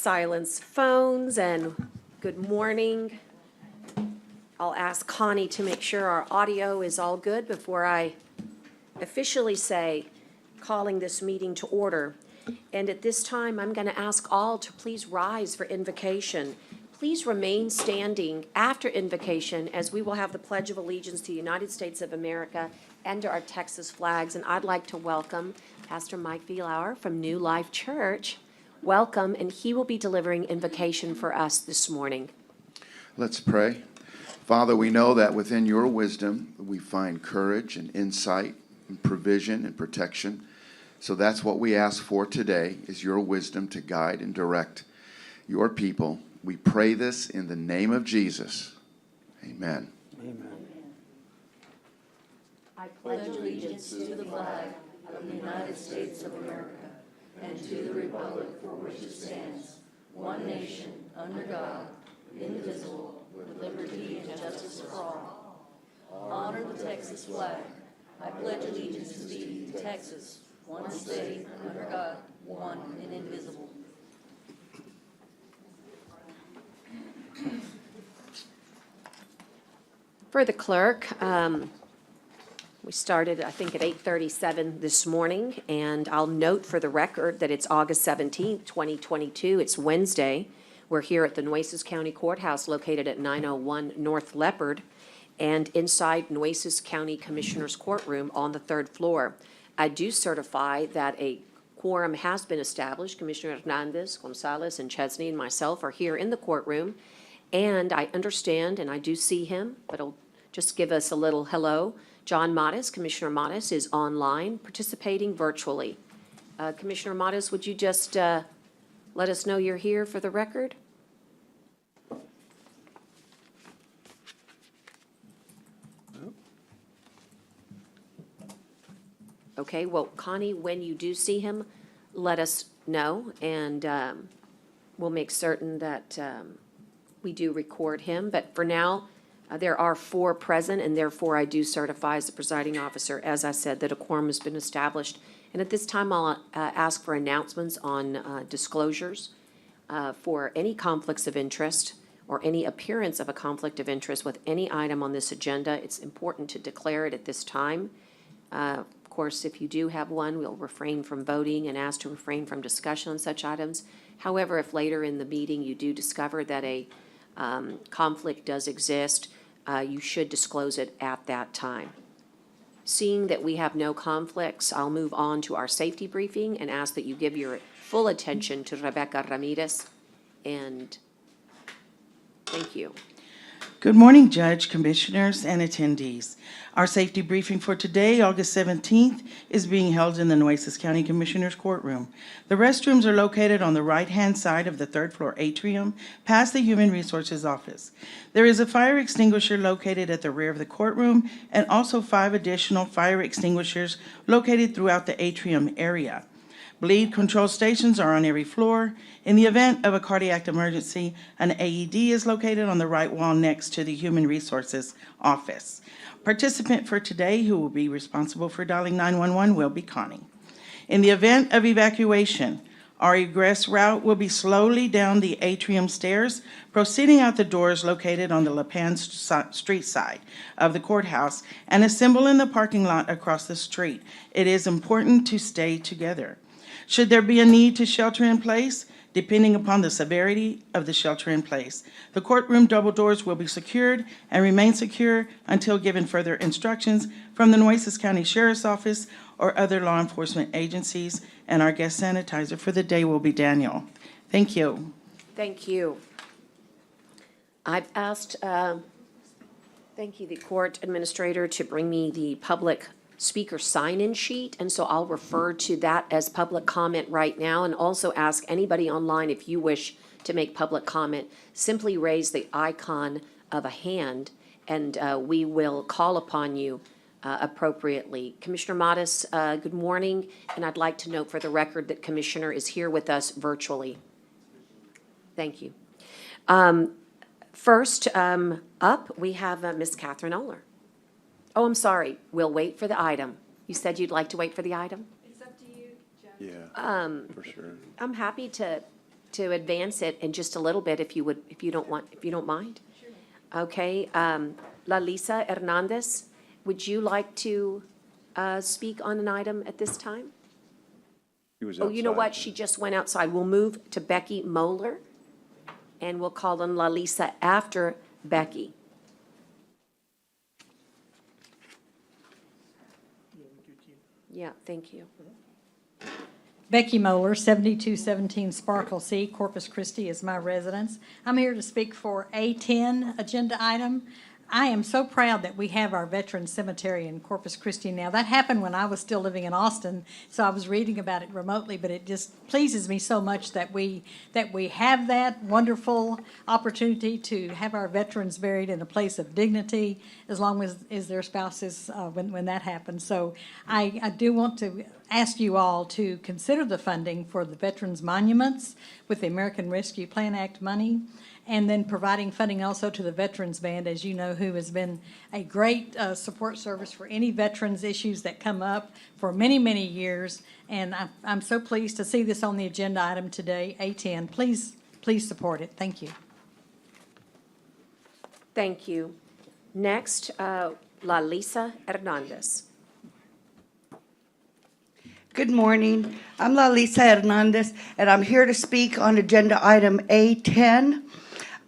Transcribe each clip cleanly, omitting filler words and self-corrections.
silence phones, and good morning. I'll ask Connie to make sure our audio is all good before I officially say, calling this meeting to order. And at this time, I'm going to ask all to please rise for invocation. Please remain standing after invocation, as we will have the Pledge of Allegiance to the United States of America and to our Texas flags. And I'd like to welcome Pastor Mike Vielauer from New Life Church. Welcome, and he will be delivering invocation for us this morning. Let's pray. Father, we know that within your wisdom we find courage and insight and provision and protection. So that's what we ask for today, is your wisdom to guide and direct your people. We pray this in the name of Jesus. Amen. Amen. I pledge allegiance to the flag of the United States of America and to the republic for which it stands, one nation, under God, indivisible, with liberty and justice for all. Honor the Texas flag. I pledge allegiance to thee, Texas, one state, under God, one and indivisible. For the clerk, we started, I think, at 8:37 this morning, and I'll note for the record that it's August 17th, 2022. It's Wednesday. We're here at the Nueces County Courthouse located at 901 North Leopard and inside Nueces County Commissioner's Courtroom on the third floor. I do certify that a quorum has been established. Commissioner Hernandez, Gonzalez, and Chesney and myself are here in the courtroom. And I understand, and I do see him, but he'll just give us a little hello. John Mattis, Commissioner Mattis, is online participating virtually. Commissioner Mattis, would you just let us know you're here for the record? Okay, well, Connie, when you do see him, let us know, and we'll make certain that we do record him. But for now, there are 4 present, and therefore I do certify as the presiding officer, as I said, that a quorum has been established. And at this time, I'll ask for announcements on disclosures for any conflicts of interest or any appearance of a conflict of interest with any item on this agenda. It's important to declare it at this time. Of course, if you do have one, we'll refrain from voting and ask to refrain from discussion on such items. However, if later in the meeting you do discover that a conflict does exist, you should disclose it at that time. Seeing that we have no conflicts, I'll move on to our safety briefing and ask that you give your full attention to Rebecca Ramirez. And thank you. Good morning, Judge, Commissioners, and attendees. Our safety briefing for today, August 17th, is being held in the Nueces County Commissioner's Courtroom. The restrooms are located on the right-hand side of the third-floor atrium, past the Human Resources Office. There is a fire extinguisher located at the rear of the courtroom, and also 5 additional fire extinguishers located throughout the atrium area. Bleed control stations are on every floor. In the event of a cardiac emergency, an AED is located on the right wall next to the Human Resources Office. Participant for today who will be responsible for dialing 911 will be Connie. In the event of evacuation, our egress route will be slowly down the atrium stairs, proceeding out the doors located on the La Pan Street side of the courthouse, and assemble in the parking lot across the street. It is important to stay together. Should there be a need to shelter in place, depending upon the severity of the shelter in place, the courtroom double doors will be secured and remain secure until given further instructions from the Nueces County Sheriff's Office or other law enforcement agencies. And our guest sanitizer for the day will be Daniel. Thank you. Thank you. I've asked, thank you, the court administrator to bring me the public speaker sign-in sheet, and so I'll refer to that as public comment right now, and also ask anybody online, if you wish to make public comment, simply raise the icon of a hand, and we will call upon you appropriately. Commissioner Mattis, good morning, and I'd like to note for the record that Commissioner is here with us virtually. Thank you. First up, we have Ms. Catherine Oler. Oh, I'm sorry. We'll wait for the item. You said you'd like to wait for the item? It's up to you, Jeff. Yeah, for sure. I'm happy to to advance it in just a little bit if you don't mind? Sure. Okay, Lalisa Hernandez, would you like to speak on an item at this time? He was Oh, you know what? outside. She just went outside. We'll move to Becky Moeller, and we'll call on Lalisa after Becky. Yeah, thank you. Becky Moeller, 7217 Sparkle C, Corpus Christi is my residence. I'm here to speak for A10 agenda item. I am so proud that we have our Veterans Cemetery in Corpus Christi now. That happened when I was still living in Austin, so I was reading about it remotely, but it just pleases me so much that we have that wonderful opportunity to have our veterans buried in a place of dignity as long as their spouses when that happens. So I do want to ask you all to consider the funding for the veterans monuments with the American Rescue Plan Act money, and then providing funding also to the Veterans Band, as you know, who has been a great support service for any veterans issues that come up for many, many years. And I'm so pleased to see this on the agenda item today, A10. Please support it. Thank you. Thank you. Next, Lalisa Hernandez. Good morning. I'm Lalisa Hernandez, and I'm here to speak on agenda item A10.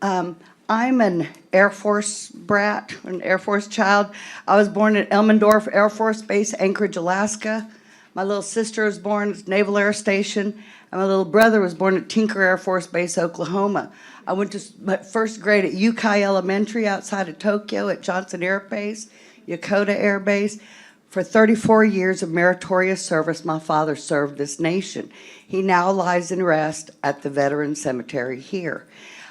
I'm an Air Force brat, an Air Force child. I was born at Elmendorf Air Force Base, Anchorage, Alaska. My little sister was born at Naval Air Station, and my little brother was born at Tinker Air Force Base, Oklahoma. I went to my first grade at Yukai Elementary outside of Tokyo at Johnson Air Base, Yokota Air Base. For 34 years of meritorious service, my father served this nation. He now lies in rest at the Veterans Cemetery here.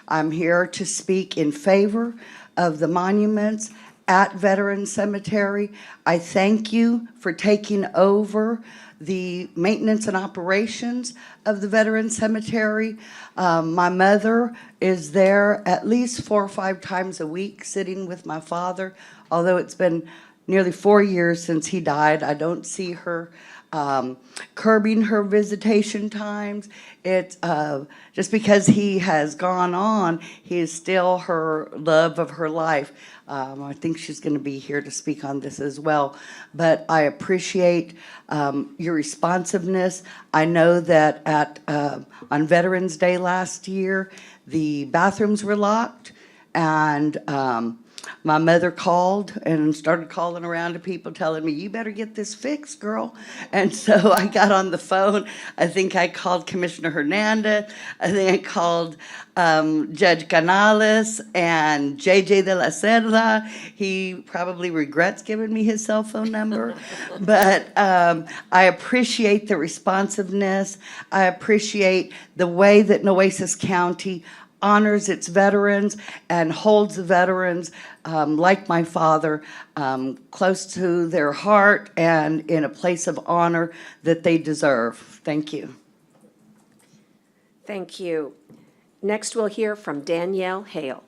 I'm here to speak in favor of the monuments at Veterans Cemetery. I thank you for taking over the maintenance and operations of the Veterans Cemetery. My mother is there at least 4 or 5 times a week sitting with my father. Although it's been nearly 4 years since he died, I don't see her curbing her visitation times. It's just because he has gone on, he is still her love of her life. I think she's going to be here to speak on this as well. But I appreciate your responsiveness. I know that on Veterans Day last year, the bathrooms were locked, and my mother called and started calling around to people telling me, you better get this fixed, girl. And so I got on the phone. I think I called Commissioner Hernandez. I think I called Judge Canales and JJ de la Cerda. He probably regrets giving me his cell phone number. But I appreciate the responsiveness. I appreciate the way that Nueces County honors its veterans and holds the veterans, like my father, close to their heart and in a place of honor that they deserve. Thank you. Thank you. Next, we'll hear from Danielle Hale.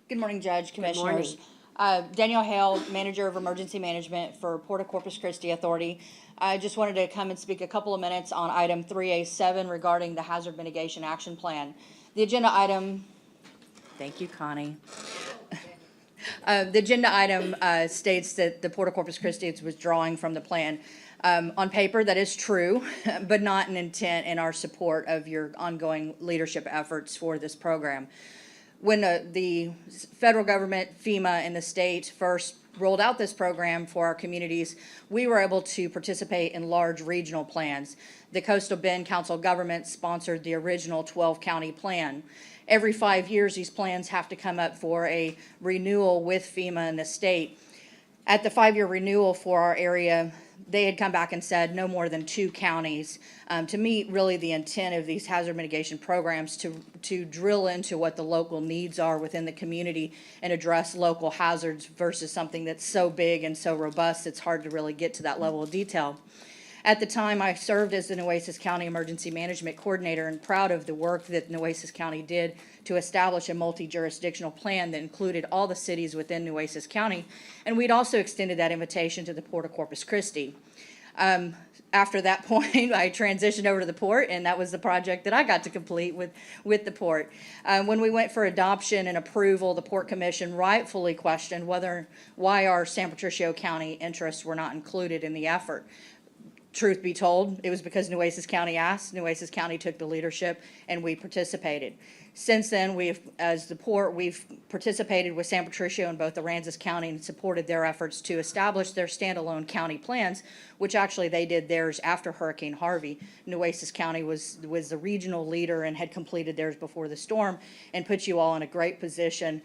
Good morning, Judge, Commissioners. morning. Danielle Hale, Manager of Emergency Management for Port of Corpus Christi Authority. I just wanted to come and speak a couple of minutes on item 3A7 regarding the Hazard Mitigation Action Plan. The agenda item, thank you, Connie. The agenda item states that the Port of Corpus Christi is withdrawing from the plan. On paper, that is true, but not in intent in our support of your ongoing leadership efforts for this program. When the federal government, FEMA, and the state first rolled out this program for our communities, we were able to participate in large regional plans. The Coastal Bend Council of Governments sponsored the original 12-county plan. Every 5 years, these plans have to come up for a renewal with FEMA and the state. At the 5-year renewal for our area, they had come back and said no more than 2 counties to meet really the intent of these hazard mitigation programs to drill into what the local needs are within the community and address local hazards versus something that's so big and so robust it's hard to really get to that level of detail. At the time, I served as the Nueces County Emergency Management Coordinator and proud of the work that Nueces County did to establish a multi-jurisdictional plan that included all the cities within Nueces County. And we'd also extended that invitation to the Port of Corpus Christi. After that point, I transitioned over to the port, and that was the project that I got to complete with the port. When we went for adoption and approval, the Port Commission rightfully questioned why our San Patricio County interests were not included in the effort. Truth be told, it was because Nueces County asked, Nueces County took the leadership, and we participated. Since then, as the port, we've participated with San Patricio and both Aransas County and supported their efforts to establish their standalone county plans, which actually they did theirs after Hurricane Harvey. Nueces County was the regional leader and had completed theirs before the storm, and put you all in a great position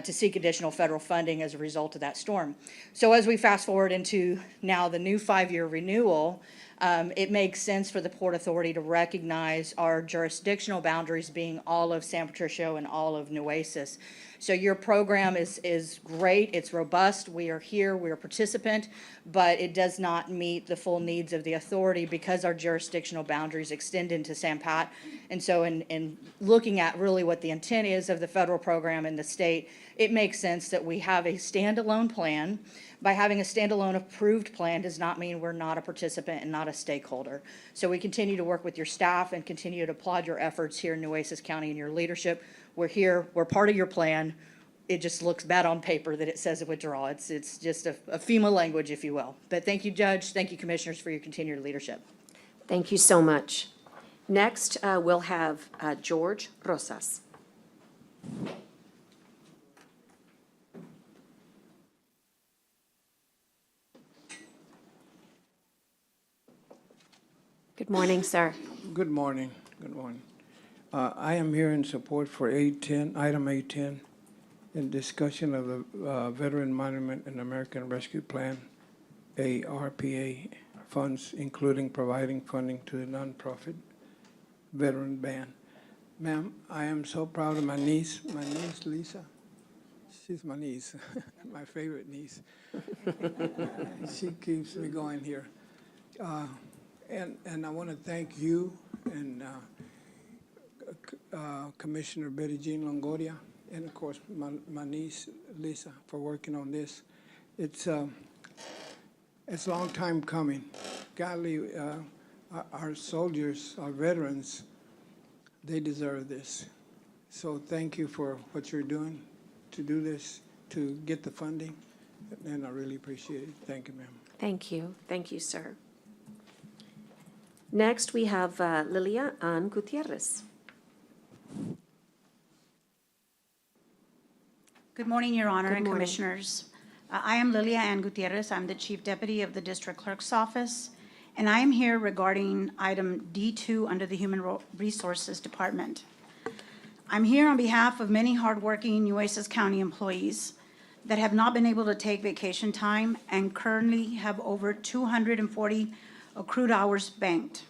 to seek additional federal funding as a result of that storm. So as we fast forward into now the new 5-year renewal, it makes sense for the Port Authority to recognize our jurisdictional boundaries being all of San Patricio and all of Nueces. So your program is great, it's robust, we are here, we're a participant, but it does not meet the full needs of the authority because our jurisdictional boundaries extend into San Pat. And so in looking at really what the intent is of the federal program in the state, it makes sense that we have a standalone plan. By having a standalone approved plan does not mean we're not a participant and not a stakeholder. So we continue to work with your staff and continue to applaud your efforts here in Nueces County and your leadership. We're here, we're part of your plan. It just looks bad on paper that it says a withdrawal. It's just a FEMA language, if you will. But thank you, Judge, thank you, Commissioners, for your continued leadership. Thank you so much. Next, we'll have George Rosas. Good morning, sir. Good morning. Good morning. I am here in support for item A10, in discussion of the Veteran Monument and American Rescue Plan, ARPA funds, including providing funding to the nonprofit veteran band. Ma'am, I am so proud of my niece Lisa. She's my niece, my favorite niece. She keeps me going here. And I want to thank you and Commissioner Betty Jean Longoria, and of course my niece Lisa for working on this. It's a long time coming. Golly, our soldiers, our veterans, they deserve this. So thank you for what you're doing to do this, to get the funding, and I really appreciate it. Thank you, ma'am. Thank you. Thank you, sir. Next, we have Lilia Ann Gutierrez. Good morning, Your Honor Good and morning. Commissioners. I am Lilia Ann Gutierrez. I'm the Chief Deputy of the District Clerk's Office, and I am here regarding item D2 under the Human Resources Department. I'm here on behalf of many hardworking Nueces County employees that have not been able to take vacation time and currently have over 240 accrued hours banked.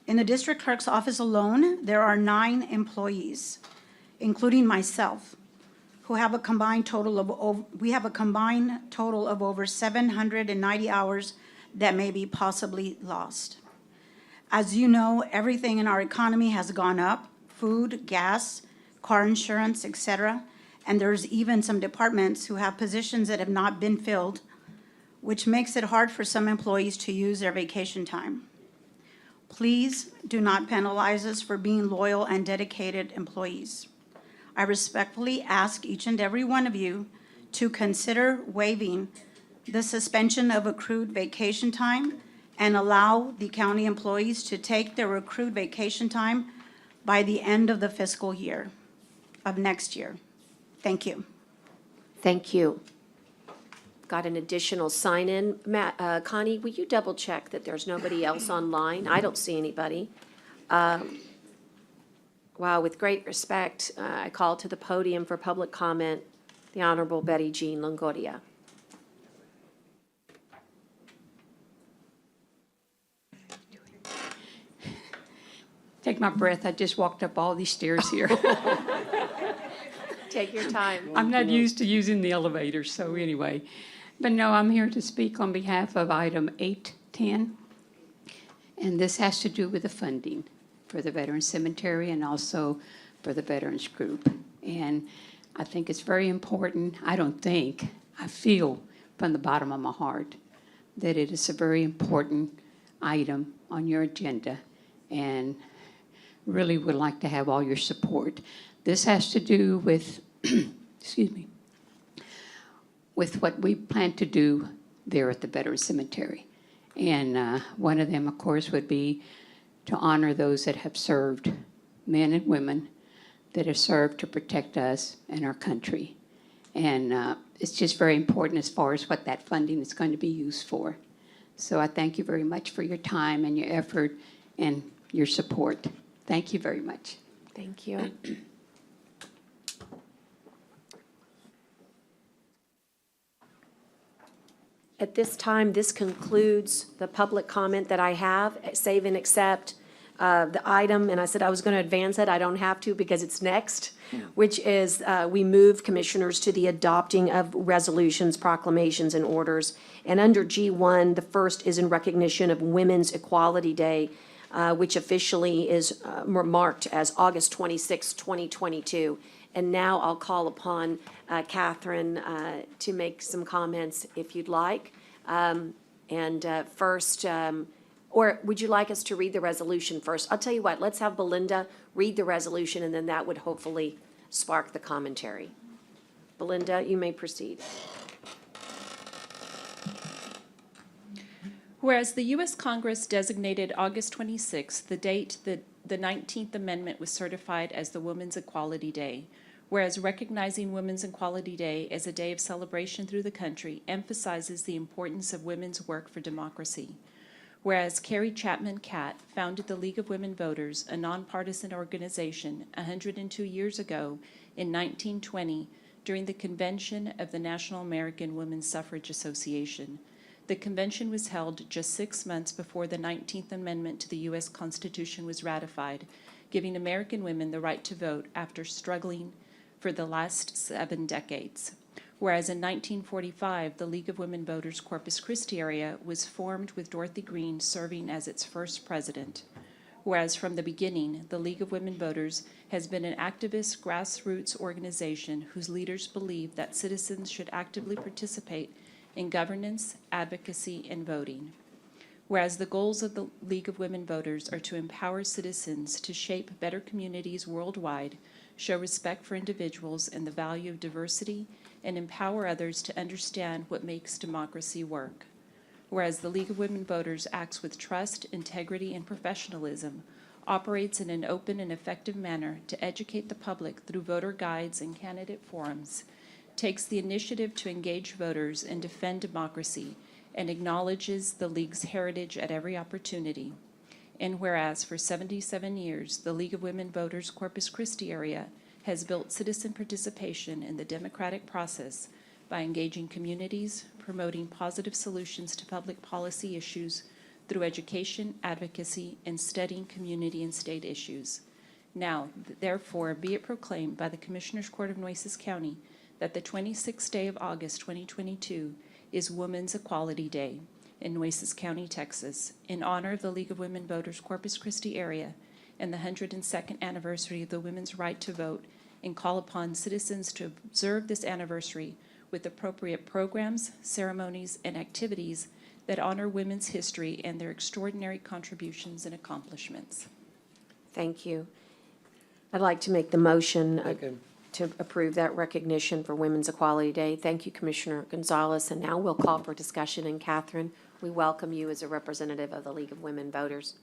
In the District Clerk's Office alone, there are 9 employees, including myself, who have a combined total of over 790 hours that may be possibly lost. As you know, everything in our economy has gone up: food, gas, car insurance, etc. And there's even some departments who have positions that have not been filled, which makes it hard for some employees to use their vacation time. Please do not penalize us for being loyal and dedicated employees. I respectfully ask each and every one of you to consider waiving the suspension of accrued vacation time and allow the county employees to take their accrued vacation time by the end of the fiscal year of next year. Thank you. Thank you. Got an additional sign-in. Connie, will you double-check that there's nobody else online? I don't see anybody. Wow, with great respect, I call to the podium for public comment the Honorable Betty Jean Longoria. Take my breath, I just walked up all these stairs here. Take your time. I'm not used to using the elevator, so anyway. But no, I'm here to speak on behalf of item 810. And this has to do with the funding for the Veterans Cemetery and also for the Veterans Group. And I think it's very important. I feel from the bottom of my heart that it is a very important item on your agenda, and really would like to have all your support. This has to do with, excuse me, with what we plan to do there at the Veterans Cemetery. And one of them, of course, would be to honor those that have served, men and women that have served to protect us and our country. And it's just very important as far as what that funding is going to be used for. So I thank you very much for your time and your effort and your support. Thank you very much. Thank you. At this time, this concludes the public comment that I have, save and accept the item, and I said I was going to advance it. I don't have to because it's next, which is we move, commissioners, to the adopting of resolutions, proclamations, and orders. And under G1, the first is in recognition of Women's Equality Day, which officially is marked as August 26, 2022. And now I'll call upon Catherine to make some comments if you'd like. First, or would you like us to read the resolution first? I'll tell you what, let's have Belinda read the resolution, and then that would hopefully spark the commentary. Belinda, you may proceed. Whereas the U.S. Congress designated August 26th the date that the 19th Amendment was certified as the Women's Equality Day, whereas recognizing Women's Equality Day as a day of celebration through the country emphasizes the importance of women's work for democracy, whereas Carrie Chapman Catt founded the League of Women Voters, a nonpartisan organization, 102 years ago in 1920 during the convention of the National American Women's Suffrage Association. The convention was held just 6 months before the 19th Amendment to the U.S. Constitution was ratified, giving American women the right to vote after struggling for the last 7 decades. Whereas in 1945, the League of Women Voters Corpus Christi area was formed with Dorothy Green serving as its first president. Whereas from the beginning, the League of Women Voters has been an activist grassroots organization whose leaders believe that citizens should actively participate in governance, advocacy, and voting. Whereas the goals of the League of Women Voters are to empower citizens to shape better communities worldwide, show respect for individuals and the value of diversity, and empower others to understand what makes democracy work. Whereas the League of Women Voters acts with trust, integrity, and professionalism, operates in an open and effective manner to educate the public through voter guides and candidate forums, takes the initiative to engage voters and defend democracy, and acknowledges the League's heritage at every opportunity. And whereas for 77 years, the League of Women Voters Corpus Christi area has built citizen participation in the democratic process by engaging communities, promoting positive solutions to public policy issues through education, advocacy, and studying community and state issues. Now, therefore, be it proclaimed by the Commissioners Court of Nueces County that the 26th day of August 2022 is Women's Equality Day in Nueces County, Texas, in honor of the League of Women Voters Corpus Christi area and the 102nd anniversary of the women's right to vote, and call upon citizens to observe this anniversary with appropriate programs, ceremonies, and activities that honor women's history and their extraordinary contributions and accomplishments. Thank you. I'd like to make the motion to approve that recognition for Women's Equality Day. Thank you, Commissioner Gonzalez. And now we'll call for discussion. And Catherine, we welcome you as a representative of the League of Women Voters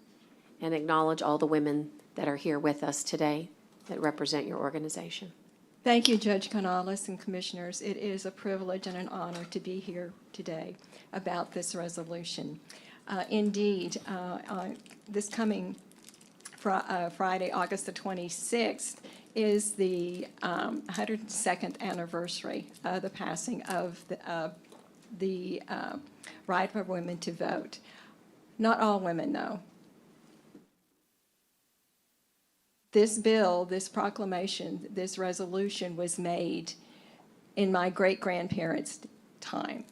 and acknowledge all the women that are here with us today that represent your organization. Thank you, Judge Canales and Commissioners. It is a privilege and an honor to be here today about this resolution. Indeed, this coming Friday, August the 26th, is the 102nd anniversary of the passing of the right for women to vote. Not all women, though. This bill, this proclamation, this resolution was made in my great-grandparents' time.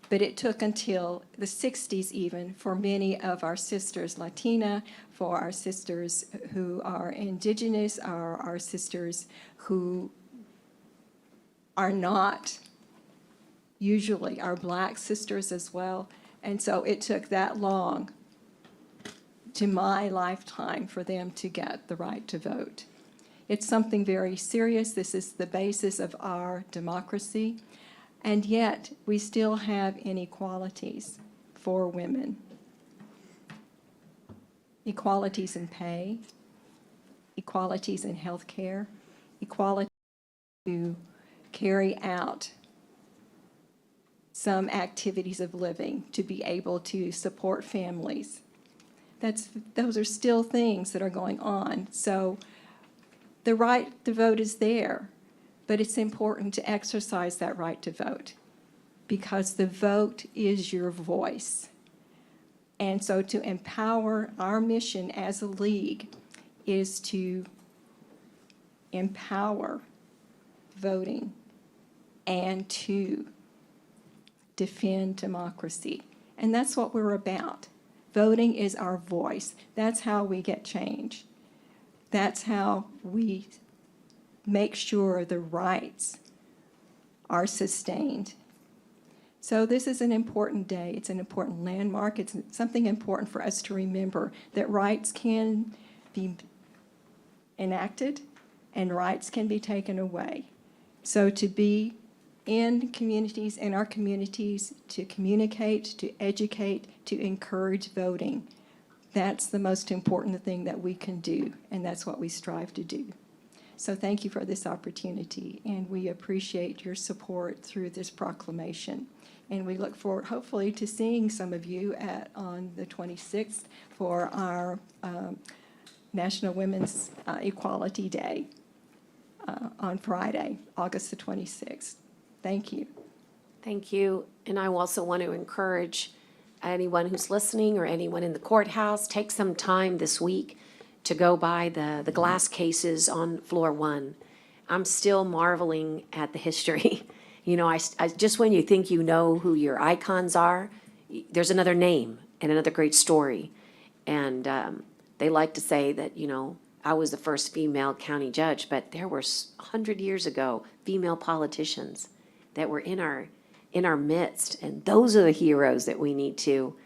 But it took until the 60s even for many of our sisters, Latina, for our sisters who are indigenous, our sisters who are not usually our black sisters as well. And so it took that long to my lifetime for them to get the right to vote. It's something very serious. This is the basis of our democracy. And yet, we still have inequalities for women. Equalities in pay, equalities in health care, equality to carry out some activities of living, to be able to support families. Those are still things that are going on. So the right to vote is there, but it's important to exercise that right to vote because the vote is your voice. And so to empower, our mission as a league is to empower voting and to defend democracy. And that's what we're about. Voting is our voice. That's how we get change. That's how we make sure the rights are sustained. So this is an important day. It's an important landmark. It's something important for us to remember, that rights can be enacted and rights can be taken away. So to be in communities, in our communities, to communicate, to educate, to encourage voting, that's the most important thing that we can do, and that's what we strive to do. So thank you for this opportunity, and we appreciate your support through this proclamation. And we look forward, hopefully, to seeing some of you on the 26th for our National Women's Equality Day on Friday, August the 26th. Thank you. Thank you. And I also want to encourage anyone who's listening or anyone in the courthouse, take some time this week to go by the glass cases on floor 1. I'm still marveling at the history. You know, I just when you think you know who your icons are, there's another name and another great story. And they like to say that, you know, I was the first female county judge, but there were 100 years ago female politicians that were in our midst, and those are the heroes that we need to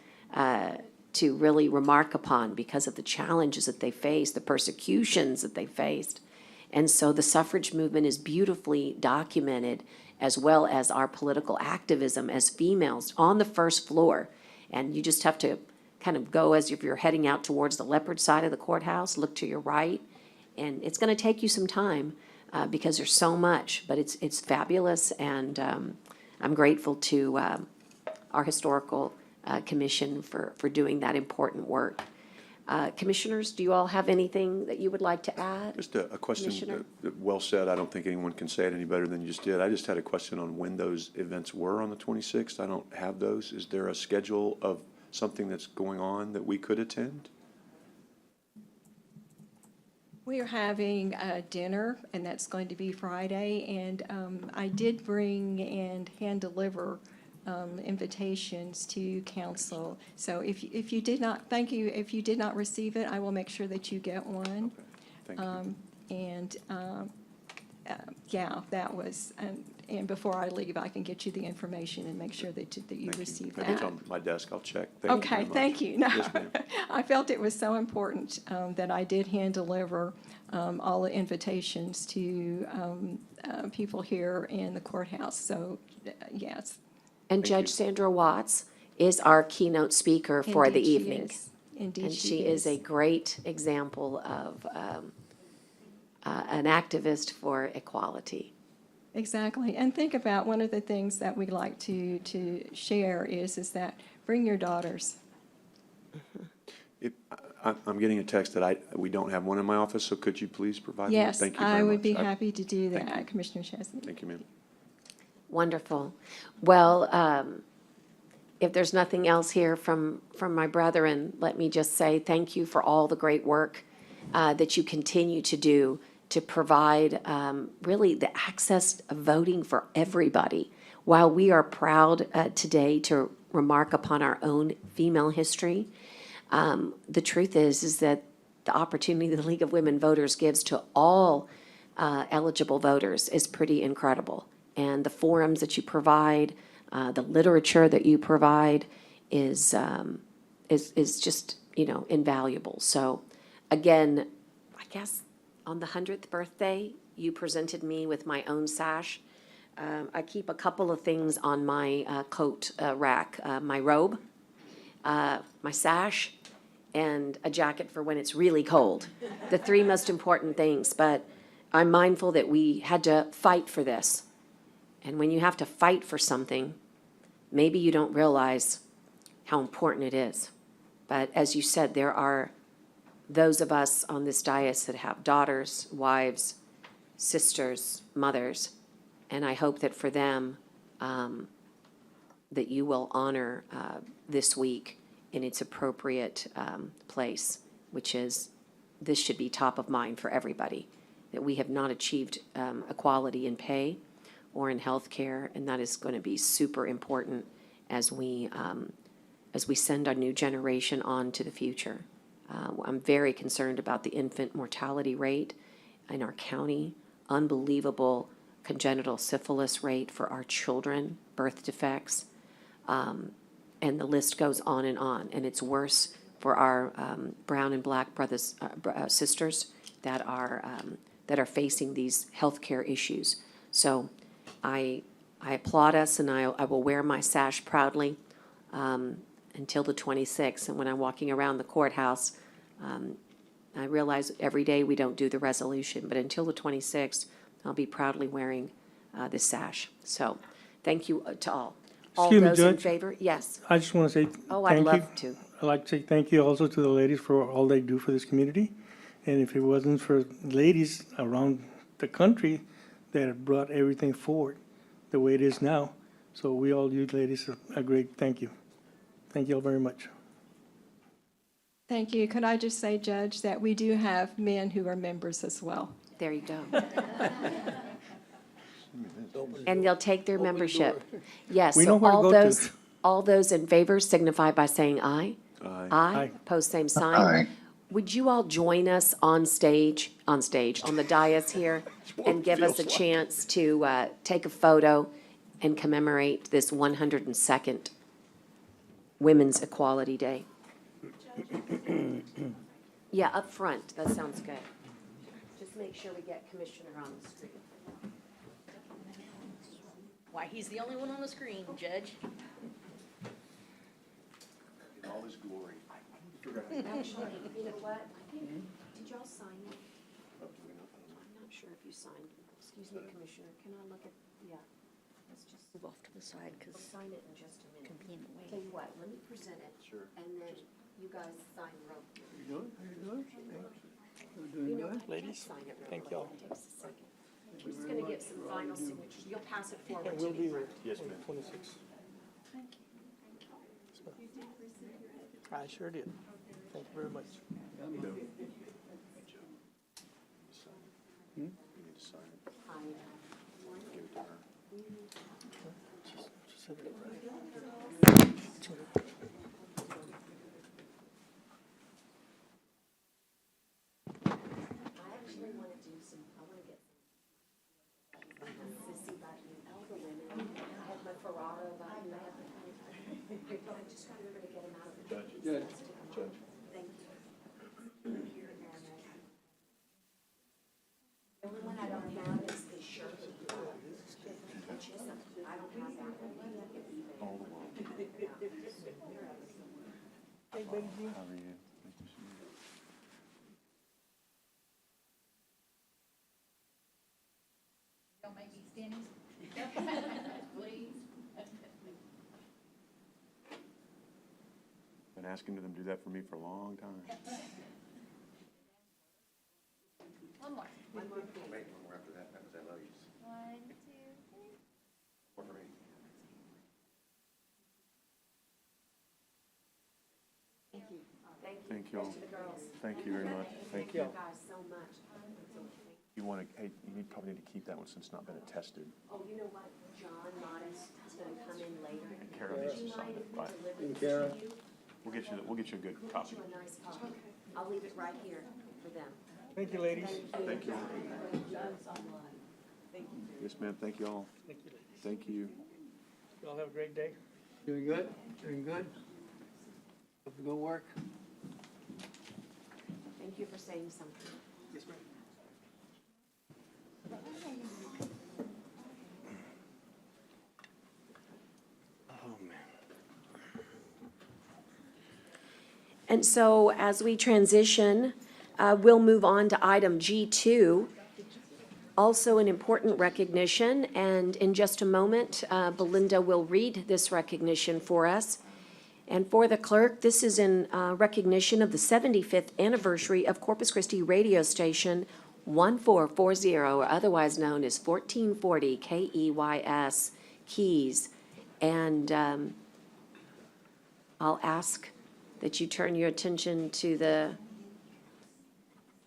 really remark upon because of the challenges that they faced, the persecutions that they faced. And so the suffrage movement is beautifully documented, as well as our political activism as females on the first floor. And you just have to kind of go as if you're heading out towards the leopard side of the courthouse, look to your right. And it's going to take you some time because there's so much, but it's fabulous. And I'm grateful to our historical commission for doing that important work. Commissioners, do you all have anything that you would like to add? Just a question, Commissioner? well said. I don't think anyone can say it any better than you just did. I just had a question on when those events were on the 26th. I don't have those. Is there a schedule of something that's going on that we could attend? We are having a dinner, and that's going to be Friday. And I did bring and hand deliver invitations to council. So if you did not, thank you. If you did not receive it, I will make sure that you get one. Thank you. Yeah, that was, and before I leave, I can get you the information and make sure that you receive Maybe that. it's on my desk. I'll check. Thank you Okay, very much. thank you. No, Yes, ma'am. I felt it was so important that I did hand deliver all the invitations to people here in the courthouse. So, yes. And Thank Judge you. Sandra Watts is our keynote speaker for the Indeed she evening. is. Indeed And she she is a great example of an activist for equality. Exactly. And think about one of the things that we like to share is that bring your daughters. I'm getting a text that we don't have one in my office, so could you please provide me? Yes, Thank you very I would much. be happy to do Thank you. that, Commissioner Chesney. Thank you, ma'am. Wonderful. Well, if there's nothing else here from my brethren, let me just say thank you for all the great work that you continue to do to provide really the access of voting for everybody. While we are proud today to remark upon our own female history, the truth is that the opportunity the League of Women Voters gives to all eligible voters is pretty incredible. And the forums that you provide, The literature that you provide is just, invaluable. So again, I guess on the 100th birthday, you presented me with my own sash. I keep a couple of things on my coat rack, my robe, my sash, and a jacket for when it's really cold. The three most important things, but I'm mindful that we had to fight for this. And when you have to fight for something, maybe you don't realize how important it is. But as you said, there are those of us on this dais that have daughters, wives, sisters, mothers, and I hope that for them, that you will honor this week in its appropriate place, which is, this should be top of mind for everybody, that we have not achieved equality in pay or in health care, and that is going to be super important as we send our new generation on to the future. I'm very concerned about the infant mortality rate in our county, unbelievable congenital syphilis rate for our children, birth defects, and the list goes on, and it's worse for our brown and black brothers, sisters that are facing these healthcare issues. So I applaud us, and I will wear my sash proudly until the 26th. And when I'm walking around the courthouse, I realize every day we don't do the resolution, but until the 26th, I'll be proudly wearing this sash. So thank you to all. All Excuse me, those in Judge. favor? Yes. I just want to say Oh, I'd thank you. love to. I'd like to say thank you also to the ladies for all they do for this community. And if it wasn't for ladies around the country that have brought everything forward the way it is now, so we all, you ladies, are great. Thank you. Thank you all very much. Thank you. Could I just say, Judge, that we do have men who are members as well. There you go. And they'll take their membership. Yes, We so know where to go to. all those in favor signify by saying aye. Aye. Aye. Pose same sign. Would you all join us on the dais here, and give us a chance to take a photo and commemorate this 102nd Women's Equality Day? Yeah, up front. That sounds good. Just make sure we get Commissioner on the screen. Why, he's the only one on the screen, Judge. All his glory. Actually, you know what? I think, did y'all sign it? I'm not sure if you signed. Excuse me, Commissioner, can I look at, yeah. Let's just Move off to the side, because we'll sign it in just a minute. it can be in the way. Tell you what, let me present it. Sure. And then you guys sign real. You know, I can't sign it real Thank quick. y'all. It takes a second. We're just gonna get some final signatures. You'll pass it forward And to we'll me. be there. Yes, ma'am. 26. I sure did. Thank you very much. You need to sign it. Give it to her. Just set it right. I actually want to do some, I want to get Sissy button, all the women. I have my Ferraro button. I just got to remember to get them out of the judge. Thank you. The only one I don't have is the shirt. I don't have that one. All the world. How are you? Nice to see you. Don't make me stand. Please. Been asking them to do that for me for a long time. One more. Wait, we're after that, because I love you. 1, 2, 3. One for me. Thank you. Thank you all. To the girls. Thank you very much. Thank You you. guys so much. You want to, hey, you probably need to keep that one since it's not been attested. Oh, you know what? John Modest is going to come in later. And Kara needs to sign it. Right. Deliver this to you. We'll get you a good Get copy. you a nice copy. I'll leave it right here for them. Thank you, ladies. Thank you. Yes, ma'am. Thank you all. Thank you, ladies. Thank you. Y'all have a great day. Doing good? Doing good? Have to go work? Thank you for saying something. Yes, ma'am. And so as we transition, we'll move on to item G2, also an important recognition. And in just a moment, Belinda will read this recognition for us. And for the clerk, this is in recognition of the 75th anniversary of Corpus Christi radio station 1440, or otherwise known as 1440 KEYS Keys. And I'll ask that you turn your attention to the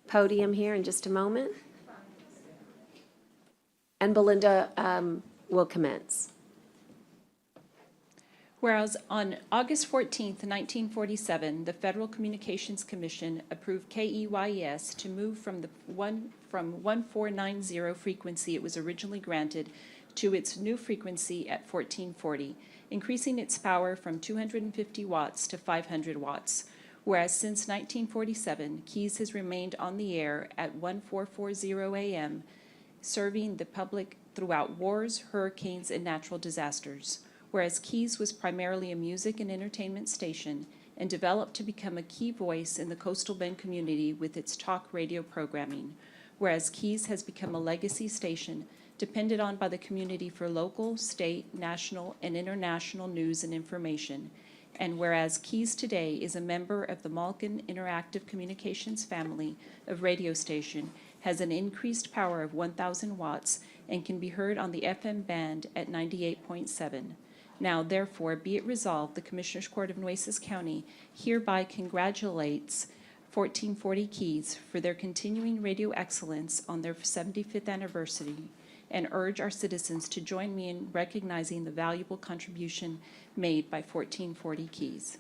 podium here in just a moment. And Belinda will commence. Whereas on August 14th, 1947, the Federal Communications Commission approved KEYS to move from 1490 frequency it was originally granted to its new frequency at 1440, increasing its power from 250 watts to 500 watts. Whereas since 1947, Keys has remained on the air at 1440 AM, serving the public throughout wars, hurricanes, and natural disasters. Whereas Keys was primarily a music and entertainment station and developed to become a key voice in the coastal Bend community with its talk radio programming. Whereas Keys has become a legacy station depended on by the community for local, state, national, and international news and information. And whereas Keys today is a member of the Malkin Interactive Communications family of radio station, has an increased power of 1,000 watts, and can be heard on the FM band at 98.7. Now, therefore, be it resolved, the Commissioners Court of Nueces County hereby congratulates 1440 Keys for their continuing radio excellence on their 75th anniversary, and urge our citizens to join me in recognizing the valuable contribution made by 1440 Keys.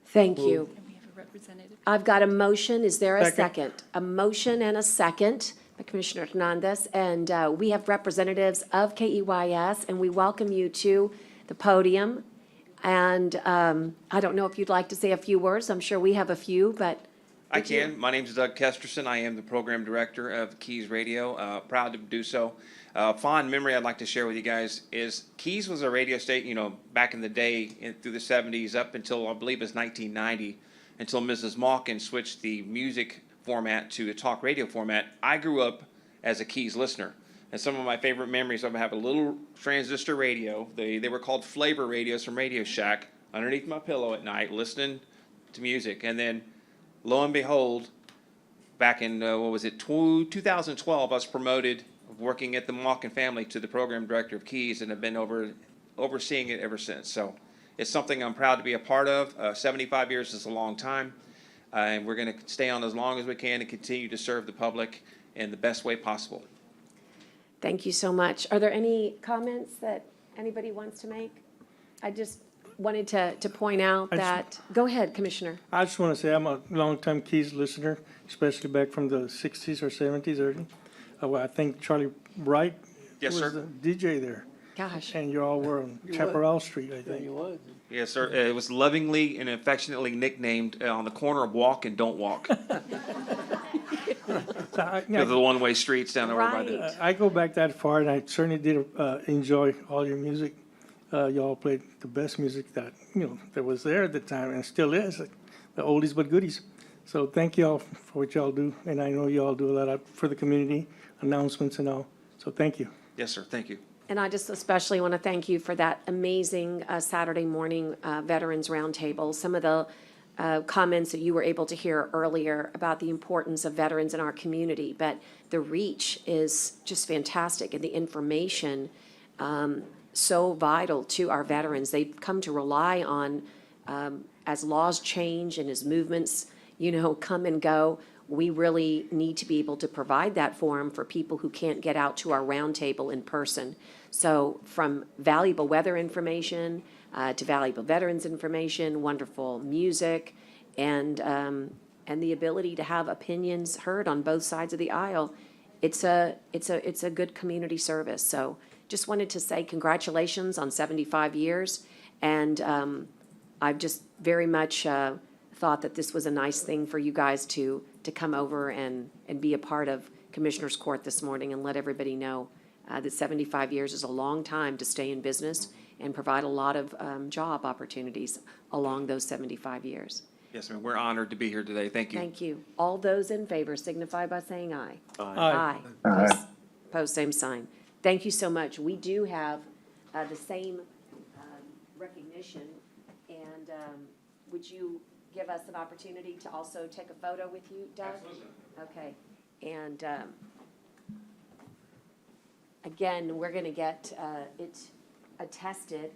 Thank you. And we have a representative. I've got a motion. Is there a Second. second? A motion and a second by Commissioner Hernandez. And we have representatives of KEYS, and we welcome you to the podium. And I don't know if you'd like to say a few words. I'm sure we have a few, but. I can. My name is Doug Kesterson. I am the program director of Keys Radio. Proud to do so. Fond memory I'd like to share with you guys is Keys was a radio station, back in the day through the 70s up until I believe it was 1990, until Mrs. Malkin switched the music format to a talk radio format. I grew up as a Keys listener. And some of my favorite memories of having a little transistor radio. They were called flavor radios from Radio Shack underneath my pillow at night listening to music. And then lo and behold, back in, 2012, I was promoted, working at the Malkin family, to the program director of Keys, and have been overseeing it ever since. So it's something I'm proud to be a part of. 75 years is a long time, and we're going to stay on as long as we can and continue to serve the public in the best way possible. Thank you so much. Are there any comments that anybody wants to make? I just wanted to point out that, go ahead, Commissioner. I just want to say I'm a longtime Keys listener, especially back from the 60s or 70s early. I think Charlie Bright Yes, was sir. the DJ there. Gosh. And you all were on Chaparral Street, I think. Yes, sir. It was lovingly and affectionately nicknamed on the corner of Walk and Don't Walk. So I- Because of the one-way streets down over by the... Right. I go back that far, and I certainly did enjoy all your music. Y'all played the best music that that was there at the time, and still is, like, the oldies but goodies. So thank y'all for what y'all do, and I know y'all do a lot for the community, announcements and all. So thank you. Yes, sir. Thank you. And I just especially want to thank you for that amazing Saturday morning Veterans Roundtable. Some of the comments that you were able to hear earlier about the importance of veterans in our community, but the reach is just fantastic, and the information so vital to our veterans. They've come to rely on, as laws change and as movements, come and go, we really need to be able to provide that forum for people who can't get out to our roundtable in person. So from valuable weather information to valuable veterans information, wonderful music, and the ability to have opinions heard on both sides of the aisle, it's a good community service. So just wanted to say congratulations on 75 years. And I've just very much thought that this was a nice thing for you guys to come over and be a part of Commissioners Court this morning and let everybody know that 75 years is a long time to stay in business and provide a lot of job opportunities along those 75 years. Yes, ma'am. We're honored to be here today. Thank you. Thank you. All those in favor signify by saying aye. Aye. Aye. Pose same sign. Thank you so much. We do have the same recognition, and would you give us an opportunity to also take a photo with you, Doug? Absolutely. Okay. And again, we're going to get it attested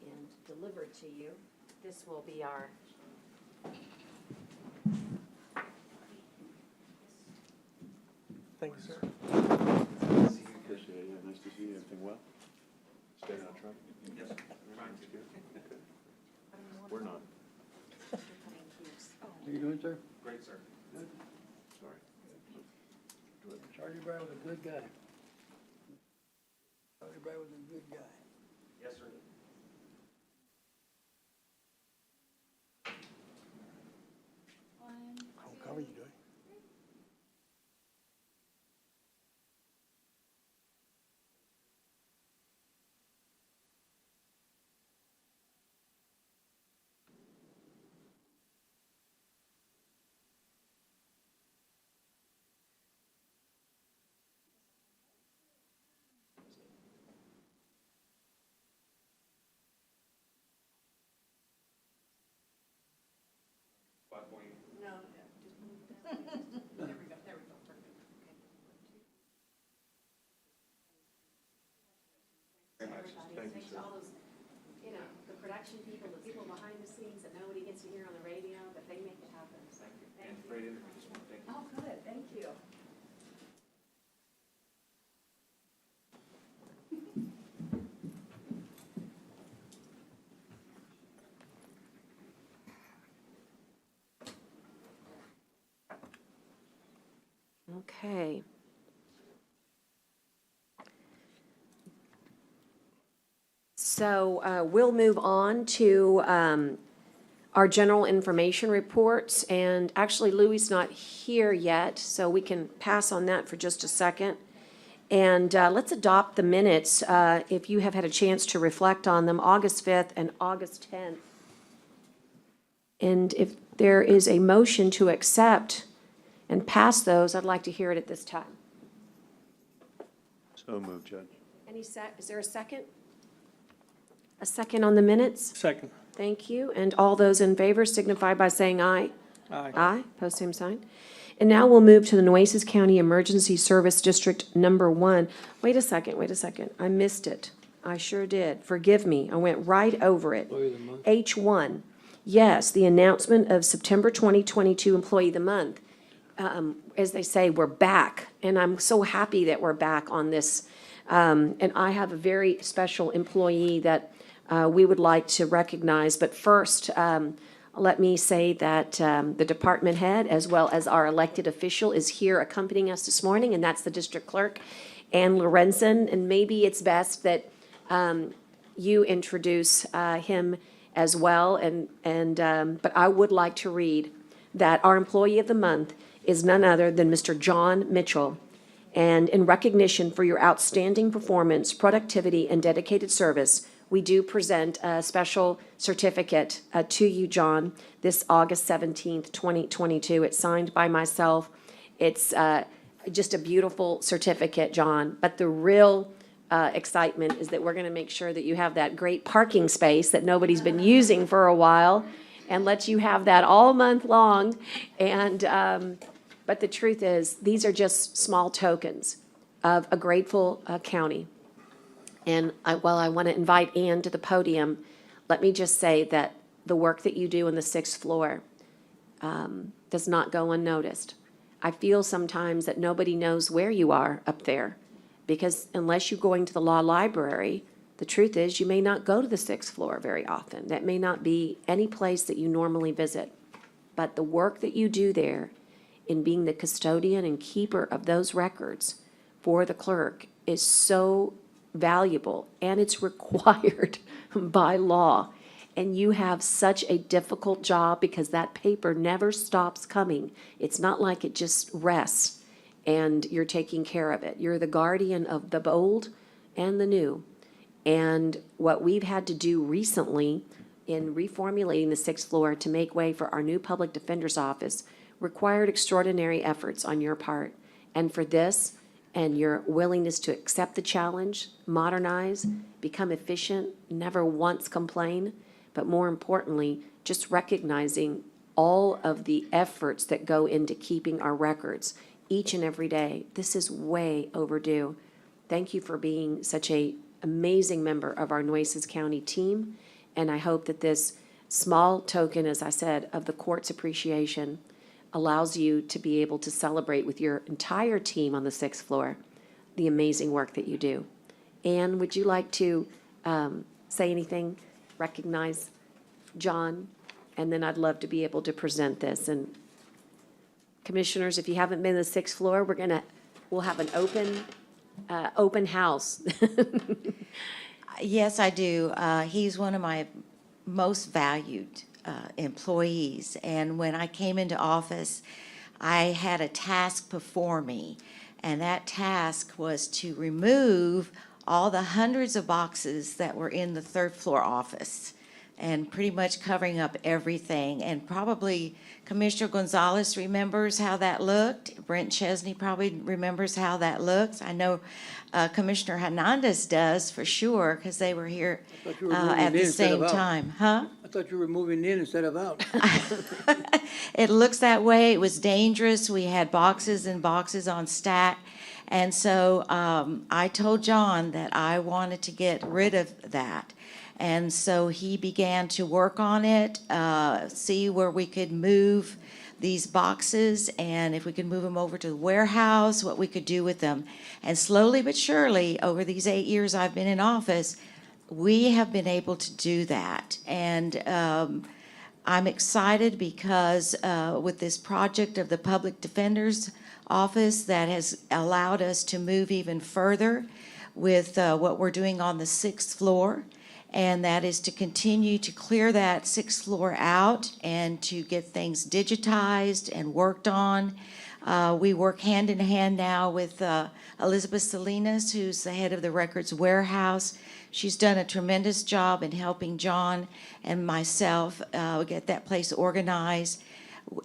and delivered to you. This will be our... Thank you, sir. Appreciate it. Yeah, nice to see you. Everything well? Staying on track? Yes, trying to. We're not. How you doing, sir? Great, sir. Sorry. Charlie Brown was a good guy. Charlie Brown was a good guy. Yes, sir. How are you doing? Very much. Thank you, sir. All those, you know, the production people, the people behind the scenes that nobody gets to hear on the radio, but they make it happen. Thank you. And great interview this morning. Thank you. Oh, good, thank you. Okay. So we'll move on to our general information reports. And actually, Louie's not here yet, so we can pass on that for just a second. And let's adopt the minutes, if you have had a chance to reflect on them, August 5th and August 10th. And if there is a motion to accept and pass those, I'd like to hear it at this time. So moved, Judge. Is there a second? A second on the minutes? Second. Thank you. And all those in favor signify by saying aye. Aye. Aye, pose same sign. And now we'll move to the Nueces County Emergency Service District Number 1. Wait a second. I missed it. I sure did. Forgive me. I went right over it. H1. Yes, the announcement of September 2022 Employee of the Month. As they say, we're back, and I'm so happy that we're back on this. And I have a very special employee that we would like to recognize. But first, let me say that the department head, as well as our elected official, is here accompanying us this morning, and that's the district clerk, Ann Lorenzen. And maybe it's best that you introduce him as well. But I would like to read that our employee of the month is none other than Mr. John Mitchell. And in recognition for your outstanding performance, productivity, and dedicated service, we do present a special certificate to you, John, this August 17th, 2022. It's signed by myself. It's just a beautiful certificate, John. But the real excitement is that we're going to make sure that you have that great parking space that nobody's been using for a while and let you have that all month long. And but the truth is, these are just small tokens of a grateful county. And while I want to invite Ann to the podium, let me just say that the work that you do on the 6th floor does not go unnoticed. I feel sometimes that nobody knows where you are up there, because unless you're going to the law library, the truth is you may not go to the 6th floor very often. That may not be any place that you normally visit. But the work that you do there in being the custodian and keeper of those records for the clerk is so valuable and it's required by law. And you have such a difficult job because that paper never stops coming. It's not like it just rests and you're taking care of it. You're the guardian of the old and the new. And what we've had to do recently in reformulating the sixth floor to make way for our new public defender's office required extraordinary efforts on your part. And for this, and your willingness to accept the challenge, modernize, become efficient, never once complain, but more importantly, just recognizing all of the efforts that go into keeping our records each and every day. This is way overdue. Thank you for being such a amazing member of our Nueces County team, and I hope that this small token, as I said, of the court's appreciation allows you to be able to celebrate with your entire team on the sixth floor the amazing work that you do. Ann, would you like to say anything, recognize John? And then I'd love to be able to present this. And commissioners, if you haven't been to the sixth floor, we'll have an open house. Yes, I do. He's one of my most valued employees. And when I came into office, I had a task before me. And that task was to remove all the hundreds of boxes that were in the third floor office and pretty much covering up everything. And probably Commissioner Gonzalez remembers how that looked. Brent Chesney probably remembers how that looks. I know Commissioner Hernandez does for sure, because they were here at the same time. Huh? I thought you were moving in instead of out. It looks that way. It was dangerous. We had boxes and boxes on stack. And so I told John that I wanted to get rid of that. And so he began to work on it, see where we could move these boxes and if we could move them over to the warehouse, what we could do with them. And slowly but surely, over these 8 years I've been in office, we have been able to do that. And I'm excited because with this project of the Public Defender's Office that has allowed us to move even further with what we're doing on the sixth floor. And that is to continue to clear that sixth floor out and to get things digitized and worked on. We work hand in hand now with Elizabeth Salinas, who's the head of the Records Warehouse. She's done a tremendous job in helping John and myself get that place organized.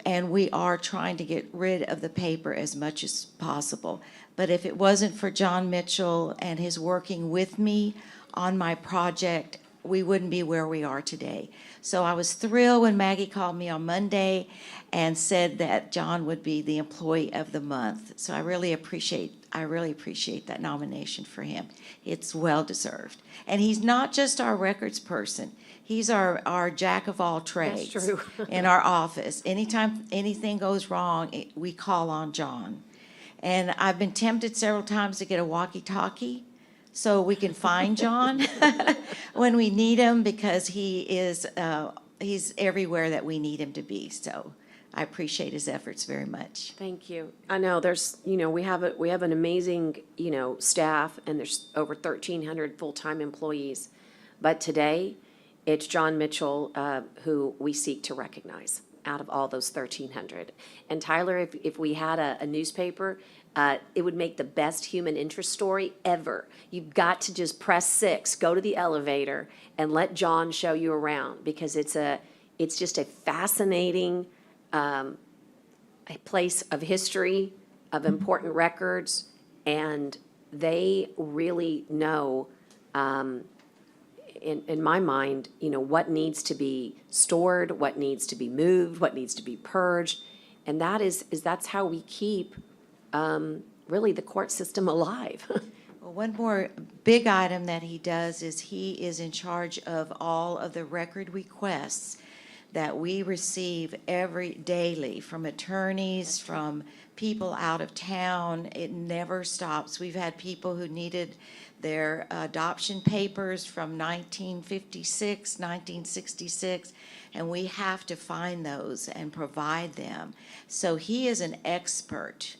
And we are trying to get rid of the paper as much as possible. But if it wasn't for John Mitchell and his working with me on my project, we wouldn't be where we are today. So I was thrilled when Maggie called me on Monday and said that John would be the Employee of the Month. So I really appreciate that nomination for him. It's well deserved. And he's not just our records person. He's our jack of all trades. That's true. In our office. Anytime anything goes wrong, we call on John. And I've been tempted several times to get a walkie-talkie so we can find John when we need him, because he's everywhere that we need him to be. So I appreciate his efforts very much. Thank you. I know there's, we have an amazing, staff, and there's over 1,300 full-time employees. But today, it's John Mitchell who we seek to recognize out of all those 1,300. And Tyler, if we had a newspaper, it would make the best human interest story ever. You've got to just press 6, go to the elevator, and let John show you around, because it's just a fascinating a place of history, of important records, and they really know, in my mind, what needs to be stored, what needs to be moved, what needs to be purged, and that's how we keep really the court system alive. Well, one more big item that he does is he is in charge of all of the record requests that we receive daily from attorneys, from people out of town. It never stops. We've had people who needed their adoption papers from 1956, 1966, and we have to find those and provide them. So he is an expert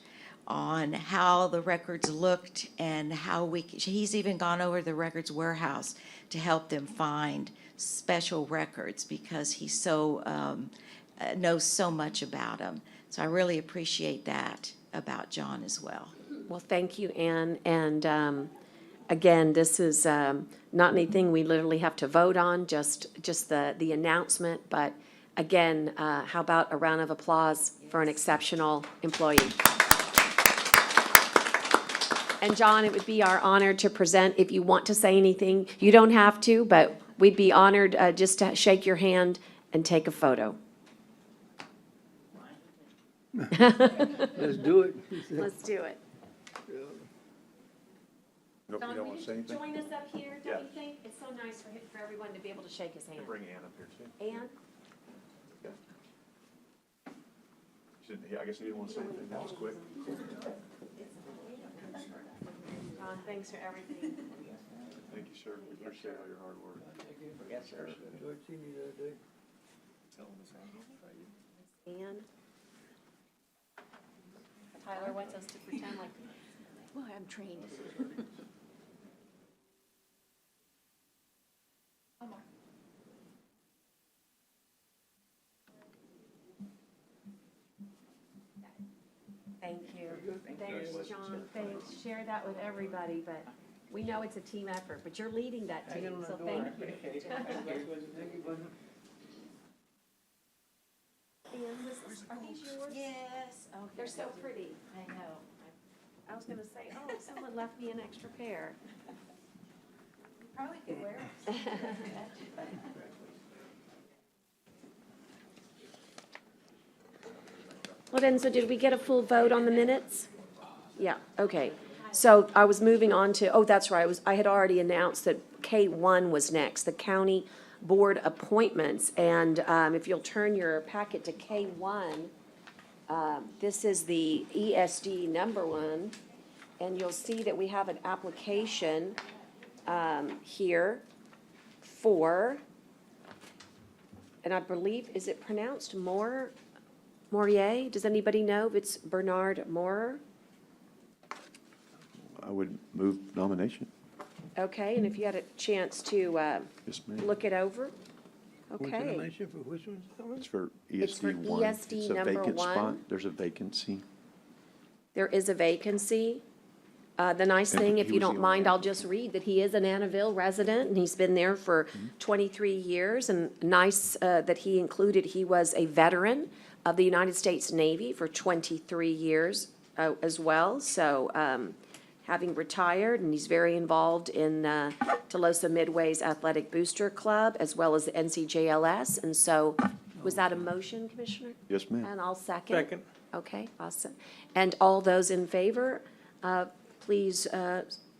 on how the records looked and how he's even gone over the records warehouse to help them find special records because he knows so much about them. So I really appreciate that about John as well. Well, thank you, Ann. And again, this is not anything we literally have to vote on, just the announcement. But again, how about a round of applause for an exceptional employee? And John, it would be our honor to present, if you want to say anything. You don't have to, but we'd be honored just to shake your hand and take a photo. Let's do it. Let's do it. You don't want to say anything? Join us up here, Yeah. don't you think? It's so nice for everyone to be able to shake his hand. Bring Ann up here too. Ann? I guess he didn't want to say anything. That was quick. John, thanks for everything. Thank you, sir. We appreciate all your hard work. Yes, sir. Enjoyed seeing you the other day. Ann? Tyler wants us to pretend like, well, I'm trained. Thank you. Thanks, John. Thanks. Share that with everybody, but we know it's a team effort, but you're leading that team, so thank you. Are these yours? Yes. Oh, they're so pretty. I know. I was gonna say, oh, someone left me an extra pair. Probably could wear it. Well, then, so did we get a full vote on the minutes? Yeah, okay. So I was moving on to, oh, that's right, I had already announced that K1 was next, the county board appointments. And if you'll turn your packet to K1, this is the ESD number one, and you'll see that we have an application here for, and I believe, is it pronounced Morier? Does anybody know if it's Bernard Morer? I would move nomination. Okay, and if you had a chance to Yes, ma'am. look it over? What's the Okay. nomination for which one? It's for It's for ESD one. ESD It's a number vacant spot. one. There's a vacancy. There is a vacancy. The nice And thing, he if you was the don't only mind, I'll just read that he is an Annaville resident, and he's been there for Mm-hmm. 23 years. And nice that he included, he was a veteran of the United States Navy for 23 years as well. So having retired, and he's very involved in Tolosa Midway's Athletic Booster Club, as well as the NCJLS. And so, was that a motion, Commissioner? Yes, ma'am. And I'll second. Second. Okay, awesome. And all those in favor, please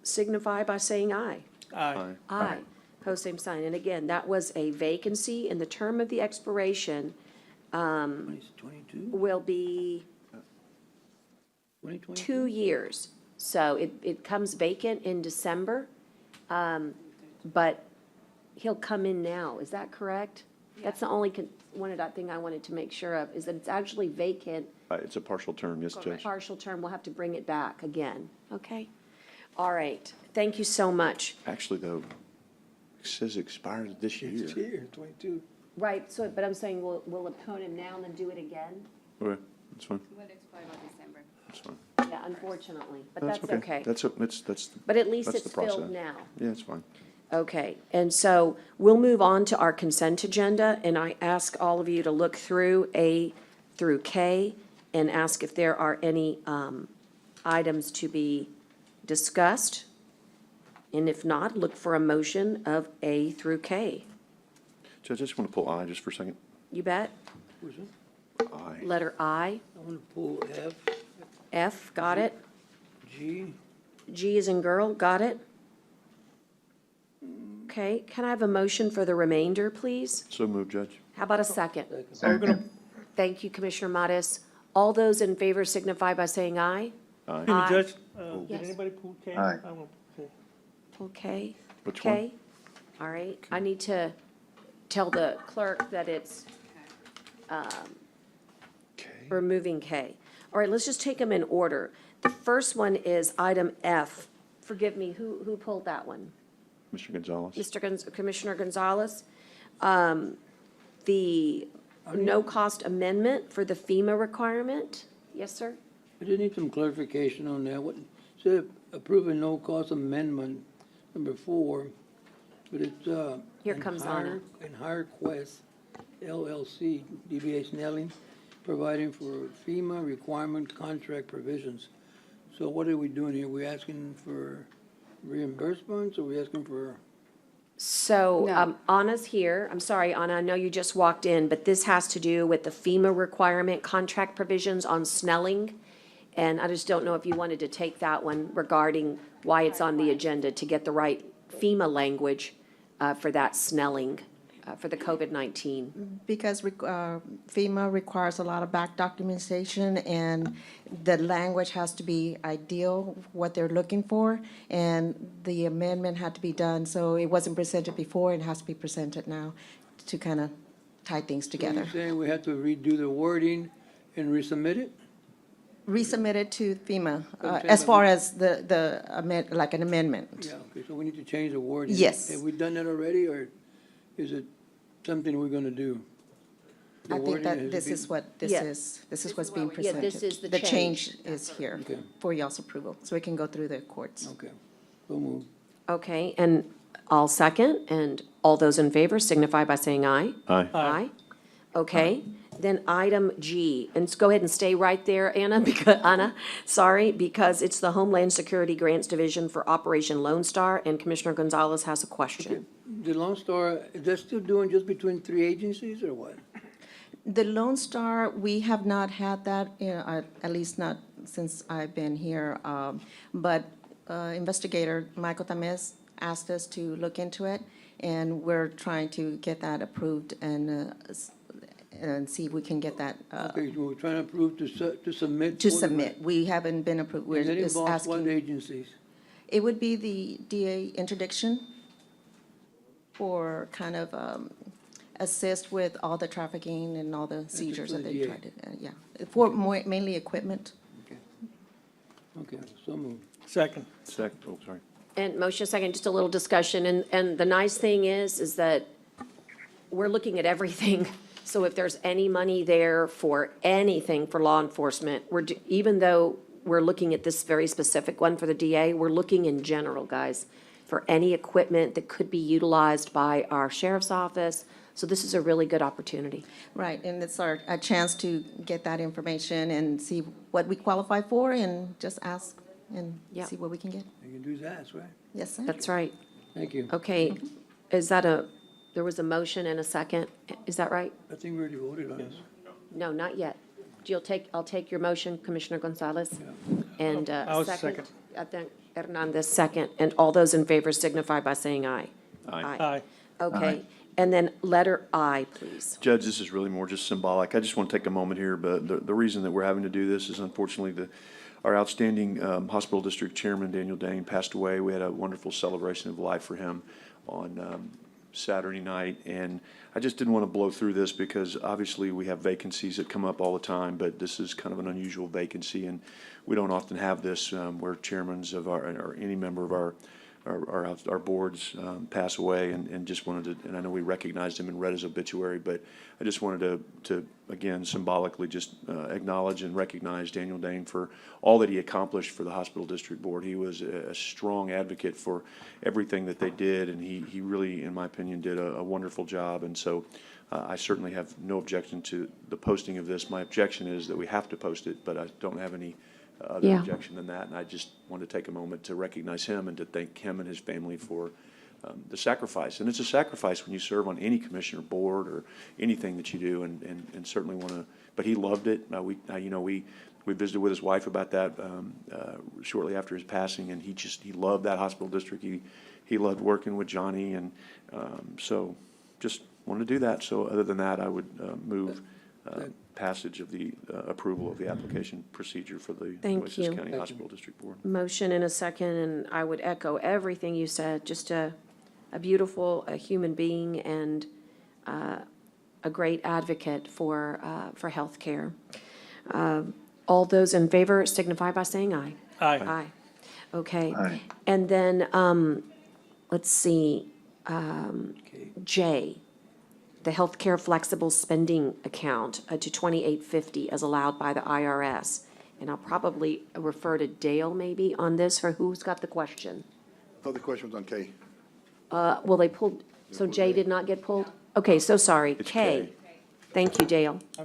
signify by saying aye. Aye. Aye. Pose same sign. And again, that was a vacancy, and the term of the expiration 22? will be 2022? 2 years. So it comes vacant in December, but he'll come in now. Is that correct? That's the only thing I wanted to make sure of, is that it's actually vacant. It's a partial term, yes, Judge. Partial term, we'll have to bring it back again, okay? All right, thank you so much. Actually, though, it says expired this year. It's here, 22. Right, so, but I'm saying we'll appoint him now and then do it again? Okay, that's fine. Will expire by December. That's fine. Yeah, unfortunately, but that's okay. That's. But at least that's it's the process. filled now. Yeah, it's fine. Okay, and so we'll move on to our consent agenda, and I ask all of you to look through A through K and ask if there are any items to be discussed. And if not, look for a motion of A through K. Judge, I just want to pull I just for a second. You bet. Who's it? I. Letter I, I want to pull F, F, got it. G, G is in girl, got it. Okay, can I have a motion for the remainder, please? So moved, Judge. How about a second? Second. Thank you, Commissioner Modis. All those in favor signify by saying aye. Aye. Excuse me, Aye. Judge, did Yes. anybody pull K? Aye. I want K. Pull K. Which K. one? All right, I need to tell the clerk that it's Okay. removing K. All right, let's just take them in order. The first one is item F. Forgive me, who pulled that one? Mr. Gonzalez? Commissioner Gonzalez. The no-cost amendment for the FEMA requirement. Yes, sir? I just need some clarification on that. What, instead of approving no-cost amendment number 4, but it's, Here comes Anna. And Hire Quest LLC, DBA Snelling, providing for FEMA requirement contract provisions. So what are we doing here? We asking for reimbursements, or we asking for? So, Anna's here. I'm sorry, Anna, I know you just walked in, but this has to do with the FEMA requirement contract provisions on Snelling. And I just don't know if you wanted to take that one regarding why it's on the agenda to get the right FEMA language for that Snelling, for the COVID-19. Because FEMA requires a lot of back documentation, and the language has to be ideal, what they're looking for, and the amendment had to be done, so it wasn't presented before, it has to be presented now to kind of tie things together. You're saying we have to redo the wording and resubmit it? Resubmit it to FEMA, I'm saying as that far we- as like an amendment. Yeah, okay, so we need to change the wording. Yes. Have we done that already, or is it something we're gonna do? The I think wording that has to this be- is what this Yeah. is, this is what's being Yeah, presented. this is the The change. change is here Okay. for y'all's approval, so it can go through the courts. Okay, so move. Okay, and I'll second, and all those in favor signify by saying aye. Aye. Aye. Okay, then item G, and go ahead and stay right there, Anna, because it's the Homeland Security Grants Division for Operation Lone Star, and Commissioner Gonzalez has a question. The Lone Star, is that still doing just between 3 agencies, or what? The Lone Star, we have not had that, at least not since I've been here. But investigator Michael Tamez asked us to look into it, and we're trying to get that approved and see if we can get that Okay, so we're trying to approve to submit. to for the submit. We haven't been approved. We're grant. And that just involves what asking. agencies? It would be the DA interdiction for kind of assist with all the trafficking and all the seizures for that the they DA. tried to, yeah. For mainly equipment. Okay, so move. Second. Second, oh, sorry. And motion second, just a little discussion, and the nice thing is that we're looking at everything. So if there's any money there for anything for law enforcement, even though we're looking at this very specific one for the DA, we're looking in general, guys, for any equipment that could be utilized by our sheriff's office. So this is a really good opportunity. Right, and it's a chance to get that information and see what we qualify for and just ask and Yeah. see what we can get. You can do that, right? Yes, sir. That's right. Thank you. Okay, is that there was a motion and a second, is that right? I think we already voted on this. No, not yet. I'll take your motion, Commissioner Gonzalez. And I'll second, I think Hernandez, second. And all those in favor signify by saying aye. Aye. Okay, and then letter I, please. Judge, this is really more just symbolic. I just want to take a moment here, but the reason that we're having to do this is unfortunately our outstanding hospital district chairman, Daniel Dane, passed away. We had a wonderful celebration of life for him on Saturday night, and I just didn't want to blow through this because obviously we have vacancies that come up all the time, but this is kind of an unusual vacancy, and we don't often have this where chairmans of or any member of our boards pass away, and just wanted to, and I know we recognized him and read his obituary, but I just wanted to again, symbolically just acknowledge and recognize Daniel Dane for all that he accomplished for the Hospital District Board. He was a strong advocate for everything that they did, and he really, in my opinion, did a wonderful job. And so I certainly have no objection to the posting of this. My objection is that we have to post it, but I don't have any other Yeah. objection than that. And I just want to take a moment to recognize him and to thank him and his family for the sacrifice. And it's a sacrifice when you serve on any commissioner board or anything that you do, and certainly want to, but he loved it. We visited with his wife about that shortly after his passing, and he loved that hospital district. He loved working with Johnny, and so just wanted to do that. So other than that, I would move passage of the approval of the application procedure for the Thank Nueces you. County Hospital District Board. Motion and a second, and I would echo everything you said. Just a beautiful human being and a great advocate for healthcare. All those in favor signify by saying aye. Aye. Aye. Okay. Aye. And then, let's see, J, the healthcare flexible spending account to 2850 as allowed by the IRS. And I'll probably refer to Dale maybe on this, for who's got the question? I thought the question was on K. Well, they pulled, so J did not get pulled? Okay, so sorry. It's K. K. Thank you, Dale. I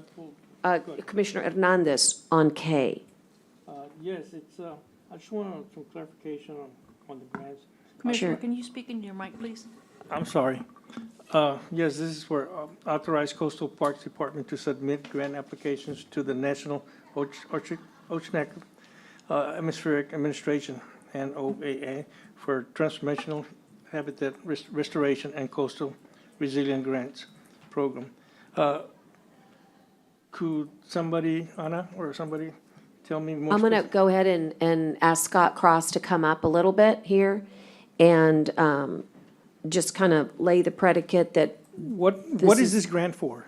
pulled. Commissioner Hernandez on K. Yes, it's, I just want some clarification on the grants. Commissioner, Can you speak into your mic, please? I'm sorry. Yes, this is for authorized Coastal Parks Department to submit grant applications to the National Oceanic Atmospheric Administration, NOAA, for transformational habitat restoration and coastal resilient grants program. Could somebody, Anna, or somebody tell me more? I'm going to go ahead and ask Scott Cross to come up a little bit here and just kind of lay the predicate that. What this is this grant for?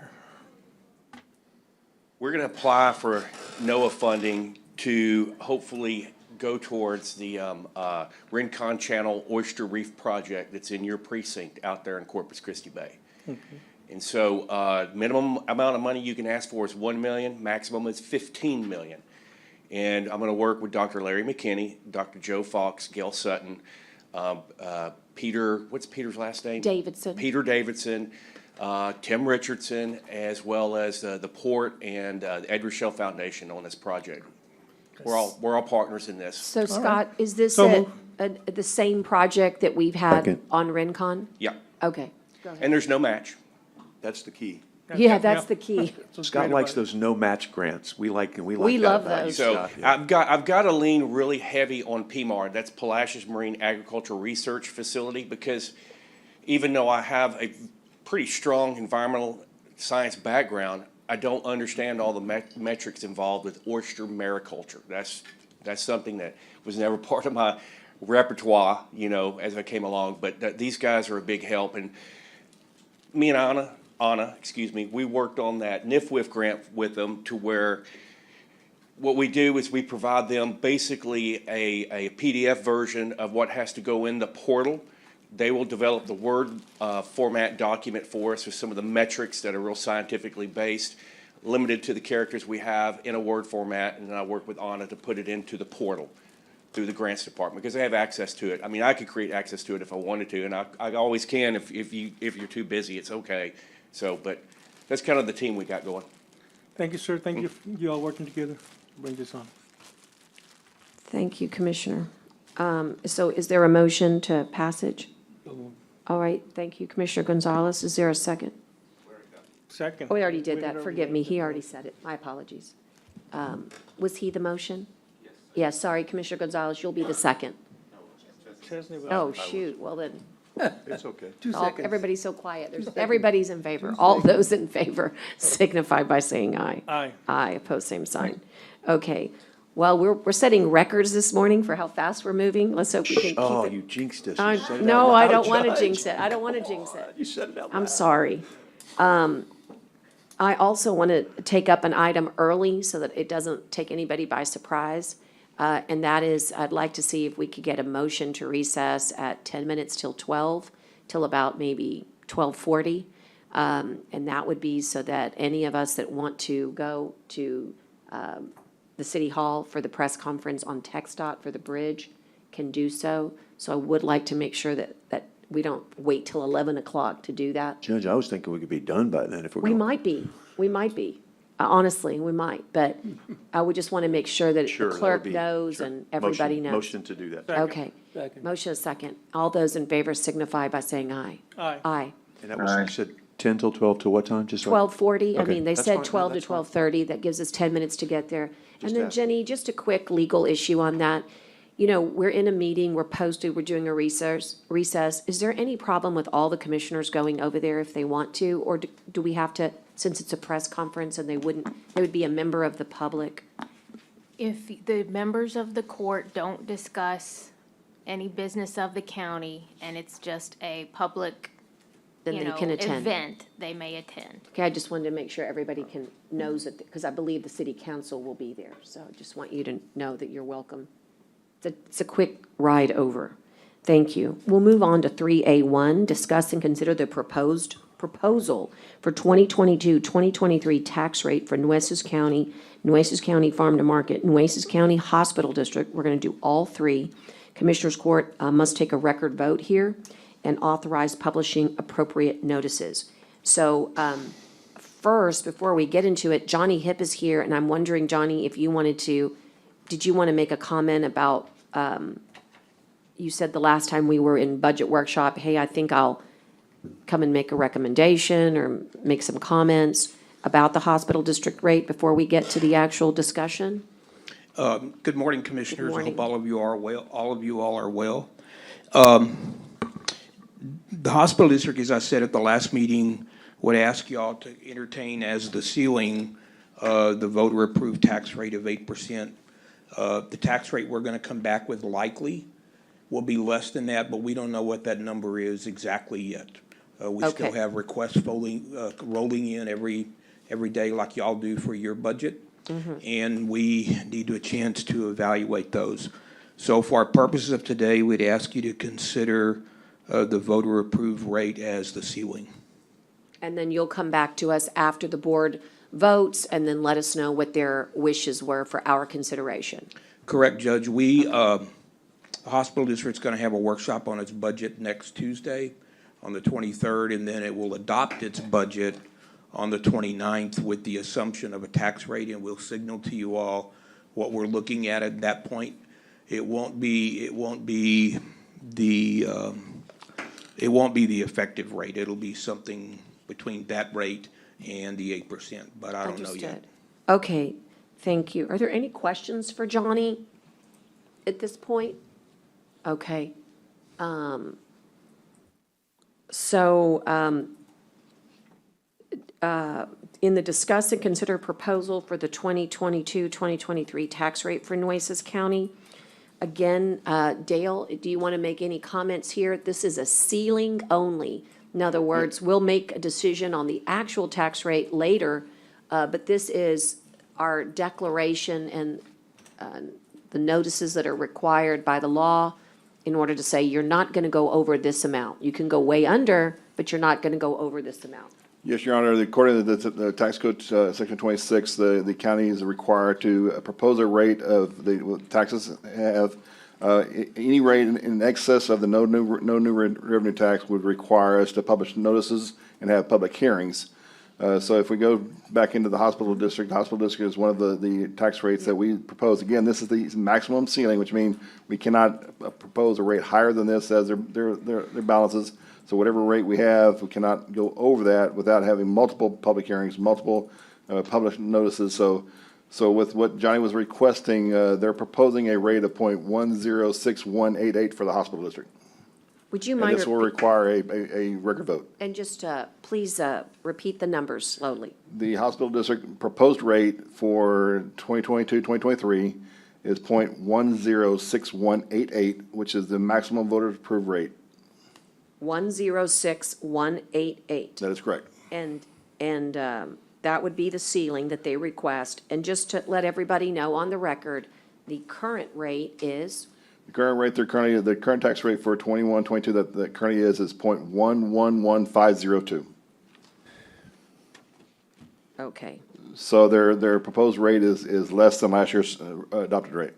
We're going to apply for NOAA funding to hopefully go towards the Rincon Channel Oyster Reef project that's in your precinct out there in Corpus Christi Bay. Okay. And so minimum amount of money you can ask for is $1 million, maximum is $15 million. And I'm going to work with Dr. Larry McKinney, Dr. Joe Fox, Gail Sutton, Peter, what's Peter's last name? Davidson. Peter Davidson, Tim Richardson, as well as the Port and the Edgar Shell Foundation on this project. We're all partners in this. So Scott, is this So the same project that we've had Second. on Rincon? Yeah, Okay. Go ahead. and there's no match. That's the key. Yeah, that's the key. Scott likes those no-match grants. We like We that love about you, those. So Scott, yeah. I've got to lean really heavy on PMAR. That's Palacios Marine Agricultural Research Facility, because even though I have a pretty strong environmental science background, I don't understand all the metrics involved with oyster mariculture. That's something that was never part of my repertoire, as I came along. But these guys are a big help, and me and Anna, we worked on that NIFWIF grant with them, to where what we do is we provide them basically a PDF version of what has to go in the portal. They will develop the Word format document for us with some of the metrics that are real scientifically based, limited to the characters we have in a Word format, and then I work with Anna to put it into the portal through the grants department, because they have access to it. I mean, I could create access to it if I wanted to, and I always can. If you're too busy, it's okay. So, but that's kind of the team we got going. Thank you, sir. Thank you, you all working together to bring this on. Thank you, Commissioner. So is there a motion to passage? All right, thank you, Commissioner Gonzalez. Is there a second? Second. Oh, we already did that. Forgive me. He already said it. My apologies. Was he the motion? Yes, sorry, Commissioner Gonzalez, you'll be the second. Chesney, Oh, shoot. Well, then, It's okay. 2 all- seconds. everybody's so quiet. Everybody's in favor. All those in favor signify by saying aye. Aye. Aye, opposed, same sign. Okay. Well, we're setting records this morning for how fast we're moving. Let's hope we can keep it. Oh, you jinxed us. You said it No, out I loud, don't want to Judge. jinx it. I don't want to jinx it. You said it out I'm loud. sorry. I also want to take up an item early so that it doesn't take anybody by surprise. And that is, I'd like to see if we could get a motion to recess at 10 minutes till 12, till about maybe 12:40. And that would be so that any of us that want to go to the City Hall for the press conference on TxDOT for the bridge can do so. So I would like to make sure that we don't wait till 11 o'clock to do that. Judge, I was thinking we could be done by then if we're We going. might be. Honestly, we might, but I would just want to make sure that Sure, the that clerk would be- knows sure. and everybody knows. Motion to do that. Okay. Second. Motion is second. All those in favor signify by saying aye. Aye. Aye. And that was, you said 10 till 12 till what time? Just so I- 12:40, I Okay, mean, they that's said fine. No, 12 to that's fine. 12:30. That gives us 10 minutes to get there. And Just then ask. Jenny, just a quick legal issue on that. We're in a meeting, we're posted, we're doing a recess. Is there any problem with all the commissioners going over there if they want to? Or do we have to, since it's a press conference and they would be a member of the public? If the members of the court don't discuss any business of the county and it's just a public Then you they know, can attend. event they may attend. Okay, I just wanted to make sure everybody knows it, because I believe the city council will be there. So I just want you to know that you're welcome. It's a quick ride over. Thank you. We'll move on to 3A1, discuss and consider the proposal for 2022-2023 tax rate for Nueces County Farm to Market, Nueces County Hospital District. We're going to do all three. Commissioners Court must take a record vote here and authorize publishing appropriate notices. So first, before we get into it, Johnny Hip is here, and I'm wondering, Johnny, if you did you want to make a comment about, you said the last time we were in budget workshop, hey, I think I'll come and make a recommendation or make some comments about the hospital district rate before we get to the actual discussion? Good morning, Commissioners. Good morning. I hope all of you are well. All of you all are well. The hospital district, as I said at the last meeting, would ask you all to entertain as the ceiling the voter-approved tax rate of 8%. The tax rate we're going to come back with likely will be less than that, but we don't know what that number is exactly yet. We still Okay. have requests rolling in every day like y'all do for your budget. And we need a chance to evaluate those. So for our purposes of today, we'd ask you to consider the voter-approved rate as the ceiling. And then you'll come back to us after the board votes and then let us know what their wishes were for our consideration. Correct, Judge. The hospital district's going to have a workshop on its budget next Tuesday on the 23rd, and then it will adopt its budget on the 29th with the assumption of a tax rate, and we'll signal to you all what we're looking at that point. It won't be the effective rate. It'll be something between that rate and the 8%, but I don't know yet. Understood. Okay, thank you. Are there any questions for Johnny at this point? Okay. In the discuss and consider proposal for the 2022-2023 tax rate for Nueces County, again, Dale, do you want to make any comments here? This is a ceiling only. In other words, we'll make a decision on the actual tax rate later, but this is our declaration and the notices that are required by the law in order to say you're not going to go over this amount. You can go way under, but you're not going to go over this amount. Yes, Your Honor. According to the tax code, section 26, the county is required to propose a rate of the taxes have any rate in excess of the no new revenue tax would require us to publish notices and have public hearings. So if we go back into the hospital district is one of the tax rates that we propose. Again, this is the maximum ceiling, which means we cannot propose a rate higher than this as their balances. So whatever rate we have, we cannot go over that without having multiple public hearings, multiple published notices. So with what Johnny was requesting, they're proposing a rate of 0.106188 for the hospital district. Would you And mind? this will require a record vote. And just please repeat the numbers slowly. The hospital district proposed rate for 2022-2023 is 0.106188, which is the maximum voter approved rate. 106188. That is correct. And that would be the ceiling that they request. And just to let everybody know on the record, the current rate is? The current rate, the current tax rate for 21-22 that currently is 0.111502. Okay. So their proposed rate is less than last year's adopted rate.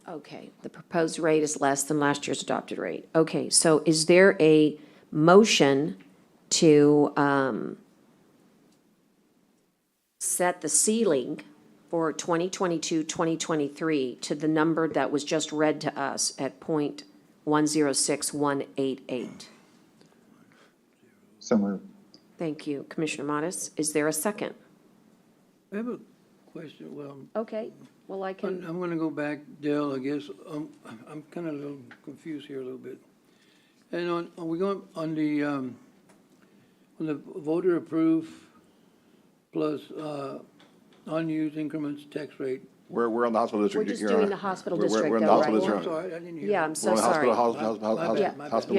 Okay, the proposed rate is less than last year's adopted rate. Okay, so is there a motion to set the ceiling for 2022-2023 to the number that was just read to us at 0.106188? So moved. Thank you, Commissioner Modis. Is there a second? I have a question. Well, Okay, well, I can. I'm going to go back, Dale, I guess. I'm kind of a little confused here a little bit. And are we going on the voter approved plus unused increments tax rate, We're on the hospital We're district. just Your doing Honor. the hospital We're district in the though, hospital right? district. Sorry, I didn't hear. Yeah, I'm so We're on the sorry. hospital Yeah,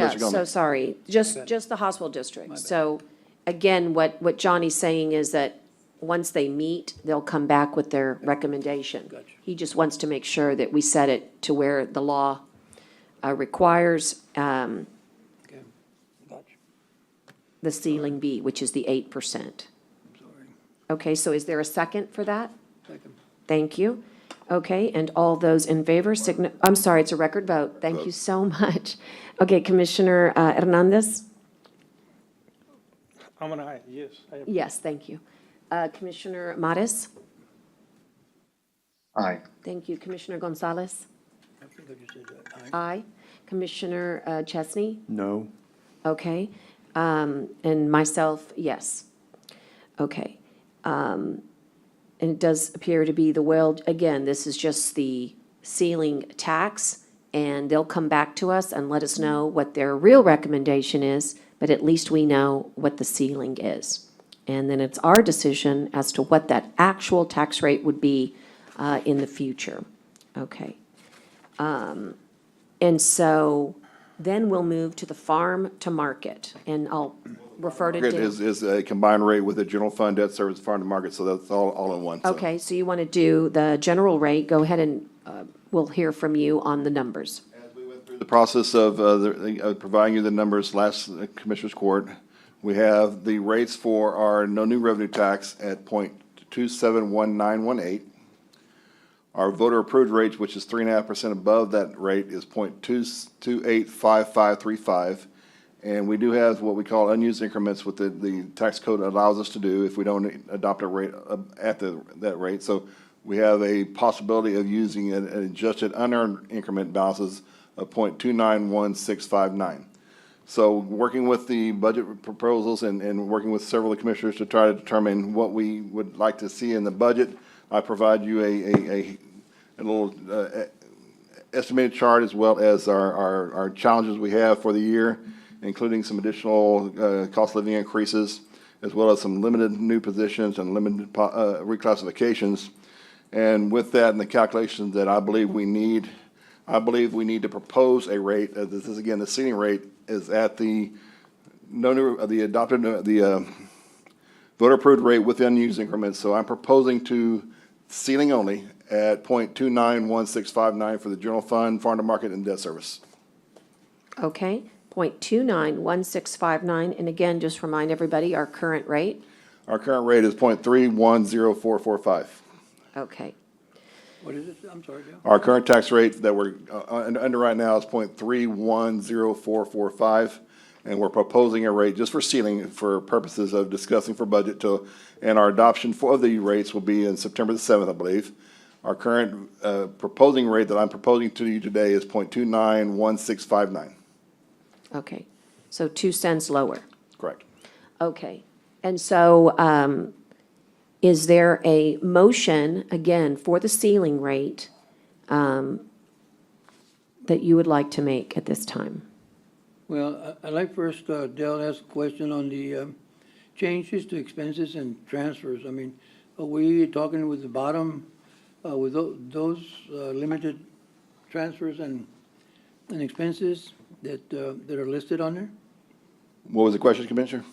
district only. so sorry. Just the hospital district. So again, what Johnny's saying is that once they meet, they'll come back with their recommendation. Gotcha. He just wants to make sure that we set it to where the law requires Okay, gotcha. the ceiling be, which is the 8%. Sorry. Okay, so is there a second for that? Second. Thank you. Okay, and all those in favor, I'm sorry, it's a record vote. Thank you so much. Okay, Commissioner Hernandez? I'm an aye, yes. Yes, thank you. Commissioner Mares? Aye. Thank you. Commissioner Gonzalez? I think I just said that. Aye. Aye. Commissioner Chesney? No. Okay. And myself, yes. Okay. And it does appear to be again, this is just the ceiling tax, and they'll come back to us and let us know what their real recommendation is, but at least we know what the ceiling is. And then it's our decision as to what that actual tax rate would be in the future. Okay. And so then we'll move to the farm to market, and I'll refer to It Dan. is a combined rate with the general fund, debt service, farm to market, so that's all in one. So Okay, so you want to do the general rate, go ahead and we'll hear from you on the numbers. the process of providing you the numbers last Commissioners Court, we have the rates for our no new revenue tax at 0.271918. Our voter approved rate, which is 3.5% above that rate, is 0.285535. And we do have what we call unused increments, what the tax code allows us to do if we don't adopt a rate at that rate. So we have a possibility of using an adjusted unearned increment balances of 0.291659. So working with the budget proposals and working with several of the commissioners to try to determine what we would like to see in the budget, I provide you a little estimated chart as well as our challenges we have for the year, including some additional cost of living increases, as well as some limited new positions and limited reclassifications. And with that and the calculations that I believe we need to propose a rate. This is again, the ceiling rate is at the adopted voter approved rate with unused increments. So I'm proposing to ceiling only at 0.291659 for the general fund, farm to market, and debt service. Okay, 0.291659, and again, just remind everybody our current rate. Our current rate is 0.310445. Okay, What is it? I'm sorry, Joe. Our current tax rate that we're under right now is 0.310445, and we're proposing a rate just for ceiling for purposes of discussing for budget and our adoption for the rates will be in September the 7th, I believe. Our current proposing rate that I'm proposing to you today is 0.291659. okay, so 2 cents lower. Correct. Okay, and so is there a motion, again, for the ceiling rate that you would like to make at this time? Well, I'd like first, Dale to ask a question on the changes to expenses and transfers. I mean, are we talking with the bottom, with those limited transfers and expenses that are listed on there? What was the question, Commissioner?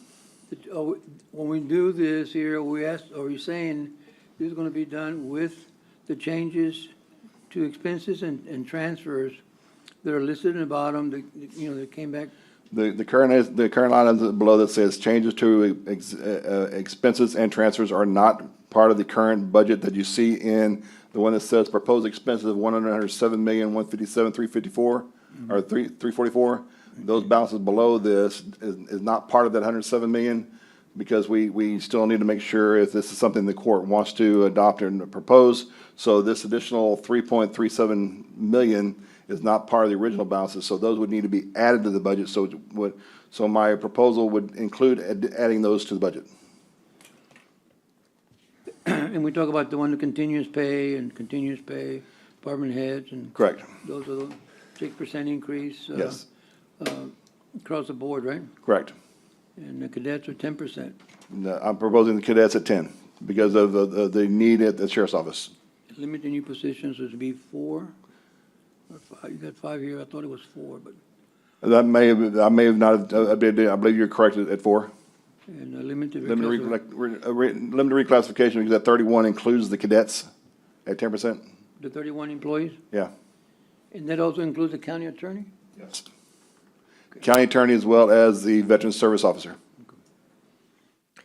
When we do this here, are we saying this is going to be done with the changes to expenses and transfers that are listed in the bottom, that came back? The current line below that says changes to expenses and transfers are not part of the current budget that you see in the one that says proposed expenses of $107,157,354 or 344. Those balances below this is not part of that 107 million because we still need to make sure if this is something the court wants to adopt and propose. So this additional 3.37 million is not part of the original balances. So those would need to be added to the budget. So my proposal would include adding those to the budget. And we talk about the one, the continuous pay, department heads and. Correct. Those are the 6% increase. Yes. Across the board, right? Correct. And the cadets are 10%. I'm proposing the cadets at 10 because of the need at the sheriff's office. limiting new positions is to be 4 or 5? You got 5 here, I thought it was 4, but, I may have not, I believe you're correct at 4. and limited. Limited reclassification. limited reclassification, because that 31 includes the cadets at 10%. The 31 employees? Yeah. And that also includes the county attorney? Yes. County attorney as well as the veteran service officer.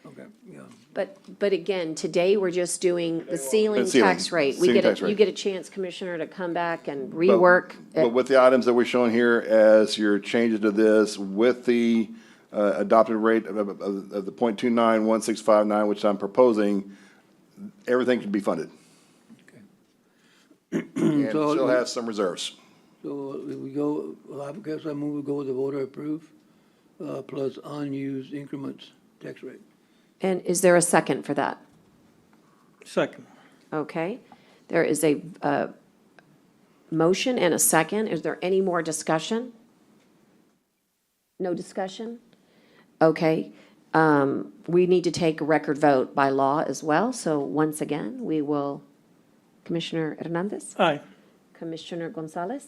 Okay, yeah. But again, today, we're just doing the ceiling ceiling. tax rate. Ceiling tax You rate. get a chance, Commissioner, to come back and rework. But with the items that we're showing here as your changes to this, with the adopted rate of the 0.291659, which I'm proposing, everything can be funded. And So- still has some reserves. So if we go, well, I guess I move we go with the voter approve, plus unused increments tax rate. And is there a second for that? Second. Okay. There is a motion and a second. Is there any more discussion? No discussion? Okay. We need to take a record vote by law as well. So once again, we will, Commissioner Hernandez? Aye. Commissioner Gonzalez?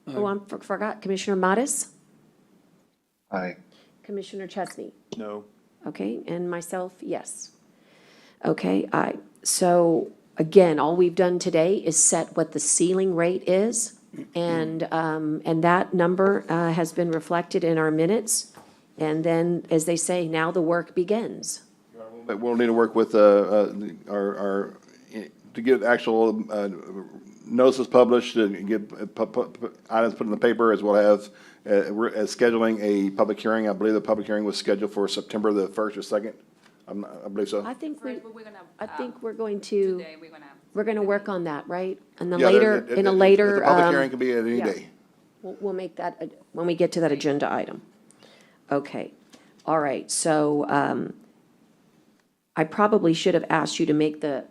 Oh, I forgot. Commissioner Mattis? Aye. Commissioner Chesney? No. Okay, and myself, yes. Okay, aye. So again, all we've done today is set what the ceiling rate is. And that number has been reflected in our minutes. And then, as they say, now the work begins. But we'll need to work with to get actual notices published and get items put in the paper, as well as scheduling a public hearing. I believe the public hearing was scheduled for September the 1st or 2nd. I believe so. I think we're going to, we're gonna work on that, right? And then Yeah, later, in a later. The public hearing can be at any yeah. day. We'll make that, when we get to that agenda item. Okay, all right, so, I probably should have asked you to make the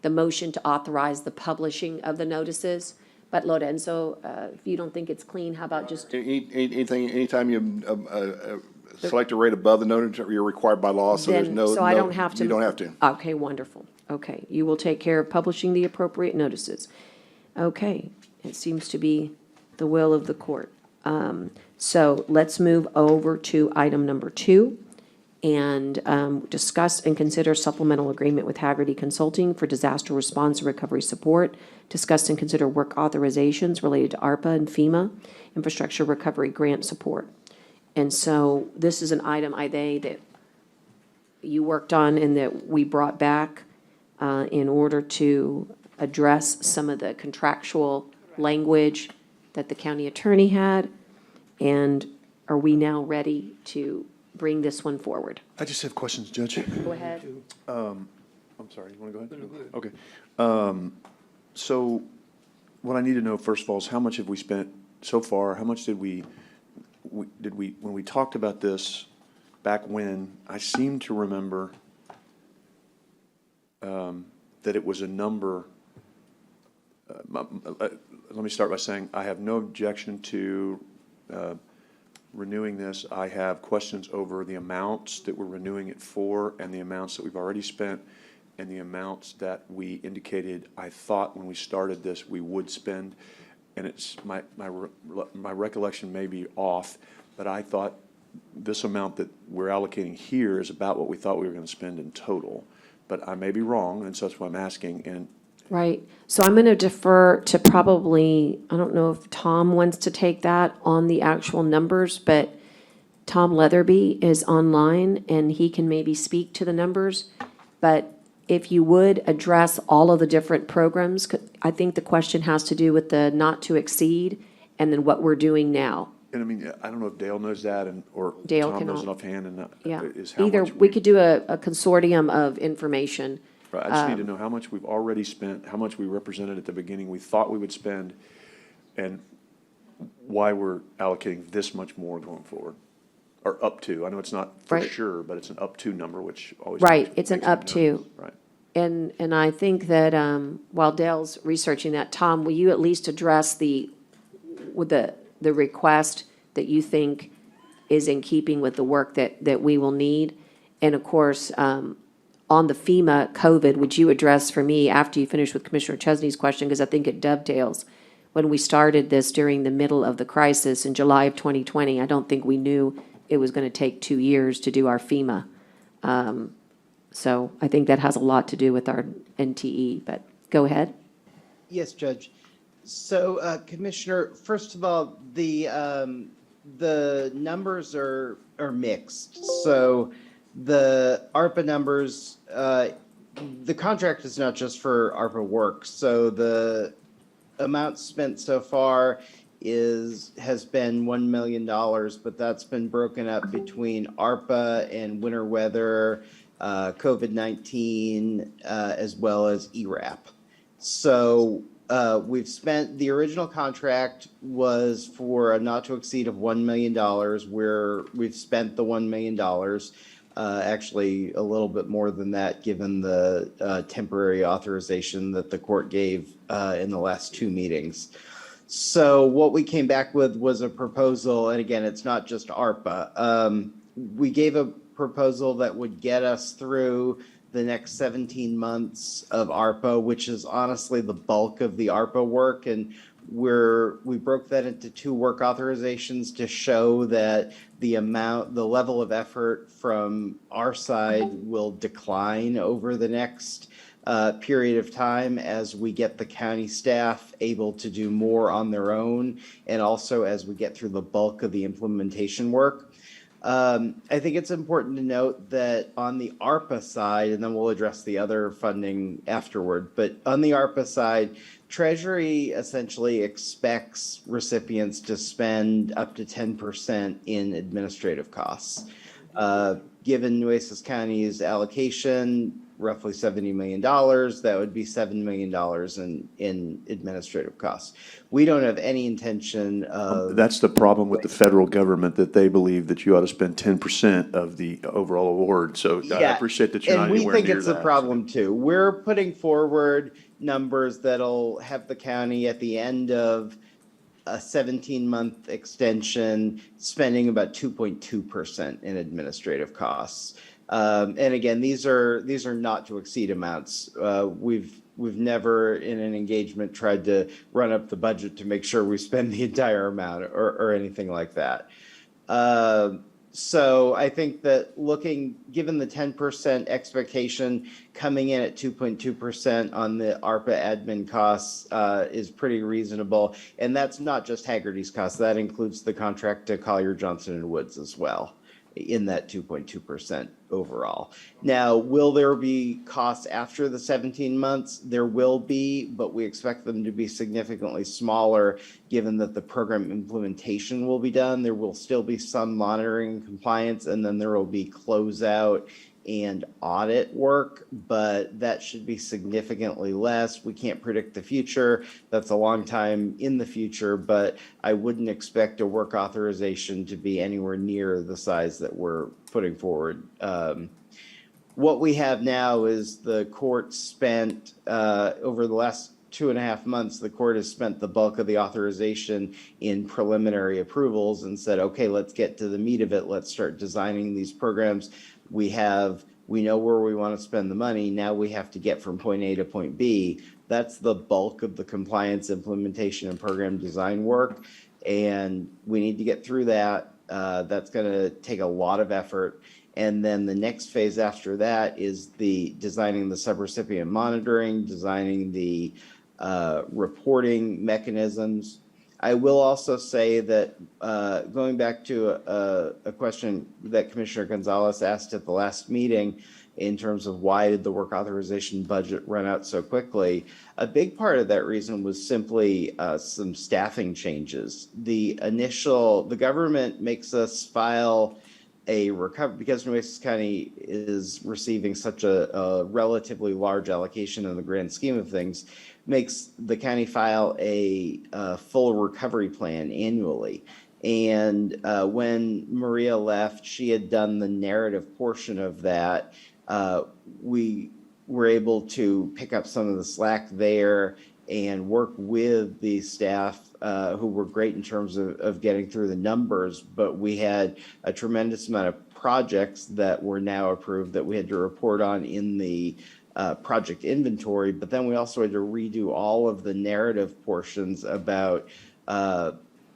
motion to authorize the publishing of the notices. But Lorenzo, if you don't think it's clean, how about just, Anytime you select a rate above the notice, you're required by law, so there's then, no. so I don't have to? You don't have to. Okay, wonderful. Okay, you will take care of publishing the appropriate notices. Okay, it seems to be the will of the court. So let's move over to item number 2 and discuss and consider supplemental agreement with Haggerty Consulting for disaster response and recovery support. Discuss and consider work authorizations related to ARPA and FEMA infrastructure recovery grant support. And so this is an item, Ide, that you worked on and that we brought back in order to address some of the contractual language that the county attorney had. And are we now ready to bring this one forward? I just have questions, Judge. Go ahead. I'm sorry, you want to go ahead? Okay. So what I need to know, first of all, is how much have we spent so far? How much did we, when we talked about this back when, I seem to remember that it was a number. Let me start by saying I have no objection to renewing this. I have questions over the amounts that we're renewing it for and the amounts that we've already spent and the amounts that we indicated, I thought when we started this, we would spend. And it's my recollection may be off, but I thought this amount that we're allocating here is about what we thought we were going to spend in total. But I may be wrong, and so that's why I'm asking. And Right. So I'm going to defer to probably, I don't know if Tom wants to take that on the actual numbers, but Tom Leatherby is online and he can maybe speak to the numbers. But if you would address all of the different programs, 'cause I think the question has to do with the not to exceed and then what we're doing now. I mean, I don't know if Dale knows that or Dale Tom knows cannot. it offhand, and Yeah. is how Either, much we could do a consortium of information. Right, I just need to know how much we've already spent, how much we represented at the beginning, we thought we would spend, and why we're allocating this much more going forward, or up to. I know it's not for Right. sure, but it's an up to number, which always. Right, makes it's an me up nervous. to. Right. And I think that while Dale's researching that, Tom, will you at least address with the request that you think is in keeping with the work that we will need? And of course, on the FEMA COVID, would you address for me after you finish with Commissioner Chesney's question, because I think it dovetails. When we started this during the middle of the crisis in July of 2020, I don't think we knew it was going to take 2 years to do our FEMA. So I think that has a lot to do with our NTE, but go ahead. Yes, Judge. So, Commissioner, first of all, the numbers are mixed. So the ARPA numbers, the contract is not just for ARPA work. So the amount spent so far has been $1 million, but that's been broken up between ARPA and winter weather, COVID-19, as well as ERAP. So we've spent, the original contract was for a not to exceed of $1 million, where we've spent the $1 million. Actually, a little bit more than that, given the temporary authorization that the court gave in the last 2 meetings. So what we came back with was a proposal, and again, it's not just ARPA. We gave a proposal that would get us through the next 17 months of ARPA, which is honestly the bulk of the ARPA work. And we broke that into 2 work authorizations to show that the level of effort from our side will decline over the next period of time as we get the county staff able to do more on their own, and also as we get through the bulk of the implementation work. I think it's important to note that on the ARPA side, and then we'll address the other funding afterward, but on the ARPA side, Treasury essentially expects recipients to spend up to 10% in administrative costs. Given Nueces County's allocation, roughly $70 million, that would be $7 million in administrative costs. We don't have any intention of... That's the problem with the federal government, that they believe that you ought to spend 10% of the overall award. So I appreciate that you're not anywhere near that. And we think it's a problem too. We're putting forward numbers that'll have the county at the end of a 17-month extension spending about 2.2% in administrative costs. And again, these are not to exceed amounts. We've never in an engagement tried to run up the budget to make sure we spend the entire amount or anything like that. So I think that given the 10% expectation, coming in at 2.2% on the ARPA admin costs is pretty reasonable. And that's not just Haggerty's costs. That includes the contract to Collier, Johnson & Woods as well, in that 2.2% overall. Now, will there be costs after the 17 months? There will be, but we expect them to be significantly smaller given that the program implementation will be done. There will still be some monitoring and compliance, and then there will be closeout and audit work, but that should be significantly less. We can't predict the future. That's a long time in the future, but I wouldn't expect a work authorization to be anywhere near the size that we're putting forward. What we have now is the court spent, over the last 2.5 months, the court has spent the bulk of the authorization in preliminary approvals and said, okay, let's get to the meat of it. Let's start designing these programs. We know where we want to spend the money. Now we have to get from point A to point B. That's the bulk of the compliance, implementation, and program design work. And we need to get through that. That's going to take a lot of effort. And then the next phase after that is designing the subrecipient monitoring, designing the reporting mechanisms. I will also say that going back to a question that Commissioner Gonzalez asked at the last meeting in terms of why did the work authorization budget run out so quickly, a big part of that reason was simply some staffing changes. The government makes us file a recovery, because Nueces County is receiving such a relatively large allocation in the grand scheme of things, makes the county file a full recovery plan annually. And when Maria left, she had done the narrative portion of that. We were able to pick up some of the slack there and work with the staff who were great in terms of getting through the numbers, but we had a tremendous amount of projects that were now approved that we had to report on in the project inventory, but then we also had to redo all of the narrative portions about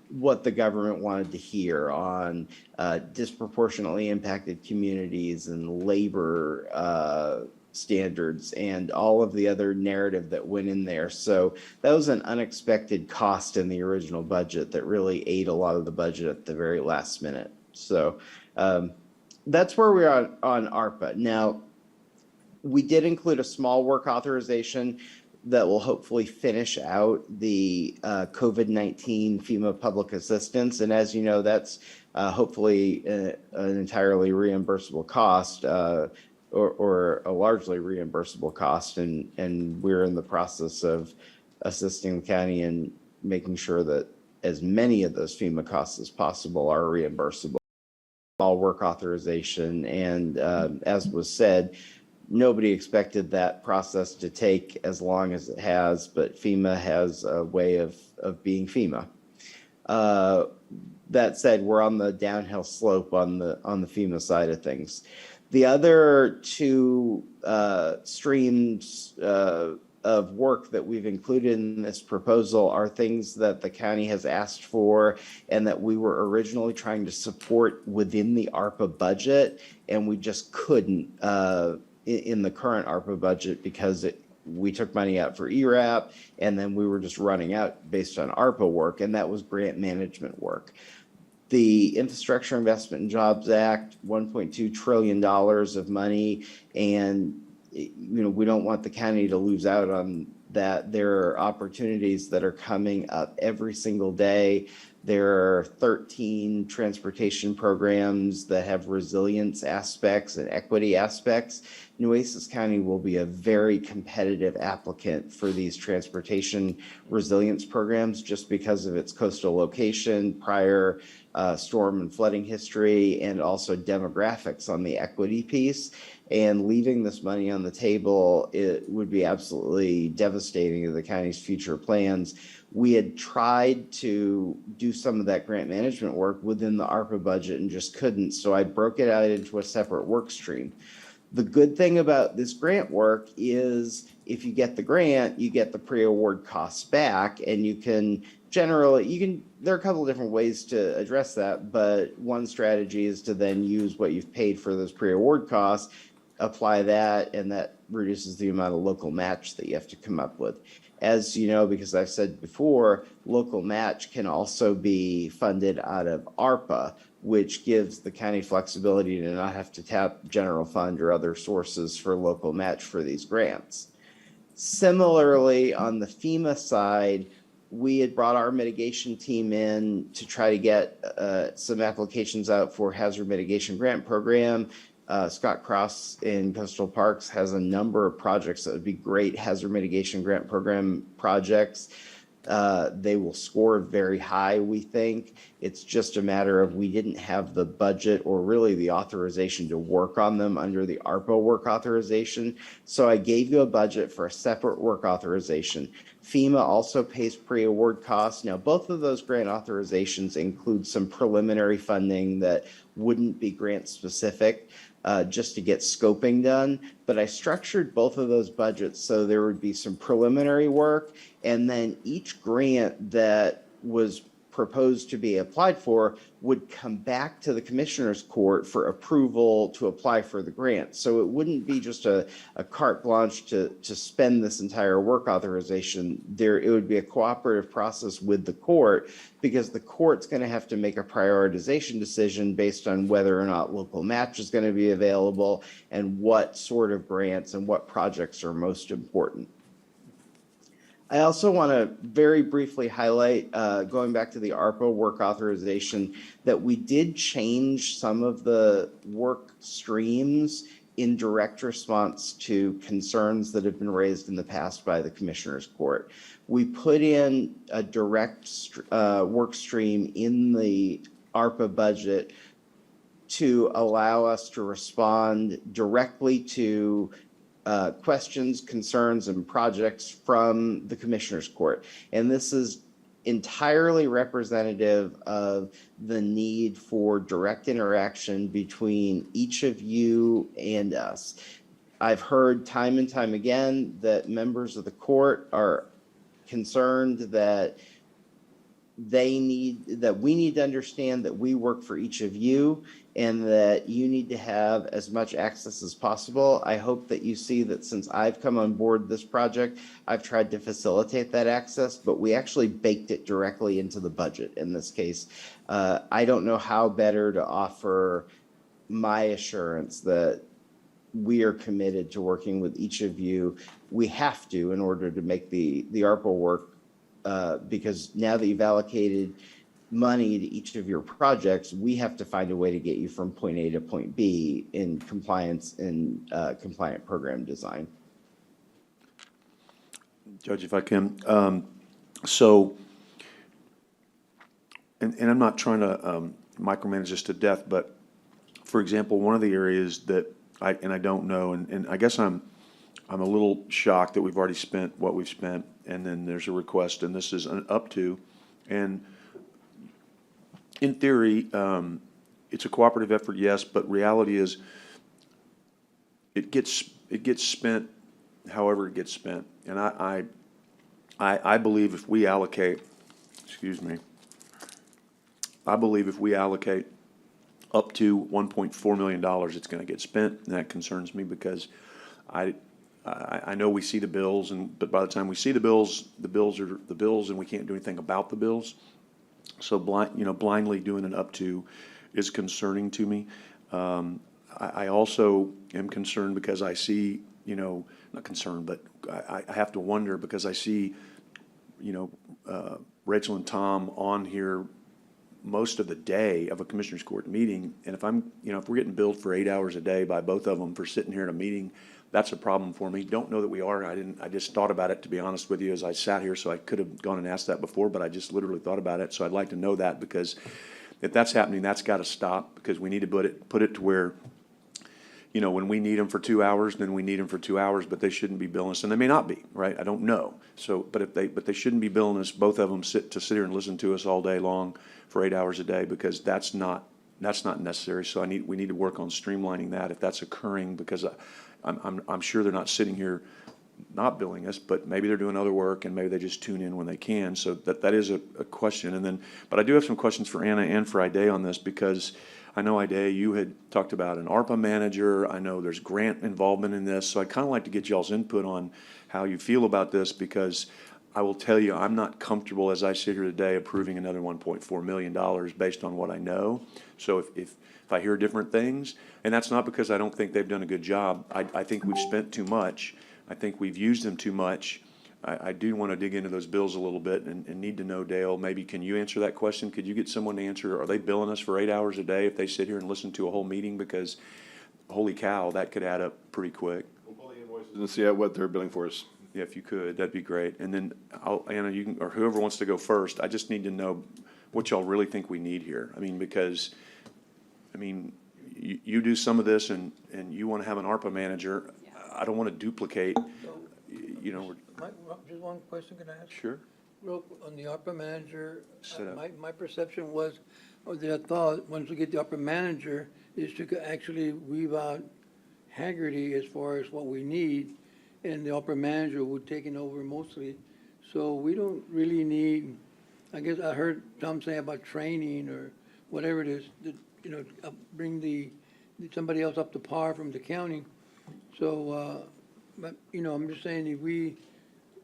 what the government wanted to hear on disproportionately impacted communities and labor standards and all of the other narrative that went in there. So that was an unexpected cost in the original budget that really ate a lot of the budget at the very last minute. So that's where we are on ARPA. Now, we did include a small work authorization that will hopefully finish out the COVID-19 FEMA public assistance. And as you know, that's hopefully an entirely reimbursable cost or a largely reimbursable cost. And we're in the process of assisting the county in making sure that as many of those FEMA costs as possible are reimbursable. Small work authorization. And as was said, nobody expected that process to take as long as it has, but FEMA has a way of being FEMA. That said, we're on the downhill slope on the FEMA side of things. The other two streams of work that we've included in this proposal are things that the county has asked for and that we were originally trying to support within the ARPA budget, and we just couldn't in the current ARPA budget because we took money out for ERAP and then we were just running out based on ARPA work, and that was grant management work. The Infrastructure Investment and Jobs Act, $1.2 trillion of money, and we don't want the county to lose out on that. There are opportunities that are coming up every single day. There are 13 transportation programs that have resilience aspects and equity aspects. Nueces County will be a very competitive applicant for these transportation resilience programs just because of its coastal location, prior storm and flooding history, and also demographics on the equity piece. And leaving this money on the table, it would be absolutely devastating to the county's future plans. We had tried to do some of that grant management work within the ARPA budget and just couldn't, so I broke it out into a separate work stream. The good thing about this grant work is if you get the grant, you get the pre-award costs back, and you can generally, there are a couple of different ways to address that, but one strategy is to then use what you've paid for those pre-award costs, apply that, and that reduces the amount of local match that you have to come up with. As you know, because I've said before, local match can also be funded out of ARPA, which gives the county flexibility to not have to tap general fund or other sources for local match for these grants. Similarly, on the FEMA side, we had brought our mitigation team in to try to get some applications out for hazard mitigation grant program. Scott Cross in Coastal Parks has a number of projects that would be great hazard mitigation grant program projects. They will score very high, we think. It's just a matter of we didn't have the budget or really the authorization to work on them under the ARPA work authorization. So I gave you a budget for a separate work authorization. FEMA also pays pre-award costs. Now, both of those grant authorizations include some preliminary funding that wouldn't be grant specific. Just to get scoping done, but I structured both of those budgets so there would be some preliminary work, and then each grant that was proposed to be applied for would come back to the Commissioner's Court for approval to apply for the grant. So it wouldn't be just a carte blanche to spend this entire work authorization. It would be a cooperative process with the court, because the court's going to have to make a prioritization decision based on whether or not local match is going to be available and what sort of grants and what projects are most important. I also want to very briefly highlight, going back to the ARPA work authorization, that we did change some of the work streams in direct response to concerns that have been raised in the past by the Commissioner's Court. We put in a direct work stream in the ARPA budget to allow us to respond directly to questions, concerns, and projects from the Commissioner's Court. And this is entirely representative of the need for direct interaction between each of you and us. I've heard time and time again that members of the court are concerned that we need to understand that we work for each of you and that you need to have as much access as possible. I hope that you see that since I've come on board this project, I've tried to facilitate that access, but we actually baked it directly into the budget in this case. I don't know how better to offer my assurance that we are committed to working with each of you. We have to in order to make the ARPA work, because now that you've allocated money to each of your projects, we have to find a way to get you from point A to point B in compliance and compliant program design. Judge, if I can, so, and I'm not trying to micromanage this to death, but for example, one of the areas that I don't know, and I guess I'm a little shocked that we've already spent what we've spent, and then there's a request, and this is an up to, and in theory, it's a cooperative effort, yes, but reality is it gets spent however it gets spent, and I believe if we allocate, I believe if we allocate up to $1.4 million, it's going to get spent, and that concerns me because I know we see the bills, but by the time we see the bills are the bills, and we can't do anything about the bills. So blindly doing an up to is concerning to me. I also am concerned because I see, not concerned, but I have to wonder because I see, Rachel and Tom on here most of the day of a commissioners court meeting, and if if we're getting billed for 8 hours a day by both of them for sitting here in a meeting, that's a problem for me. Don't know that we are. I just thought about it, to be honest with you, as I sat here, so I could have gone and asked that before, but I just literally thought about it. So I'd like to know that, because if that's happening, that's got to stop, because we need to put it to where, when we need them for 2 hours, then we need them for 2 hours, but they shouldn't be billing us, and they may not be, right? I don't know. So, but they shouldn't be billing us, both of them sit here and listen to us all day long for 8 hours a day, because that's not necessary. So we need to work on streamlining that if that's occurring, because I'm sure they're not sitting here not billing us, but maybe they're doing other work and maybe they just tune in when they can. So that is a question. And then, but I do have some questions for Anna and for Idea on this, because I know, Idea, you had talked about an ARPA manager. I know there's grant involvement in this. So I'd kind of like to get y'all's input on how you feel about this, because I will tell you, I'm not comfortable as I sit here today approving another $1.4 million based on what I know. So if I hear different things, and that's not because I don't think they've done a good job. I think we've spent too much. I think we've used them too much. I do want to dig into those bills a little bit and need to know, Dale, maybe can you answer that question? Could you get someone to answer, are they billing us for 8 hours a day if they sit here and listen to a whole meeting? Because holy cow, that could add up pretty quick. We'll pull the invoices and see what they're billing for us. Yeah, if you could, that'd be great. And then Anna, you can, or whoever wants to go first, I just need to know what y'all really think we need here. because, you do some of this and you want to have an ARPA manager. I don't want to duplicate, Just one question can I ask? Sure. Real, on the ARPA manager, Set up. my perception was, or that I thought, once we get the ARPA manager, is to actually weave out Haggerty as far as what we need, and the ARPA manager would take it over mostly. So we don't really need, I guess I heard Tom say about training or whatever it is, that, bring somebody else up to par from the county. So, but, I'm just saying,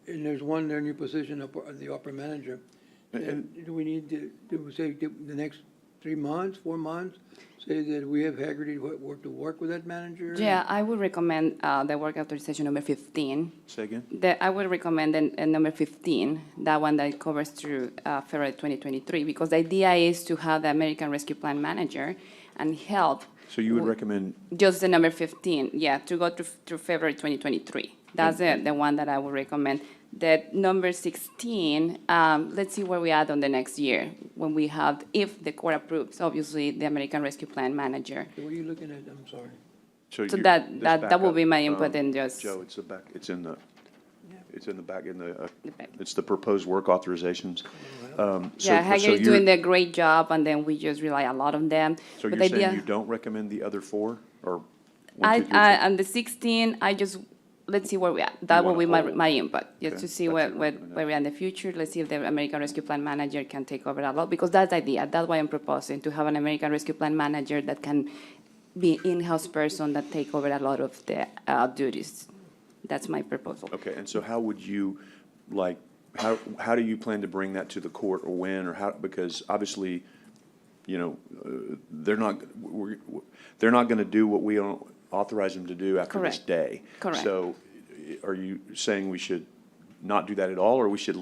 and there's one there new position of the ARPA manager, and do we need to, say, the next 3 months, 4 months, say that we have Haggerty work with that manager? Yeah, I would recommend the work authorization number 15. Say again? I would recommend number 15, that one that covers through February 2023, because the idea is to have the American Rescue Plan manager and help. So you would recommend? Just the number 15, yeah, to go through February 2023. That's the one that I would recommend. That number 16, let's see where we are on the next year when we have, if the court approves, obviously, the American Rescue Plan manager. What are you looking at? I'm sorry. So that will be my input in just. Joe, it's in the, It's in the back, it's the proposed work authorizations. Yeah, Hagerty's doing a great job, and then we just rely a lot on them. So But you're the saying idea- you don't recommend the other four, or? And the 16, let's see where we are. That will be my input, just Okay, to see that's where your we recommendation. are in the future. Let's see if the American Rescue Plan Manager can take over a lot, because that's the idea. That's why I'm proposing to have an American Rescue Plan Manager that can be in-house person that take over a lot of the duties. That's my proposal. Okay, and so how would you, like, how do you plan to bring that to the court, or when, or how, because obviously, you know, they're not gonna do what we don't authorize them to do after this Correct. day. Correct. So are you saying we should not do that at all, or we should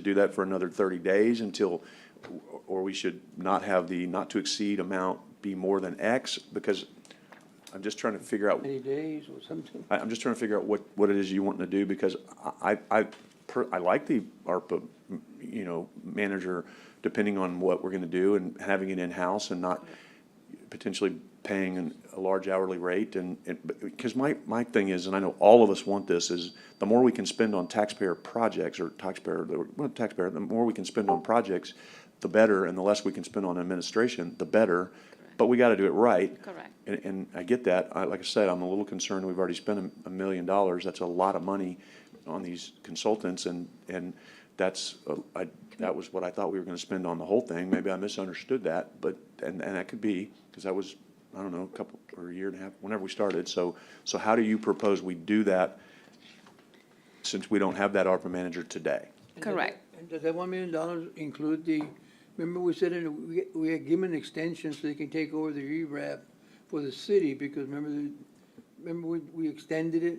do that for another 30 days until, or we should not have the not to exceed amount be more than X? Because I'm just trying to figure out. Many days or something? I'm just trying to figure out what it is you want to do, because I like the ARPA, you know, manager, depending on what we're gonna do, and having it in-house and not potentially paying a large hourly rate. And because my thing is, and I know all of us want this, is the more we can spend on taxpayer projects, or the more we can spend on projects, the better, and the less we can spend on administration, the better. But we gotta do it right. Correct. And I get that. Like I said, I'm a little concerned. We've already spent $1 million. That's a lot of money on these consultants, and that's, that was what I thought we were gonna spend on the whole thing. Maybe I misunderstood that, but, and that could be, because that was, I don't know, a year and a half, whenever we started. So how do you propose we do that, since we don't have that ARPA manager today? Correct. And does that $1 million include remember we said we had given an extension so they can take over the ERAP for the city, because remember we extended it?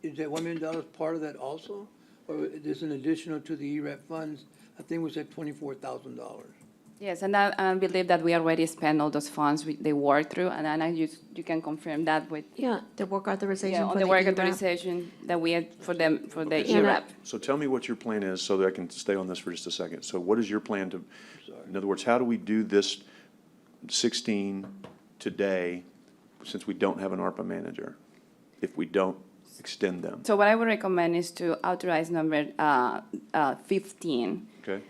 Is that $1 million part of that also? Or is this an additional to the ERAP funds? I think we said $24,000. Yes, and I believe that we already spent all those funds they worked through, and then you can confirm that with. Yeah. The work authorization Yeah, for on the the work ERAP. authorization that we had for the Okay, ERAP. So tell me what your plan is, so that I can stay on this for just a second. So what is your plan to, in other words, how do we do this 16 today, since we don't have an ARPA manager, if we don't extend them? So what I would recommend is to authorize number 15. Okay?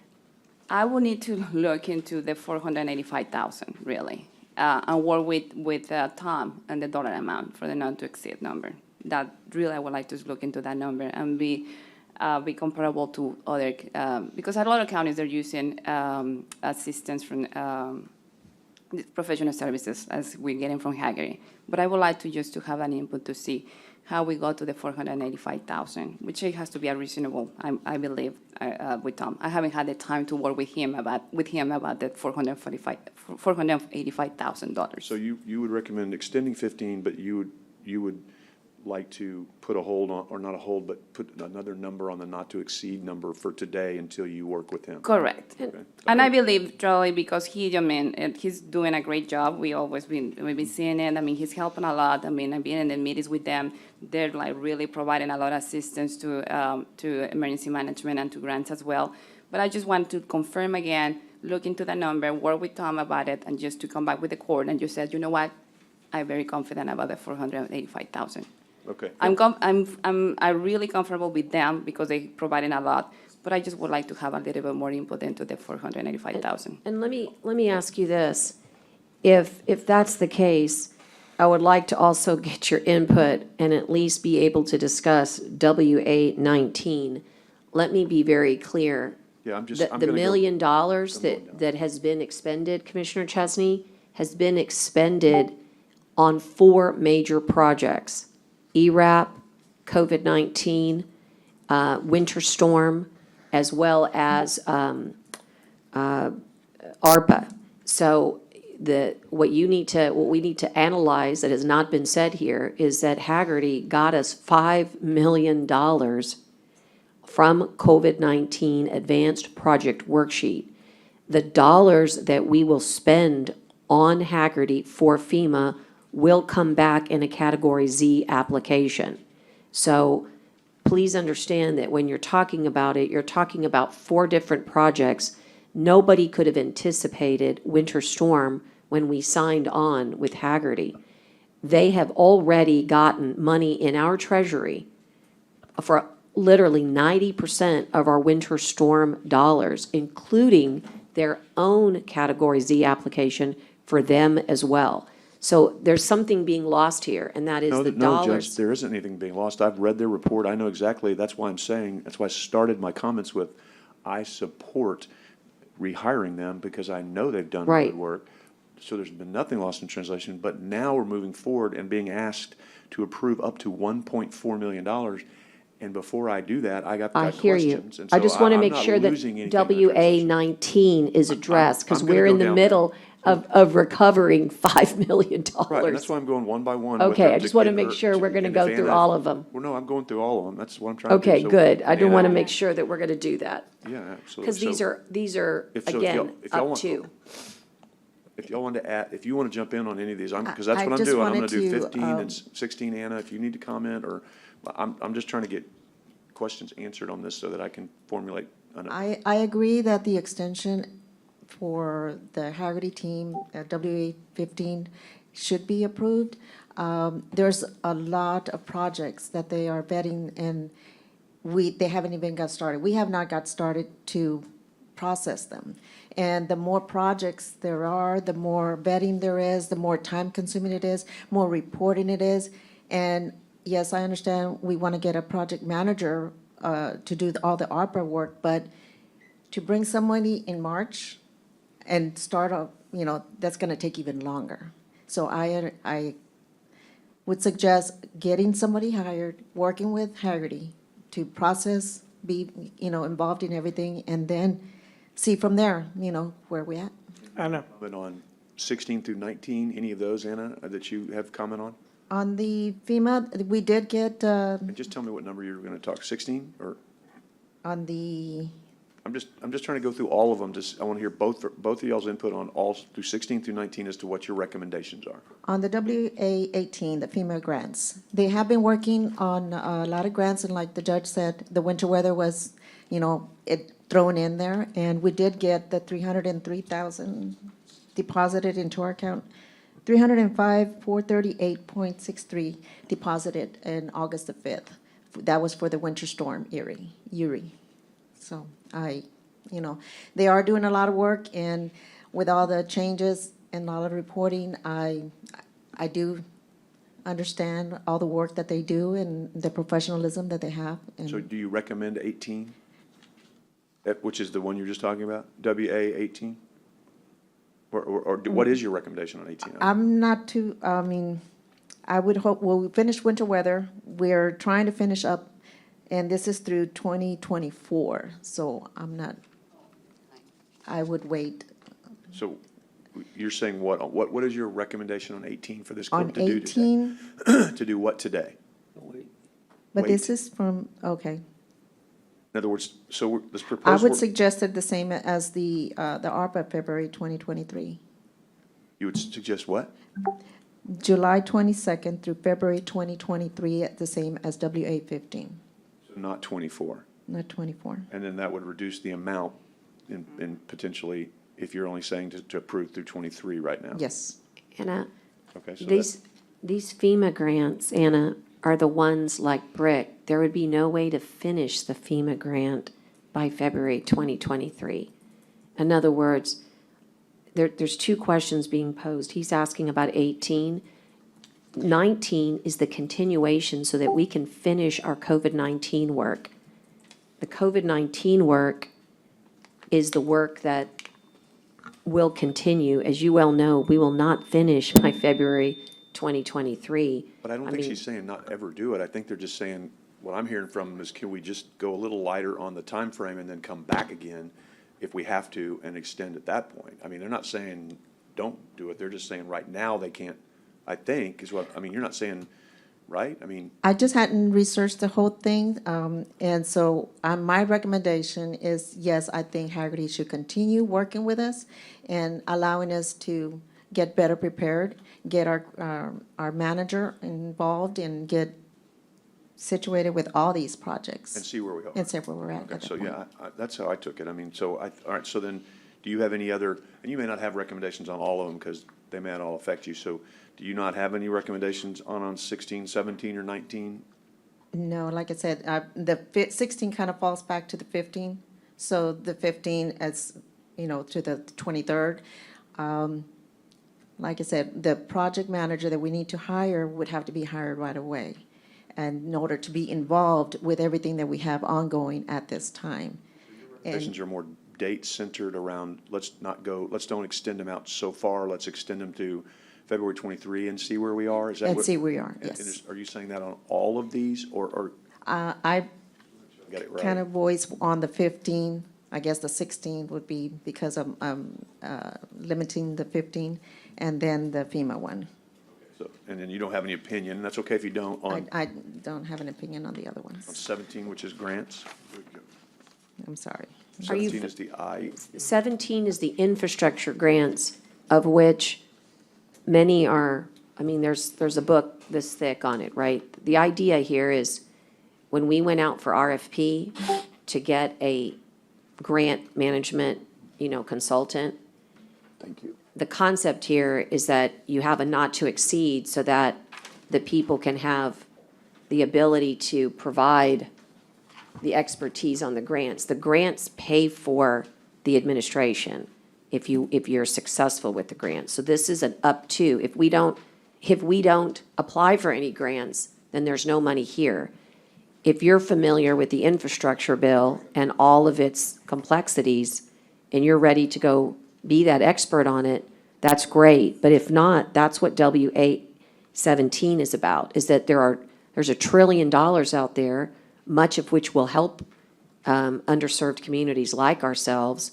I will need to look into the 485,000, really, and work with Tom and the dollar amount for the not to exceed number. That really, I would like to look into that number and be comparable to other, because a lot of counties are using assistance from professional services, as we're getting from Hagerty. But I would like to just to have an input to see how we got to the 485,000, which it has to be a reasonable, I believe, with Tom. I haven't had the time to work with him about that $485,000. So you would recommend extending 15, but you would like to put a hold on, or not a hold, but put another number on the not to exceed number for today until you work with him? Correct. Okay. And I believe, Charlie, because he's doing a great job. We've been seeing it. I mean, he's helping a lot. I mean, I've been in the meetings with them. They're like really providing a lot of assistance to emergency management and to grants as well. But I just want to confirm again, look into the number, work with Tom about it, and just to come back with the court and just said, you know what? I'm very confident about the 485,000. Okay. I'm really comfortable with them because they providing a lot, but I just would like to have a little bit more input into the 485,000. And let me ask you this. If that's the case, I would like to also get your input and at least be able to discuss WA-19. Let me be very clear. Yeah, I'm The gonna $1 go- million that has been expended, Commissioner Chesney, has been expended on 4 major projects: ERAP, COVID-19, winter storm, as well as ARPA. So what we need to analyze that has not been said here is that Hagerty got us $5 million from COVID-19 Advanced Project Worksheet. The dollars that we will spend on Hagerty for FEMA will come back in a Category Z application. So please understand that when you're talking about it, you're talking about 4 different projects. Nobody could have anticipated winter storm when we signed on with Hagerty. They have already gotten money in our treasury for literally 90% of our winter storm dollars, including their own Category Z application for them as well. So there's something being lost here, and that is No, the no, Judge, dollars. there isn't anything being lost. I've read their report. I know exactly. That's why I'm saying, that's why I started my comments with, I support rehiring them because I know they've done Right. good work. So there's been nothing lost in translation, but now we're moving forward and being asked to approve up to $1.4 million. And before I do that, I got I hear you. questions. And I so just want to I'm make not sure that losing anything in the WA translation. 19 is addressed, because I'm gonna we're go in the down there. middle of recovering $5 million. Right, and that's why I'm going one by one. with Okay, them I just want to get make her sure we're going to in go advance. through all of them. Well, no, I'm going through all of them. That's what I'm trying to do. Okay, So- good. I do and want to make sure that we're going to do that. Yeah, absolutely. Because these So are, if y'all- again, if y'all up want- to. If y'all want to add, if you want to jump in on any of these, because that's I what I'm just doing. I'm going wanted to do to, 15 and 16, Anna, if you need to comment, or I'm just trying to get questions answered on this so that I can formulate. I agree that the extension for the Haggerty team, WA 15, should be approved. There's a lot of projects that they are vetting, and they haven't even got started. We have not got started to process them. And the more projects there are, the more vetting there is, the more time-consuming it is, more reporting it is. And yes, I understand we want to get a project manager to do all the ARPA work, but to bring somebody in March and start off, that's going to take even longer. So I would suggest getting somebody hired, working with Haggerty to process, be, involved in everything, and then see from there, where we at. Anna, Comment on 16 through 19, any of those, Anna, that you have comment on? On the FEMA, we did get, And just tell me what number you were going to talk, 16, or? on the, I'm just trying to go through all of them. I want to hear both of y'all's input on all through 16 through 19 as to what your recommendations are. on the WA 18, the FEMA grants. They have been working on a lot of grants, and like the judge said, the winter weather was, it thrown in there, and we did get the 303,000 deposited into our account. 305,438.63 deposited in August the 5th. That was for the winter storm Uri. So they are doing a lot of work, and with all the changes and a lot of reporting, I do understand all the work that they do and the professionalism that they have. And So do you recommend 18? Which is the one you're just talking about, WA 18? Or what is your recommendation on 18? I'm not too, I would hope, we finish winter weather. We're trying to finish up, and this is through 2024, so I would wait. So you're saying what is your recommendation on 18 for this On court to do 18, today? To do what today? but this Wait. is from, okay. In other words, so this I proposed, would suggest it the same as the ARPA, February 2023. you would suggest what? July 22nd through February 2023, the same as WA 15, So not 24. not 24. And then that would reduce the amount in potentially, if you're only saying to approve through 23 right now. Yes. Anna, Okay, so these FEMA grants, Anna, are the ones like Brick. There would be no way to finish the FEMA grant by February 2023. In other words, there's two questions being posed. He's asking about 18. 19 is the continuation so that we can finish our COVID-19 work. The COVID-19 work is the work that will continue. As you well know, we will not finish by February 2023. But I don't think she's saying not ever do it. I think they're just saying, what I'm hearing from them is, can we just go a little lighter on the time frame and then come back again if we have to and extend at that point? I mean, they're not saying don't do it. They're just saying right now they can't, I think, is what, I mean, you're not saying, right? I mean, I just hadn't researched the whole thing, and so my recommendation is, yes, I think Haggerty should continue working with us and allowing us to get better prepared, get our manager involved, and get situated with all these projects. and see where we are. And see where we're at. Okay, at that so point. yeah, that's how I took it. I mean, all right, so then, do you have any other, and you may not have recommendations on all of them because they may not all affect you, so do you not have any recommendations on 16, 17, or 19? No, like I said, the 16 kind of falls back to the 15. So the 15 as, to the 23rd. Like I said, the project manager that we need to hire would have to be hired right away, and in order to be involved with everything that we have ongoing at this time. Recommendations are more date centered around, let's don't extend them out so far, let's extend them to February 23 and see where we are? Is that And what? see where we are, and yes. Are you saying that on all of these, or I got it right? kind of voice on the 15. I guess the 16 would be because I'm limiting the 15, and then the FEMA one. So, and then you don't have any opinion, and that's okay if you don't, on I don't have an opinion on the other ones. 17, which is grants? I'm sorry. Are you- 17 is the I. 17 is the infrastructure grants, of which many are, there's a book this thick on it, right? The idea here is, when we went out for RFP to get a grant management, consultant, Thank you. the concept here is that you have a not to exceed so that the people can have the ability to provide the expertise on the grants. The grants pay for the administration if you're successful with the grants. So this is an up to. If we don't apply for any grants, then there's no money here. If you're familiar with the infrastructure bill and all of its complexities, and you're ready to go be that expert on it, that's great. But if not, that's what W817 is about, is that there's $1 trillion out there, much of which will help underserved communities like ourselves.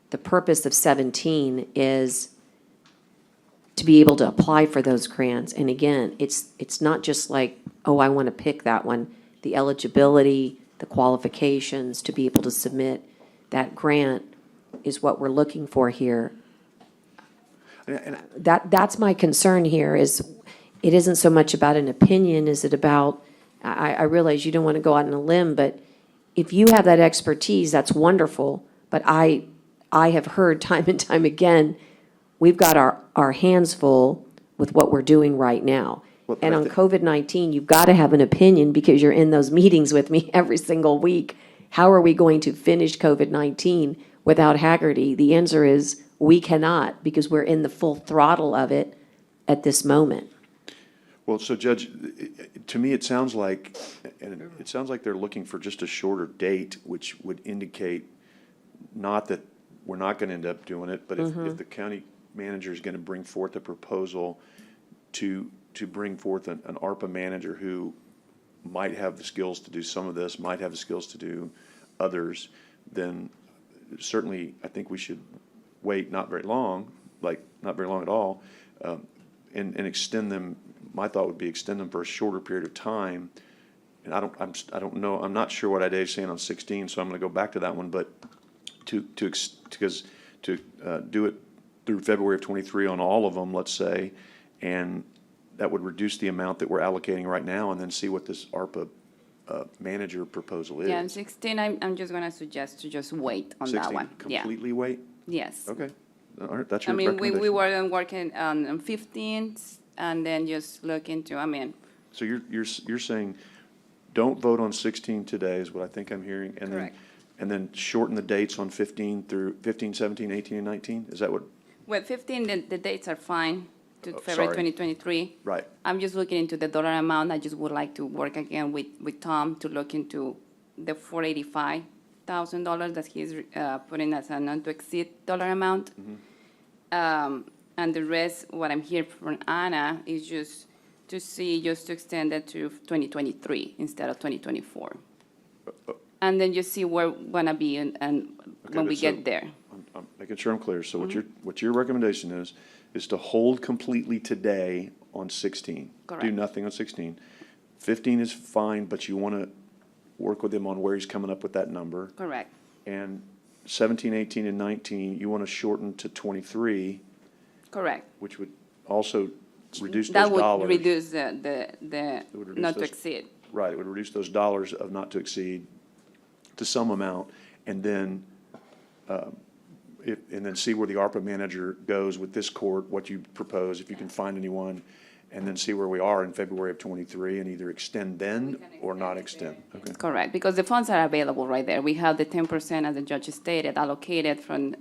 The purpose of 17 is to be able to apply for those grants. And again, it's not just like, oh, I want to pick that one. The eligibility, the qualifications to be able to submit that grant is what we're looking for here. That's my concern here, is it isn't so much about an opinion, is it about, I realize you don't want to go out on a limb, but if you have that expertise, that's wonderful. But I have heard time and time again, we've got our hands full with what we're doing right now. Well, And on COVID-19, you've got to have an opinion because you're in those meetings with me every single week. How are we going to finish COVID-19 without Haggerty? The answer is we cannot, because we're in the full throttle of it at this moment. Well, so Judge, to me, it sounds like they're looking for just a shorter date, which would indicate not that we're not going to end up doing it, but if the county manager is going to bring forth a proposal to bring forth an ARPA manager who might have the skills to do some of this, might have the skills to do others, then certainly I think we should wait not very long, not very long at all, and extend them. My thought would be extend them for a shorter period of time. And I don't know, I'm not sure what Idea's saying on 16, so I'm going to go back to that one, but to do it through February of 23 on all of them, let's say, and that would reduce the amount that we're allocating right now, and then see what this ARPA manager proposal is. Yeah, and 16, I'm just going to suggest to just wait on that 16, one. Yeah. completely wait? Yes. Okay, all right, that's I your mean, recommendation. we were working on 15, and then just look into, So you're saying, don't vote on 16 today, is what I think I'm hearing, and then, Correct. and then shorten the dates on 15 through 15, 17, 18, and 19? Is that what? well, 15, the dates are fine to Oh, February sorry. 2023. Right. I'm just looking into the dollar amount. I just would like to work again with Tom to look into the $485,000 that he's putting as a not-to-exceed dollar amount. And the rest, what I'm hearing from Anna, is just to extend it to 2023 instead of 2024. And then just see where we're gonna be and when we get there. I'm making sure I'm clear. So what your recommendation is to hold completely today on 16. Do Correct. nothing on 16. 15 is fine, but you want to work with him on where he's coming up with that number. Correct. And 17, 18, and 19, you want to shorten to 23, Correct. which would also reduce That those dollars. would reduce the would reduce not to those- exceed. Right, it would reduce those dollars of not to exceed to some amount, and then, and then see where the ARPA manager goes with this court, what you propose, if you can find anyone, and then see where we are in February of '23 and either extend then or not extend. Okay. Correct, because the funds are available right there. We have the 10%, as the judge stated, allocated from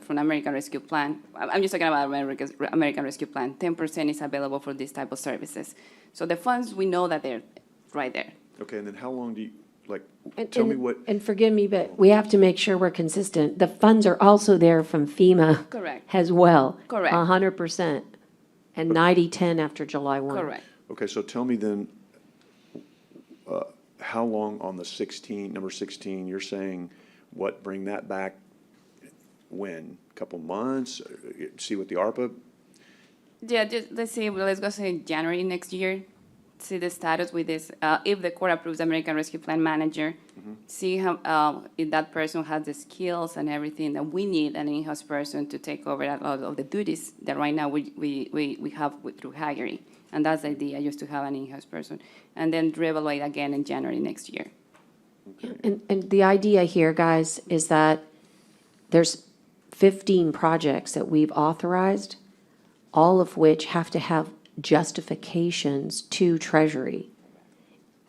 American Rescue Plan. I'm just talking about American Rescue Plan. 10% is available for this type of services. So the funds, we know that they're right there. Okay, and then how long do you, like, And- tell me and- what, And forgive me, but we have to make sure we're consistent. The funds are also there from FEMA. Correct. As well. Correct. 100%. And 90/10 after July 1. Correct. okay, so tell me then, how long on the 16, number 16, you're saying, what, bring that back when? Couple months? See what the ARPA, Yeah, just, let's see, well, let's go say January next year, see the status with this, if the court approves American Rescue Plan manager, see how, if that person has the skills and everything that we need an in-house person to take over a lot of the duties that right now we have through Hagerty. And that's the idea, just to have an in-house person. And then reevaluate again in January next year. And the idea here, guys, is that there's 15 projects that we've authorized, all of which have to have justifications to Treasury,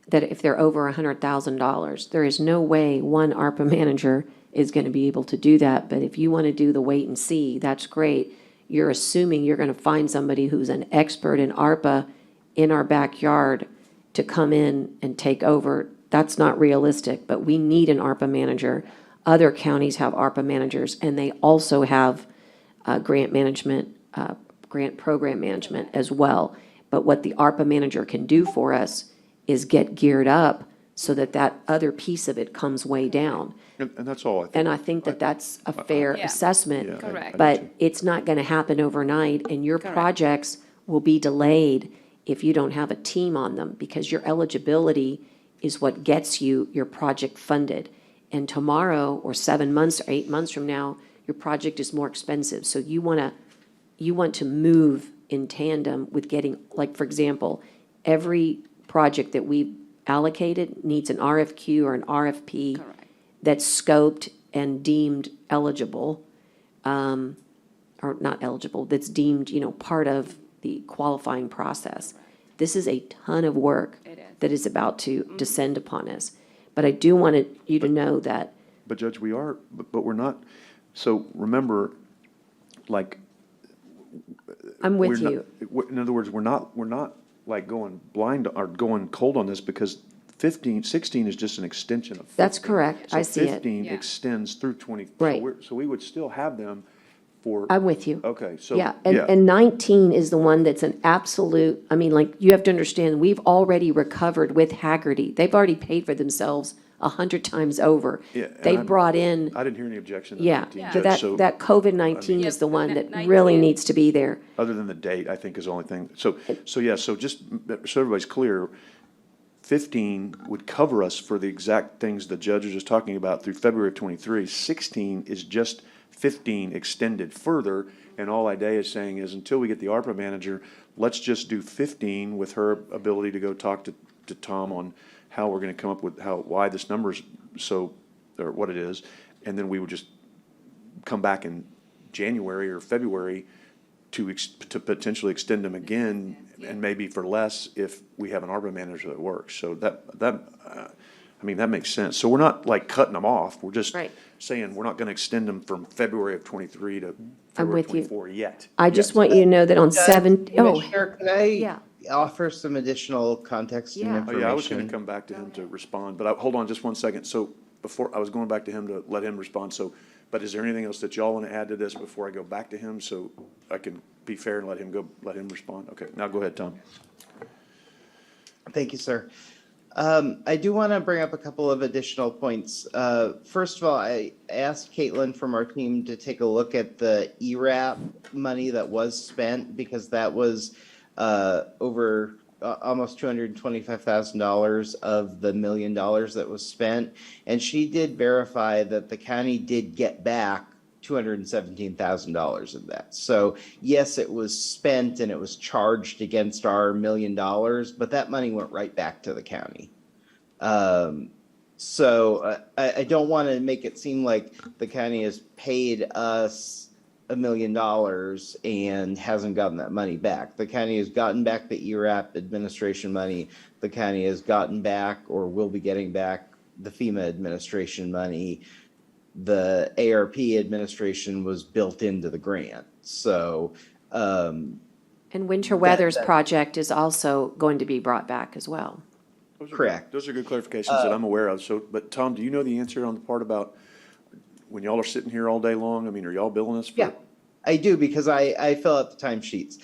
that if they're over $100,000, there is no way one ARPA manager is going to be able to do that. But if you want to do the wait and see, that's great. You're assuming you're going to find somebody who's an expert in ARPA in our backyard to come in and take over. That's not realistic, but we need an ARPA manager. Other counties have ARPA managers, and they also have grant management, grant program management as well. But what the ARPA manager can do for us is get geared up so that that other piece of it comes way down. and that's all I think. And I think that that's a fair Yeah. assessment. Yeah, I- Correct. I do But too. it's not going to happen overnight, and your Correct. projects will be delayed if you don't have a team on them, because your eligibility is what gets you your project funded. And tomorrow, or 7 months, or 8 months from now, your project is more expensive. So you want to move in tandem with getting, like, for example, every project that we've allocated needs an RFQ or an RFP Correct. that's scoped and deemed eligible, or not eligible, that's deemed, part of the qualifying process. This is a ton of work It is. that is about to descend upon us. But I do want you to know that, But Judge, we are, but we're not, so remember, like. I'm we're with not- you. In other words, we're not like going blind or going cold on this, because 16 is just an extension of 15. That's correct. I see So it. 15 Yeah. extends through 20. Right. So we would still have them for. I'm with you. Okay, so. Yeah, and 19 is the one that's an absolute, I mean, like, you have to understand, we've already recovered with Hagerty. They've already paid for themselves 100 times over. Yeah, and They've I'm- brought in, I didn't hear any objection to yeah, 19, but Judge, so. that COVID-19 is the Yep, one that that really 19. needs to be there. Other than the date, I think is the only thing. So just so everybody's clear, 15 would cover us for the exact things the judge was just talking about through February of '23. 16 is just 15 extended further, and all IDEA is saying is, until we get the ARPA manager, let's just do 15 with her ability to go talk to Tom on how we're gonna come up with why this number's so, or what it is, and then we would just come back in January or February to potentially extend them again, and maybe for less if we have an ARPA manager that works. So I mean, that makes sense. So we're not like cutting them off. We're just Right. saying we're not gonna extend them from February of '23 to February of with you. '24 yet. I just want you to know that on Commissioner, could I yeah. offer some additional context and Yeah. Oh, information? yeah, I was gonna come back to him to respond, but hold on just one second. So before, I was going back to him to let him respond, but is there anything else that y'all wanna add to this before I go back to him, so I can be fair and let him respond? Okay, now go ahead, Tom. Thank you, sir. I do want to bring up a couple of additional points. First of all, I asked Caitlin from our team to take a look at the ERAP money that was spent, because that was over almost $225,000 of the $1 million that was spent. And she did verify that the county did get back $217,000 of that. So yes, it was spent and it was charged against our $1 million, but that money went right back to the county. So I don't want to make it seem like the county has paid us $1 million and hasn't gotten that money back. The county has gotten back the ERAP administration money. The county has gotten back or will be getting back the FEMA administration money. The ARP administration was built into the grant. So, And winter weather's project is also going to be brought back as well. Correct. Those are good clarifications that I'm aware of. So, but Tom, do you know the answer on the part about when y'all are sitting here all day long? I mean, are y'all billing us for? Yeah, I do, because I fill out the timesheets.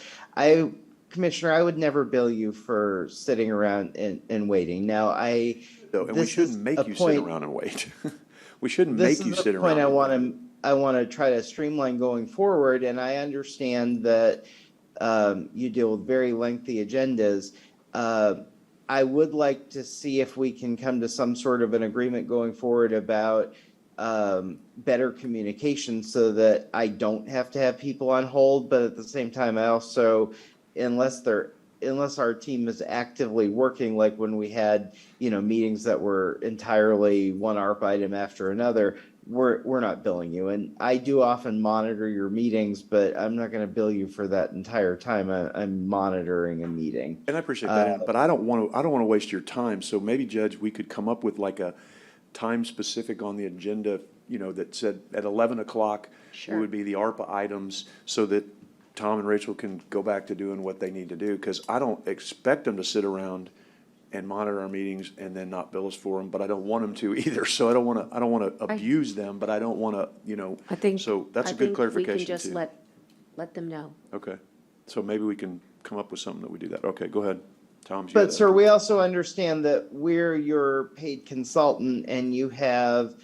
Commissioner, I would never bill you for sitting around and waiting. Now, And we shouldn't make you sit around and wait. We shouldn't make you sit around. This is the point I want to try to streamline going forward, and I understand that you deal with very lengthy agendas. I would like to see if we can come to some sort of an agreement going forward about better communication so that I don't have to have people on hold, but at the same time, I also, unless our team is actively working, like when we had, meetings that were entirely one ARP item after another, we're not billing you. And I do often monitor your meetings, but I'm not going to bill you for that entire time. I'm monitoring a meeting. And I appreciate that, but I don't want to waste your time. So maybe, Judge, we could come up with like a time specific on the agenda, that said at 11 o'clock, it would be the ARPA items, so that Tom and Rachel can go back to doing what they need to do. Because I don't expect them to sit around and monitor our meetings and then not bill us for them, but I don't want them to either. So I don't want to abuse them, but I don't want to, I think. so that's a good clarification We can just too. let them know. Okay, so maybe we can come up with something that we do that. Okay, go ahead, Tom. But sir, we also understand that we're your paid consultant, and you have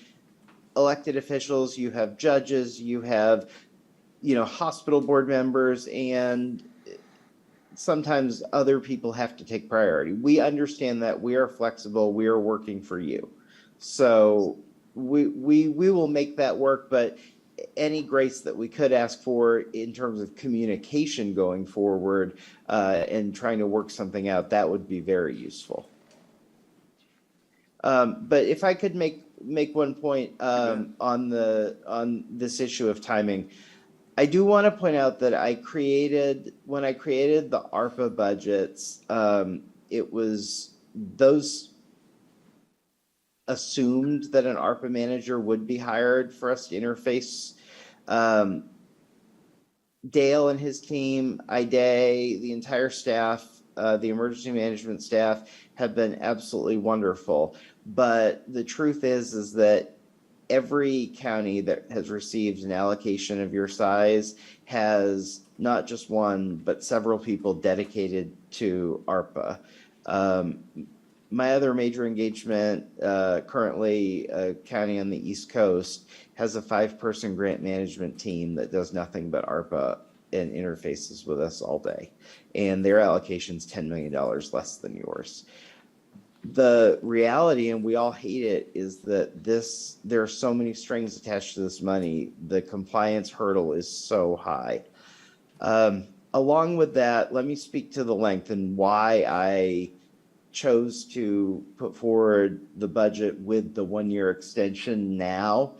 elected officials, you have judges, you have, hospital board members, and sometimes other people have to take priority. We understand that. We are flexible. We are working for you. So we will make that work, but any grace that we could ask for in terms of communication going forward and trying to work something out, that would be very useful. But if I could make one point on this issue of timing, I do want to point out that when I created the ARPA budgets, it was those assumed that an ARPA manager would be hired for us to interface. Dale and his team, Ide, the entire staff, the emergency management staff have been absolutely wonderful. But the truth is that every county that has received an allocation of your size has not just one, but several people dedicated to ARPA. My other major engagement, currently a county on the East Coast, has a 5-person grant management team that does nothing but ARPA and interfaces with us all day. And their allocation's $10 million less than yours. The reality, and we all hate it, is that there are so many strings attached to this money. The compliance hurdle is so high. Along with that, let me speak to the length and why I chose to put forward the budget with the 1-year extension now.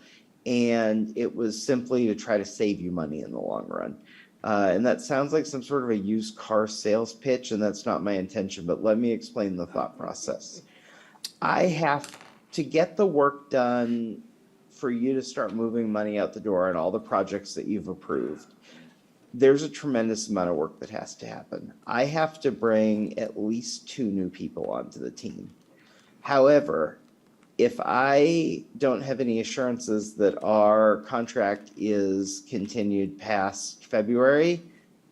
And it was simply to try to save you money in the long run. And that sounds like some sort of a used car sales pitch, and that's not my intention, but let me explain the thought process. I have to get the work done for you to start moving money out the door on all the projects that you've approved. There's a tremendous amount of work that has to happen. I have to bring at least 2 new people onto the team. However, if I don't have any assurances that our contract is continued past February,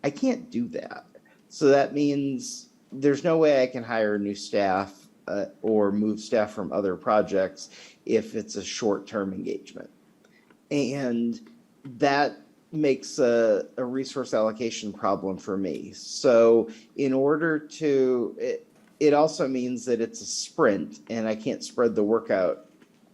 I can't do that. So that means there's no way I can hire new staff or move staff from other projects if it's a short-term engagement. And that makes a resource allocation problem for me. So in order to, it also means that it's a sprint, and I can't spread the work out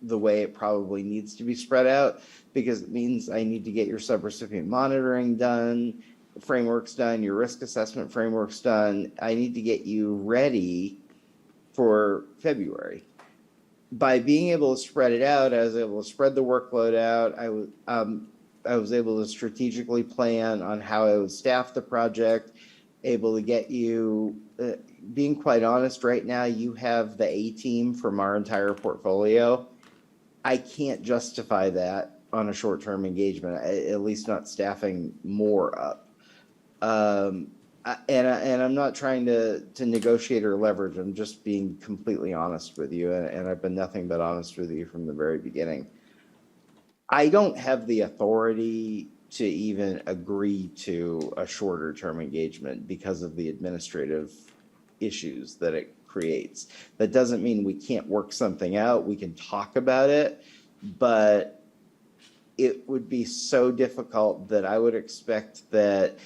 the way it probably needs to be spread out, because it means I need to get your subrecipient monitoring done, frameworks done, your risk assessment frameworks done. I need to get you ready for February. By being able to spread it out, I was able to spread the workload out. was able to strategically plan on how I would staff the project, able to get you, being quite honest, right now, you have the A team from our entire portfolio. I can't justify that on a short-term engagement, at least not staffing more up. And I'm not trying to negotiate or leverage. I'm just being completely honest with you, and I've been nothing but honest with you from the very beginning. I don't have the authority to even agree to a shorter term engagement because of the administrative issues that it creates. That doesn't mean we can't work something out. We can talk about it, but it would be so difficult that I would expect that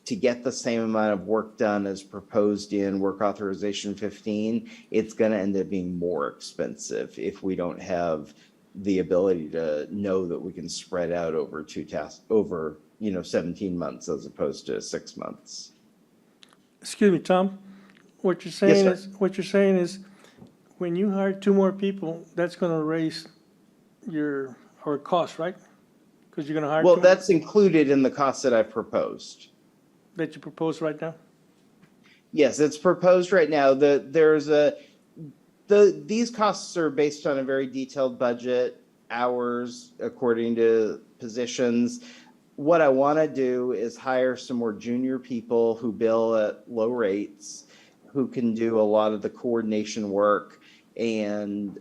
to get the same amount of work done as proposed in work authorization 15, it's going to end up being more expensive if we don't have the ability to know that we can spread out over two tasks over 17 months as opposed to 6 months. Excuse me, Tom. What you're saying Yes, sir. is when you hire 2 more people, that's going to raise our cost, right? Because you're going to hire Well, 2 that's included in the cost that I've proposed. that you propose right now. Yes, it's proposed right now. These costs are based on a very detailed budget, hours according to positions. What I want to do is hire some more junior people who bill at low rates, who can do a lot of the coordination work. And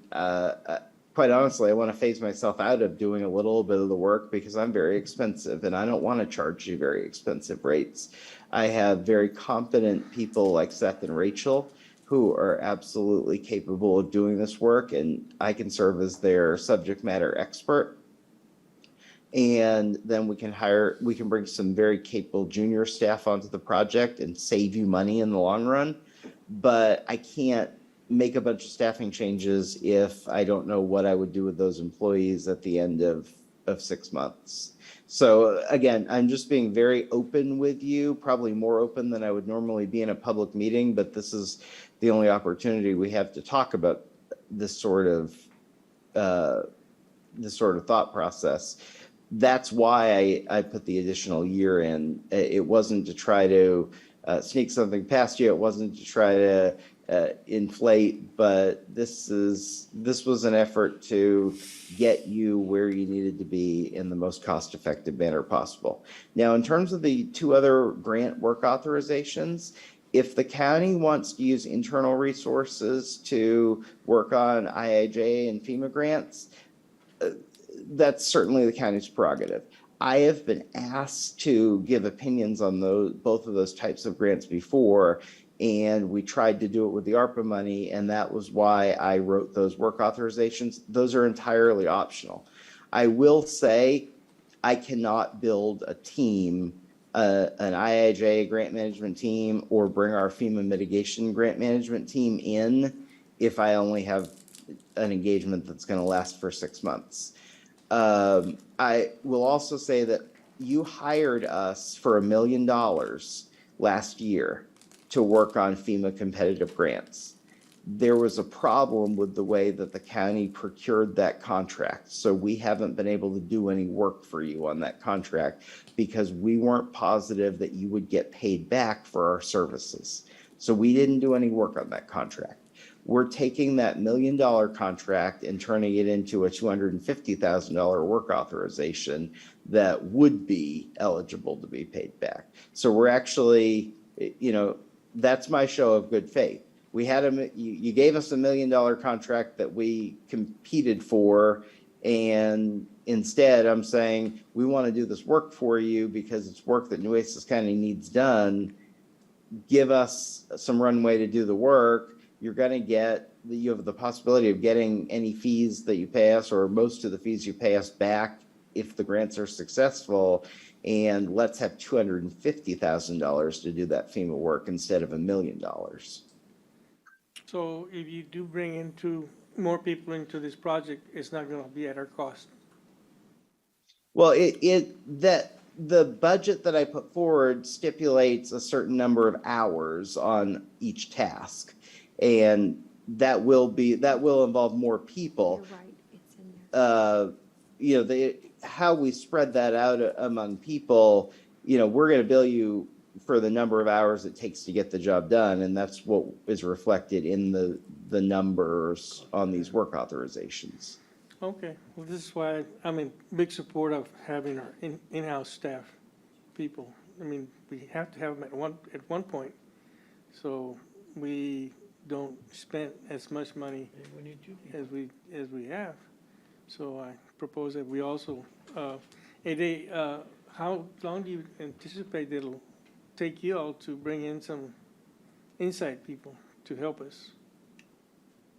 quite honestly, I want to phase myself out of doing a little bit of the work because I'm very expensive and I don't want to charge you very expensive rates. I have very competent people like Seth and Rachel who are absolutely capable of doing this work, and I can serve as their subject matter expert. And then we can bring some very capable junior staff onto the project and save you money in the long run. But I can't make a bunch of staffing changes if I don't know what I would do with those employees at the end of 6 months. So again, I'm just being very open with you, probably more open than I would normally be in a public meeting, but this is the only opportunity we have to talk about this sort of thought process. That's why I put the additional year in. It wasn't to try to sneak something past you. It wasn't to try to inflate, but this was an effort to get you where you needed to be in the most cost-effective manner possible. Now, in terms of the 2 other grant work authorizations, if the county wants to use internal resources to work on IIJ and FEMA grants, that's certainly the county's prerogative. I have been asked to give opinions on both of those types of grants before, and we tried to do it with the ARPA money, and that was why I wrote those work authorizations. Those are entirely optional. I will say I cannot build a team, an IIJ grant management team, or bring our FEMA mitigation grant management team in if I only have an engagement that's going to last for 6 months. I will also say that you hired us for $1 million last year to work on FEMA competitive grants. There was a problem with the way that the county procured that contract. So we haven't been able to do any work for you on that contract because we weren't positive that you would get paid back for our services. So we didn't do any work on that contract. We're taking that $1 million contract and turning it into a $250,000 work authorization that would be eligible to be paid back. So we're actually, that's my show of good faith. We had you gave us $1 million contract that we competed for, and instead I'm saying we want to do this work for you because it's work that Nueces County needs done. Give us some runway to do the work. You have the possibility of getting any fees that you pay us or most of the fees you pay us back if the grants are successful. And let's have $250,000 to do that FEMA work instead of $1 million. So if you do bring more people into this project, it's not going to be at our cost. Well, the budget that I put forward stipulates a certain number of hours on each task, and that will involve more people. You're right, it's in there. how we spread that out among people, we're going to bill you for the number of hours it takes to get the job done, and that's what is reflected in the numbers on these work authorizations. Okay, well, this is why I'm in big support of having our in-house staff people. I mean, we have to have them at one point, so we don't spend as much money as we have. So I propose that we also, how long do you anticipate it'll take you all to bring in some inside people to help us?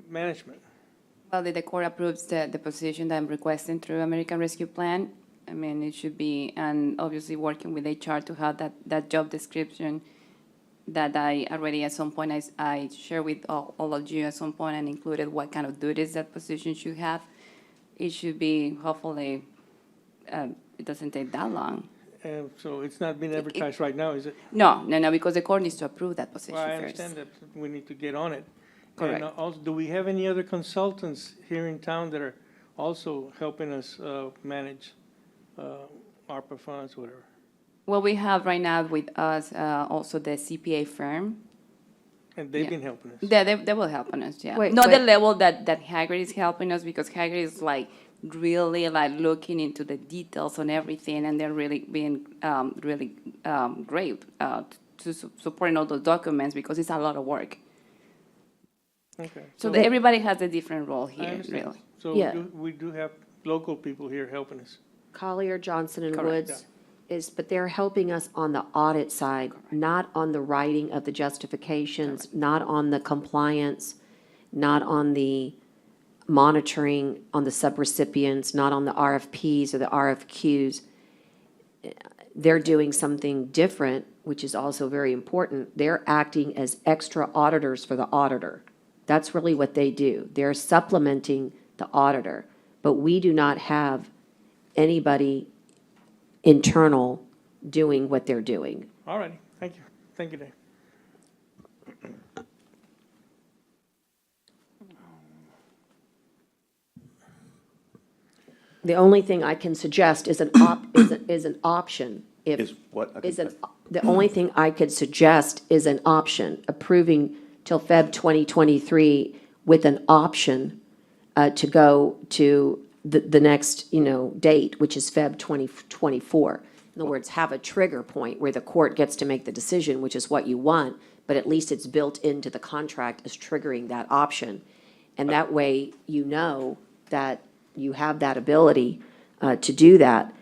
Management. Well, the court approves the position that I'm requesting through American Rescue Plan. I mean, it should be, and obviously working with HR to have that job description that I already at some point, I share with all of you at some point and included what kind of duties that position should have. It should be, hopefully, it doesn't take that long. So it's not being advertised right now, is it? No, because the court needs to approve that position Well, I first. understand that we need to get on it. Correct. And also, do we have any other consultants here in town that are also helping us manage ARPA funds, whatever? Well, we have right now with us also the CPA firm. And they've been helping us. They will help us, yeah. Wait, Not wait. the level that Hagrid is helping us, because Hagrid is like really like looking into the details on everything, and they're really being really great to supporting all those documents, because it's a lot of work. Okay. So everybody has a different role I here, understand. really. So Yeah. we do have local people here helping us. Collier, Johnson, and Correct. Woods but they're helping us on the audit side, not on the writing of the justifications, not on the compliance, not on the monitoring on the subrecipients, not on the RFPs or the RFQs. They're doing something different, which is also very important. They're acting as extra auditors for the auditor. That's really what they do. They're supplementing the auditor, but we do not have anybody internal doing what they're doing. All righty, thank you. Thank you, Dave. The only thing I can suggest is an option. Is what? The only thing I could suggest is an option, approving till Feb 2023 with an option to go to the next, date, which is Feb 2024. In other words, have a trigger point where the court gets to make the decision, which is what you want, but at least it's built into the contract as triggering that option. And that way, you know that you have that ability to do that.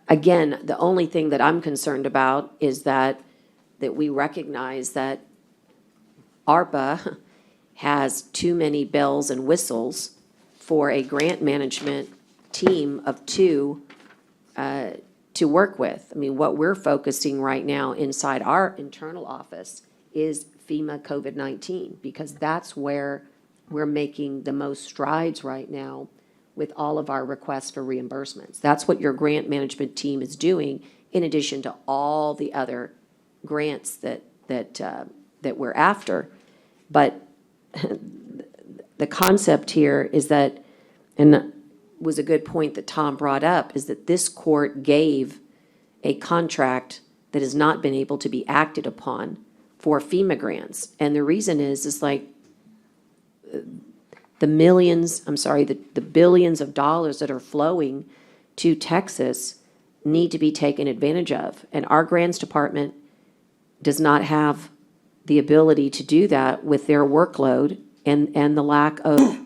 Again, the only thing that I'm concerned about is that we recognize that ARPA has too many bells and whistles for a grant management team of two to work with. I mean, what we're focusing right now inside our internal office is FEMA COVID-19, because that's where we're making the most strides right now with all of our requests for reimbursements. That's what your grant management team is doing, in addition to all the other grants that we're after. But the concept here is that, and was a good point that Tom brought up, is that this court gave a contract that has not been able to be acted upon for FEMA grants. And the reason is like the billions of dollars that are flowing to Texas need to be taken advantage of. And our grants department does not have the ability to do that with their workload and the lack of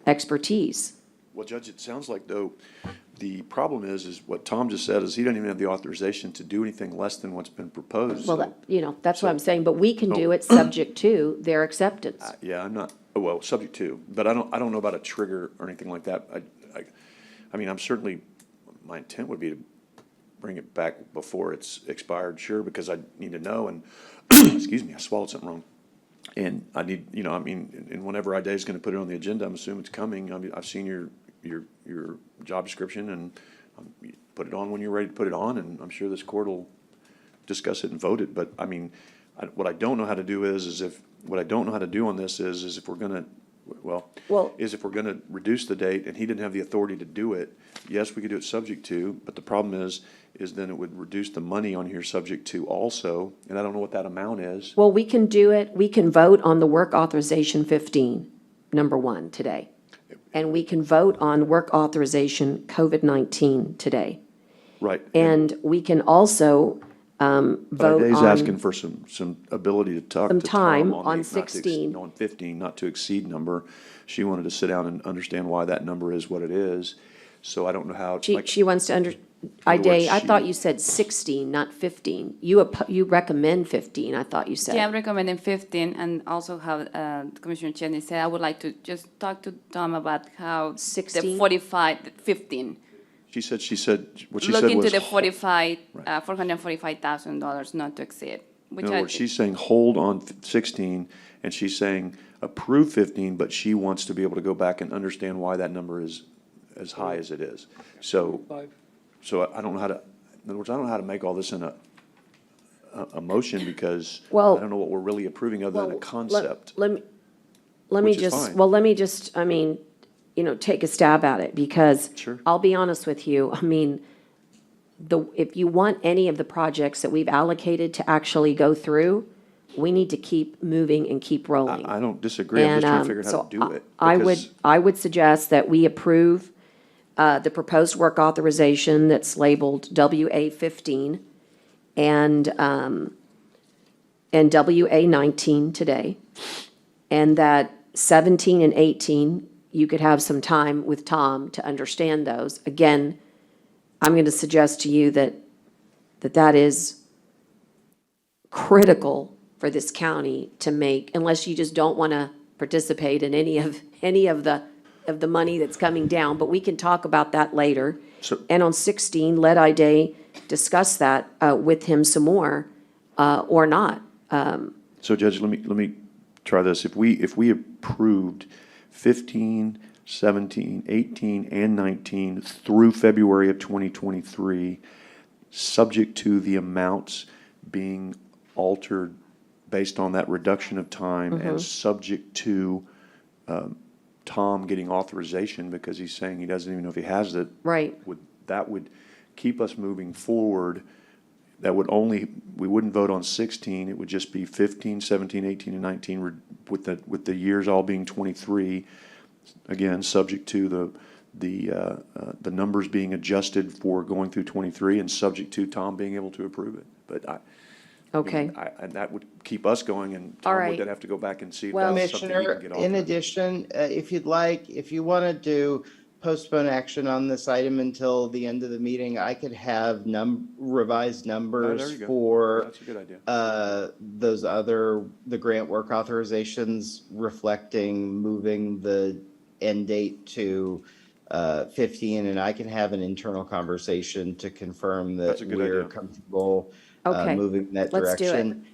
expertise. Well, Judge, it sounds like, though, the problem is what Tom just said, is he doesn't even have the authorization to do anything less than what's been proposed. Well, So- that's what I'm saying, but we can do it subject to their acceptance. Yeah, I'm not, well, subject to, but I don't know about a trigger or anything like that. I mean, I'm certainly, my intent would be to bring it back before it's expired, sure, because I need to know, and, excuse me, I swallowed something wrong. And I need, and whenever IDA is gonna put it on the agenda, I'm assuming it's coming. I mean, I've seen your job description, and you put it on when you're ready to put it on, and I'm sure this court will discuss it and vote it. But, I mean, what I don't know how to do is if, what I don't know how to do on this is if we're gonna Well- is if we're gonna reduce the date and he didn't have the authority to do it, yes, we could do it subject to, but the problem is then it would reduce the money on here subject to also, and I don't know what that amount is. Well, we can do it, we can vote on the work authorization 15, number 1, today. And we can vote on work authorization COVID-19 today. Right. And we can also But vote Dave's on asking for some ability to talk some to Tom time on on the, not to ex- 16. on 15, not to exceed number. She wanted to sit down and understand why that number is what it is. So I don't know how, like, She wants to other I words, thought you said 16, not 15. You recommend 15, I thought you said. Yeah, I'm recommending 15, and also how Commissioner Cheney said, I would like to just talk to Tom about how the 16? 15. she said, what she Look said into was. the $445,000 not to exceed. In Which other words, she's saying hold on 16, and she's saying approve 15, but she wants to be able to go back and understand why that number is as high as it is. So I don't know how to, in other words, I don't know how to make all this in a motion because I Well- don't know what we're really approving other than a concept. Let me Which is just, fine. well, let me just, take a stab at it, because Sure. I'll be honest with you, if you want any of the projects that we've allocated to actually go through, we need to keep moving and keep rolling. I don't disagree. I'm just trying to figure out how to do it. because- I would suggest that we approve the proposed work authorization that's labeled WA 15 and WA 19 today, and that 17 and 18, you could have some time with Tom to understand those. Again, I'm going to suggest to you that is critical for this county to make, unless you just don't want to participate in any of the money that's coming down, but we can talk about that later. So- And on 16, let Ida discuss that with him some more, or not. So Judge, let me try this. If we approved 15, 17, 18, and 19 through February of 2023, subject to the amounts being altered based on that reduction of time and subject to Tom getting authorization because he's saying he doesn't even know if he has it. Right. That would keep us moving forward. We wouldn't vote on 16, it would just be 15, 17, 18, and 19, with the years all being 23. Again, subject to the numbers being adjusted for going through 23 and subject to Tom being able to approve it. But Okay. and that would keep us going, and All Tom right. would then have to go back and see if Well- that's something he Commissioner, can get in off. addition, if you want to do postpone action on this item until the end of the meeting, I could have revised There numbers you go. for That's a good idea. the grant work authorizations reflecting moving the end date to 15, and I can have an internal conversation to confirm that That's a good we're idea. comfortable Okay, moving in that let's do it. direction.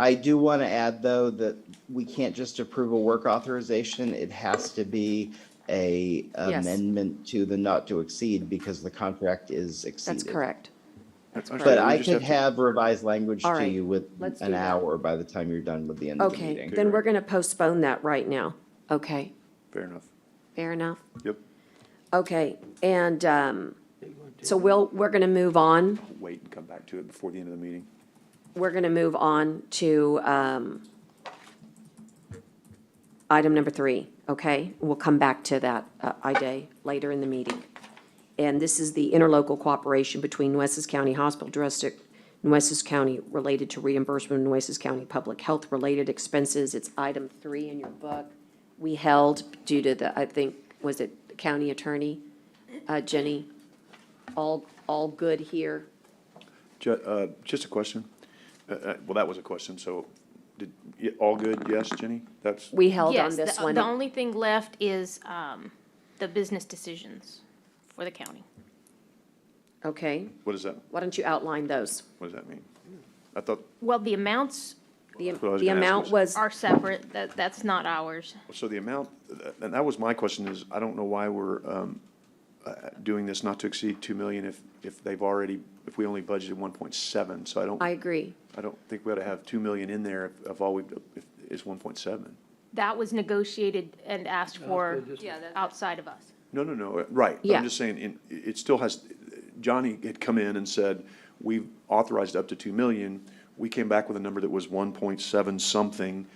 I do want to add, though, that we can't just approve a work authorization. It has to be a Yes. amendment to the not to exceed because the contract is exceeded. That's correct. That's But correct. We I just could to- have revised language All to right, you with let's an do that. hour by the time you're done with the end of the Okay, meeting. then we're going to postpone that right now. Okay, Fair enough. fair enough? Yep. Okay, and so we're going to move on. Wait and come back to it before the end of the meeting. We're going to move on to item number 3, okay? We'll come back to that, Ida, later in the meeting. And this is the interlocal cooperation between Nueces County Hospital District, Nueces County related to reimbursement of Nueces County public health-related expenses. It's item 3 in your book. We held due to the, I think, was it the county attorney, Jenny? All good here? Just a question. Well, that was a question, so all good, yes, Jenny? That's, We held on Yes, this the one. the only thing left is the business decisions for the county. Okay, what does that don't you outline those? mean? I thought, Well, the amounts The what I was the gonna ask amount was, are separate, that's not ours. so the amount, and that was my question is, I don't know why we're doing this not to exceed 2 million if we only budgeted 1.7, so I agree. I don't think we ought to have 2 million in there if all is 1.7. that was negotiated and asked for Yeah, that's- outside of us. No, right. But Yeah. I'm just saying, it still has, Johnny had come in and said, we've authorized up to 2 million. We came back with a number that was 1.7 something.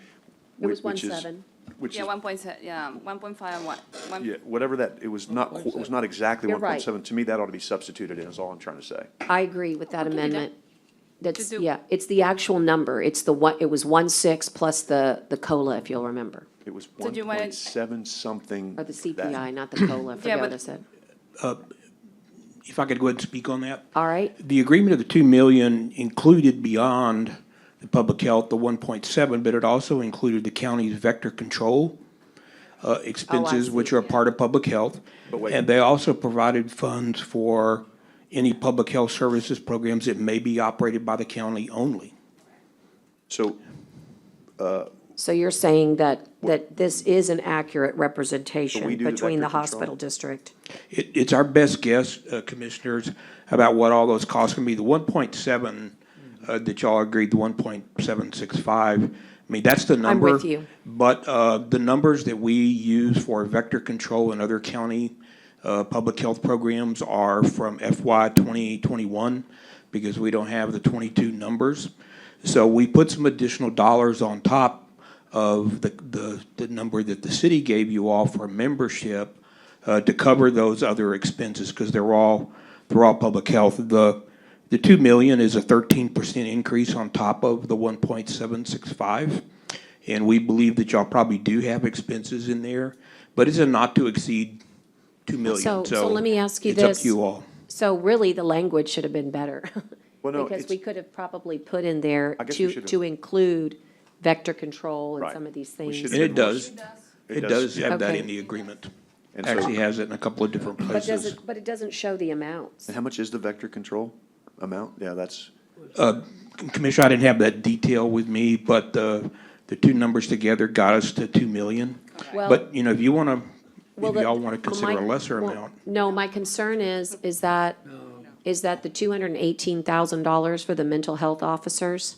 It was which is- 1.7. Which Yeah, is, 1.7, yeah, 1.5 and one. yeah, whatever that, it was not, it was not exactly You're 1.7. right. To me, that ought to be substituted in, is all I'm trying to say. I agree with that We can do that. amendment. That's, To do- yeah, it's the actual number. It's the one, it was 1.6 plus the COLA, if you'll remember, It was So do you wanna- 1.7 something. or the that- CPI, not the COLA. I forgot what but- I said. If I could go ahead and speak on that. All right, The agreement of the 2 million included beyond the public health, the 1.7, but it also included the county's vector control expenses, see, which are a part of public health. But wait. And they also provided funds for any public health services programs that may be operated by the county only. So, so you're saying that this is an accurate So we representation do the between the vector control? hospital district? It's our best guess, Commissioners, about what all those costs can be. The 1.7 that y'all agreed, the 1.765, I mean, that's the number. with you. But the numbers that we use for vector control and other county public health programs are from FY 2021, because we don't have the 22 numbers. So we put some additional dollars on top of the number that the city gave you all for membership to cover those other expenses, because they're all public health. The 2 million is a 13% increase on top of the 1.765. And we believe that y'all probably do have expenses in there, but it's a not to exceed 2 million. So let me ask you It's up this. to you all. So really, the language should have been better. Well, no, Because it's- we could have probably put in there I guess we to, should have- to include vector control and Right. some of these We things. should And have it been more- does. It does have that Okay. in the agreement. And so- Actually has it in a couple of different But places. but it doesn't show the amounts. And how much is the vector control amount? Yeah, that's, Commissioner, I didn't have that detail with me, but the two numbers together got us to 2 million. Well- But, you know, if you want to, Well, if y'all want to consider my- a lesser well, amount, No, my concern is that the $218,000 for the mental health officers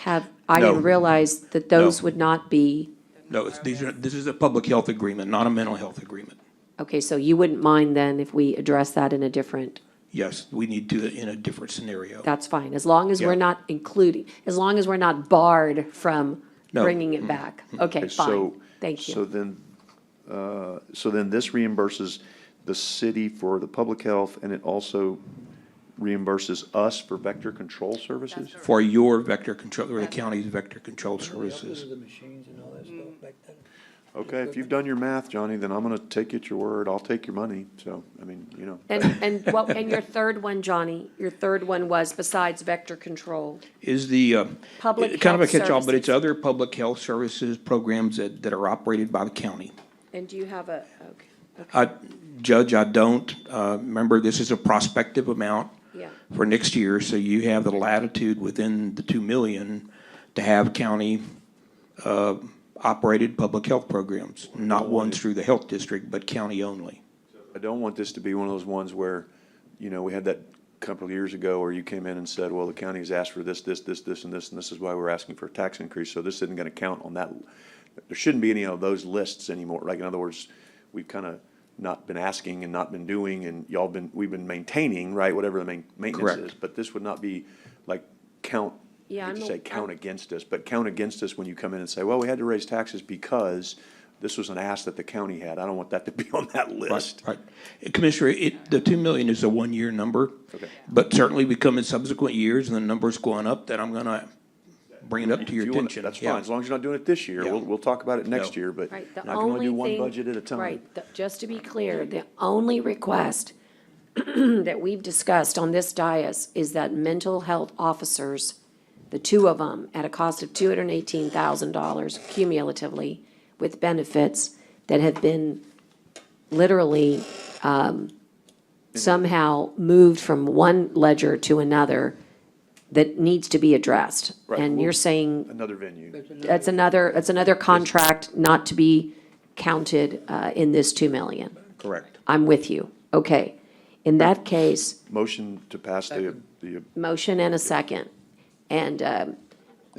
I No. didn't realize that those No. would not be, no, this is a public health agreement, not a mental health agreement. okay, so you wouldn't mind then if we address that in a different, Yes, we need to in a different scenario. that's fine, as long as we're Yeah. not including, as long as we're not barred from No. bringing it back. Okay, okay, fine, so. thank you. So then this reimburses the city for the public health, and it also reimburses us for vector control services? For your vector control, or the county's vector control services. The machines and all that stuff back then. Okay, if you've done your math, Johnny, then I'm gonna take you at your word. I'll take your money. So, I mean, you know. And your third one, Johnny, your third one was besides vector control. Is the, Public kind of a health catch-all, but it's services. other public health services programs that are operated by the county. And do you have a, okay, Judge, I don't, remember, this is a prospective amount yeah. for next year, so you have the latitude within the 2 million to have county, operated public health programs, not ones through the health district, but county only. I don't want this to be one of those ones where, you know, we had that a couple of years ago where you came in and said, well, the county's asked for this, and this, and this is why we're asking for a tax increase, so this isn't gonna count on that. There shouldn't be any of those lists anymore. Like, in other words, we've kind of not been asking and not been doing, and we've been maintaining, right, whatever the maintenance Correct. is. But this would not be like count, Yeah, I hate to I'm say count against us, but count against us when you come in and say, well, we had to raise taxes because this was an ask that the county had. I don't want that to be on that list. Right. Commissioner, the 2 million is a one-year number. Okay. But certainly we come in subsequent years and the number's going up, then I'm gonna bring it up to your If you wanna- attention. That's Yeah. fine, as long as you're not doing it this year. Yeah. We'll talk about it next No. year, but Right, I the can only only do one thing. budget at a time. Right, just to be clear, the only request that we've discussed on this dais is that mental health officers, the two of them, at a cost of $218,000 cumulatively with benefits that have been literally somehow moved from one ledger to another that needs to be addressed. Right, And well, you're saying Another venue. that's another contract not to be counted in this 2 million. Correct. I'm with you. Okay. In that case, Motion to pass the, motion and a second. And and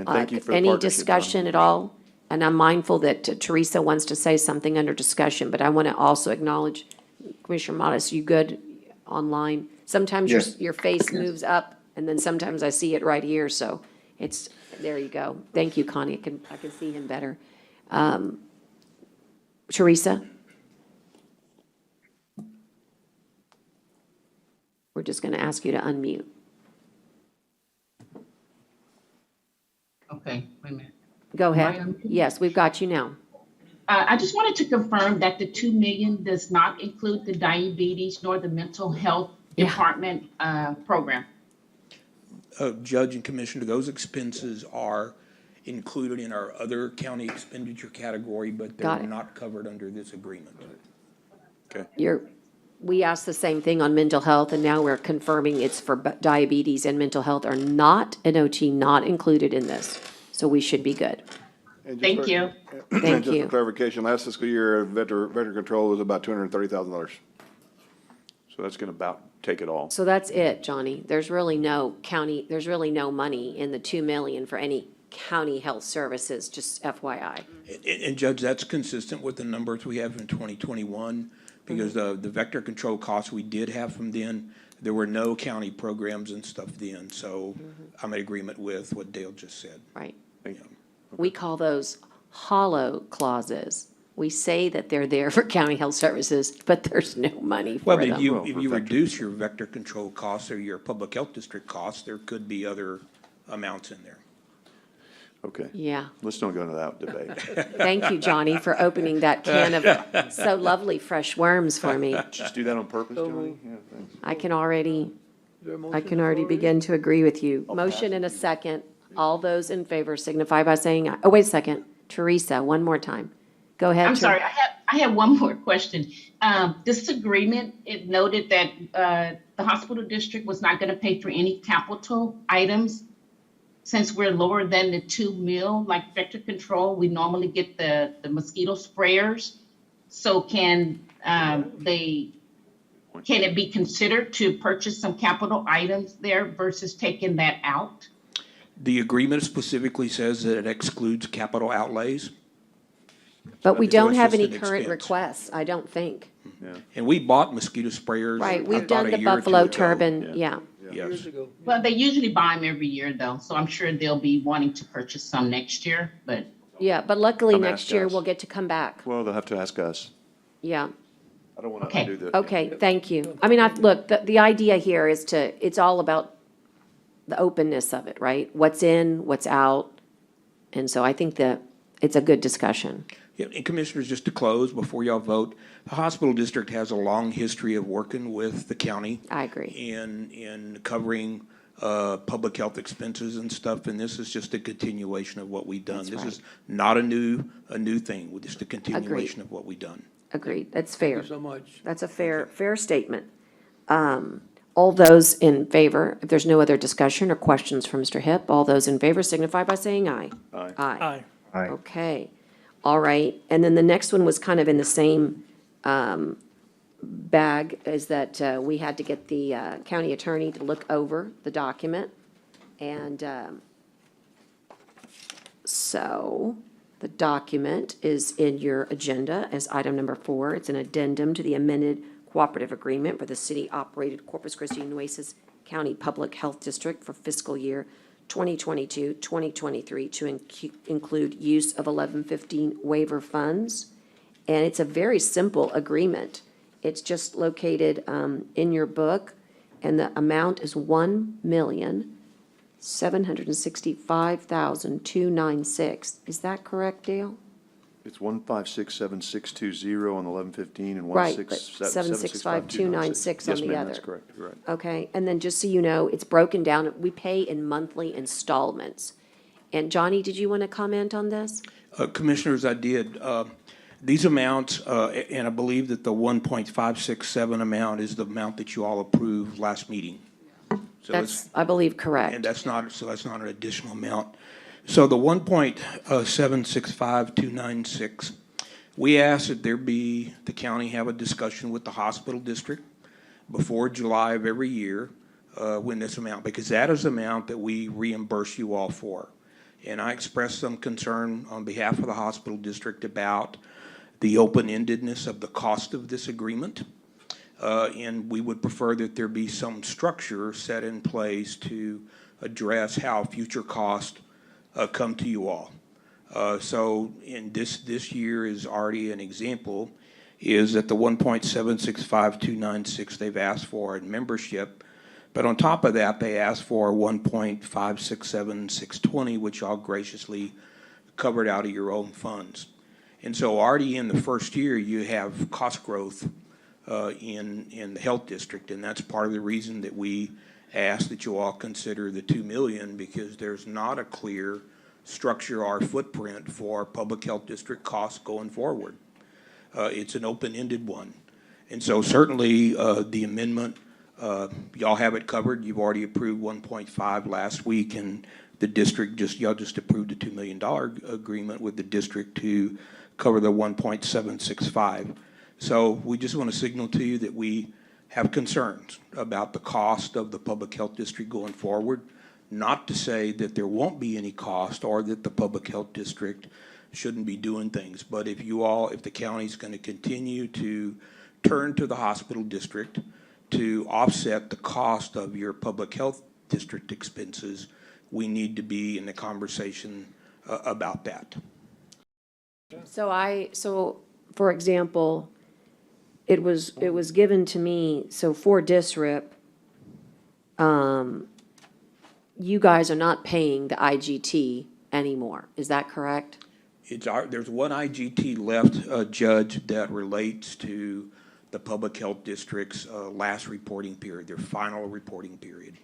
thank you for the any partnership, John. discussion at all? and I'm mindful that Teresa wants to say something under discussion, but I want to also acknowledge, Commissioner Modis, you good online? Sometimes Yes. your face moves up, and then sometimes I see it right here, so it's, there you go. Thank you, Connie, I can see him better. Teresa? We're just going to ask you to unmute. Okay, wait a minute. Go Am I ahead. unmuted? Yes, we've got you now. I just wanted to confirm that the 2 million does not include the diabetes nor the mental health department program. Judge and Commissioner, those expenses are included in our other county expenditure category, but they're Got it. not covered under this agreement. Okay. We asked the same thing on mental health, and now we're confirming it's for diabetes and mental health are not, an OT not included in this. So we should be good. And just Thank for- you. and Thank just you. for clarification, last fiscal year, veteran control was about $230,000. So that's going to about take it all. So that's it, Johnny. There's really no money in the 2 million for any county health services, just FYI. And Judge, that's consistent with the numbers we have in 2021, because the vector control costs we did have from then, there were no county programs and stuff then. So I'm in agreement with what Dale just said. Right. Thank you. We call those hollow clauses. We say that they're there for county health services, but there's no money for Well, but them. if you reduce your vector control costs or your public health district costs, there could be other amounts in there. Okay. Yeah. Let's don't go into that debate. Thank you, Johnny, for opening that can of so lovely fresh worms for me. Just do that on purpose, Johnny? Yeah, thanks. I can already Is there a motion I can already begin to agree with you. Motion and a second. All those in favor signify by saying aye. Oh, wait a second. Teresa, one more time. Go ahead. I'm sorry, I have one more question. This agreement, it noted that the hospital district was not going to pay for any capital items. Since we're lower than the 2 mil, like vector control, we normally get the mosquito sprayers. So can it be considered to purchase some capital items there versus taking that out? The agreement specifically says that it excludes capital outlays. But we So don't it's have just any an current expense. requests, I don't think. Yeah. And we bought mosquito sprayers. Right, I we've thought, done a the year or two Buffalo ago. Turban, yeah. Yes. Years ago. Well, they usually buy them every year though, so I'm sure they'll be wanting to purchase some next year, but Yeah, but luckily Come next ask year us. we'll get to come back. Well, they'll have to ask us. Yeah. I don't want to Okay. undo the. Okay, thank you. I mean, look, the idea here is it's all about the openness of it, right? What's in, what's out. And so I think that it's a good discussion. Yeah, and Commissioners, just to close, before y'all vote, the hospital district has a long history of working with the county I agree. in covering public health expenses and stuff, and this is just a continuation of what we've done. That's This right. is not a new thing, just a continuation of what we've done. Agreed. That's Thank fair. you so much. That's a fair statement. All those in favor, if there's no other discussion or questions from Mr. Hipp, all those in favor signify by saying aye. Aye. Aye. Aye. Okay. All right. And then the next one was kind of in the same bag, is that we had to get the county attorney to look over the document. And so the document is in your agenda as item number 4. It's an addendum to the amended cooperative agreement for the city-operated Corpus Christi Nueces County Public Health District for fiscal year 2022, 2023 to include use of 1115 waiver funds. And it's a very simple agreement. It's just located in your book, and the amount is $1,765,296. Is that correct, Dale? It's 1567620 on 1115 and Right, but 16765,296 on Yes, the ma'am, other. that's correct. You're right. Okay, and then just so you know, it's broken down, we pay in monthly installments. And Johnny, did you want to comment on this? Commissioners, I did. These amounts, and I believe that the 1.567 amount is the amount that you all approved last meeting. So That's, I believe, correct. And that's not an additional amount. So the 1.765296, we asked that the county have a discussion with the hospital district before July of every year when this amount, because that is the amount that we reimburse you all for. And I expressed some concern on behalf of the hospital district about the open-endedness of the cost of this agreement. And we would prefer that there be some structure set in place to address how future costs come to you all. So in this year is already an example, is that the 1.765296 they've asked for in membership, but on top of that, they asked for 1.567620, which y'all graciously covered out of your own funds. And so already in the first year, you have cost growth in the health district, and that's part of the reason that we ask that you all consider the $2 million, because there's not a clear structure or footprint for public health district costs going forward. It's an open-ended one. And so certainly the amendment, y'all have it covered. You've already approved 1.5 last week, and the district y'all just approved a $2 million agreement with the district to cover the 1.765. So we just want to signal to you that we have concerns about the cost of the public health district going forward. Not to say that there won't be any cost or that the public health district shouldn't be doing things, but if the county's going to continue to turn to the hospital district to offset the cost of your public health district expenses, we need to be in the conversation about that. So for example, it was given to me, so for DSRIP, you guys are not paying the IGT anymore, is that correct? There's one IGT left, Judge, that relates to the public health district's last reporting period, their final reporting period.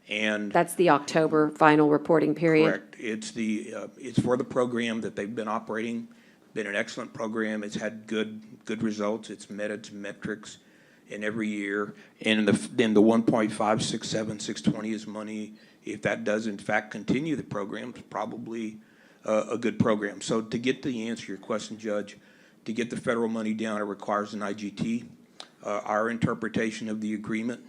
And That's the October final reporting period? correct. It's for the program that they've been operating. Been an excellent program. It's had good results. It's met its metrics in every year. And then the 1.567620 is money, if that does in fact continue the program, it's probably a good program. So to get the answer to your question, Judge, to get the federal money down, it requires an IGT. Our interpretation of the agreement,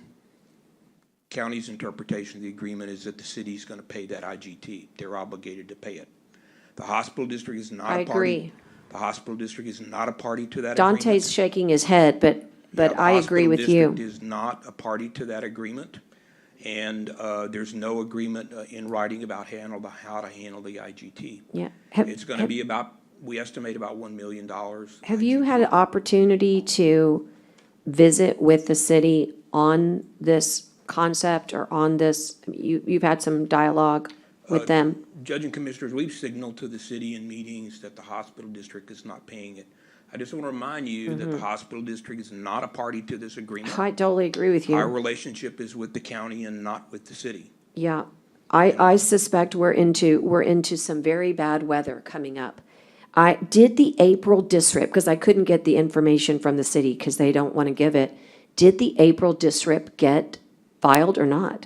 county's interpretation of the agreement, is that the city's going to pay that IGT. They're obligated to pay it. The hospital district is not a party. I agree. The hospital district is not a party to that Dante's agreement. shaking his head, but I agree with The you. hospital district is not a party to that agreement, and there's no agreement in writing about how to handle the IGT. Yeah. It's going to be we estimate about $1 million. Have you had an opportunity to visit with the city on this concept or on this? You've had some dialogue with them? Judge and Commissioners, we've signaled to the city in meetings that the hospital district is not paying it. I just want to remind you that the hospital district is not a party to this agreement. I totally agree with you. Our relationship is with the county and not with the city. Yeah, I suspect we're into some very bad weather coming up. Did the April DSRIP, because I couldn't get the information from the city because they don't want to give it, did the April DSRIP get filed or not?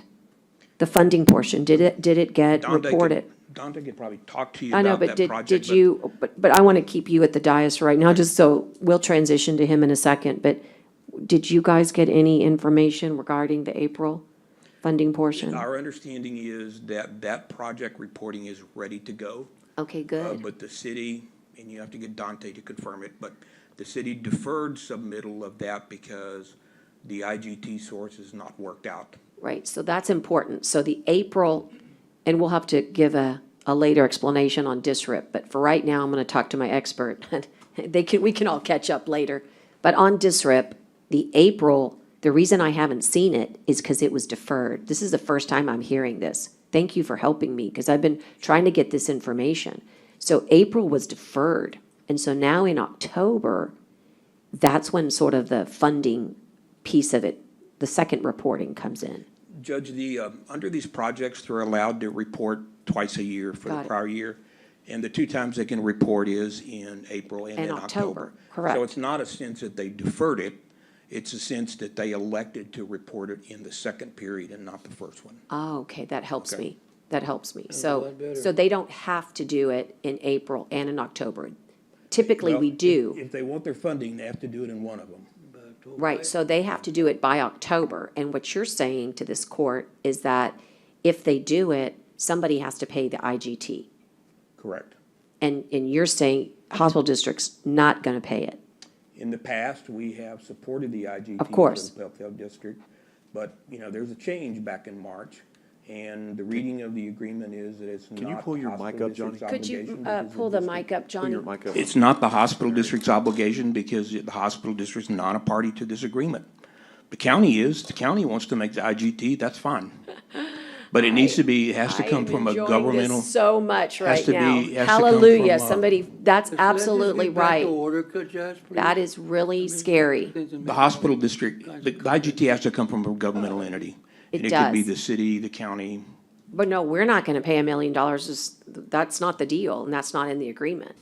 The funding portion, did it get reported? Dante could probably talk to you I know, about but that project. did you, but I want to keep you at the dais right now, just so we'll transition to him in a second, but did you guys get any information regarding the April funding portion? Our understanding is that that project reporting is ready to go. Okay, good. But the city, and you have to get Dante to confirm it, but the city deferred submittal of that because the IGT source is not worked out. Right, so that's important. So the April, and we'll have to give a later explanation on DSRIP, but for right now, I'm going to talk to my expert. We can all catch up later. But on DSRIP, the April, the reason I haven't seen it is because it was deferred. This is the first time I'm hearing this. Thank you for helping me, because I've been trying to get this information. So April was deferred, and so now in October, that's when sort of the funding piece of it, the second reporting comes in. Judge, under these projects, they're allowed to report twice a year for the prior year. And the two times they can report is in April and in October. Correct. So it's not a sense that they deferred it. It's a sense that they elected to report it in the second period and not the first one. Oh, okay, that helps Okay. me. That helps me. That's a lot better. So they don't have to do it in April and in October. Typically, we Well, do. If they want their funding, they have to do it in one of them. Right, so they have to do it by October. And what you're saying to this court is that if they do it, somebody has to pay the IGT. Correct. And you're saying hospital district's not gonna pay it? In the past, we have supported the IGT. Of course. For the Pell District, but, there's a change back in March, and the reading of the agreement is that it's not. Can you pull your mic up, Johnny? Could you pull the mic up, Johnny? Pull your mic up. It's not the hospital district's obligation because the hospital district's not a party to this agreement. The county is. The county wants to make the IGT, that's fine. But it needs to be, it has to come from a governmental. So much right to now. be- has to come Hallelujah, from, somebody, that's absolutely Let's just get back right. to order, could Judge, please? That is really scary. The hospital district, the IGT has to come from a governmental entity. It And it could be does. the city, the county. But no, we're not gonna pay $1 million, that's not the deal, and that's not in the agreement.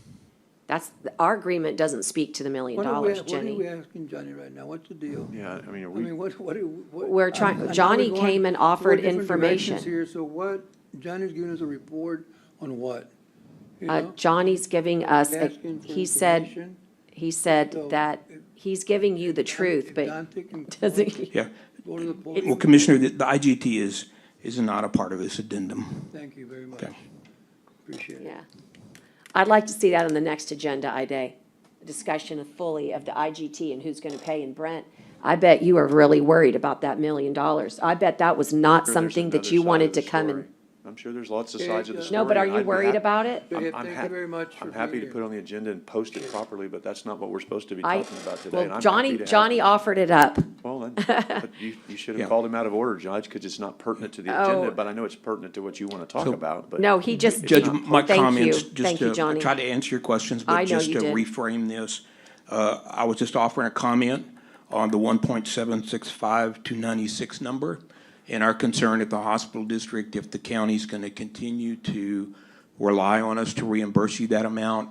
Our agreement doesn't speak to the $1 million, What are we Jenny. asking Johnny right now? What's the deal? Yeah, I mean, are I we? mean, what? We're trying- I know Johnny we're going came and four offered different directions information. Here, so what, Johnny's giving us a report on what? You know? Johnny's giving us, Asking for he said So, that he's giving you the truth, but Dante can doesn't he? Yeah. go to the podium. Well, Commissioner, the IGT is not a part of this addendum. Thank you very much. Okay. Appreciate it. Yeah. I'd like to see that on the next agenda, a discussion fully of the IGT and who's gonna pay. And Brent, I bet you are really worried about that $1 million. I bet that was not Sure, there's something that another you side wanted of the to come story. and, I'm sure there's lots of Okay, sides of the yeah. story. no, but are you I'd be worried hap- about it? Thank I'm you hap- very much for I'm happy being to here. put on the agenda and post it properly, but that's not what we're supposed to be I, talking about today. and well, I'm Johnny, happy to have Johnny this. offered it up. Well, then, but you should have Yeah. called him out of order, Judge, because it's not pertinent to the Oh. agenda, but I know it's pertinent to what you want to talk So- about, but. No, he just. Judge, he- my thank comments, you. just Thank you, to Johnny. try to answer your questions, I but know just you to did. reframe this, I was just offering a comment on the 1.765-296 number, and our concern at the hospital district, if the county's gonna continue to rely on us to reimburse you that amount,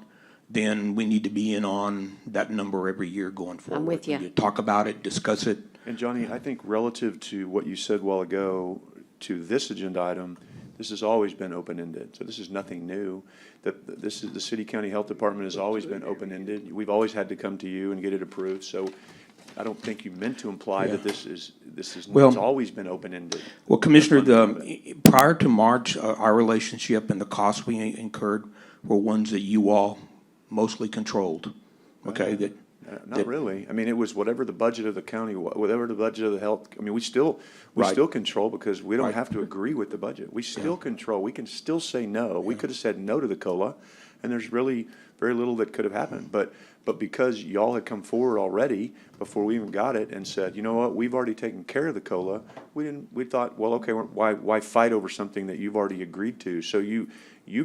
then we need to be in on that number every year going forward. with ya. We need to talk about it, discuss it. And Johnny, I think relative to what you said a while ago to this agenda item, this has always been open-ended. So this is nothing new. This is, the city county health department has always been open-ended. We've always had to come to you and get it approved. So I don't think you meant to imply that this is, Well- it's always been open-ended. Well, Commissioner, prior to March, our relationship and the costs we incurred were ones that you all mostly controlled, okay? Not really. I mean, it was whatever the budget of the county, whatever the budget of the health, I mean, we still Right. control because we don't Right. have to agree with the budget. We still control. We can still say no. We could have said no to the COLA, and there's really very little that could have happened. But because y'all had come forward already before we even got it and said, you know what, we've already taken care of the COLA, we thought, well, okay, why fight over something that you've already agreed to? So you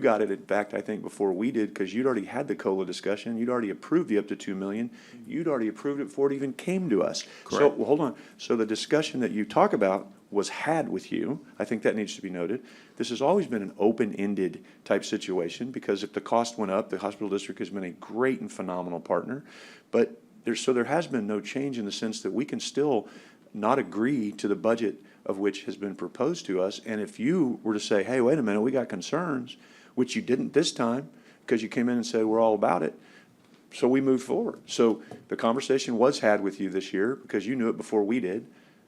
got it, in fact, I think, before we did, because you'd already had the COLA discussion. You'd already approved the up to 2 million. You'd already approved it before it even came to us. So, Correct. well, hold on. So the discussion that you talk about was had with you. I think that needs to be noted. This has always been an open-ended type situation, because if the cost went up, the hospital district has been a great and phenomenal partner. But there has been no change in the sense that we can still not agree to the budget of which has been proposed to us. And if you were to say, hey, wait a minute, we got concerns, which you didn't this time, because you came in and said, we're all about it, so we moved forward. So the conversation was had with you this year, because you knew it before we did.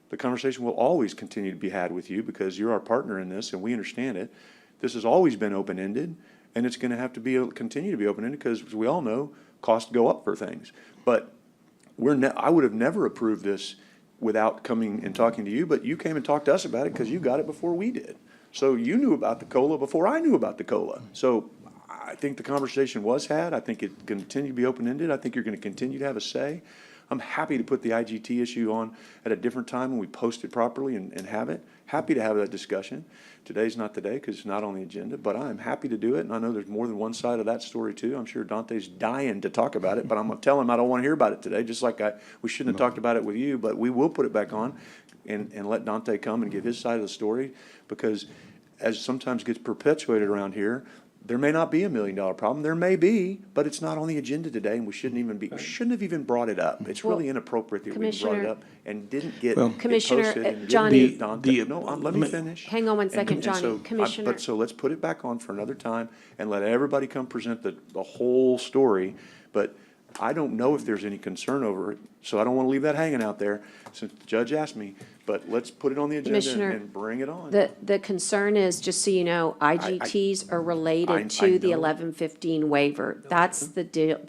The conversation will always continue to be had with you, because you're our partner in this, and we understand it. This has always been open-ended, and it's gonna have to continue to be open-ended, because as we all know, costs go up for things. But I would have never approved this without coming and talking to you, but you came and talked to us about it because you got it before we did. So you knew about the COLA before I knew about the COLA. So I think the conversation was had. I think it can continue to be open-ended. I think you're going to continue to have a say. I'm happy to put the IGT issue on at a different time when we post it properly and have it. Happy to have that discussion. Today's not the day because it's not on the agenda, but I am happy to do it. And I know there's more than one side of that story too. I'm sure Dante's dying to talk about it, but I'm going to tell him I don't want to hear about it today, just like we shouldn't have talked about it with you, but we will put it back on and let Dante come and give his side of the story, because as sometimes gets perpetuated around here, there may not be $1 million problem. There may be, but it's not on the agenda today, and we shouldn't have even brought it up. It's really inappropriate that we brought it Commissioner- up and didn't get Well- it Commissioner, posted and didn't Johnny- get Dante. No, let me finish. Hang on one second, And Johnny. so Commissioner. so let's put it back on for another time and let everybody come present the whole story. But I don't know if there's any concern over it, so I don't want to leave that hanging out there, since the judge asked me. But let's put it on the agenda Commissioner, and bring it on. The concern is, just so you know, IGTs are I related to the know. 1115 waiver. That's the deal,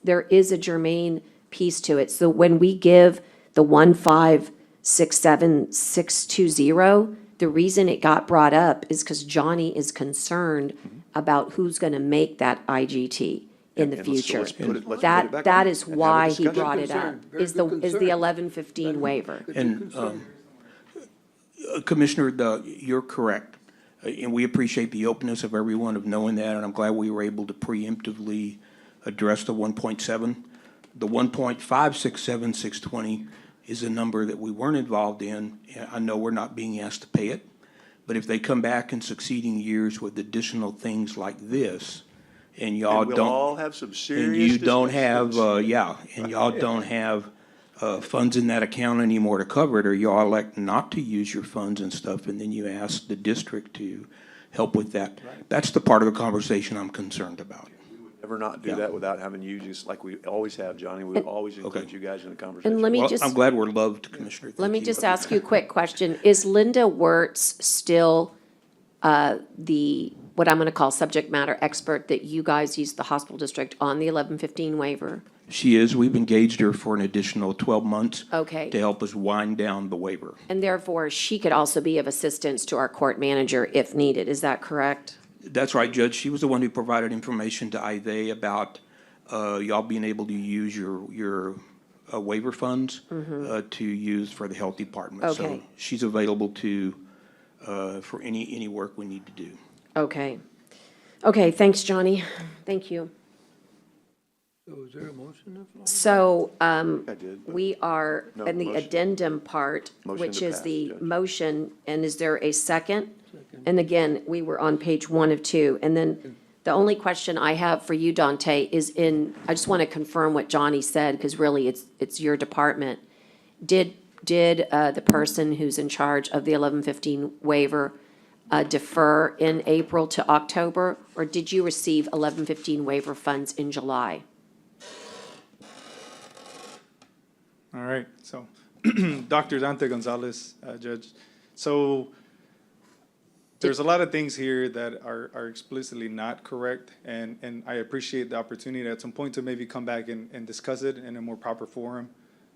there is a germane piece to it. So when we give the 1567620, the reason it got brought up is because Johnny is concerned about who's going to make that IGT in the And let's- so future. let's put it back That on is and have a why he discussion. brought it up, Concern, very is the good concern. 1115 waiver. And Commissioner, you're correct. And we appreciate the openness of everyone of knowing that, and I'm glad we were able to preemptively address the 1.7. The 1.567620 is a number that we weren't involved in. I know we're not being asked to pay it, but if they come back in succeeding years with additional things like this, and y'all And we'll don't. all have some And serious you don't have, discussions. and y'all don't have funds in that account anymore to cover it, or y'all elect not to use your funds and stuff, and then you ask the district to help with that. That's the part of the conversation I'm concerned about. Ever not do Yeah. that without having you, just like we always have, Johnny. We always include you guys in the conversation. And let me Well, just. I'm glad we're loved, Commissioner. Let Thank me you. just ask you a quick question. Is Linda Wertz still what I'm going to call subject matter expert that you guys use the hospital district on the 1115 waiver? She is. We've engaged her for an additional 12 months. Okay. To help us wind down the waiver. And therefore, she could also be of assistance to our court manager if needed. Is that correct? That's right, Judge. She was the one who provided information to IVA about y'all being able to use your waiver funds to use for the health department. So Okay. she's available to, for any work we need to do. Okay. Okay, thanks, Johnny. Thank you. So is there a motion on the floor? So, I did, but we are No, in the motion. addendum part, Motion which to is pass, the Judge. motion, and is there a second? And again, we were on page 1 of 2, and then the only question I have for you, Dante, is I just want to confirm what Johnny said, because really, it's your department. Did the person who's in charge of the 1115 waiver defer in April to October, or did you receive 1115 waiver funds in July? All right, so Dr. Dante Gonzalez, Judge. So there's a lot of things here that are explicitly not correct, and I appreciate the opportunity at some point to maybe come back and discuss it in a more proper forum.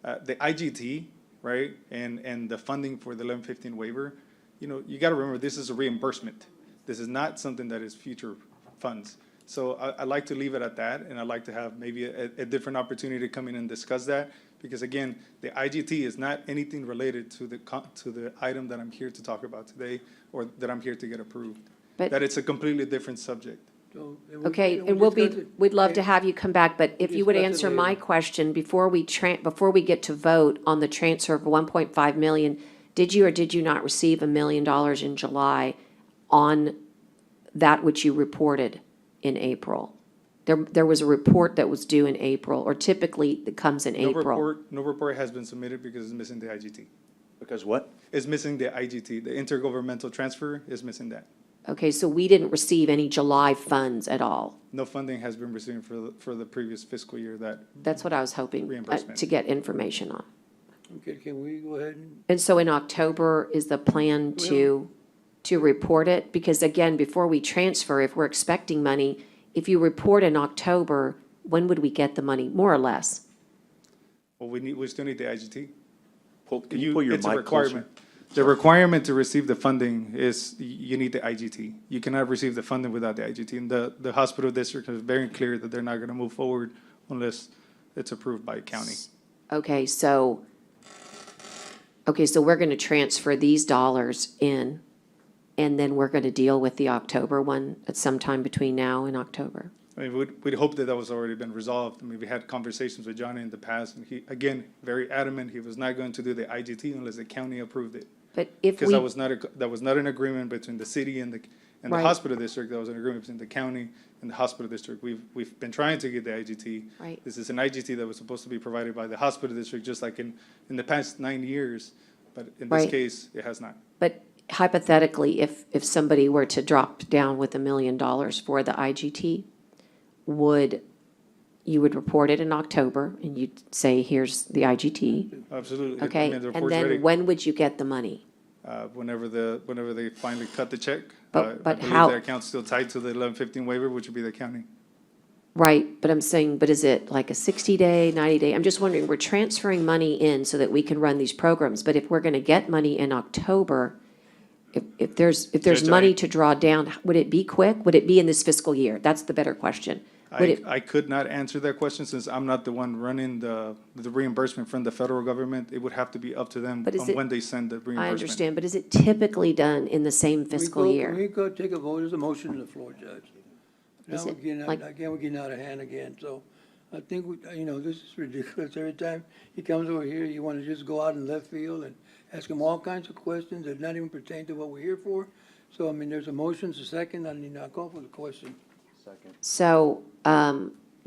The IGT, right, and the funding for the 1115 waiver, you got to remember, this is a reimbursement. This is not something that is future funds. So I'd like to leave it at that, and I'd like to have maybe a different opportunity to come in and discuss that. Because again, the IGT is not anything related to the item that I'm here to talk about today, or that I'm here to get approved. But- That it's a completely different subject. So, Okay, and and we'd love to have you come back, but if you would discuss it answer my later. question before we get to vote on the transfer of 1.5 million, did you or did you not receive $1 million in July on that which you reported in April? There was a report that was due in April, or typically it comes in April. No report has been submitted because it's missing the IGT. Because what? It's missing the IGT, the intergovernmental transfer is missing that. Okay, so we didn't receive any July funds at all. No funding has been received for the previous fiscal year That's what I was hoping Reimbursement. to get information on. Okay, can we go ahead and, And so in October is the plan to report it? Because again, before we transfer, if we're expecting money, if you report in October, when would we get the money, more or less? Well, we still need the IGT. Can you pull your It's a mic closer? requirement. The requirement to receive the funding is you need the IGT. You cannot receive the funding without the IGT. And the hospital district is very clear that they're not going to move forward unless it's approved by county. Okay, so we're going to transfer these dollars in, and then we're going to deal with the October one at some time between now and October. I mean, we'd hope that was already been resolved. I mean, we had conversations with Johnny in the past, and he, again, very adamant, he was not going to do the IGT unless the county approved it. But if Because we, that was not an agreement between the city and the Right. hospital district, that was an agreement between the county and the hospital district. We've been trying to get the IGT. Right. This is an IGT that was supposed to be provided by the hospital district, just like in the past 9 years, but in this Right. case, it has not. but hypothetically, if somebody were to drop down with $1 million for the IGT, would you would report it in October, and you'd say, here's the IGT. Absolutely. I Okay, mean, the and report's ready. then when would you get the money? Whenever they finally cut the check. But I believe how- the account's still tied to the 1115 waiver, which would be the county. Right, but I'm saying, but is it like a 60-day, 90-day? I'm just wondering, we're transferring money in so that we can run these programs, but if we're gonna get money in October, if there's Judge, money I- to draw down, would it be quick? Would it be in this fiscal year? That's the better question. Would it, I could not answer that question since I'm not the one running the reimbursement from the federal government. It would have to be up to them But is on it- when they send the reimbursement. I understand, but is it typically done in the same fiscal Can year? we go take a vote? There's a motion on the floor, Judge. Now Is we're it getting, like- again, we're getting out of hand again, so I think, this is ridiculous. Every time he comes over here, you want to just go out in left field and ask him all kinds of questions that not even pertain to what we're here for. So, I mean, there's a motion, a second, I need to call for the question. So,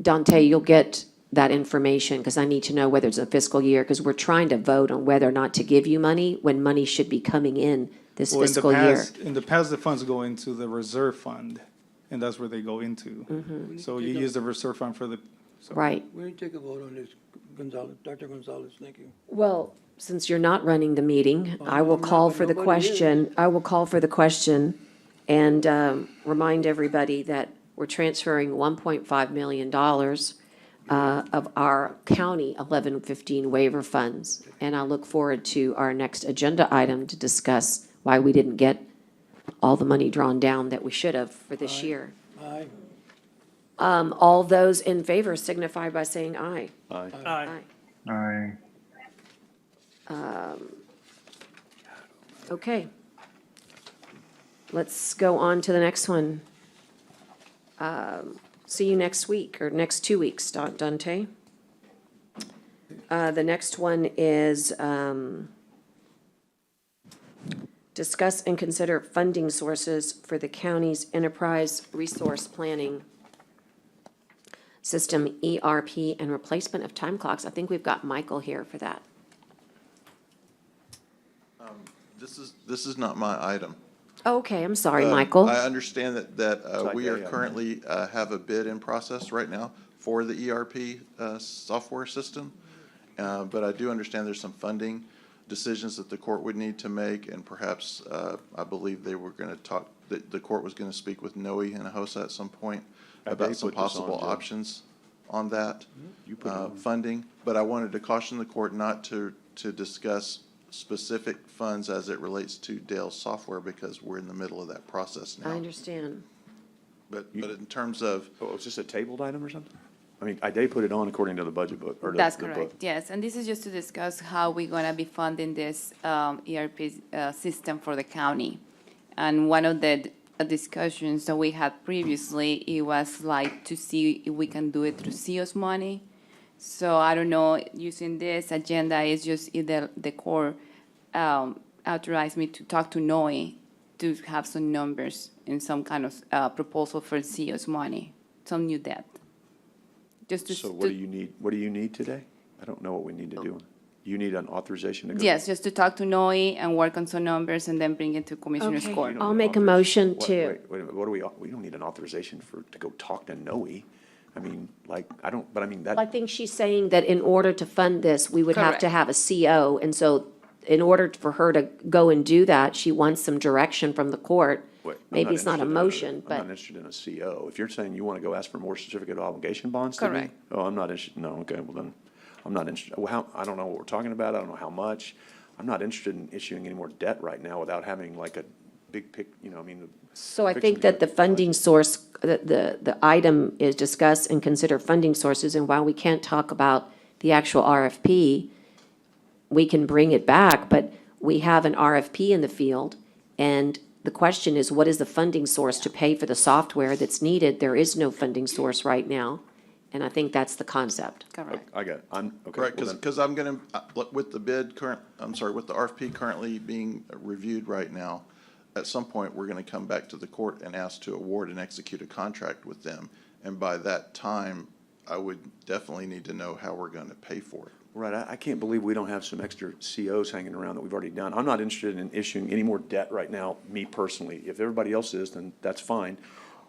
Dante, you'll get that information, because I need to know whether it's a fiscal year, because we're trying to vote on whether or not to give you money when money should be coming in this Well, fiscal year. In the past, the funds go into the reserve fund, and that's where they go into. So you use the reserve fund for the. so- Right. We need to take a vote on this, Gonzalez, Dr. Gonzalez, thank you. Well, since you're not running the meeting, I will I'm not, call but for the nobody is. question. I will call for the question and remind everybody that we're transferring $1.5 million of our county 1115 waiver funds. And I look forward to our next agenda item to discuss why we didn't get all the money drawn down that we should have for this year. Aye. All those in favor signify by saying aye. Aye. Aye. Okay. Let's go on to the next one. See you next week, or next 2 weeks, Dante. The next one is discuss and consider funding sources for the county's enterprise resource planning system, ERP, and replacement of time clocks. I think we've got Michael here for that. This is not my item. Okay, I'm sorry, Michael. I understand that we are yeah. currently have a bid in process right now for the ERP software system. But I do understand there's some funding decisions that the court would need to make, and perhaps I believe they were going to talk, the court was going to speak with Noe and Hosa at some point about They some put this on, possible Joe. options on that You put it on. funding. But I wanted to caution the court not to discuss specific funds as it relates to Dell's software, because we're in the middle of that process I now. understand. But in terms of, Oh, is this a tabled item or something? I mean, they put it on according to the budget book, or That's the book. correct, yes. And this is just to discuss how we're going to be funding this ERP system for the county. And one of the discussions that we had previously, it was like to see if we can do it through CEO's money. So I don't know, using this agenda is just either the court authorized me to talk to Noe to have some numbers in some kind of proposal for CEO's money, some new debt. Just to. So what do you need, today? I don't know what we need to do. You need an authorization to go? Yes, just to talk to Noe and work on some numbers and then bring it to Commissioners Okay. Court. I'll make a motion What- to, Wait a minute, what do we don't need an authorization to go talk to Noe. I mean, but I mean, I think she's saying that in order to fund this, we would have to Correct. have a CO. And so in order for her to go and do that, she wants some direction from the court. wait, I'm Maybe it's not a interested in motion, I'm but not interested in a CO. If you're saying you want to go ask for more certificate of obligation bonds to me? Correct. Oh, I'm not interested, no, okay, well then, I'm not interested. Well, I don't know what we're talking about, I don't know how much. I'm not interested in issuing any more debt right now without having like a big I mean. so I think that the funding source, the item is discuss and consider funding sources. And while we can't talk about the actual RFP, we can bring it back, but we have an RFP in the field. And the question is, what is the funding source to pay for the software that's needed? There is no funding source right now. And I think that's the concept. Correct. I got it, okay. right, well then- because I'm going to, with the with the RFP currently being reviewed right now, at some point, we're going to come back to the court and ask to award and execute a contract with them. And by that time, I would definitely need to know how we're going to pay for it. Right, I can't believe we don't have some extra COs hanging around that we've already done. I'm not interested in issuing any more debt right now, me personally. If everybody else is, then that's fine.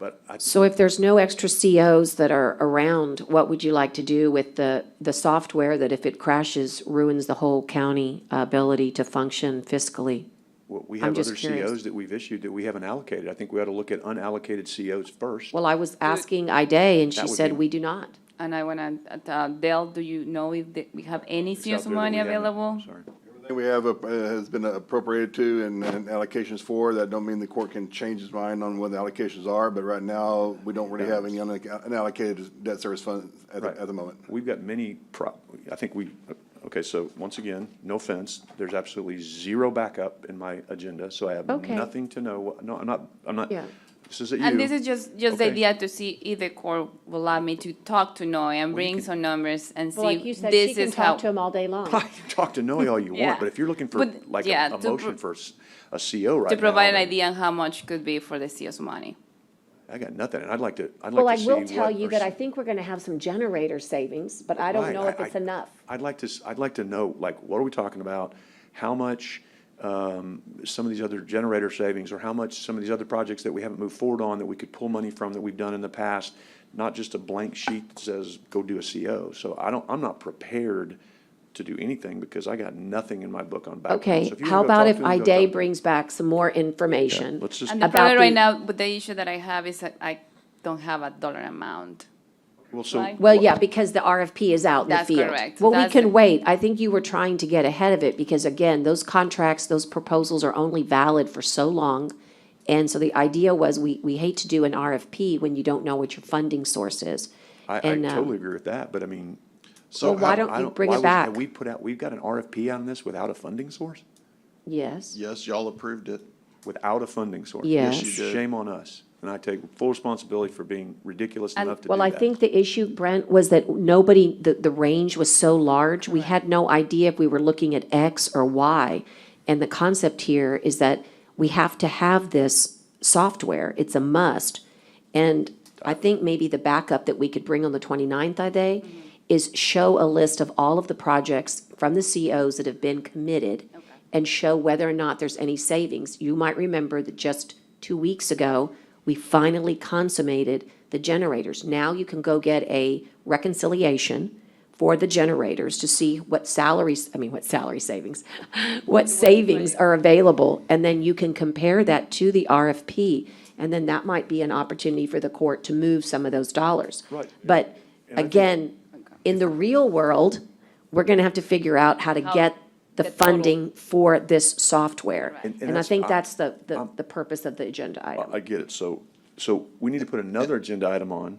But So if there's no extra COs that are around, what would you like to do with the software that if it crashes ruins the whole county ability to function fiscally? we I'm have just other curious. COs that we've issued that we haven't allocated. I think we ought to look at unallocated COs first. Well, I was asking Ida, and she That would said be- we do not. And I want to, Dale, do you know if we have any It's out CS there that money we haven't- available? Sorry. Everything we have has been appropriated to and allocations for. That don't mean the court can change its mind on what the allocations are, but right now, we don't really have any unallocated debt service funds Right. at the moment. We've got many, I think okay, so once again, no offense, there's absolutely zero backup in my agenda, so I have Okay. nothing to know. No, I'm not, Yeah. this is at you. And this is just the Okay. idea to see if the court will allow me to talk to Noe and bring some numbers and Well, like see you if said, she this can is how. talk to him all day long. You can talk to Noe all you Yeah. want, but if you're looking for But, like yeah, a to motion pro- for a CO right now. To provide an then idea on how much could be for the CS money. I got nothing, and I'd like to Well, I see will tell what you our that s- I think we're gonna have some generator savings, but I don't Right, know if it's enough. I'd like to know, like, what are we talking about? How much, some of these other generator savings, or how much some of these other projects that we haven't moved forward on that we could pull money from that we've done in the past, not just a blank sheet that says, go do a CO. So I'm not prepared to do anything because I got nothing in my book on background. Okay, So if you how wanna go about talk if to him, go Ida talk to him. brings back some more information? Let's just, And the About problem right the- now, but the issue that I have is that I don't have a dollar amount. well, so. Right. Well, yeah, because the RFP is out in the That's field. correct. Well, we That's can the- wait. I think you were trying to get ahead of it because again, those contracts, those proposals are only valid for so long. And so the idea was we hate to do an RFP when you don't know what your funding source is. I And, totally agree with that, but I mean. Well, why don't you bring it back? Have we we've got an RFP on this without a funding source? Yes. Yes, y'all approved it. Without a funding source? Yes. Yes, you did. Shame on us. And I take full responsibility for being ridiculous enough to do that. Well, I think the issue, Brent, was that nobody, the range was so large, we had no idea if we were looking at X or Y. And the concept here is that we have to have this software. It's a must. And I think maybe the backup that we could bring on the 29th, Ida, is show a list of all of the projects from the COs that have been committed and show whether or not there's any savings. You might remember that just 2 weeks ago, we finally consummated the generators. Now you can go get a reconciliation for the generators to see what salary savings, what savings are available, and then you can compare that to the RFP, and then that might be an opportunity for the court to move some of those dollars. Right. But And I think- again, in the real world, we're gonna have to figure out how to get the funding for this software. And I think that's the purpose of the agenda item. I get it. So we need to put another agenda item on,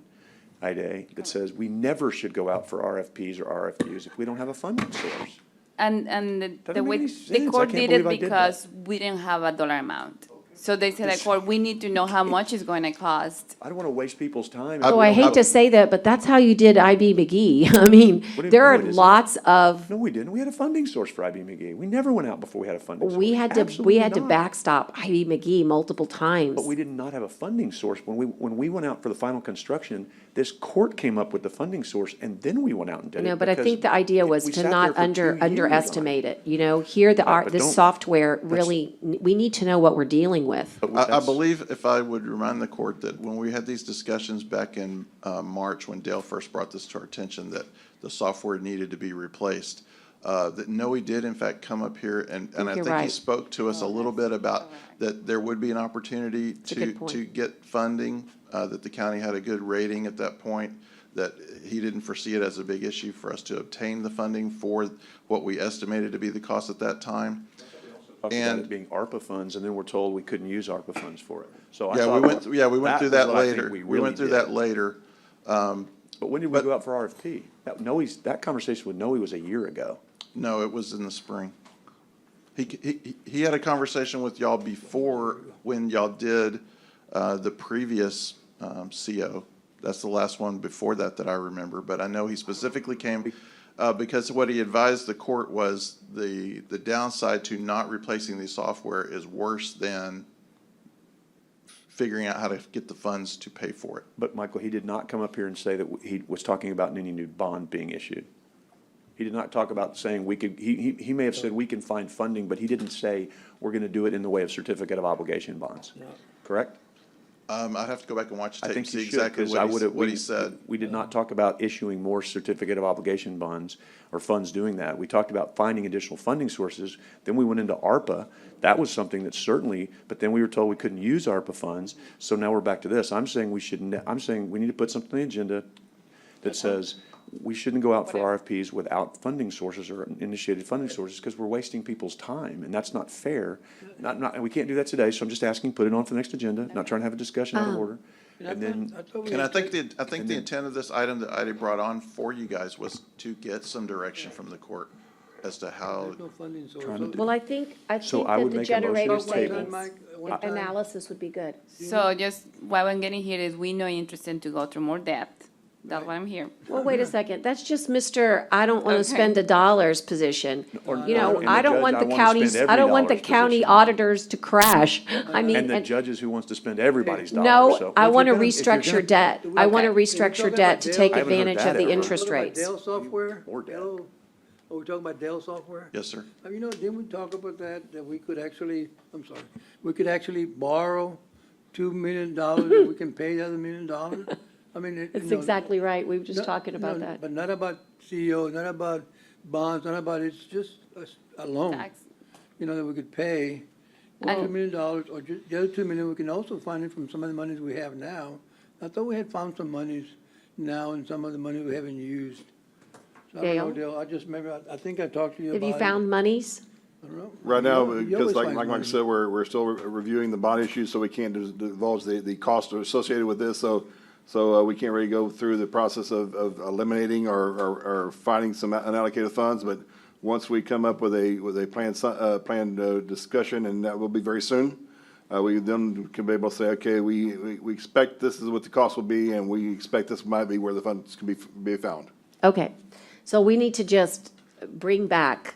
Ida, that says we never should go out for RFPs or RFQs if we don't have a funding source. And the Doesn't way, make any the sense. I court can't did it believe I did because we didn't have a dollar amount. So they said, like, court, we need to know how much it's going to cost. I don't want to waste people's time. Oh, I hate to say that, but that's how you did IB McGee. I mean, What do you- there no, are it isn't. lots of, No, we didn't. We had a funding source for IB McGee. We never went out before we had a funding source. we had to Absolutely not. backstop IB McGee multiple times. But we did not have a funding source. When we went out for the final construction, this court came up with the funding source, and then we went out and did it. No, but I because think the idea was we to sat not there for 2 years on it. underestimate it. You know, here Right, but this don't- software really, we need to know what we're dealing with. But I that's- believe, if I would remind the court, that when we had these discussions back in March, when Dale first brought this to our attention, that the software needed to be replaced, that Noe did in fact come up here, and I you're think he right. spoke to us a little bit about that there would be an opportunity a good point. to get funding, that the county had a good rating at that point, that he didn't foresee it as a big issue for us to obtain the funding for what we estimated to be the cost at that time. Talked about And- it being ARPA funds, and then we're told we couldn't use ARPA funds for it. So I Yeah, thought we went through was that what I think later. we We really went through did. that later. But when did we go out for RFP? That conversation with Noe was a year ago. No, it was in the spring. He had a conversation with y'all before, when y'all did the previous CO. That's the last one before that I remember, but I know he specifically came because what he advised the court was the downside to not replacing the software is worse than figuring out how to get the funds to pay for it. But Michael, he did not come up here and say that he was talking about any new bond being issued. He did not talk about saying we could, he may have said we can find funding, but he didn't say we're gonna do it in the way of certificate of obligation bonds. Correct? I'd have to go back and watch the I tape, think see you should, exactly because I would have, what he said. we did not talk about issuing more certificate of obligation bonds or funds doing that. We talked about finding additional funding sources. Then we went into ARPA. That was something that certainly, but then we were told we couldn't use ARPA funds. So now we're back to this. I'm saying we should, I'm saying we need to put something on the agenda that says we shouldn't go out for RFPs without funding sources or initiated funding sources, because we're wasting people's time, and that's not fair. And we can't do that today, so I'm just asking, put it on for the next agenda, not trying to have a discussion out of order. And then, And I think the intent of this item that Ida brought on for you guys was to get some direction from the court as to how. There's no funding source. Trying to do- Well, I think So I that would the make a motion generator to table. savings One time. analysis would be good. So just what I'm getting here is we know interested to go through more depth. That's why I'm here. Well, wait a second, that's just Mr. I don't want to Okay. spend the dollars position. Or- You know, and I the don't judge, want the I wanna counties, spend I don't want the every county dollar's auditors to crash. I mean, and the and- judges who wants to spend everybody's dollars, no, so. I want to If you're restructure debt. I want to Okay. restructure debt to take I haven't heard advantage that of the ever. interest Talking about rates. Dell software? More debt. Dell, are we talking about Dell software? Yes, sir. You know, didn't we talk about that we could actually, I'm sorry, we could actually borrow $2 million and we can pay the other $1 million? I mean, That's exactly right. We were just no- talking about no, that. But not about CEO, not about bonds, not about, it's just a loan, Tax. you know, that we could pay $2 million, or just the other $2 million, we can also find it from some of the monies we have now. I thought we had found some monies now and some of the money we haven't used. So I don't know, Dale? Dale, I just remember, I think I talked to you about Have it. you found monies? I don't know. Right now, You because always like find I money. said, we're still reviewing the bond issue, so we can't divulge the costs associated with this, so we can't really go through the process of eliminating or finding some unallocated funds, but once we come up with a planned discussion, and that will be very soon, we then can be able to say, okay, we expect this is what the cost will be, and we expect this might be where the funds can be found. Okay, so we need to just bring back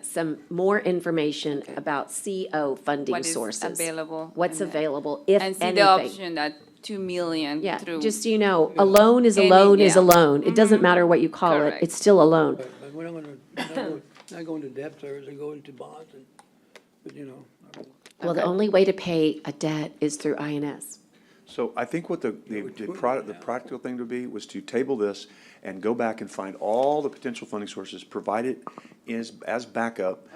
some more information about CO funding What is sources. available What's and- available, if And see the anything. option that 2 million Yeah, through. just so you know, a loan is a Any- loan is a yeah. loan. It doesn't matter what you call it, Correct. it's still a loan. But we're not going to debt service and go into bonds and, but you know. Well, the only way to pay a debt is through INS. So I think what the practical thing to be was to table this and go back and find all the potential funding sources, provide it as backup,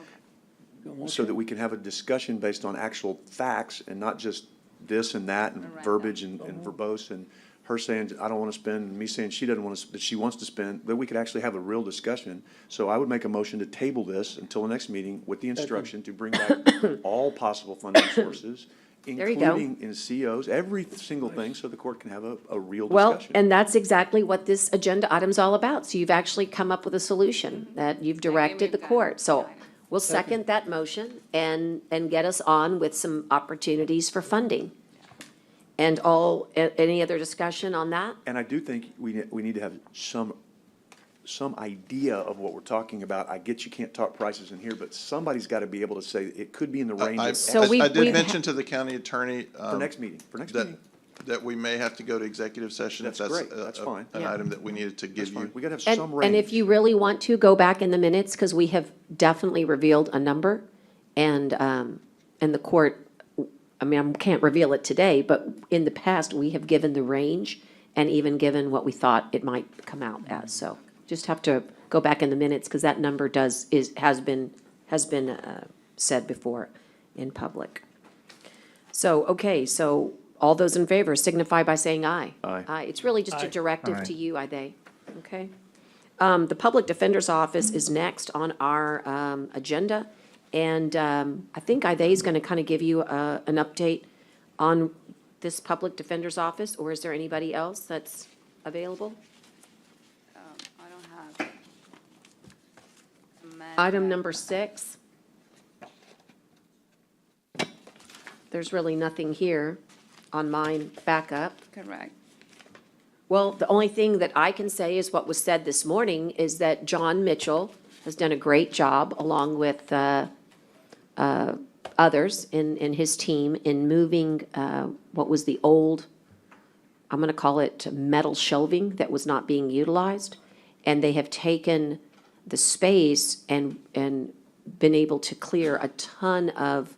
so that we can have a discussion based on actual facts and not just this and that and verbiage and verbose and her saying, I don't want to spend, and me saying she doesn't want to, that she wants to spend, but we could actually have a real discussion. So I would make a motion to table this until the next meeting with the instruction to bring back all possible funding sources, There you go. including in COs, every single thing, so the court can have a real Well, discussion. and that's exactly what this agenda item's all about. So you've actually come up with a solution that you've directed the court. So we'll second that motion and get us on with some opportunities for funding. And any other discussion on that? And I do think we need to have some idea of what we're talking about. I get you can't talk prices in here, but somebody's got to be able to say it could be in the range of. I did mention to the county attorney. For next meeting. That we may have to go to executive session if That's that's great. That's fine. an Yeah. item that we needed to give you. We got to have some range. And if you really want to, go back in the minutes, because we have definitely revealed a number. And the court, I mean, I can't reveal it today, but in the past, we have given the range and even given what we thought it might come out as. So just have to go back in the minutes, because that number has been said before in public. So, okay, so all those in favor signify by saying aye. Aye. It's really just a Aye. directive to you, they, okay? The Public Defender's Office is next on our agenda. And I think is going to kind of give you an update on this Public Defender's Office, or is there anybody else that's available? I don't have. Item number 6. There's really nothing here on mine backup. Correct. Well, the only thing that I can say is what was said this morning is that John Mitchell has done a great job, along with others in his team, in moving what was the old, I'm going to call it metal shelving that was not being utilized. And they have taken the space and been able to clear a ton of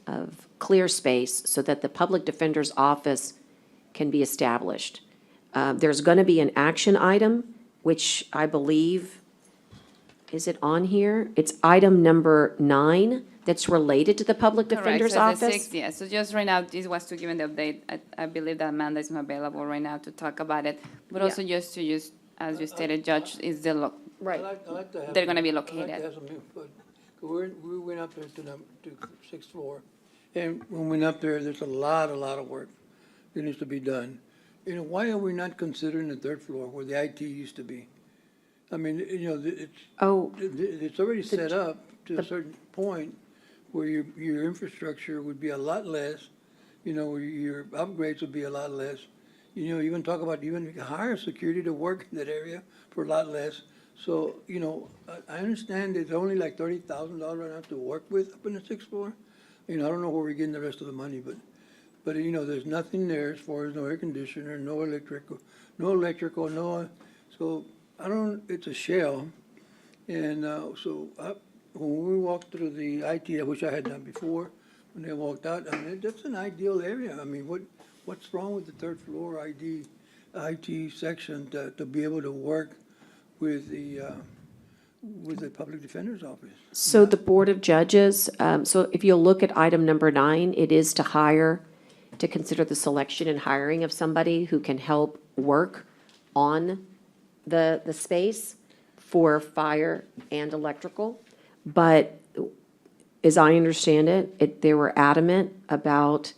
of clear space so that the public defender's office can be established. There's going to be an action item, which I believe, is it on here? It's item number 9 that's related to the public defender's Correct, so the office. 6th, yeah, so just right now, this was to give an update. I believe that Amanda is not available right now to talk about it, but also just to use, as you stated, Judge, is the, Right. I'd like to have they're gonna be I'd like to located. have some input. 'Cause we went up there to 6th floor, and when we went up there, there's a lot of work that needs to be done. You know, why are we not considering the 3rd floor where the IT used to be? I mean, you know, it's already set up to a certain point where your infrastructure would be a lot less, you know, your upgrades would be a lot less. You know, even talk about even hire security to work in that area for a lot less. So, you know, I understand it's only like $30,000 right now to work with up in the 6th floor. You know, I don't know where we're getting the rest of the money, but you know, there's nothing there as far as no air conditioner, no electrical, so I don't, it's a shell. And, when we walked through the IT, I wish I had done before, when they walked out, I mean, that's an ideal area. I mean, what's wrong with the 3rd floor IT section to be able to work with the public defender's office? So the Board of Judges, so if you'll look at item number 9, it is to consider the selection and hiring of somebody who can help work on the space for fire and electrical. But as I understand it, they were adamant about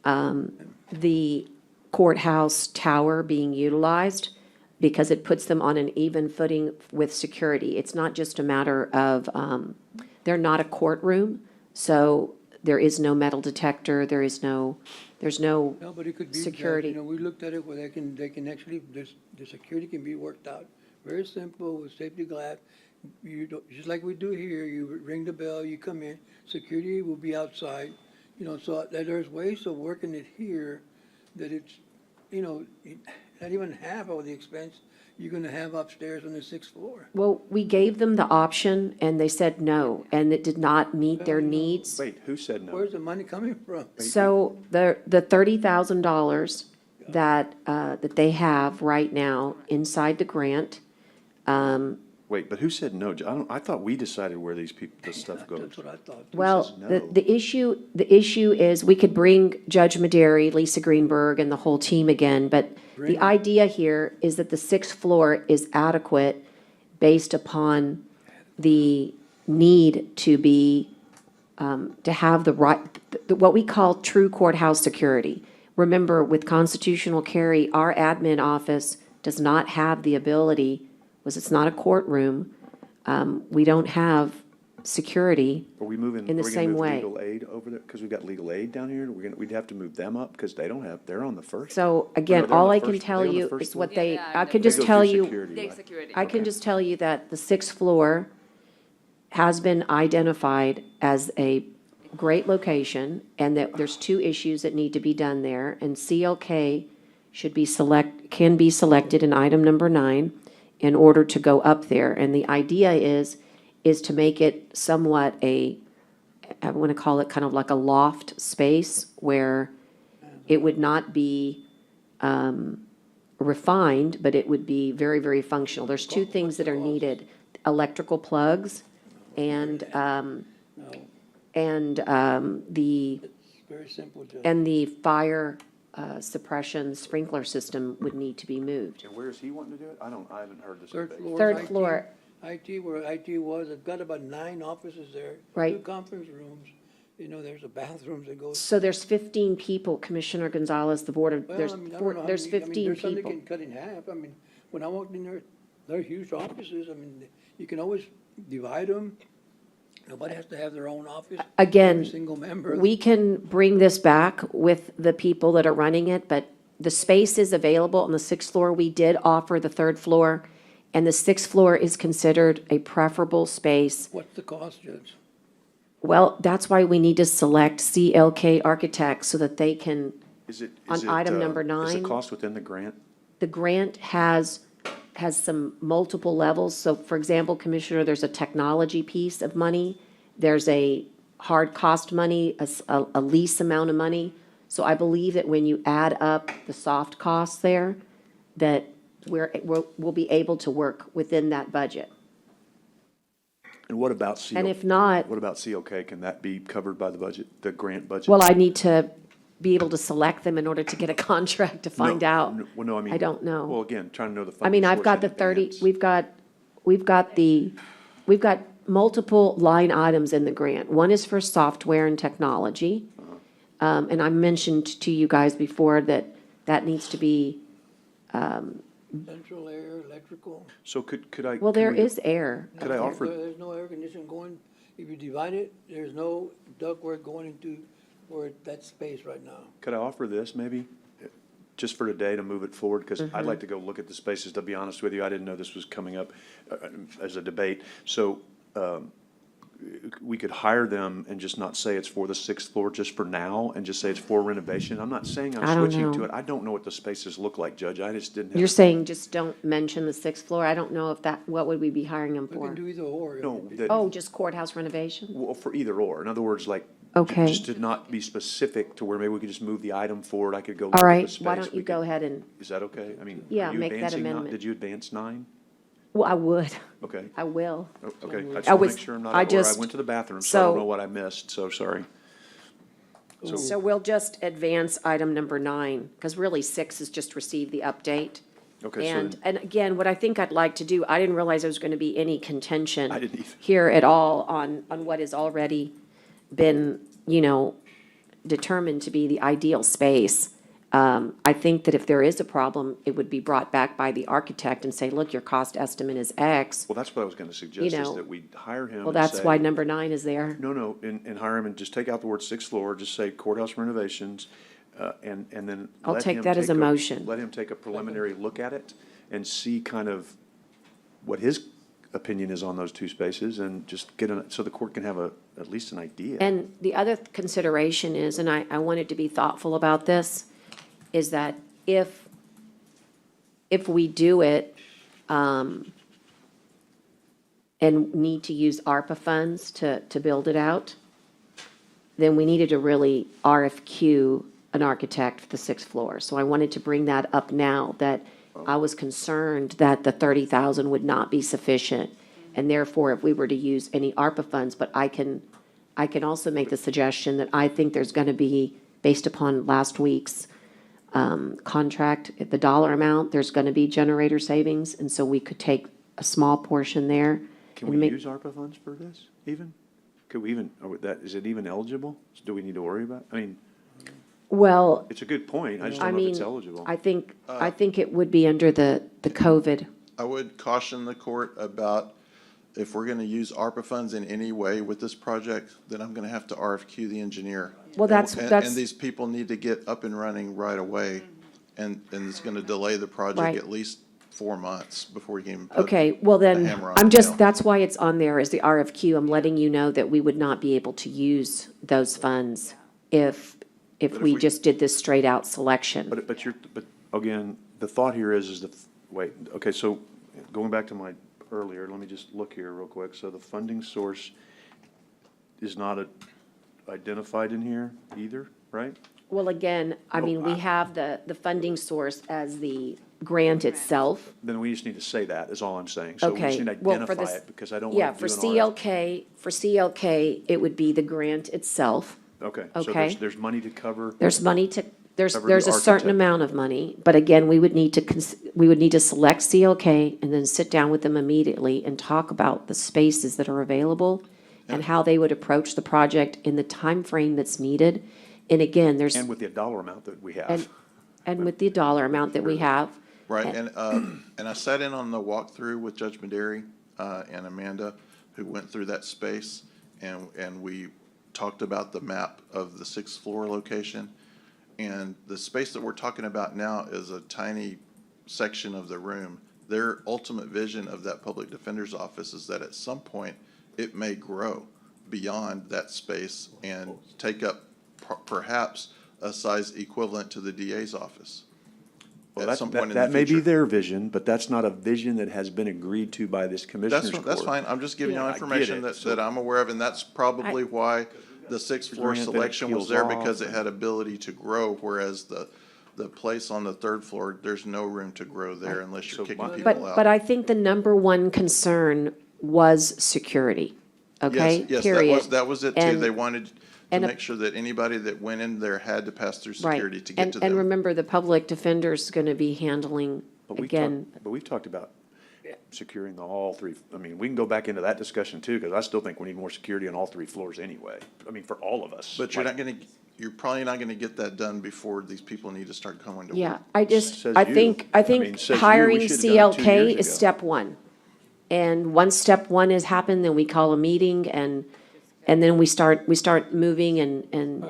the courthouse tower being utilized because it puts them on an even footing with security. It's not just a matter of, they're not a courtroom, so there is no metal detector, there's no No, but it could be, security. you know, we looked at it where they can actually, the security can be worked out. Very simple with safety glass. You don't, just like we do here, you ring the bell, you come in, security will be outside. You know, so there's ways of working it here that it's, you know, not even half of the expense you're gonna have upstairs on the 6th floor. Well, we gave them the option and they said no, and it did not meet their needs. Wait, who said no? Where's the money coming from? So the $30,000 that they have right now inside the grant, Wait, but who said no? I thought we decided where this stuff goes. That's what I thought. well, says no? the issue is we could bring Judge Maderi, Lisa Greenberg, and the whole team again, but the idea here is that the 6th floor is adequate based upon the need to be, to have the right, what we call true courthouse security. Remember, with constitutional carry, our admin office does not have the ability, because it's not a courtroom, we don't have security Are we moving, in the are we gonna same move way. legal aid over there? Because we've got legal aid down here. We'd have to move them up because they don't have, they're on the first. So No, again, they're on all the I can first- tell they're on the you first is what floor. they, Yeah, I they can They just go tell through you, security, Take right? security. I can just tell you that the 6th floor has been identified as a great location, and that there's 2 issues that need to be done there, and CLK can be selected in item number 9 in order to go up there. And the idea is to make it somewhat I want to call it kind of like a loft space where it would not be refined, but it would be very, very functional. There's 2 things that are needed: electrical plugs and the Very simple, Judge. and the fire suppression sprinkler system would need to be moved. And where is he wanting to do it? I haven't heard this. 3rd debate. floor. 3rd IT, floor. IT, where IT was, it's got about 9 offices there. Right. 2 conference rooms, you know, there's a bathrooms that go. So there's 15 people, Commissioner Gonzalez, the board of, Well, there's I mean, I four, don't know how there's many- I mean, 15 there's some that people. can cut in half. I mean, when I walked in there, they're huge offices. I mean, you can always divide them. Nobody has to have their own office. Again, Every single member. we can bring this back with the people that are running it, but the space is available on the 6th floor. We did offer the 3rd floor, and the 6th floor is considered a preferable space. What's the cost, Judge? Well, that's why we need to select CLK Architects so that they can, Is it? on item number Is 9. the cost within the grant? The grant has some multiple levels. So for example, Commissioner, there's a technology piece of money. There's a hard cost money, a lease amount of money. So I believe that when you add up the soft costs there, that we'll be able to work within that budget. And what about CO? And if not, What about COK? Can that be covered by the budget, the grant budget? well, I need to be able to select them in order to get a contract to find out. Well, no, I mean. I don't know. Well, again, trying to know the I funding mean, I've source got in the 30, advance. we've got multiple line items in the grant. One is for software and technology. And I mentioned to you guys before that that needs to be, Central air, electrical. So could I? well, can there we- is air. Could I offer, There's no air conditioning going, if you divide it, there's no ductwork going into where that space right now. could I offer this maybe, just for today to move it forward? Because I'd like to go look at the spaces, to be honest with you. I didn't know this was coming up as a debate. So we could hire them and just not say it's for the sixth floor just for now and just say it's for renovation. I'm not saying I I'm don't switching to know. it. I don't know what the spaces look like, Judge. I just didn't have. You're saying just don't mention the sixth floor? I don't know if that, what would we be hiring them We for? can do either or. No, that, Oh, just courthouse renovation? well, for either or. In other words, like, Okay. just to not be specific to where maybe we could just move the item forward. I could go. All look at the right, space. why don't We you go could- ahead and, Is that okay? I mean, Yeah, are you make that advancing nine? amendment. Did you advance 9? well, I would, Okay. I will. Okay, I just I want to was- make sure I'm not, I or I just- went to the bathroom, so I don't so- know what I missed, so sorry. So we'll just advance item number 9, because really 6 is just receive the update. Okay, so And, then, and again, what I think I'd like to do, I didn't realize there was going to be any contention I didn't either. here at all on what has already been, determined to be the ideal space. I think that if there is a problem, it would be brought back by the architect and say, look, your cost estimate is X. well, that's what I was going to suggest, is know, that we hire him Well, and that's say- why number 9 is there. No, and hire him and just take out the word sixth floor, just say courthouse renovations, and then. I'll let take him that as a motion. Let him take a preliminary look at it and see kind of what his opinion is on those two spaces and just so the court can have at least an idea. And the other consideration is, and I wanted to be thoughtful about this, is that if we do it, and need to use ARPA funds to build it out, then we needed to really RFQ an architect for the 6th floor. So I wanted to bring that up now, that I was concerned that the 30,000 would not be sufficient. And therefore, if we were to use any ARPA funds, but I can also make the suggestion that I think there's going to be, based upon last week's contract, at the dollar amount, there's going to be generator savings. And so we could take a small portion there. Can and we make- use ARPA funds for this, even? Could we even, is it even eligible? Do we need to worry about, I mean, Well, it's a good point, I just I don't know if mean, it's eligible. I think it would be under the COVID. I would caution the court about if we're gonna use ARPA funds in any way with this project, then I'm gonna have to RFQ the engineer. Well, that's- And these people need to get up and running right away, and it's gonna delay the project Right. at least 4 months before you can even put Okay, well the then, hammer on I'm the just, nail. that's why it's on there as the RFQ. I'm letting you know that we would not be able to use those funds if if we we- just did this straight out selection. But again, the thought here is wait, okay, so going back to my earlier, let me just look here real quick. So the funding source is not identified in here either, right? Well, again, I No, mean, we have the funding source as the grant itself. Then we just need to say that, is all I'm saying. So we just Okay, need to well, for identify this. it, because I don't Yeah, want to for do an RFP. CLK, it would be the grant itself. Okay, so Okay. there's money to cover. There's money to, there's Cover the a certain architect. amount of money, but again, we would need to select CLK and then sit down with them immediately and talk about the spaces that are available and how they would approach the project in the time frame that's needed. And again, there's, And with the dollar amount that we have. and with the dollar amount that we have. Right, and I sat in on the walkthrough with Judge Maderi and Amanda, who went through that space, and we talked about the map of the 6th floor location. And the space that we're talking about now is a tiny section of the room. Their ultimate vision of that public defender's office is that at some point, it may grow beyond that space and take up perhaps a size equivalent to the DA's office. Well, At some point in the that may be future. their vision, but that's not a vision that has been agreed to by this commissioners court. That's fine. I'm just giving you Yeah, I get information it. that So- I'm aware of, and that's probably why the sixth floor grant that it selection was peels there off because it and- had ability to grow, whereas the place on the third floor, there's no room to grow there unless you're kicking people out. But I think the number one concern was security, okay? Yes, Period. that was it too. And- They wanted to and a- make sure that anybody that went in there had to pass through Right. security to get to And them. remember, the public defender's gonna be handling, But we've again, talked, but we've talked about securing all three. I mean, we can go back into that discussion too, because I still think we need more security on all three floors anyway. I mean, for all of us. But you're Like, not gonna, you're probably not gonna get that done before these people need to start coming to work. yeah, Says I you. think I mean, says you. We hiring should've done it 2 years CLK is ago. step one. And once step one has happened, then we call a meeting and then we start moving and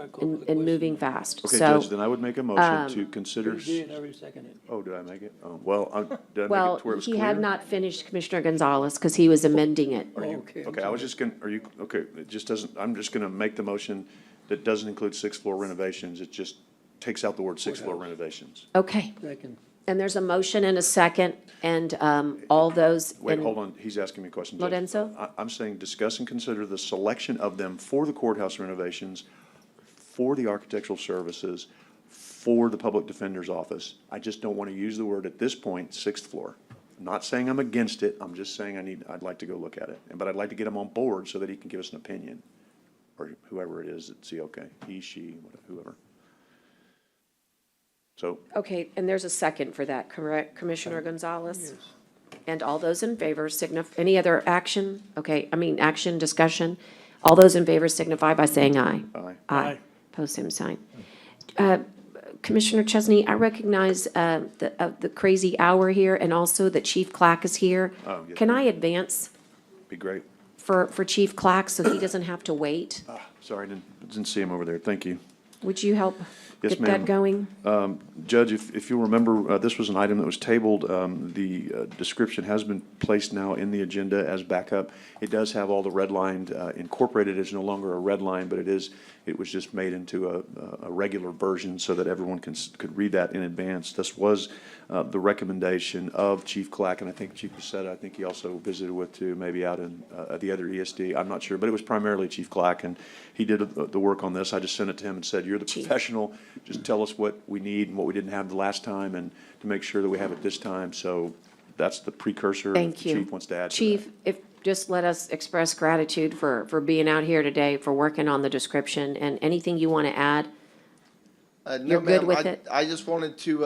moving fast. Okay, So, Judge, then I would make a motion to consider. You did, I already seconded. Oh, did I make it? Oh, well, did I make it to well, where it was he had clear? not finished Commissioner Gonzalez because he was amending it. Are you, Okay, I'm okay, I was just gonna, are you, okay, it just doesn't, I'm just gonna make the motion that doesn't include sixth floor renovations. It just takes out the word sixth floor renovations. Okay, Second. and there's a motion and a second, and all those. Wait, and- hold on, he's asking me a question, Judge. Lorenzo? I'm saying discuss and consider the selection of them for the courthouse renovations, for the architectural services, for the public defender's office. I just don't want to use the word at this point, sixth floor. I'm not saying I'm against it, I'm just saying I'd like to go look at it. But I'd like to get him on board so that he can give us an opinion, or whoever it is at CLK, he, she, whoever. So, Okay, and there's a second for that, correct, Commissioner Gonzalez? And all those in favor any other action? Okay, action, discussion? All those in favor signify by saying aye. aye. Aye. Post same sign. Commissioner Chesney, I recognize the crazy hour here and also that Chief Clack is here. Oh, yes, Can ma'am. I advance Be great. for Chief Clack so he doesn't have to wait? Sorry, didn't see him over there. Thank you. Would you help Yes, get that ma'am. going? Judge, if you'll remember, this was an item that was tabled. The description has been placed now in the agenda as backup. It does have all the redlined incorporated. It's no longer a red line, but it was just made into a regular version so that everyone could read that in advance. This was the recommendation of Chief Clack, and I think Chief Becerra, I think he also visited with too, maybe out in the other ESD. I'm not sure, but it was primarily Chief Clack, and he did the work on this. I just sent it to him and said, "You're the professional. Just tell us what we need and what we didn't have the last time, and to make sure that we have it this time." So that's the precursor. Thank If the you. Chief wants to add to that. Chief, just let us express gratitude for being out here today, for working on the description, and anything you want to add? No, You're good ma'am. with it? I just wanted to,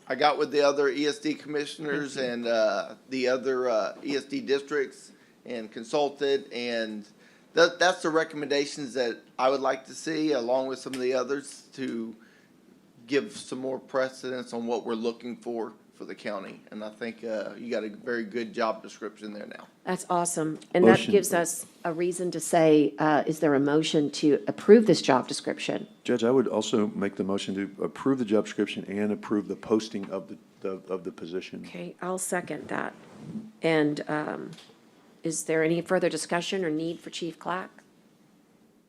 I got with the other ESD commissioners and the other ESD districts and consulted, and that's the recommendations that I would like to see, along with some of the others, to give some more precedence on what we're looking for the county. And I think you got a very good job description there now. That's awesome. And that Motion. gives us a reason to say, is there a motion to approve this job description? Judge, I would also make the motion to approve the job description and approve the posting of the position. Okay, I'll second that. And is there any further discussion or need for Chief Clack?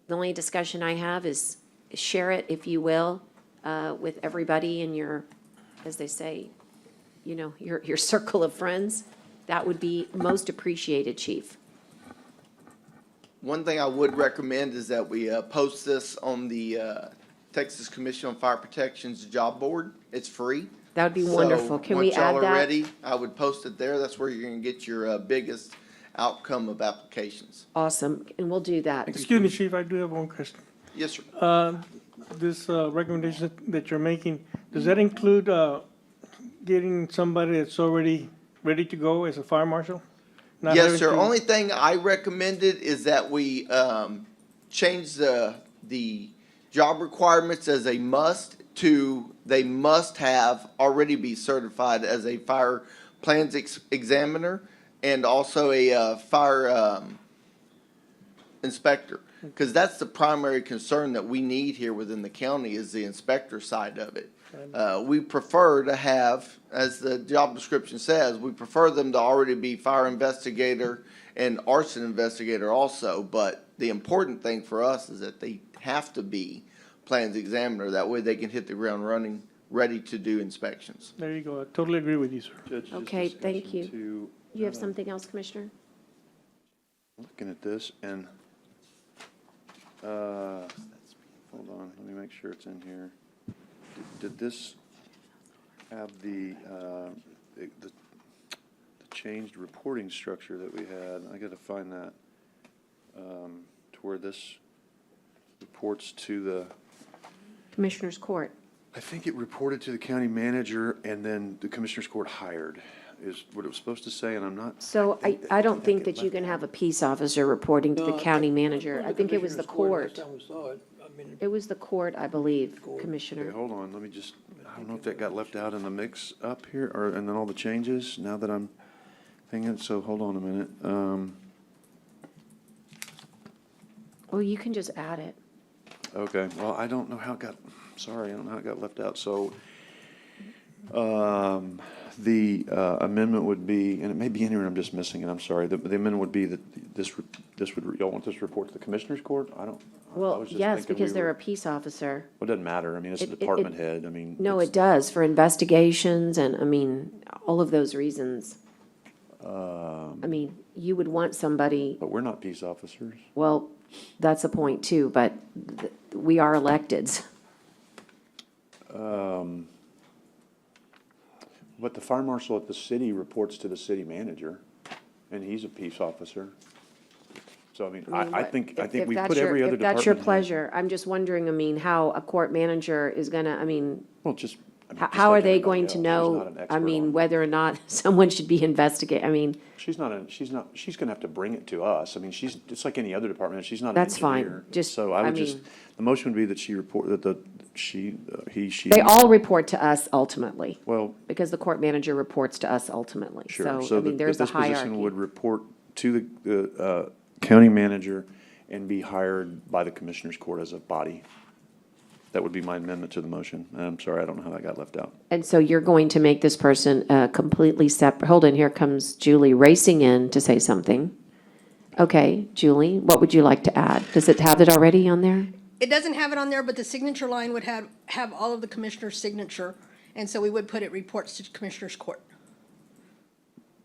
The only discussion I have is share it, if you will, with everybody in your, as they say, your circle of friends. That would be most appreciated, Chief. One thing I would recommend is that we post this on the Texas Commission on Fire Protection's job board. It's free. That would be wonderful. Can we Once y'all add are that? ready, I would post it there. That's where you're gonna get your biggest outcome of applications. Awesome, and we'll do that. Excuse me, Chief, I do have one question. Yes, sir. This recommendation that you're making, does that include getting somebody that's already ready to go as a fire marshal? Not Yes, having sir. to- Only thing I recommended is that we change the job requirements as a must to they must have already be certified as a fire plans examiner and also a fire inspector. Because that's the primary concern that we need here within the county is the inspector side of it. We prefer to have, as the job description says, we prefer them to already be fire investigator and arson investigator also. But the important thing for us is that they have to be plans examiner. That way they can hit the ground running, ready to do inspections. There you go. I totally agree with you, sir. Judge, just Okay, thank discussion you. to, You have something else, Commissioner? looking at this, and Hold on, let me make sure it's in here. Did this have the changed reporting structure that we had? I gotta find that, to where this reports to the, Commissioners Court. I think it reported to the county manager and then the Commissioners Court hired, is what it was supposed to say, and I'm not. So I don't think that you can have a peace officer reporting to the No, county manager. I think it was the Commissioners court. Last time we saw it, I mean, It was the court, I believe, Okay, Commissioner. hold on, let me just, I don't know if that got left out in the mix up here, or, and then all the changes, now that I'm thinking, so hold on a minute. Well, you can just add it. Okay, well, I don't know how it got, sorry, I don't know how it got left out, so, the amendment would be, and it may be in here and I'm just missing it, I'm sorry, the amendment would be that this would, y'all want this report to the Commissioners Court? I Well, was just yes, thinking because we they're were- a peace officer. Well, it doesn't matter, I mean, it's a It- it- department head, I mean. No, it's- it does, for investigations and, I mean, all of those reasons. I mean, you would want somebody, But we're not peace officers. well, that's a point too, but we are electeds. But the fire marshal at the city reports to the city manager, and he's a peace officer. So, I mean, I think If we that's put your- every other If department. that's your head- pleasure, I'm just wondering, I mean, how a court manager is gonna, I mean, Well, just. I mean, just how are like they everybody going else. to She's not know, an I expert mean, on it. whether or not someone should be investigated, I mean, She's gonna have to bring it to us. I mean, it's like any other department. She's not an That's fine. engineer. Just, So I I would just, mean- the motion would be that she report, that she. they all report to us ultimately, Well, because the court manager reports to us ultimately. sure. So, I So mean, that there's a this position hierarchy. would report to the county manager and be hired by the Commissioners Court as a body. That would be my amendment to the motion. And I'm sorry, I don't know how that got left out. And so you're going to make this person completely separate. Hold on, here comes Julie racing in to say something. Okay, Julie, what would you like to add? Does it have it already on there? It doesn't have it on there, but the signature line would have all of the commissioner's signature, and so we would put it reports to Commissioners Court.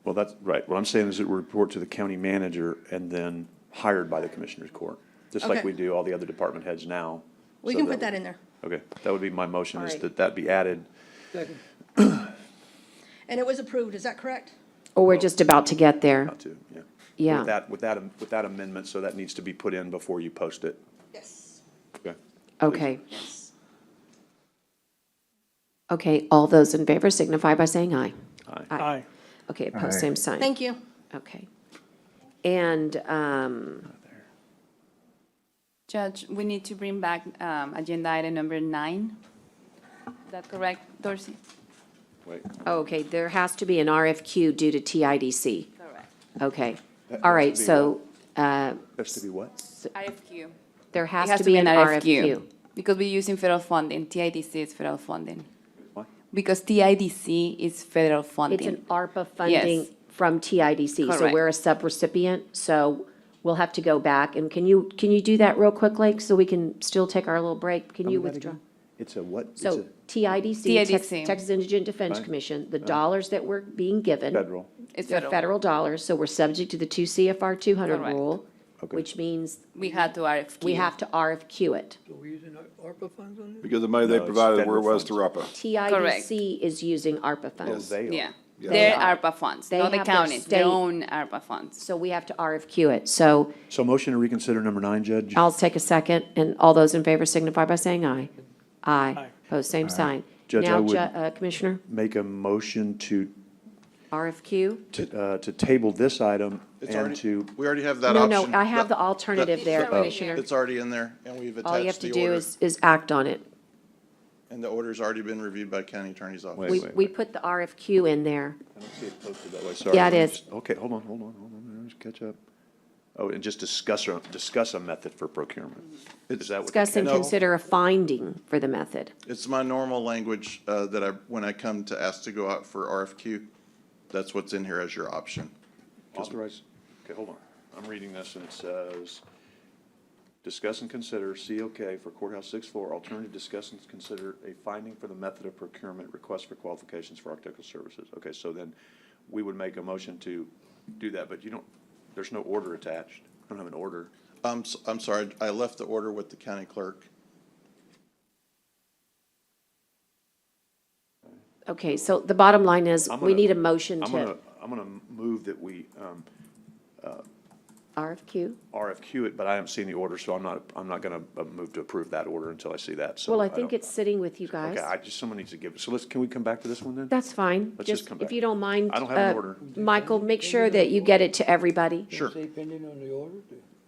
Well, that's right. What I'm saying is it would report to the county manager and then hired by the Commissioners Court, just like Okay. we do all the other department heads now. We So can put that in there. Okay, that would be my motion, is All right. that that be added. second, And it was approved, is that correct? Or we're just about to get there? Not to, yeah. Yeah. With that amendment, so that needs to be put in before you post it. Yes. Okay. Okay. Okay, all those in favor signify by saying aye. Aye. Aye. Okay, opposed, same sign. Thank you. Okay. And, Judge, we need to bring back agenda item number 9. Is that correct, Dorsey? Wait. okay, there has to be an RFQ due to TIDC. Correct. Okay. That All has right, to be so Has to be what? RFQ. there It has to be an RFQ. Because we're using federal funding. TIDC is federal funding. What? Because TIDC is federal It's funding. an ARPA funding Yes. from TIDC. So Correct. we're a subrecipient, so we'll have to go back. And can you do that real quick, Lake, so we can still take our little break? Can you Tell me that withdraw? again. It's a what? It's So a TIDC, TIDC. Texas Indigent Defense Right. Commission, the dollars that we're being given. federal. It's They're federal. federal dollars, so we're subject to the 2 CFR 200 Correct. rule, Okay. which means We had to RFQ. we have to RFQ it. so we're using ARPA funds on this? Because the money they No, it's provided, federal where was funds. to RAPA? TIDC is using ARPA Oh, funds. they are. Yeah. Yeah. Their are. ARPA funds, They not the have their counties, their state- own ARPA funds. So we have to RFQ it. So So motion to reconsider number 9, Judge? I'll take a second, and all those in favor signify by saying aye. Aye. Aye. Opposed, same sign. Judge, I Now, would- Commissioner, Make a motion to RFQ? table this item It's and already, to, we already have that No, option. no, I have the alternative there, Oh, Commissioner. It's already in there, and we've All you have attached to the do order, is act on it. and the order's already been reviewed by county attorney's office. Wait. We put the RFQ in there. I don't see it posted that way, sorry. Yeah, it let me is. just- Okay, hold on, let me just catch up. Oh, and just discuss a method for procurement. Is that what? Discuss and No. consider a finding for the method. It's my normal language when I come to ask to go out for RFQ, that's what's in here as your option. Authorize, okay, hold on. I'm reading this and it says, discuss and consider COK for courthouse 6th floor, alternative discuss and consider a finding for the method of procurement, request for qualifications for architectural services. Okay, so then we would make a motion to do that, but you don't, there's no order attached. I don't have an order. I'm sorry, I left the order with the county clerk. Okay, so the bottom line is, I'm we gonna- need a motion I'm to gonna move that we RFQ. RFQ it, but I haven't seen the order, so I'm not gonna move to approve that order until I see that, so. Well, I think don't- it's sitting with you guys. Okay, someone needs to give, so can we come back to this one then? That's fine. Let's just come If back. you don't mind. I don't have an order. Michael, make sure that you get it to everybody. Sure. Say pending on the order?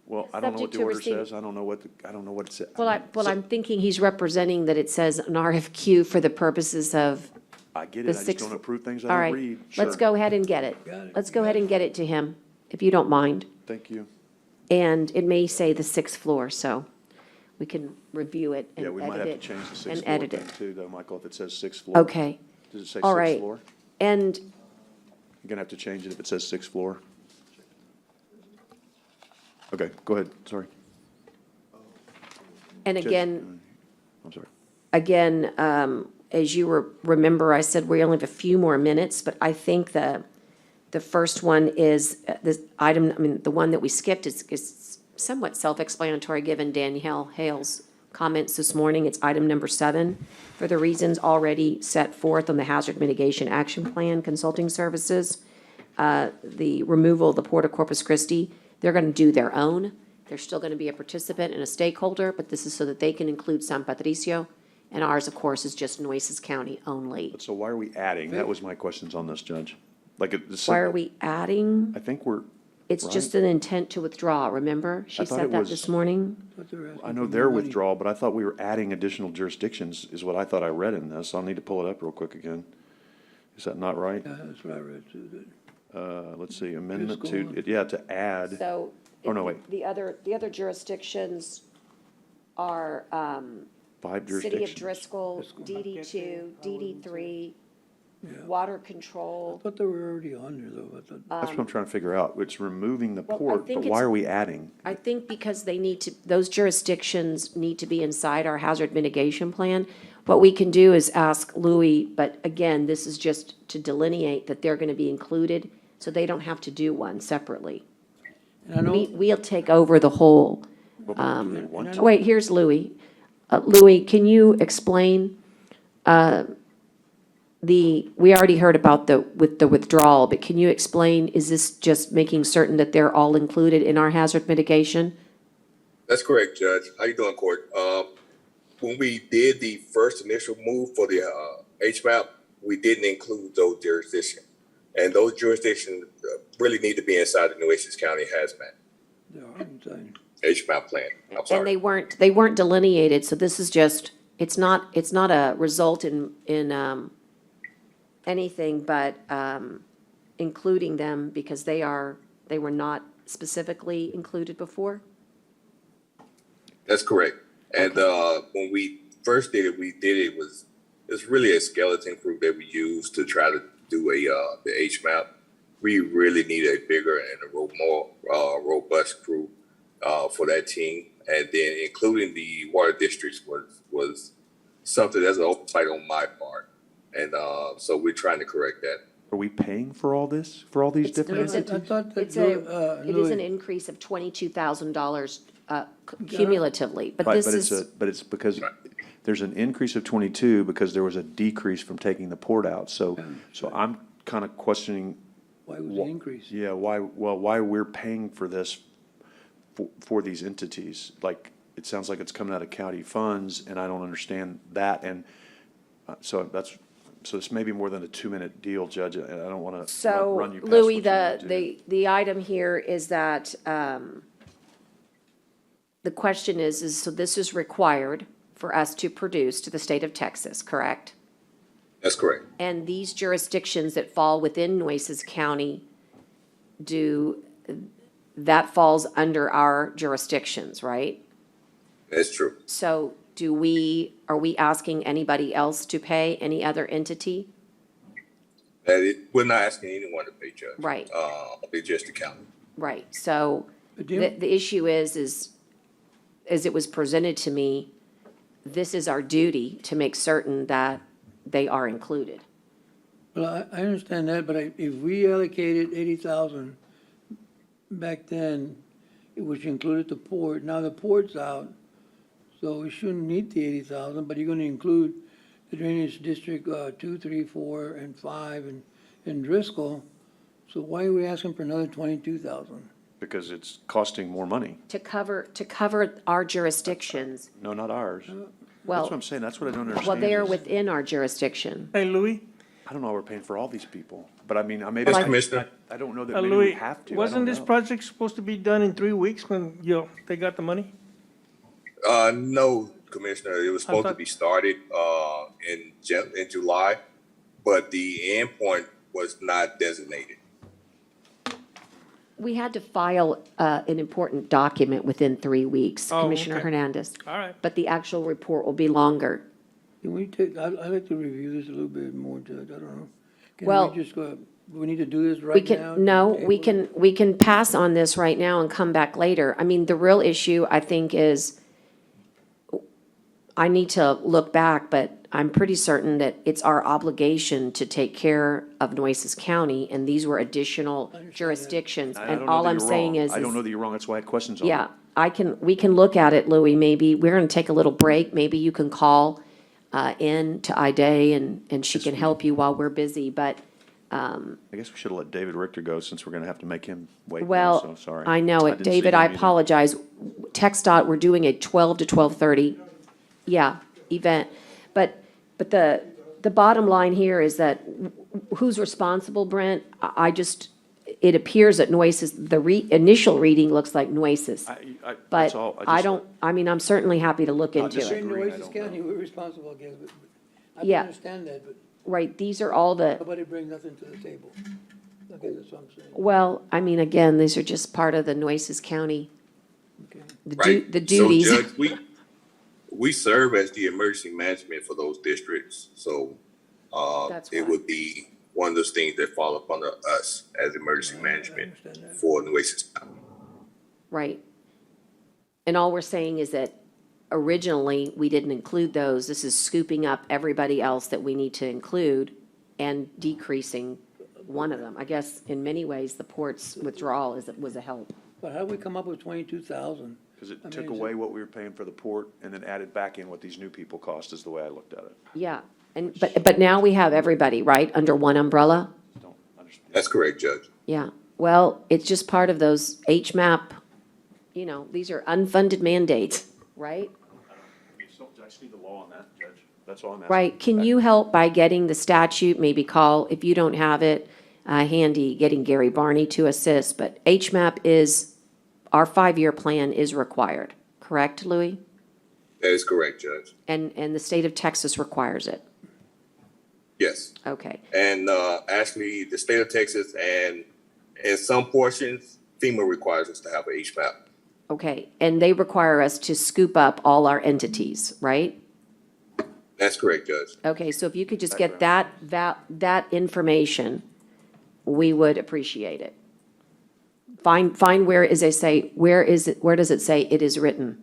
Well, I don't know what Subject the to order receipt. says, I don't know what it says. Well, I'm thinking he's representing that it says an RFQ for the purposes of I get the it, I just six. don't approve things I All don't right, read. let's Sure. go ahead and get it. Got it. Let's go ahead and get it to him, if you don't mind. Thank you. And it may say the sixth floor, so we can review it and Yeah, we might edit have to it change the and sixth floor edit thing it. too, though, Michael, if it says sixth floor. Okay. Does it say All sixth right. floor? And You're gonna have to change it if it says sixth floor. Okay, go ahead, sorry. And Judge, again, I'm sorry. as you remember, I said we only have a few more minutes, but I think the first one is this item, I mean, the one that we skipped is somewhat self-explanatory, given Danielle Hale's comments this morning. It's item number 7, for the reasons already set forth on the Hazard Mitigation Action Plan Consulting Services. The removal of the Port of Corpus Christi, they're gonna do their own. They're still gonna be a participant and a stakeholder, but this is so that they can include San Patricio. And ours, of course, is just Nueces County only. So why are we adding? That was my questions on this, Judge. Like, Why are we adding? I think we're. It's just an intent to withdraw, remember? She I thought said it that was- this morning. I know their withdrawal, but I thought we were adding additional jurisdictions, is what I thought I read in this. I'll need to pull it up real quick again. Is that not right? Yeah, that's what I read too. Let's see, amendment go to, on. yeah, to add. So. Oh, no, wait. The other jurisdictions are, 5 City of jurisdictions. Driscoll, DD2, DD3, Yeah. water control. I thought they were already on there though. I thought, That's what I'm trying to figure out. It's removing the Well, I port, think but why it's- are we adding? I think because they need to, those jurisdictions need to be inside our hazard mitigation plan. What we can do is ask Louis, but again, this is just to delineate that they're gonna be included, so they don't have to do one separately. and I know, We'll take over the whole, But we didn't want to. wait, here's Louis. Louis, can you explain, we already heard about the withdrawal, but can you explain, is this just making certain that they're all included in our hazard mitigation? That's correct, Judge. How you doing, Court? When we did the first initial move for the HMAP, we didn't include those jurisdictions. And those jurisdictions really need to be inside the Nueces County hazmat, there are inside. HMAP plan. I'm And sorry. they weren't delineated, so this is just, it's not a result in anything but, including them because they were not specifically included before? That's correct. And when we first did it, it's really a skeleton crew that we used to try to do the HMAP. We really need a bigger and a more robust crew for that team. And then including the water districts was something that's an oversight on my part. And so we're trying to correct that. Are we paying for all this, for all these different It's a- entities? I thought that, It is an Louis, increase of $22,000 cumulatively, but Right, this but is, but it's because there's an increase of 22 because there was a decrease from taking the port out. So I'm kind of questioning. why was the increase? Yeah, why we're paying for this for these entities? Like, it sounds like it's coming out of county funds, and I don't understand that. And so this may be more than a 2-minute deal, Judge, and I don't want to so run you past Louis, what you want to do. the item here is that, the question is, so this is required for us to produce to the state of Texas, correct? That's correct. And these jurisdictions that fall within Nueces County, that falls under our jurisdictions, right? That's true. So are we asking anybody else to pay, any other entity? We're not asking anyone to pay, Judge. Right. It's just the county. Right, so But the issue is, as it was presented to me, this is our duty to make certain that they are included. Well, I understand that, but if we allocated 80,000 back then, which included the port. Now the port's out, so we shouldn't need the 80,000, but you're gonna include the drainage district, 2, 3, 4, and 5 and Driscoll. So why are we asking for another 22,000? Because it's costing more money. To cover our jurisdictions. No, not ours. Well, That's what I'm saying, that's what I don't understand. well, they are is- within our jurisdiction. Hey, Louis, I don't know why we're paying for all these people, but I mean, I maybe. Well, I- Commissioner. I don't know that maybe we Louis, have to. I wasn't don't this know. project supposed to be done in 3 weeks when, they got the money? No, Commissioner, it was supposed to thought- be started, in July, but the end point was not designated. We had to file an important document within 3 weeks, Oh, Commissioner okay. Hernandez. All right. But the actual report will be longer. Can we take, I'd like to review this a little bit more, Judge, I don't know. Well- Can we just go, do we need to do this We right now? can, no, Table we it? we can pass on this right now and come back later. I mean, the real issue, I think, is I need to look back, but I'm pretty certain that it's our obligation to take care of Nueces County, and these were additional jurisdictions. I don't And know all that I'm you're saying wrong. is. I don't know that you're wrong, that's why I had questions on it. Yeah, we can look at it, Louis, maybe, we're gonna take a little break, maybe you can call in to Ida and she can help you while we're busy, but, I guess we should have let David Richter go since we're gonna have to make him wait. now, well, so sorry. I know it, didn't see David, him I either. apologize. TxDOT, we're doing a 12 to 12:30, yeah, event, but the bottom line here is that who's responsible, Brent? It appears that Nueces, the initial reading looks like Nueces. That's But all. I'm certainly happy to look into just it. In agree, I Nueces don't know. County, we're responsible, I guess, but I can Yeah. understand that, but Right, these are all the, nobody brings nothing to the table. Okay, that's what I'm saying. well, I mean, again, these are just part of the Nueces County, Okay. Right. the duties. So Judge, we serve as the emergency management for those districts, so, That's it why. would be one of those things that fall upon us as emergency management understand that. for Nueces County. Right. And all we're saying is that originally, we didn't include those. This is scooping up everybody else that we need to include and decreasing one of them. I guess in many ways, the port's withdrawal was a help. But how do we come up with 22,000? Because it I took mean, is away what we were paying for the port and then added back in what these new people cost is the way I looked at it. Yeah, and, but now we have everybody, right, under one umbrella? Don't understand. That's correct, Judge. Yeah, well, it's just part of those HMAP, these are unfunded mandates, right? I just need the law on that, Judge. That's all I'm asking. Right, can you help by getting the statute, maybe call, if you don't have it handy, getting Gary Barney to assist, but HMAP our 5-year plan is required, correct, Louis? That is correct, Judge. And the state of Texas requires it, Yes. okay. And, actually, the state of Texas and in some portions, FEMA requires us to have a HMAP. Okay, and they require us to scoop up all our entities, right? That's correct, Judge. Okay, so if you could just get that information, we would appreciate it. Find where, as they say, where does it say it is written?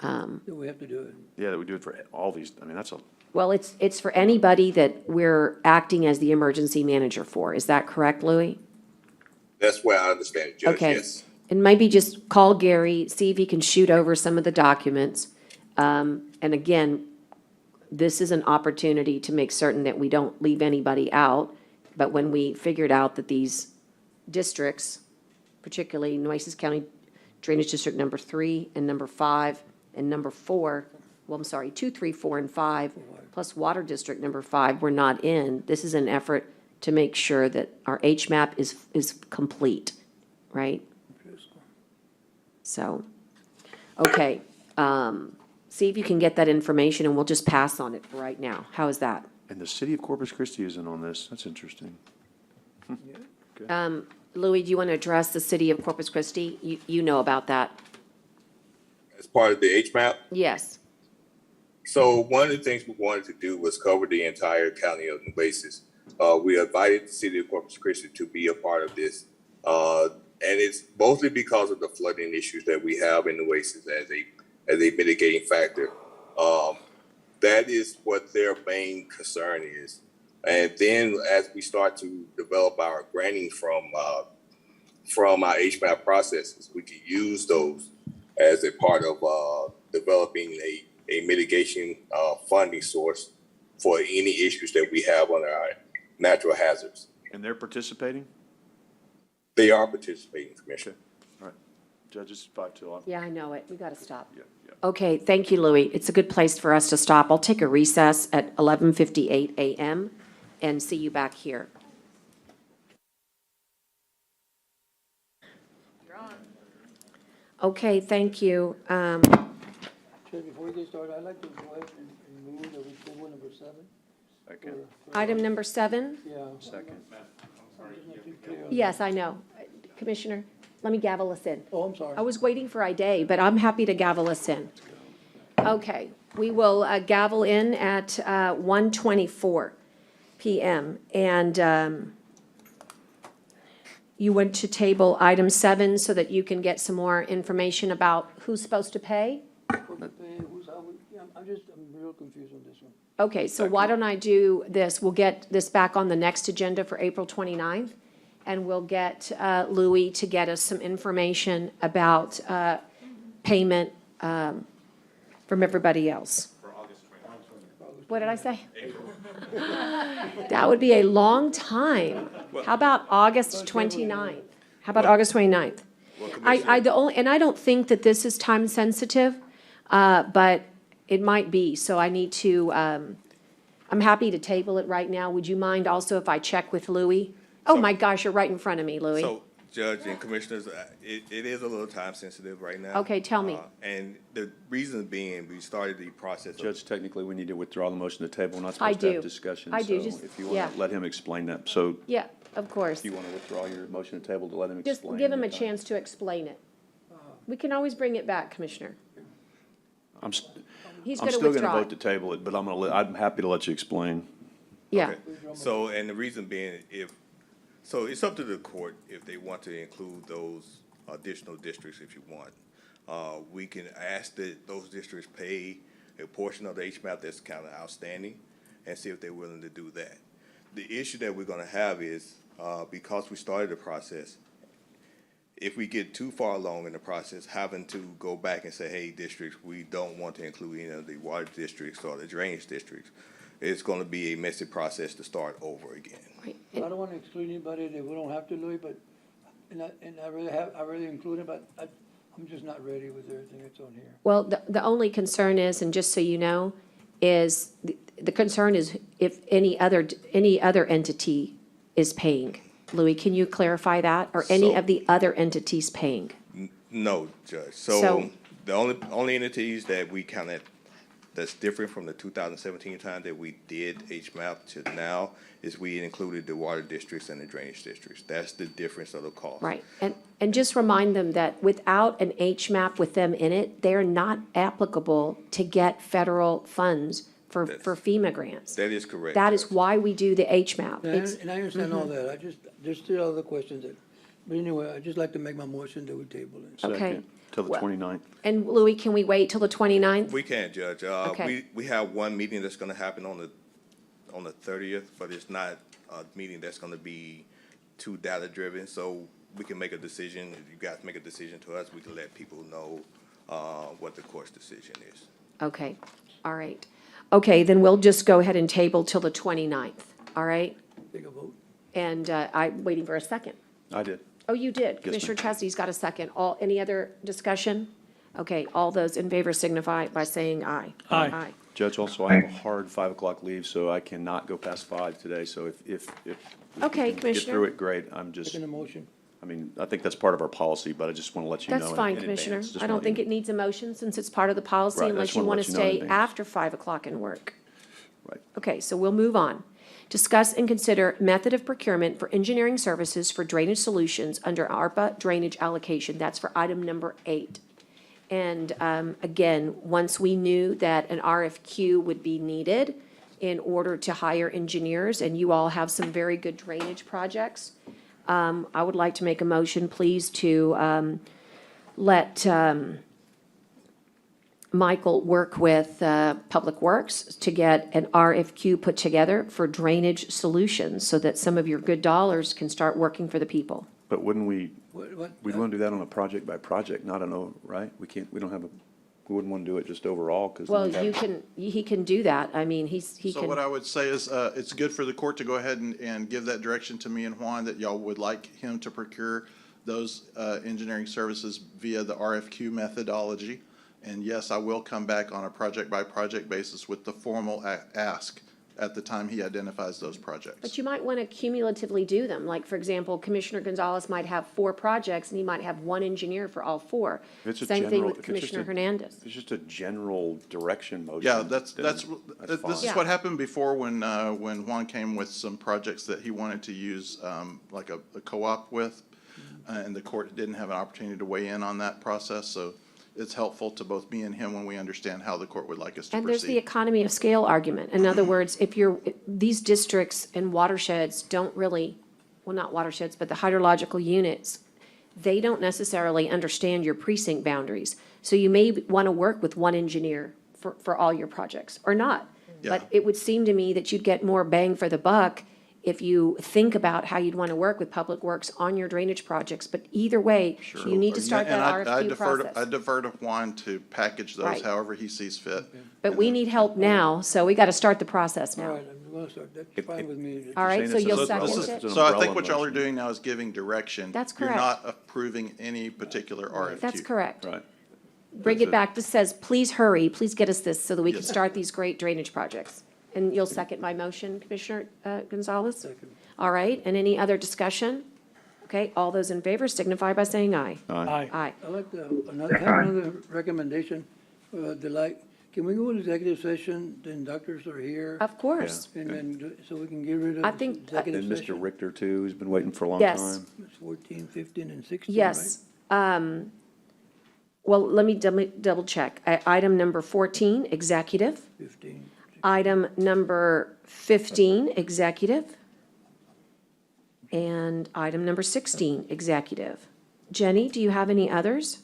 Do we have to do it? Yeah, that we do it for all these, I mean, that's a, Well, it's for anybody that we're acting as the emergency manager for. Is that correct, Louis? That's where I understand it, Judge, Okay. yes. And maybe just call Gary, see if he can shoot over some of the documents. And again, this is an opportunity to make certain that we don't leave anybody out. But when we figured out that these districts, particularly Nueces County Drainage District number 3 and number 5 and number 4, 2, 3, 4, and 5, plus Water District number 5 were not in, this is an effort to make sure that our HMAP is complete, right? So, okay, see if you can get that information and we'll just pass on it for right now. How is that? and the city of Corpus Christi isn't on this. That's interesting. Louis, do you want to address the city of Corpus Christi? You know about that. As part of the HMAP. Yes. So one of the things we wanted to do was cover the entire county of Nueces. We invited the city of Corpus Christi to be a part of this. And it's mostly because of the flooding issues that we have in Nueces as a mitigating factor. That is what their main concern is. And then as we start to develop our granting from from our HMAP processes. We can use those as a part of developing a mitigation funding source for any issues that we have on our natural hazards. And they're participating? They are participating, Commissioner. All right. Judges, 5-2. Yeah, I know it. We got to stop. Yeah, yeah. Okay, thank you, Louis. It's a good place for us to stop. I'll take a recess at 11:58 a.m. and see you back here. Okay, thank you. Chair, before we get started, I'd like to go ahead and move that we table number 7. Second. Item number 7? Yeah. Second. Yes, I know. Commissioner, let me gavel us in. Oh, I'm sorry. I was waiting for Ida, but I'm happy to gavel us in. Okay, we will gavel in at 1:24 p.m. And you want to table item 7 so that you can get some more information about who's supposed to pay? I'm real confused on this one. Okay, so why don't I do this? We'll get this back on the next agenda for April 29th, and we'll get Louis to get us some information about payment from everybody else. What did I say? That would be a long time. How about August 29th? How about August 29th? I don't think that this is time sensitive, but it might be, so I need to, I'm happy to table it right now. Would you mind also if I check with Louis? Oh, my gosh, you're right in front of me, Louis. So, Judge and Commissioners, it is a little time sensitive right now. Okay, tell me. And the reason being, we started the process. Judge, technically, we need to withdraw the motion to table. We're not I supposed to do. have discussion. I do, so just- if you yeah. want to let him explain that. So Yeah, of course. if you want to withdraw your motion to table to let him Just explain. give him a the- chance to explain it. We can always bring it back, Commissioner. I'm He's I'm gonna still going to withdraw vote to it. table it, but I'm happy to let you explain. Yeah. Okay. So, and the reason being, so it's up to the court if they want to include those additional districts if you want. We can ask that those districts pay a portion of the HMAP that's kind of outstanding and see if they're willing to do that. The issue that we're going to have is, because we started the process, if we get too far along in the process, having to go back and say, hey, districts, we don't want to include any of the water districts or the drainage districts, it's going to be a messy process to start over again. I don't want to exclude anybody that we don't have to, Louis, but, I really include it, but I'm just not ready with everything that's on here. Well, the only concern is, and just so you know, is the concern is if any other entity is paying. Louis, can you clarify that? Or any So- of the other entities paying? No, Judge. So- So the only entities that we kind of, that's different from the 2017 time that we did HMAP to now is we included the water districts and the drainage districts. That's the difference of the cost. Right, and just remind them that without an HMAP with them in it, they're not applicable to get federal funds for FEMA grants. That is correct. That is why we do the HMAP. It's- And I understand all that, there's still other questions but anyway, I'd just like to make my motion that we table it. Okay. Second, till the Well- 29th. And Louis, can we wait till the 29th? We can, Judge. Okay. We have one meeting that's going to happen on the 30th, but it's not a meeting that's going to be too data-driven, so we can make a decision. If you guys make a decision to us, we can let people know what the court's decision is. Okay, all right. Okay, then we'll just go ahead and table till the 29th, all right? Take a vote. And I'm waiting for a second. I did. Oh, you did. ma'am. Commissioner Chastady's got a second. Any other discussion? Okay, all those in favor signify by saying aye. Aye. Judge, also, I have a hard 5 o'clock leave, so I cannot go past 5 today. So if we Okay, can Commissioner. get through it, great. I'm just, Taking a motion. I mean, I think that's part of our policy, but I just want to let you know. That's fine, in Commissioner. advance. Just I don't want think you- it needs a motion since it's part of the policy Right, I unless just you wanna want to let you know in stay advance. after 5 o'clock and work. Right. Okay, so we'll move on. Discuss and consider method of procurement for engineering services for drainage solutions under ARPA drainage allocation. That's for item number 8. And again, once we knew that an RFQ would be needed in order to hire engineers, and you all have some very good drainage projects, I would like to make a motion, please, to let Michael work with Public Works to get an RFQ put together for drainage solutions so that some of your good dollars can start working for the people. But wouldn't we We'd want to do that on a project by project, not on, right? We can't, we don't have a, we wouldn't want to do it just overall, because. Well, he can do that. I mean, he So what can, I would say is, it's good for the court to go ahead and give that direction to me and Juan, that y'all would like him to procure those, engineering services via the RFQ methodology. And yes, I will come back on a project-by-project basis with the formal ask at the time he identifies those projects. but you might want to cumulatively do them. Like, for example, Commissioner Gonzalez might have 4 projects, and he might have 1 engineer for all 4. If it's a Same thing general- with if it's just Commissioner a- Hernandez. If it's just a general direction motion. Yeah, then this is Yeah. what happened before when Juan came with some projects that he wanted to use, like a co-op with, and the court didn't have an opportunity to weigh in on that process, so it's helpful to both me and him when we understand how the court would like us to And there's the proceed. economy of scale argument. In other words, if these districts and watersheds don't really, well, not watersheds, but the hydrological units, they don't necessarily understand your precinct boundaries. So you may want to work with 1 engineer for all your projects, or not. But Yeah. it would seem to me that you'd get more bang for the buck if you think about how you'd want to work with Public Works on your drainage projects. But either way, you need to start that And I RFQ defer to- I process. defer to Juan to package those Right. however he sees fit. But we need help now, so we got to start the process All now. right, I'm gonna start, that's fine with me. All right, so you'll second So it? so I think what y'all are doing now is giving direction. That's You're correct. not approving any particular RFQ. That's correct. Right. Bring it back, this says, please hurry, please get us this so that we can Yes. start these great drainage projects. And you'll second my motion, Commissioner Gonzalez? Second. All right, and any other discussion? Okay, all those in favor signify by saying aye. Aye. Aye. I'd like to, have another recommendation, Delight. Can we go into executive session, then doctors are here? Of course. And then, so we can get rid of I think- executive And session? Mr. Richter too, who's been waiting for a long Yes. time. It's 14, 15, and 16, right? Yes. Well, let me double check. Item number 14, executive. 15. Item number 15, executive. And item number 16, executive. Jenny, do you have any others?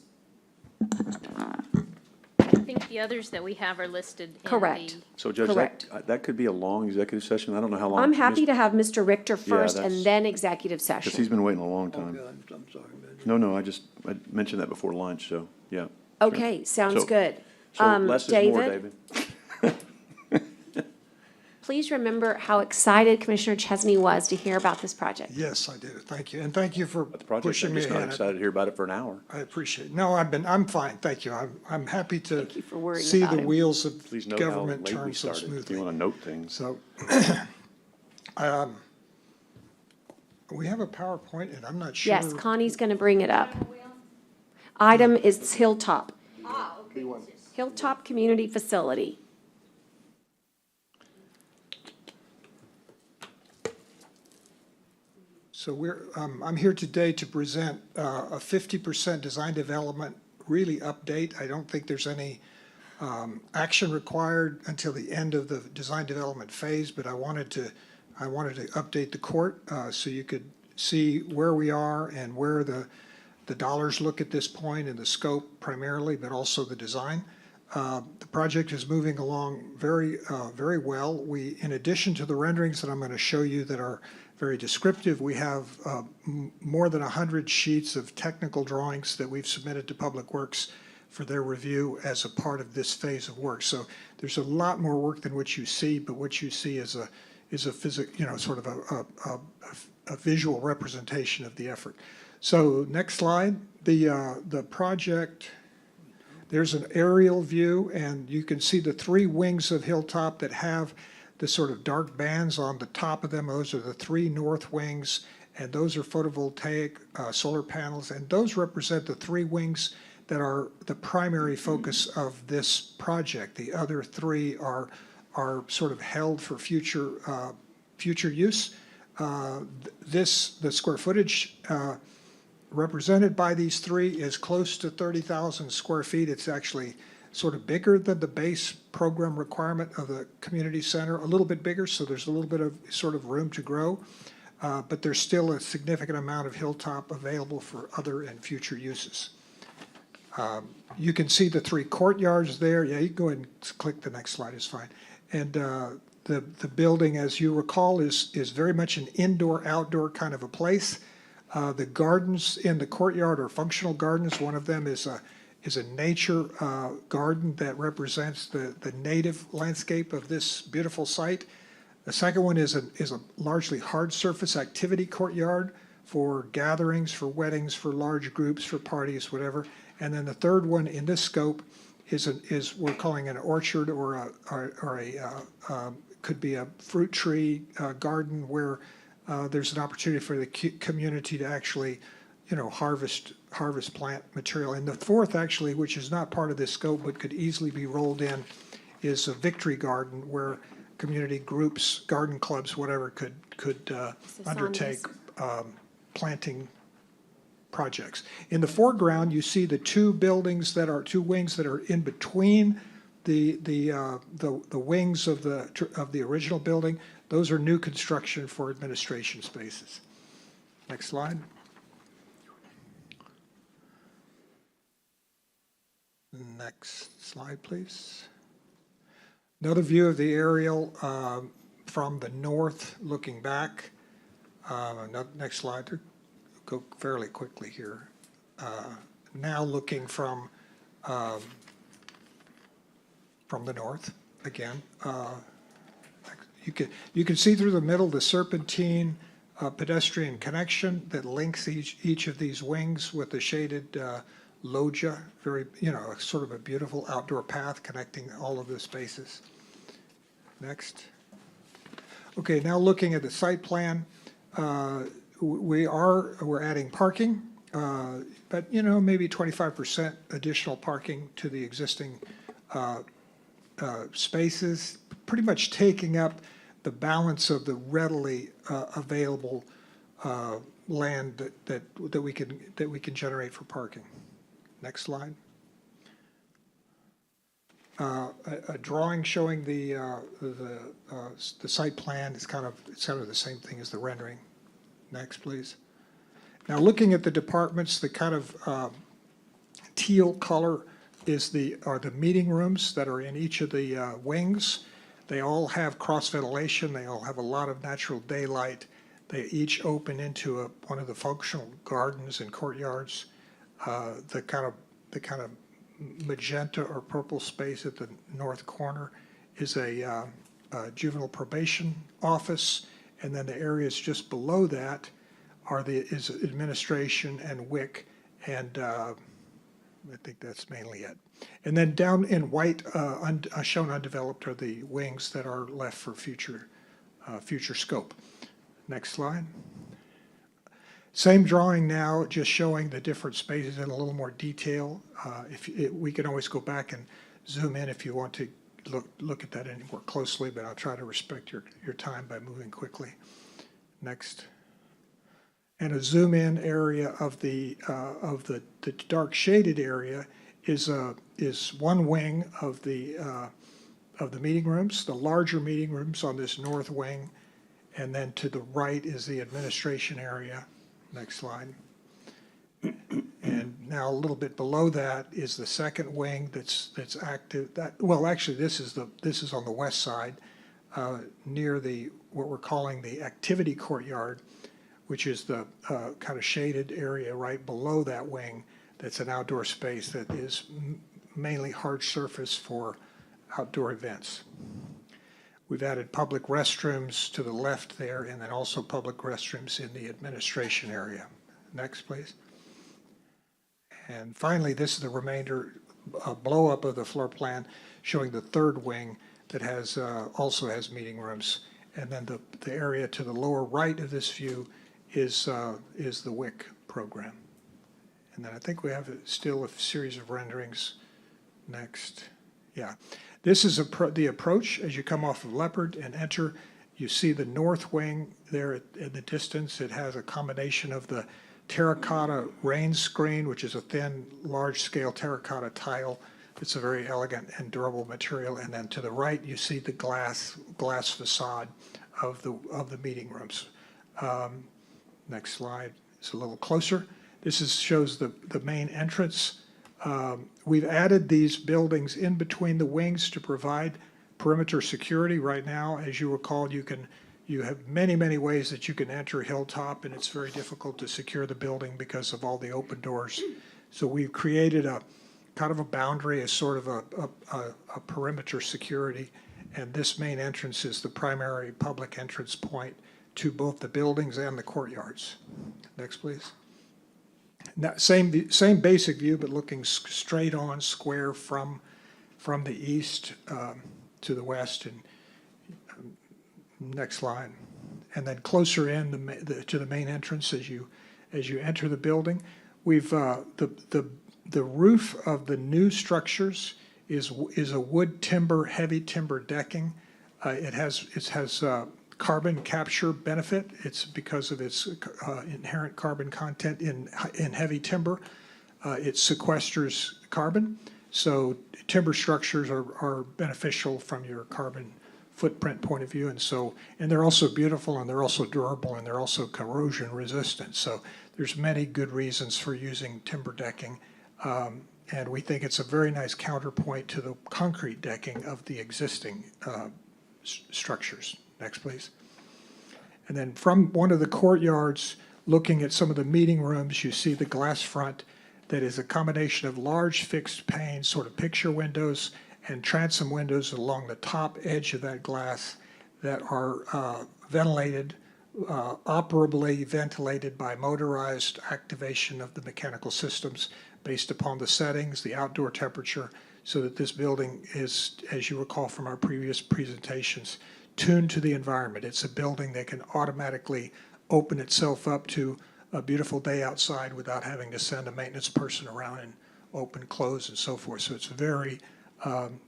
I think the others that we have are listed in the. Correct. So Judge, Correct. that could be a long executive session. I don't know how long. I'm happy to have Mr. Richter first that's- and then executive Because he's session. been waiting a long time. Okay, I'm sorry, man. No, I mentioned that before lunch, so, yeah. Okay, sounds So- good. So less is more, David? David. Please remember how excited Commissioner Chesney was to hear about this project. Yes, I did. Thank you. And thank you for But the project, pushing I'm me just not ahead. excited to hear about it for an hour. I appreciate it. No, I'm fine. Thank you. I'm happy to Thank you for worrying see about the him. wheels of Please note how government late we turn so started, if you smoothly. want to note things. So, we have a PowerPoint and I'm not sure. Yes, Connie's going to bring it up. Item is Hilltop. Hilltop Community Facility. So I'm here today to present a 50% design development really update. I don't think there's any action required until the end of the design development phase, but I wanted to update the court so you could see where we are and where the dollars look at this point and the scope primarily, but also the design. The project is moving along very well. In addition to the renderings that I'm going to show you that are very descriptive, we have more than 100 sheets of technical drawings that we've submitted to Public Works for their review as a part of this phase of work. So there's a lot more work than what you see, but what you see is a sort of a visual representation of the effort. So next slide, the project. There's an aerial view, and you can see the 3 wings of Hilltop that have the sort of dark bands on the top of them. Those are the 3 north wings, and those are photovoltaic solar panels, and those represent the 3 wings that are the primary focus of this project. The other 3 are sort of held for future use. The square footage represented by these 3 is close to 30,000 square feet. It's actually sort of bigger than the base program requirement of the community center, a little bit bigger, so there's a little bit of sort of room to grow. But there's still a significant amount of Hilltop available for other and future uses. You can see the 3 courtyards there. Yeah, you can go ahead and click the next slide, is fine. And the building, as you recall, is very much an indoor-outdoor kind of a place. The gardens in the courtyard are functional gardens. One of them is a nature garden that represents the native landscape of this beautiful site. The second one is a largely hard surface activity courtyard for gatherings, for weddings, for large groups, for parties, whatever. And then the third one in this scope is we're calling an orchard or could be a fruit tree garden where there's an opportunity for the community to actually, harvest plant material. And the fourth, actually, which is not part of this scope but could easily be rolled in, is a victory garden where community groups, garden clubs, whatever, could undertake planting projects. In the foreground, you see the two wings that are in between the wings of the original building. Those are new construction for administration spaces. Next slide. Next slide, please. Another view of the aerial from the north looking back. Next slide. Go fairly quickly here. Now looking from the north again. You can see through the middle the serpentine pedestrian connection that links each of these wings with the shaded loggia, very, sort of a beautiful outdoor path connecting all of the spaces. Next. Okay, now looking at the site plan, we're adding parking, but maybe 25% additional parking to the existing spaces, pretty much taking up the balance of the readily available land that we can generate for parking. Next slide. A drawing showing the site plan is kind of the same thing as the rendering. Next, please. Now, looking at the departments, the kind of teal color are the meeting rooms that are in each of the wings. They all have cross ventilation. They all have a lot of natural daylight. They each open into one of the functional gardens and courtyards. The kind of magenta or purple space at the north corner is a juvenile probation office, and then the areas just below that is administration and WIC, and I think that's mainly it. And then down in white, shown undeveloped, are the wings that are left for future scope. Next slide. Same drawing now, just showing the different spaces in a little more detail. We can always go back and zoom in if you want to look at that any more closely, but I'll try to respect your time by moving quickly. Next. And a zoom in area of the dark shaded area is one wing of the meeting rooms, the larger meeting rooms on this north wing, and then to the right is the administration area. Next slide. And now a little bit below that is the second wing that's active. Actually, this is on the west side, near what we're calling the activity courtyard, which is the kind of shaded area right below that wing. That's an outdoor space that is mainly hard surface for outdoor events. We've added public restrooms to the left there, and then also public restrooms in the administration area. Next, please. And finally, this is the remainder blow up of the floor plan, showing the third wing that also has meeting rooms. And then the area to the lower right of this view is the WIC program. And then I think we have still a series of renderings. Next. Yeah. This is the approach as you come off of Leopard and enter. You see the north wing there in the distance. It has a combination of the terracotta rain screen, which is a thin, large-scale terracotta tile. It's a very elegant and durable material. And then to the right, you see the glass facade of the meeting rooms. Next slide. It's a little closer. This shows the main entrance. We've added these buildings in between the wings to provide perimeter security. Right now, as you recall, you You have many, many ways that you can enter Hilltop, and it's very difficult to secure the building because of all the open doors. So we've created a kind of a boundary, as sort of a perimeter security, and this main entrance is the primary public entrance point to both the buildings and the courtyards. Next, please. Now, same basic view, but looking straight on, square from the east to the west. And next slide. And then closer in to the main entrance as you enter the building, we've the roof of the new structures is a wood timber, heavy timber decking. It has carbon capture benefit. It's because of its inherent carbon content in heavy timber. It sequesters carbon. So timber structures are beneficial from your carbon footprint point of view, and they're also beautiful, and they're also durable, and they're also corrosion resistant. So there's many good reasons for using timber decking, and we think it's a very nice counterpoint to the concrete decking of the existing structures. Next, please. And then from one of the courtyards, looking at some of the meeting rooms, you see the glass front that is a combination of large fixed pane, sort of picture windows, and transom windows along the top edge of that glass that are ventilated, operably ventilated by motorized activation of the mechanical systems based upon the settings, the outdoor temperature, so that this building is, as you recall from our previous presentations, tuned to the environment. It's a building that can automatically open itself up to a beautiful day outside without having to send a maintenance person around and open, close, and so forth. So it's very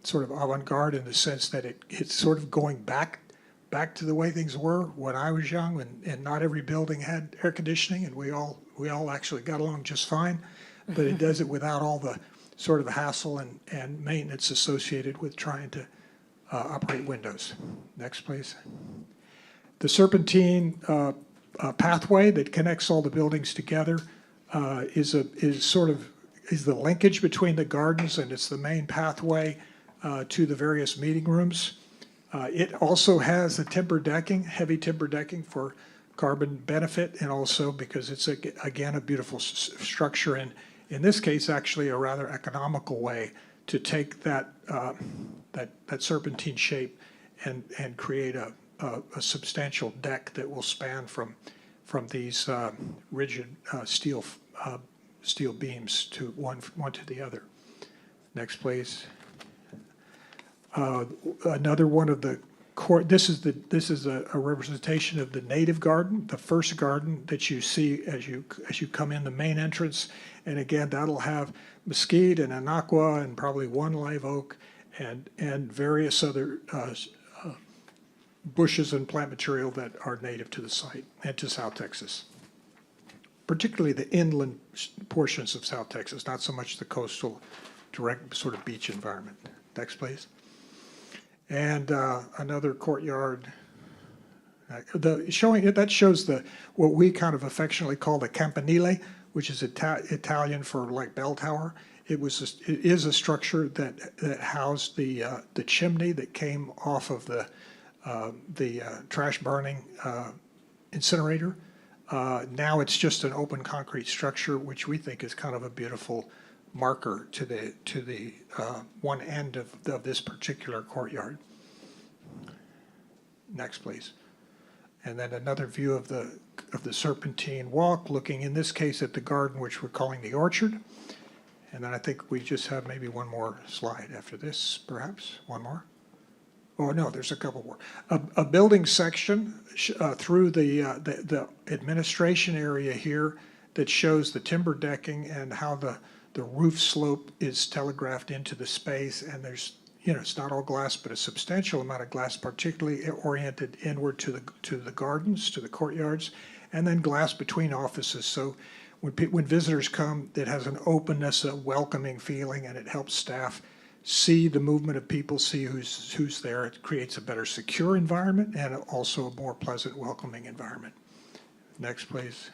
sort of avant-garde in the sense that it's sort of going back to the way things were when I was young, and not every building had air conditioning, and we all actually got along just fine, but it does it without all the sort of hassle and maintenance associated with trying to operate windows. Next, please. The serpentine pathway that connects all the buildings together is the linkage between the gardens, and it's the main pathway to the various meeting rooms. It also has a timber decking, heavy timber decking for carbon benefit, and also because it's again a beautiful structure, and in this case actually a rather economical way to take that serpentine shape and create a substantial deck that will span from these rigid steel beams to one to the other. Next, please. Another one of the core. This is a representation of the native garden, the first garden that you see as you come in the main entrance, and again that'll have mesquite and anaqua and probably one live oak and various other bushes and plant material that are native to the site and to South Texas. Particularly the inland portions of South Texas, not so much the coastal, direct sort of beach environment. Next, please. And another courtyard. That shows what we kind of affectionately call the campanile, which is Italian for like bell tower. It is a structure that housed the chimney that came off of the trash burning incinerator. Now it's just an open concrete structure, which we think is kind of a beautiful marker to the one end of this particular courtyard. Next, please. And then another view of the serpentine walk, looking in this case at the garden, which we're calling the orchard. And then I think we just have maybe one more slide after this, perhaps one more. Oh no, there's a couple more. A building section through the administration area here that shows the timber decking and how the roof slope is telegraphed into the space, and there's, it's not all glass, but a substantial amount of glass, particularly oriented inward to the gardens, to the courtyards, and then glass between offices. So when visitors come, it has an openness, a welcoming feeling, and it helps staff see the movement of people, see who's there. It creates a better secure environment and also a more pleasant, welcoming environment. Next, please.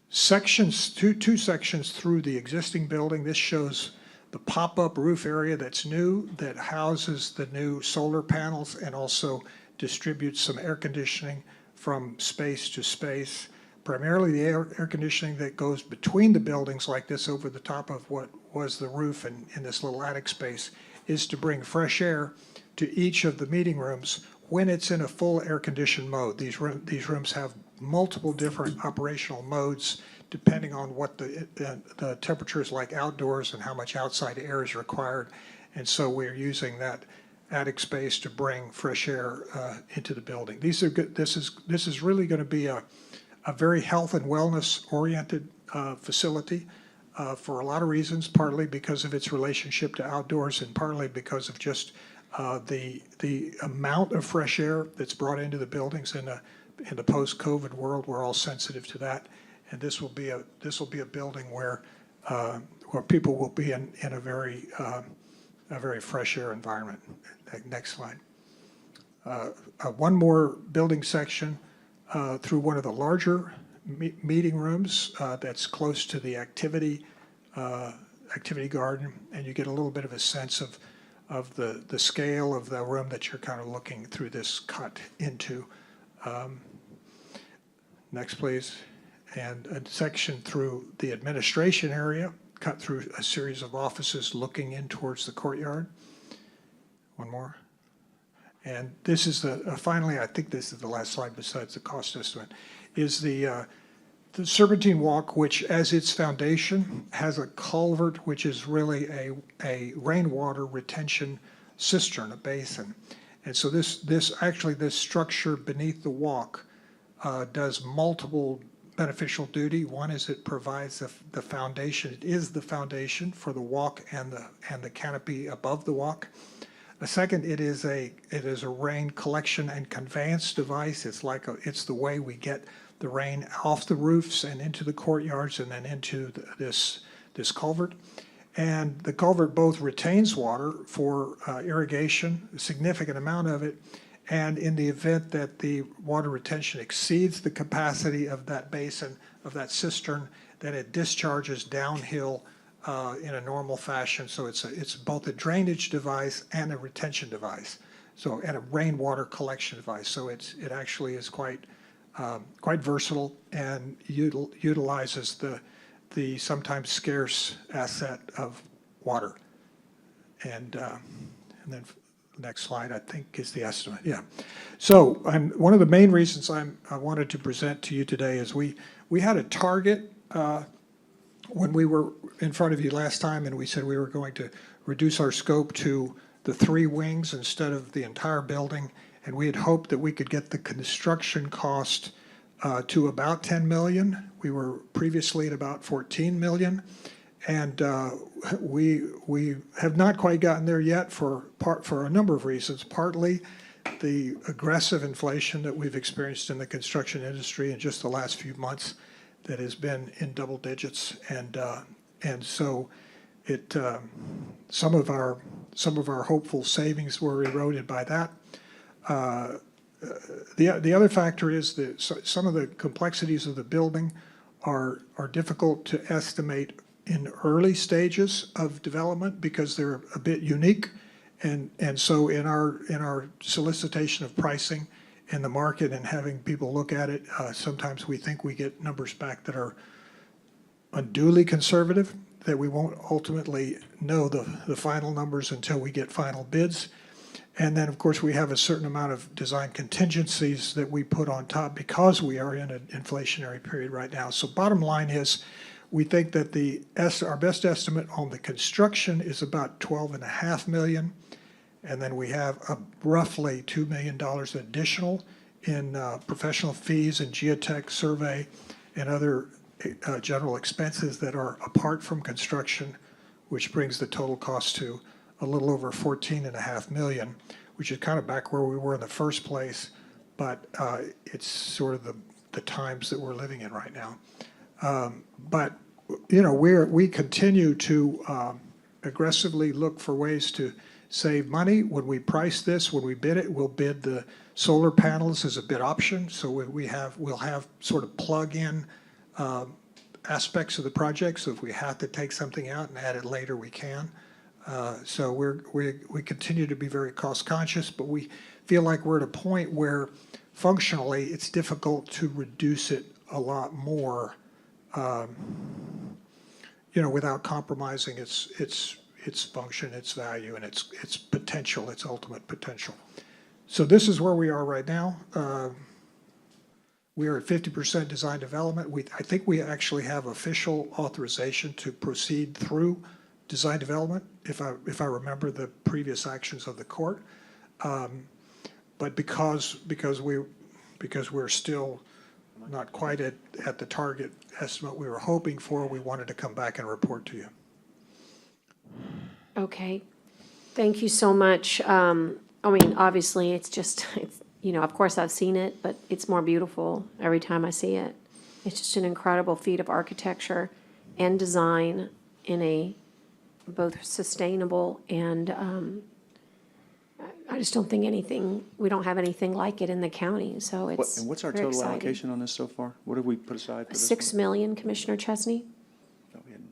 Sections, two sections through the existing building. This shows the pop-up roof area that's new, that houses the new solar panels and also distributes some air conditioning from space to space, primarily the air conditioning that goes between the buildings like this over the top of what was the roof and in this little attic space, is to bring fresh air to each of the meeting rooms when it's in a full air-conditioned mode. These rooms have multiple different operational modes depending on what the temperature is like outdoors and how much outside air is required. And so we're using that attic space to bring fresh air into the building. These are good. This is really going to be a very health and wellness-oriented facility for a lot of reasons, partly because of its relationship to outdoors and partly because of just the amount of fresh air that's brought into the buildings in the post-COVID world. We're all sensitive to that, and this will be a building where people will be in a very fresh air environment. Next slide. One more building section through one of the larger meeting rooms that's close to the activity garden, and you get a little bit of a sense of the scale of the room that you're kind of looking through this cut into. Next, please. And a section through the administration area, cut through a series of offices looking in towards the courtyard. One more. And this is finally, I think this is the last slide besides the cost estimate, is the Serpentine Walk, which as its foundation has a culvert, which is really a rainwater retention cistern, a basin. And so this structure beneath the walk does multiple beneficial duty. One is it provides the foundation. It is the foundation for the walk and the canopy above the walk. The second, it is a rain collection and conveyance device. It's the way we get the rain off the roofs and into the courtyards and then into this culvert. And the culvert both retains water for irrigation, a significant amount of it, and in the event that the water retention exceeds the capacity of that basin, of that cistern, then it discharges downhill in a normal fashion. So it's both a drainage device and a retention device, and a rainwater collection device. So it actually is quite versatile and utilizes the sometimes scarce asset of water. And then next slide, I think, is the estimate. Yeah. So one of the main reasons I wanted to present to you today is we had a target when we were in front of you last time, and we said we were going to reduce our scope to the 3 wings instead of the entire building. And we had hoped that we could get the construction cost to about $10 million. We were previously at about $14 million. And we have not quite gotten there yet for a number of reasons. Partly the aggressive inflation that we've experienced in the construction industry in just the last few months that has been in double digits. And so some of our hopeful savings were eroded by that. The other factor is that some of the complexities of the building are difficult to estimate in early stages of development because they're a bit unique. And so in our solicitation of pricing in the market and having people look at it, sometimes we think we get numbers back that are unduly conservative, that we won't ultimately know the final numbers until we get final bids. And then, of course, we have a certain amount of design contingencies that we put on top because we are in an inflationary period right now. So bottom line is, we think that our best estimate on the construction is about $12.5 million. And then we have roughly $2 million additional in professional fees and geotech survey and other general expenses that are apart from construction, which brings the total cost to a little over $14.5 million, which is kind of back where we were in the first place, but it's sort of the times that we're living in right now. But we continue to aggressively look for ways to save money. When we price this, when we bid it, we'll bid the solar panels as a bid option. So we'll have sort of plug-in aspects of the project. So if we have to take something out and add it later, we can. So we continue to be very cost conscious, but we feel like we're at a point where functionally it's difficult to reduce it a lot more, without compromising its function, its value, and its potential, its ultimate potential. So this is where we are right now. We are at 50% design development. I think we actually have official authorization to proceed through design development, if I remember the previous actions of the court. But because we're still not quite at the target estimate we were hoping for, we wanted to come back and report to you. Okay, thank you so much. Obviously, it's of course I've seen it, but it's more beautiful every time I see it. It's just an incredible feat of architecture and design in a both sustainable and, I just don't think we don't have anything like it in the county, so it's And what's our very total exciting. allocation on this so far? What have we put aside for this? 6 million, Commissioner Chesney? No, we hadn't.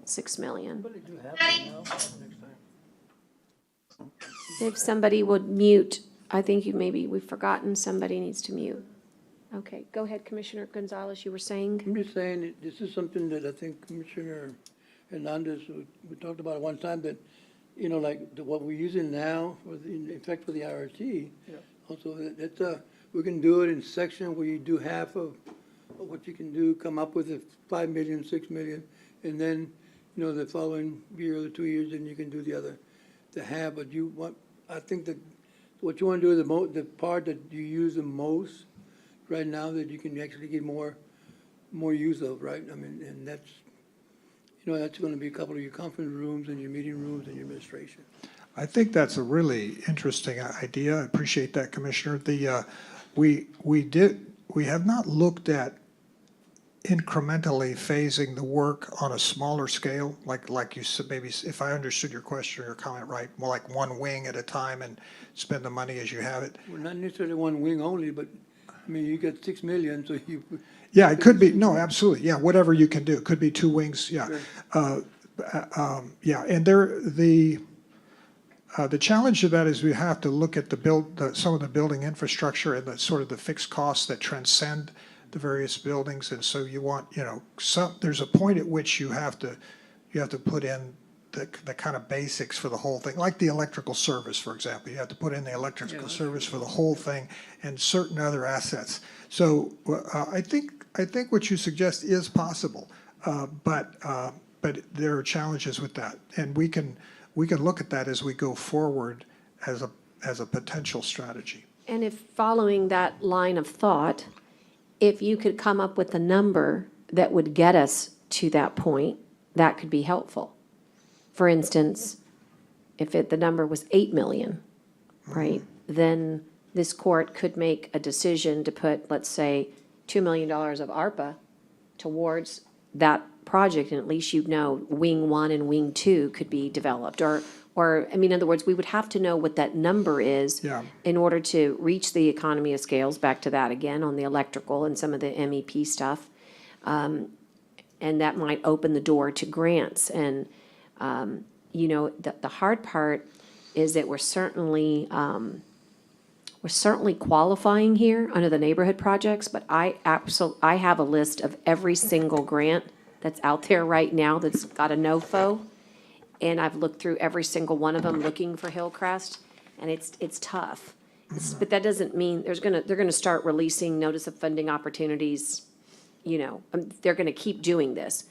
6 million. What did you have right now? Next time. If somebody would mute, I think we've forgotten, somebody needs to mute. Okay, go ahead, Commissioner Gonzalez, you were saying? I'm just saying, this is something that I think Commissioner Hernandez, we talked about at one time, that, what we're using now for in fact, for the IRT. Yeah. Also, we can do it in section where you do half of what you can do, come up with the 5 million, 6 million, and then, the following year or the 2 years, then you can do the half, but I think that what you want to do is the part that you use the most right now, that you can actually get more use of, right? I mean, and that's going to be a couple of your conference rooms and your meeting rooms and your administration. I think that's a really interesting idea. I appreciate that, Commissioner. We have not looked at incrementally phasing the work on a smaller scale, like you said, maybe if I understood your question or your comment right, more like one wing at a time and spend the money as you have it. Well, not necessarily one wing only, but you got 6 million, so you. Yeah, it could be, no, absolutely, yeah, whatever you can do. It could be 2 wings, yeah. Sure. Yeah, and the challenge of that is we have to look at some of the building infrastructure and the sort of the fixed costs that transcend the various buildings, and so you want, there's a point at which you have to put in the kind of basics for the whole thing, like the electrical service, for example. You have to put in the electrical service for the whole thing and certain other assets. So I think what you suggest is possible, but there are challenges with that, and we can look at that as we go forward as a potential strategy. And if following that line of thought, if you could come up with a number that would get us to that point, that could be helpful. For instance, if the number was 8 million, right, then this court could make a decision to put, let's say, $2 million of ARPA towards that project, and at least wing 1 and wing 2 could be developed. In other words, we would have to know what that number is in order to reach the economy of scales, back to that again, on the electrical and some of the MEP stuff. And that might open the door to grants. And, the hard part is that we're certainly qualifying here under the neighborhood projects, but I have a list of every single grant that's out there right now that's got a NOFO. And I've looked through every single one of them looking for Hillcrest, and it's tough. But that doesn't mean they're gonna start releasing notice of funding opportunities, they're gonna keep doing this.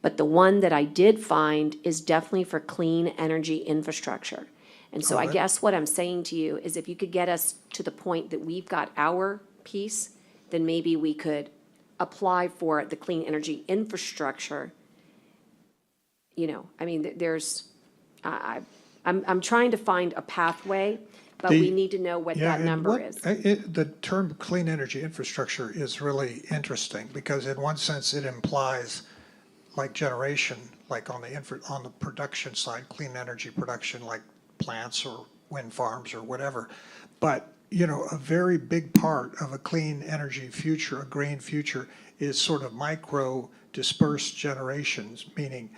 But the one that I did find is definitely for clean energy infrastructure. And so I guess what I'm saying to you is if you could get us to the point that we've got our piece, then maybe we could apply for the clean energy infrastructure. I'm trying to find a pathway, but we need to know what that number is. The term clean energy infrastructure is really interesting because in one sense it implies like generation, like on the production side, clean energy production, like plants or wind farms or whatever. But, a very big part of a clean energy future, a green future, is sort of micro dispersed generations, meaning,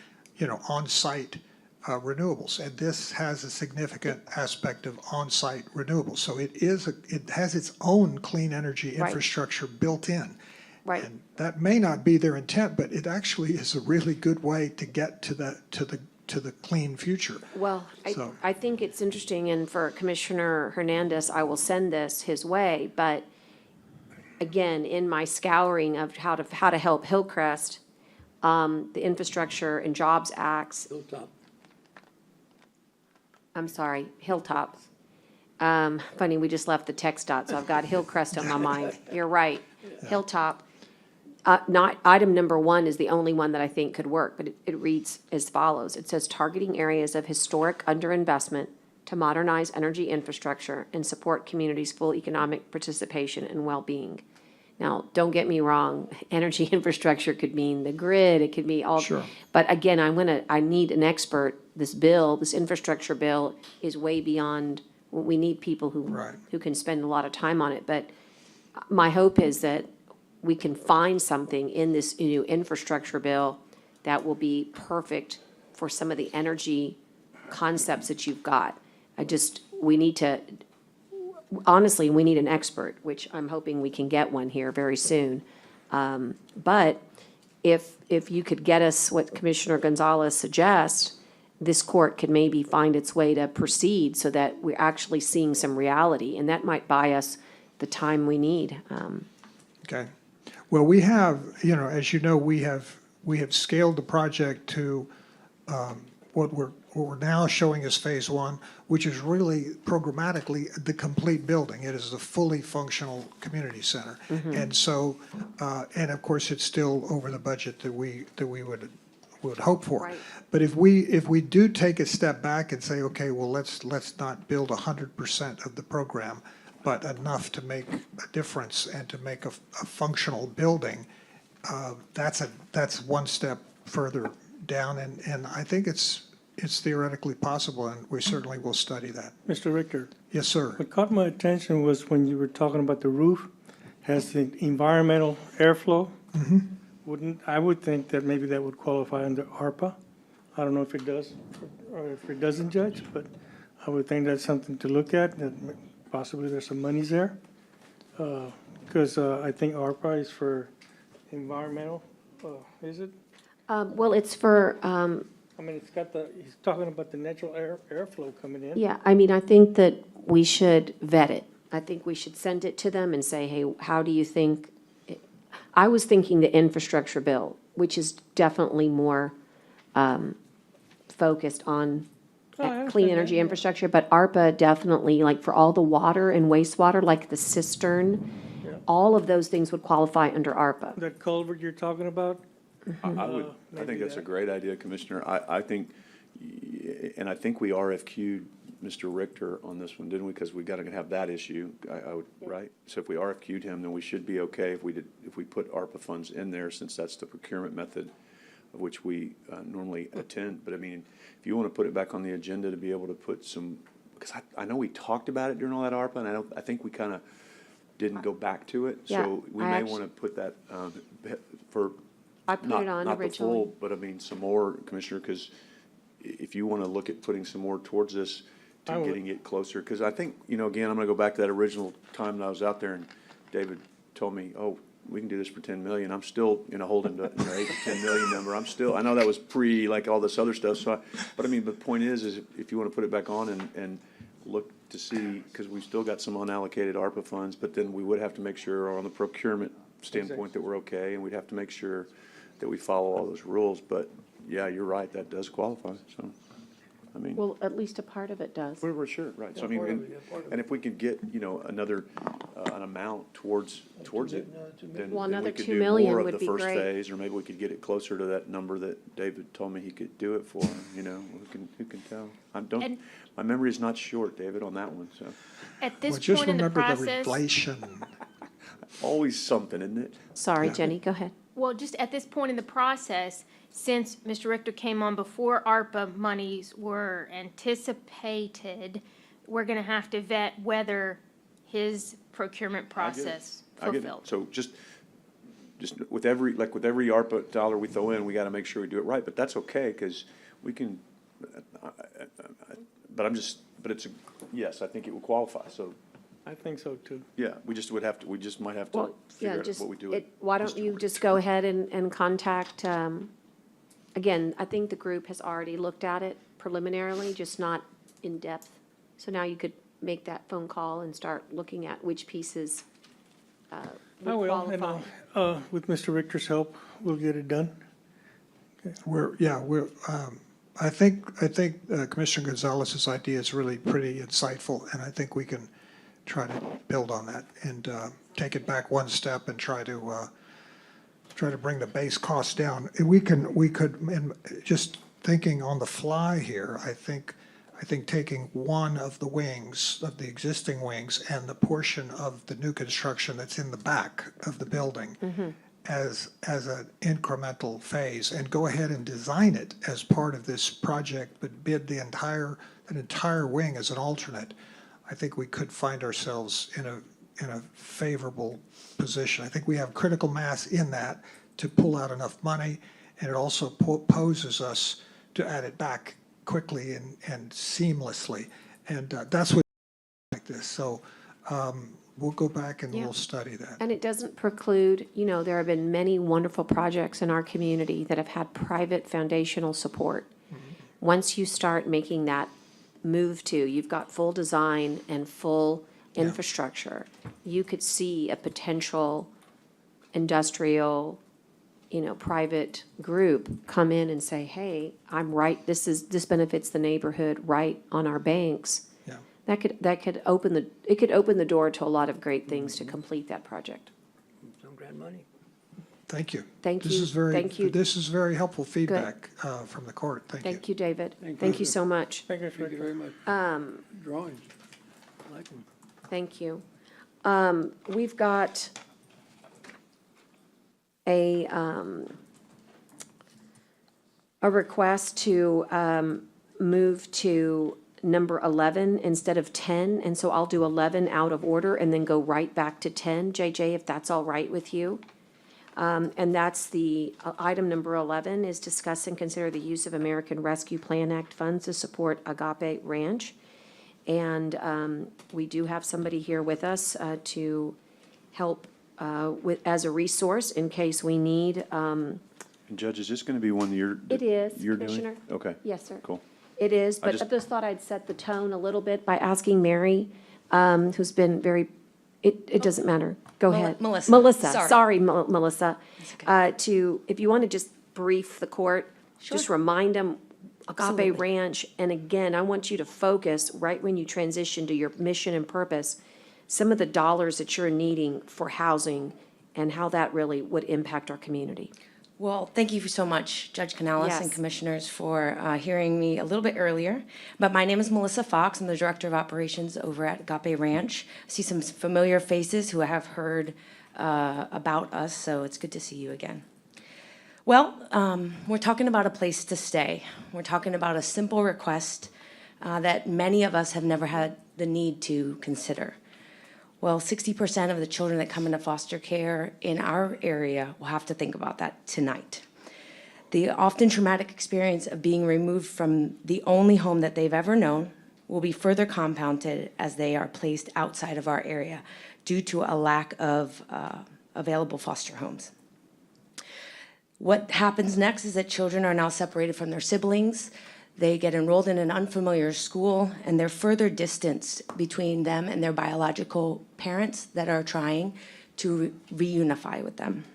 on-site renewables, and this has a significant aspect of on-site renewables. So it has its own clean energy Right. infrastructure built in. Right. And that may not be their intent, but it actually is a really good way to get to the clean future. Well, So- I think it's interesting, and for Commissioner Hernandez, I will send this his way, but again, in my scouring of how to help Hillcrest, the Infrastructure and Jobs Acts, Hilltop. I'm sorry, Hilltop. Funny, we just left the text dot, so I've got Hillcrest on my mind. You're right, Hilltop. Not, item number 1 is the only one that I think could work, but it reads as follows. It says, targeting areas of historic underinvestment to modernize energy infrastructure and support communities' full economic participation and well-being. Now, don't get me wrong, energy infrastructure could mean the grid, it could be all. Sure. But again, I need an expert. This bill, this infrastructure bill is way beyond, we need people who can spend a lot of time on it. But my hope is that we can find something in this new infrastructure bill that will be perfect for some of the energy concepts that you've got. We need to, honestly, we need an expert, which I'm hoping we can get one here very soon. But if you could get us what Commissioner Gonzalez suggests, this court could maybe find its way to proceed so that we're actually seeing some reality, and that might buy us the time we need. Okay. Well, we have, as you know, we have scaled the project to what we're now showing as phase 1, which is really programmatically the complete building. It is a fully functional community center. And so, and of course, it's still over the budget that we would hope for. Right. But if we do take a step back and say, okay, well, let's not build 100% of the program, but enough to make a difference and to make a functional building, that's one step further down, and I think it's theoretically possible, and we certainly will study that. Mr. Richter, Yes, sir. what caught my attention was when you were talking about the roof has the environmental airflow. I would think that maybe that would qualify under ARPA. I don't know if it does or if it doesn't, Judge, but I would think that's something to look at, that possibly there's some monies there. Because I think ARPA is for environmental, is it? Well, it's for, I mean, he's talking about the natural airflow coming in. yeah, I mean, I think that we should vet it. I think we should send it to them and say, hey, how do you think? I was thinking the infrastructure bill, which is definitely more focused on clean energy infrastructure, but ARPA definitely, like for all the water and wastewater, like the cistern, all of those things would qualify under ARPA. That culvert you're talking about? I think that's a great idea, Commissioner. I think, and I think we RFQ'd Mr. Richter on this one, didn't we? Because we got to have that issue, I would, right? So if we RFQ'd him, then we should be okay if we put ARPA funds in there, since that's the procurement method of which we normally attend. But I mean, if you want to put it back on the agenda to be able to put some, because I know we talked about it during all that ARPA, and I think we kind of didn't go back to it. Yeah, So we may want to put that for I put it on not the originally. full, but I mean, some more, Commissioner, because if you want to look at putting some more towards this, I to would. getting it closer, because I think, again, I'm going to go back to that original time that I was out there, and David told me, oh, we can do this for 10 million. I'm still, holding to, 8 to 10 million number. I know that was like all this other stuff, but I mean, the point is if you want to put it back on and look to see, because we've still got some unallocated ARPA funds, but then we would have to make sure on the procurement standpoint that we're okay, and we'd have to make sure that we follow all those rules. But yeah, you're right, that does qualify, so, I mean. Well, at least a part of it does. We're sure, right, so I mean, and if we could get, another, an amount towards it, then Well, then another we could 2 do million more of would the be first great. phase, or maybe we could get it closer to that number that David told me he could do it for, who can tell? And- My memory is not short, David, on that one, so, At this Well, just point in the remember the process, inflation. always something, isn't it? Sorry, Jenny, go ahead. well, just at this point in the process, since Mr. Richter came on before ARPA monies were anticipated, we're gonna have to vet whether his procurement process I get it. fulfilled. So just with every ARPA dollar we throw in, we got to make sure we do it right, but that's okay, because we can But I'm just, but it's, yes, I think it will qualify, so, I think so too. yeah, we just might have to Well, yeah, figure out just, what we do. why don't you just go ahead and contact, again, I think the group has already looked at it preliminarily, just not in depth. So now you could make that phone call and start looking at which pieces I would will, and qualify. with Mr. Richter's help, we'll get it done. I think Commissioner Gonzalez's idea is really pretty insightful, and I think we can try to build on that and take it back one step and try to bring the base cost down. And we could, and just thinking on the fly here, I think taking one of the wings, of the existing wings, and the portion of the new construction that's in the back of the building as an incremental phase, and go ahead and design it as part of this project, but bid an entire wing as an alternate, I think we could find ourselves in a favorable position. I think we have critical mass in that to pull out enough money, and it also poses us to add it back quickly and seamlessly. And that's what like this. So we'll go back and Yeah. we'll study that. And it doesn't preclude, there have been many wonderful projects in our community that have had private foundational support. Once you start making that move to, you've got full design and full infrastructure, you could see a potential industrial, private group come in and say, hey, I'm right, this benefits the neighborhood right on our banks. Yeah. That could open the door to a lot of great things to complete that project. Some grant money. Thank you. Thank This you. is very, Thank you. this is very helpful feedback from the court. Thank you. Thank you, David. Thank Thank you. you so much. Thank you, Thank you very much. Drawings. I like them. Thank you. We've got a request to move to number 11 instead of 10, and so I'll do 11 out of order and then go right back to 10, JJ, if that's all right with you. And that's the, item number 11 is discuss and consider the use of American Rescue Plan Act funds to support Agape Ranch. And we do have somebody here with us to help as a resource in case we need. And Judge, is this going to be one It that is, you're doing? Commissioner. Okay. Yes, sir. Cool. It is, I but I just- just thought I'd set the tone a little bit by asking Mary, who's been very, it doesn't matter. Go ahead. Melissa. Melissa, Sorry. sorry, Melissa. If you want to just brief the court, just remind them Absolutely. Agape Ranch, and again, I want you to focus, right when you transition to your mission and purpose, some of the dollars that you're needing for housing and how that really would impact our community. Well, thank you so much, Judge Canales and Yes. commissioners, for hearing me a little bit earlier. But my name is Melissa Fox. I'm the Director of Operations over at Agape Ranch. I see some familiar faces who have heard about us, so it's good to see you again. Well, we're talking about a place to stay. We're talking about a simple request that many of us have never had the need to consider. Well, 60% of the children that come into foster care in our area will have to think about that tonight. The often traumatic experience of being removed from the only home that they've ever known will be further compounded as they are placed outside of our area due to a lack of available foster homes. What happens next is that children are now separated from their siblings. They get enrolled in an unfamiliar school, and they're further distanced between them and their biological parents that are trying to reunify with them.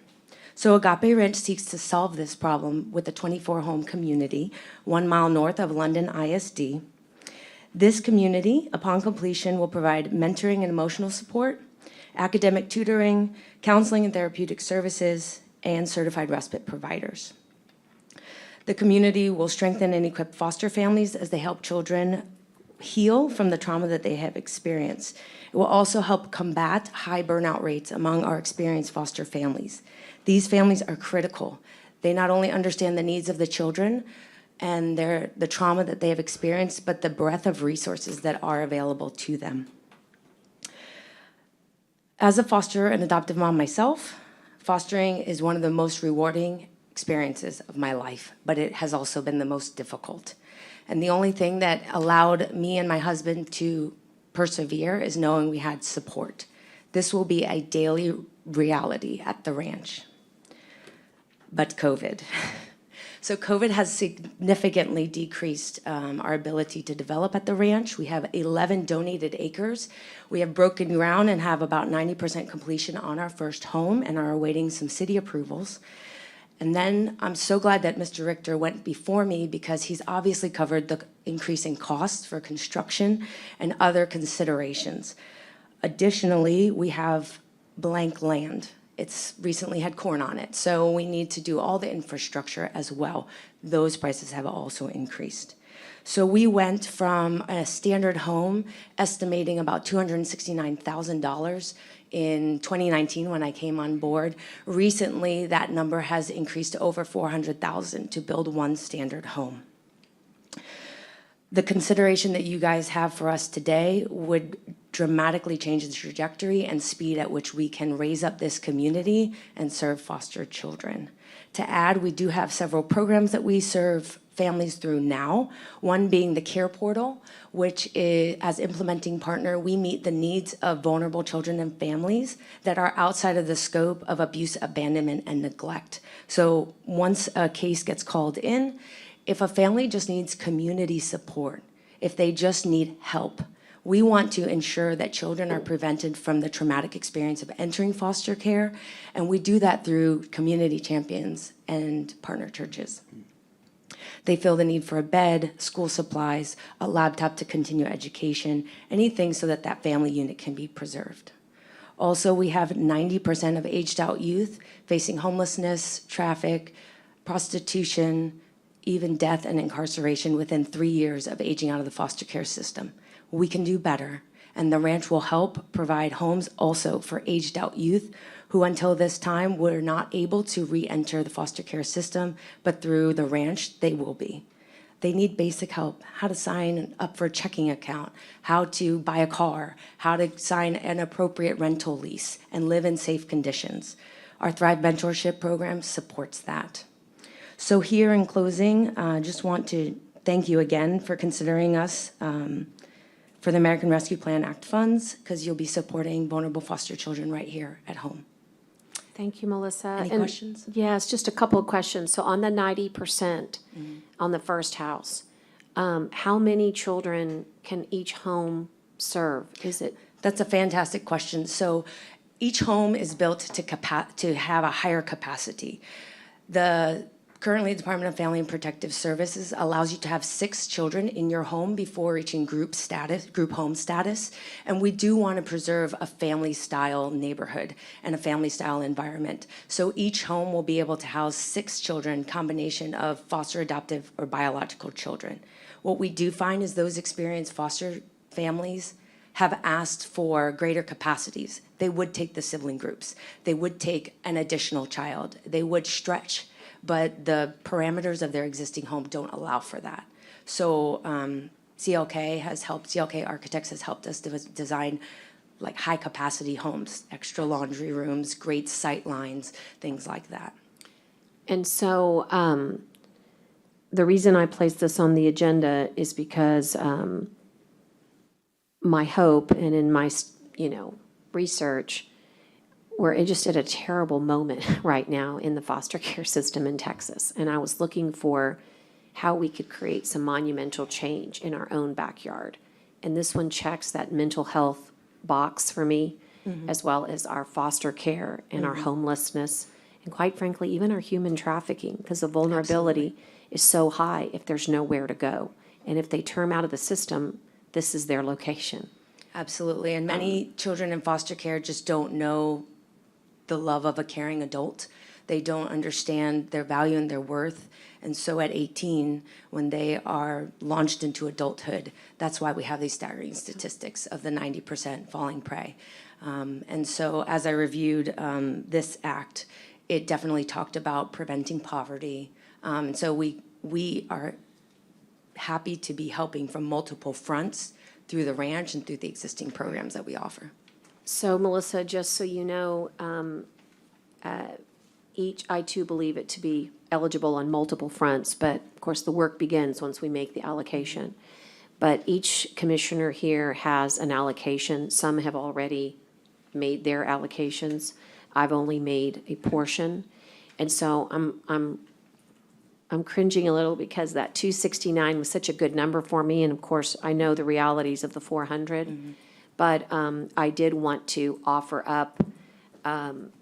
So Agape Ranch seeks to solve this problem with a 24-home community 1 mile north of London ISD. This community, upon completion, will provide mentoring and emotional support, academic tutoring, counseling and therapeutic services, and certified respite providers. The community will strengthen and equip foster families as they help children heal from the trauma that they have experienced. It will also help combat high burnout rates among our experienced foster families. These families are critical. They not only understand the needs of the children and the trauma that they have experienced, but the breadth of resources that are available to them. As a foster and adoptive mom myself, fostering is one of the most rewarding experiences of my life, but it has also been the most difficult. And the only thing that allowed me and my husband to persevere is knowing we had support. This will be a daily reality at the ranch. But COVID. So COVID has significantly decreased our ability to develop at the ranch. We have 11 donated acres. We have broken ground and have about 90% completion on our first home and are awaiting some city approvals. And then I'm so glad that Mr. Richter went before me because he's obviously covered the increasing costs for construction and other considerations. Additionally, we have blank land. It's recently had corn on it, so we need to do all the infrastructure as well. Those prices have also increased. So we went from a standard home estimating about $269,000 in 2019 when I came on board. Recently, that number has increased to over $400,000 to build one standard home. The consideration that you guys have for us today would dramatically change the trajectory and speed at which we can raise up this community and serve foster children. To add, we do have several programs that we serve families through now, one being the Care Portal, which is, as implementing partner, we meet the needs of vulnerable children and families that are outside of the scope of abuse, abandonment, and neglect. So once a case gets called in, if a family just needs community support, if they just need help, we want to ensure that children are prevented from the traumatic experience of entering foster care, and we do that through community champions and partner churches. They feel the need for a bed, school supplies, a laptop to continue education, anything so that that family unit can be preserved. Also, we have 90% of aged out youth facing homelessness, traffic, prostitution, even death and incarceration within 3 years of aging out of the foster care system. We can do better, and the ranch will help provide homes also for aged out youth who until this time were not able to re-enter the foster care system, but through the ranch, they will be. They need basic help, how to sign up for a checking account, how to buy a car, how to sign an appropriate rental lease, and live in safe conditions. Our Thrive Mentorship program supports that. So here in closing, I just want to thank you again for considering us for the American Rescue Plan Act funds, because you'll be supporting vulnerable foster children right here at home. Thank you, Melissa. Any And questions? Yes, just a couple of questions. So on the 90% on the first house, how many children can each home serve? Is it? That's a fantastic question. So each home is built to have a higher capacity. Currently, the Department of Family and Protective Services allows you to have 6 children in your home before reaching group home status. And we do want to preserve a family-style neighborhood and a family-style environment. So each home will be able to house 6 children, combination of foster, adoptive, or biological children. What we do find is those experienced foster families have asked for greater capacities. They would take the sibling groups. They would take an additional child. They would stretch, but the parameters of their existing home don't allow for that. So CLK Architects has helped us design like high capacity homes, extra laundry rooms, great sight lines, things like that. And so the reason I placed this on the agenda is because my hope and in my, research, we're just at a terrible moment right now in the foster care system in Texas. And I was looking for how we could create some monumental change in our own backyard. And this one checks that mental health box for me, as well as our foster care and our homelessness, and quite frankly, even our human trafficking, because the vulnerability is so high if there's nowhere to go. And if they term out of the system, this is their location. Absolutely. And many children in foster care just don't know the love of a caring adult. They don't understand their value and their worth. And so at 18, when they are launched into adulthood, that's why we have these staggering statistics of the 90% falling prey. And so as I reviewed this act, it definitely talked about preventing poverty. And so we are happy to be helping from multiple fronts through the ranch and through the existing programs that we offer. So Melissa, just so you know, I too believe it to be eligible on multiple fronts, but of course, the work begins once we make the allocation. But each commissioner here has an allocation. Some have already made their allocations. I've only made a portion. And so I'm cringing a little because that 269 was such a good number for me, and of course, I know the realities of the 400. But I did want to offer up, and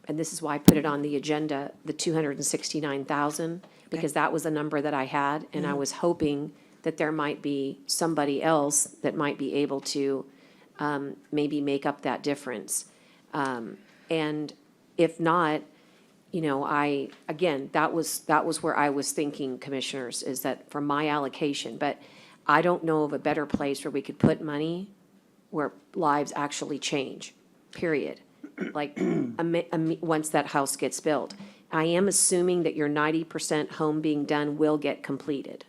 this is why I put it on the agenda, the 269,000, because that was the number that I had, and I was hoping that there might be somebody else that might be able to maybe make up that difference. And if not, you know, again, that was where I was thinking, commissioners, is that for my allocation, but I don't know of a better place where we could put money where lives actually change, period. Like, once that house gets built. I am assuming that your 90% home being done will get completed.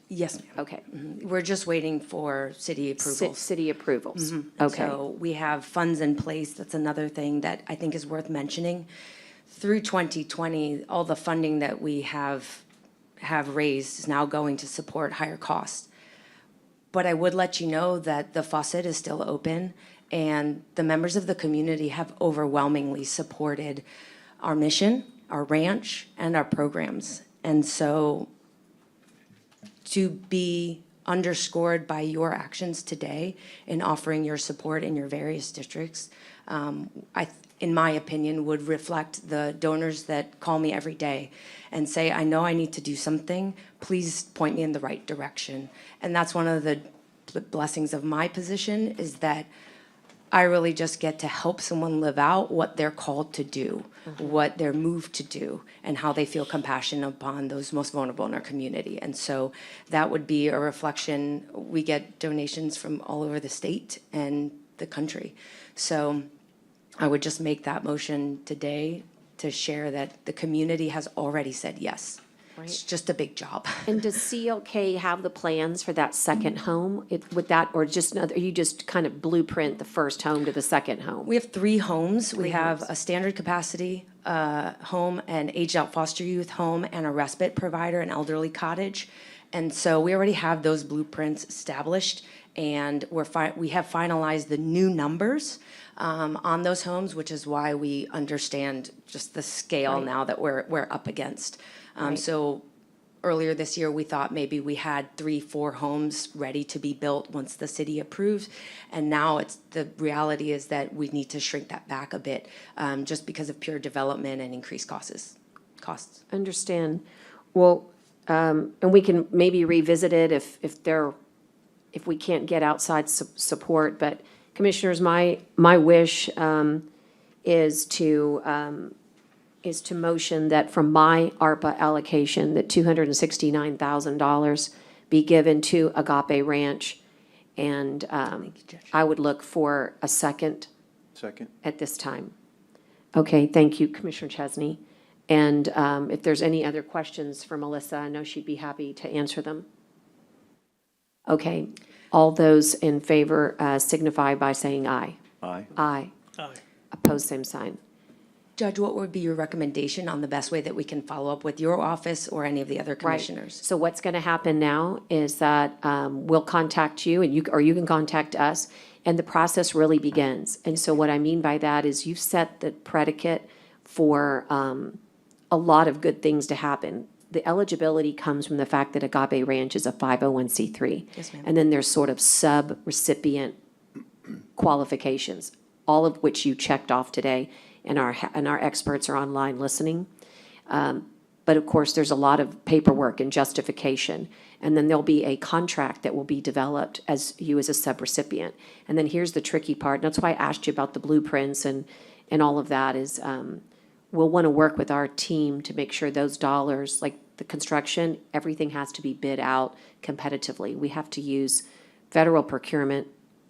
Yes, ma'am. Okay. We're just waiting for city approvals. City approvals. And Okay. So we have funds in place. That's another thing that I think is worth mentioning. Through 2020, all the funding that we have raised is now going to support higher costs. But I would let you know that the faucet is still open, and the members of the community have overwhelmingly supported our mission, our ranch, and our programs. And so to be underscored by your actions today in offering your support in your various districts, in my opinion, would reflect the donors that call me every day and say, I know I need to do something, please point me in the right direction. And that's one of the blessings of my position, is that I really just get to help someone live out what they're called to do, what they're moved to do, and how they feel compassion upon those most vulnerable in our community. And so that would be a reflection. We get donations from all over the state and the country. So I would just make that motion today to share that the community has already said yes. It's just a big job. And does CLK have the plans for that second home? With that, or just another, you just kind of blueprint the first home to the second home? We have 3 homes. We Three have homes. a standard capacity home, an aged-out foster youth home, and a respite provider, an elderly cottage. And so we already have those blueprints established, and we have finalized the new numbers on those homes, which is why we understand just the scale Right. now that we're up against. Right. So earlier this year, we thought maybe we had 3-4 homes ready to be built once the city approves. And now the reality is that we need to shrink that back a bit, just because of pure development and increased costs. Understand. Well, and we can maybe revisit it if we can't get outside support. But commissioners, my wish is to motion that from my ARPA allocation, that $269,000 be given to Agape Ranch. And I would look for a second Second. at this time. Okay, thank you, Commissioner Chesney. And if there's any other questions for Melissa, I know she'd be happy to answer them. Okay, all those in favor signify by saying aye. Aye. Aye. Aye. Opposed, same sign. Judge, what would be your recommendation on the best way that we can follow up with your office or any of the other commissioners? Right. So what's going to happen now is that we'll contact you, and you can contact us, and the process really begins. And so what I mean by that is you've set the predicate for a lot of good things to happen. The eligibility comes from the fact that Agape Ranch is a 501c3. Yes, ma'am. And then there's sort of sub-recipient qualifications, all of which you checked off today, and our experts are online listening. But of course, there's a lot of paperwork and justification. And then there'll be a contract that will be developed as you as a subrecipient. And then here's the tricky part. That's why I asked you about the blueprints and all of that is we'll want to work with our team to make sure those dollars, like the construction, everything has to be bid out competitively. We have to use federal procurement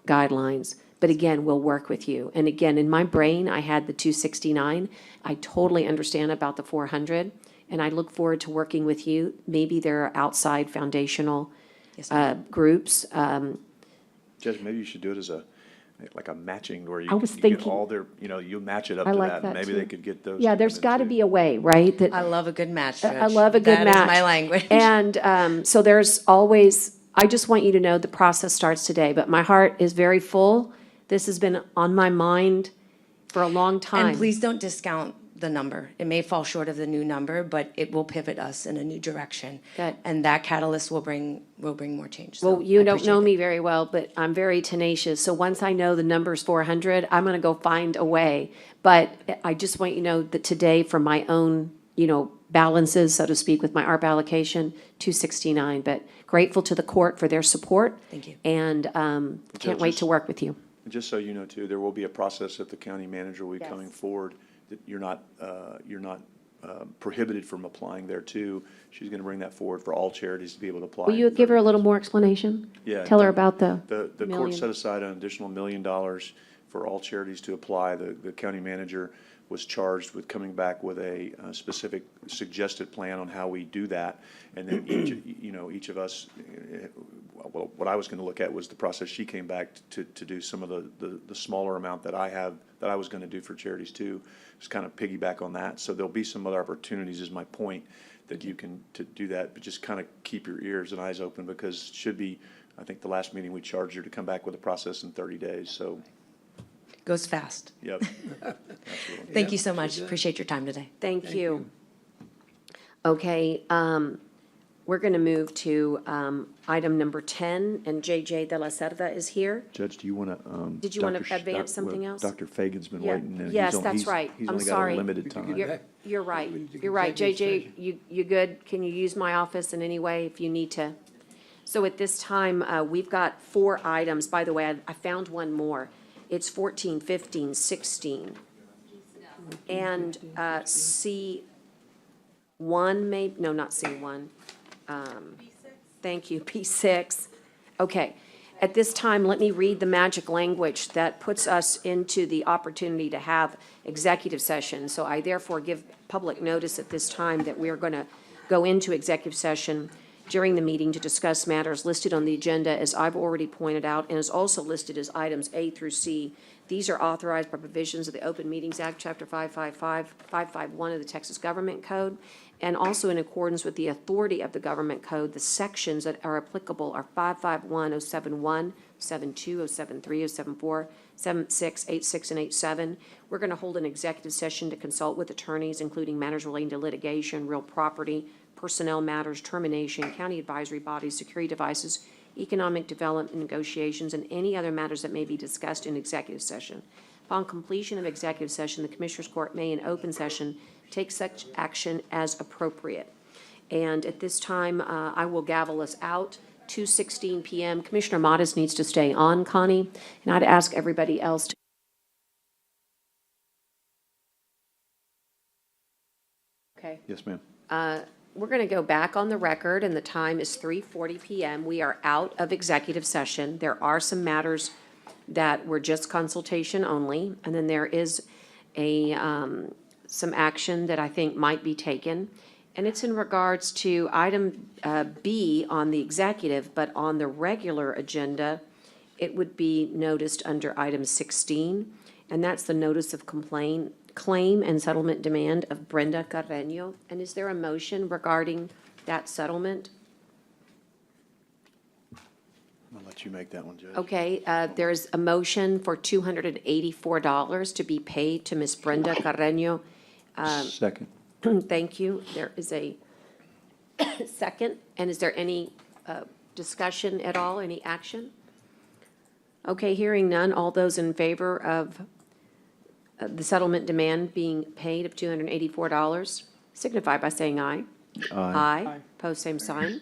guidelines. But again, we'll work with you. And again, in my brain, I had the 269. I totally understand about the 400. And I look forward to working with you. Maybe there are outside foundational groups. Judge, maybe you should do it as like a matching where I you was get thinking- all their, you match it up I to like that, and that maybe too. they could get those. Yeah, to there's come in got to too. be a way, right? That I love a good match, Judge. I love a good match. That is my language. And so there's always, I just want you to know the process starts today, but my heart is very full. This has been on my mind for a long time. And please don't discount the number. It may fall short of the new number, but it will pivot us in a new direction. Good. And that catalyst will bring more change. Well, So you I don't appreciate know it. me very well, but I'm very tenacious. So once I know the number's 400, I'm going to go find a way. But I just want you to know that today, for my own, balances, so to speak, with my ARP allocation, 269. But grateful to the court for their support. Thank you. And can't wait to work with you. And just so you know too, there will be a process that the county manager will be Yes. coming forward, that you're not prohibited from applying there too. She's gonna bring that forward for all charities to be able to apply. Will you give her a little more explanation? Yeah. Tell her about the The court million. set aside an additional $1 million for all charities to apply. The county manager was charged with coming back with a specific suggested plan on how we do that. And then each of us, well, what I was gonna look at was the process she came back to do some of the smaller amount that I was gonna do for charities too, just kind of piggyback on that. So there'll be some other opportunities, is my point, that you can to do that, but just kind of keep your ears and eyes open, because I think the last meeting we charged her to come back with a process in 30 days, so, Goes fast. yep. Absolutely. Thank you so much. Appreciate your time today. Thank you. Okay, we're going to move to item number 10, and JJ De La Cerda is here. Judge, do you want to? Did you wanna advance something else? Dr. Fagan's been Yeah. waiting. and Yes, he's on- that's he's- right. He's I'm only got sorry. a limited time. You're right. into You're right. executive JJ, you good? Can you use my office in any way if you need to? So at this time, we've got 4 items. By the way, I found one more. It's 14, 15, 16. And C1 no, not C1. Thank you, P6. Okay. At this time, let me read the magic language that puts us into the opportunity to have executive session. So I therefore give public notice at this time that we are going to go into executive session during the meeting to discuss matters listed on the agenda, as I've already pointed out, and is also listed as items A through C. These are authorized by provisions of the Open Meetings Act, Chapter 551 of the Texas Government Code, and also in accordance with the authority of the Government Code. The sections that are applicable are 551, 071, 72, 073, 074, 76, 86, and 87. We're going to hold an executive session to consult with attorneys, including matters relating to litigation, real property, personnel matters, termination, county advisory bodies, security devices, economic development negotiations, and any other matters that may be discussed in executive session. Upon completion of executive session, the Commissioners Court may, in open session, take such action as appropriate. And at this time, I will gavel us out, 2:16 PM. Commissioner Modis needs to stay on, Connie, and I'd ask everybody else to. Okay. Yes, ma'am. We're going to go back on the record, and the time is 3:40 PM. We are out of executive session. There are some matters that were just consultation only, and then there is some action that I think might be taken. And it's in regards to item B on the executive, but on the regular agenda, it would be noticed under item 16, and that's the notice of claim and settlement demand of Brenda Carreño. And is there a motion regarding that settlement? I'll let you make that one, Judge. Okay, there's a motion for $284 to be paid to Ms. Brenda Carreño. Second. Thank you. There is a second. And is there any discussion at all, any action? Okay, hearing none. All those in favor of the settlement demand being paid of $284 signify by saying aye. Aye. Pose same sign.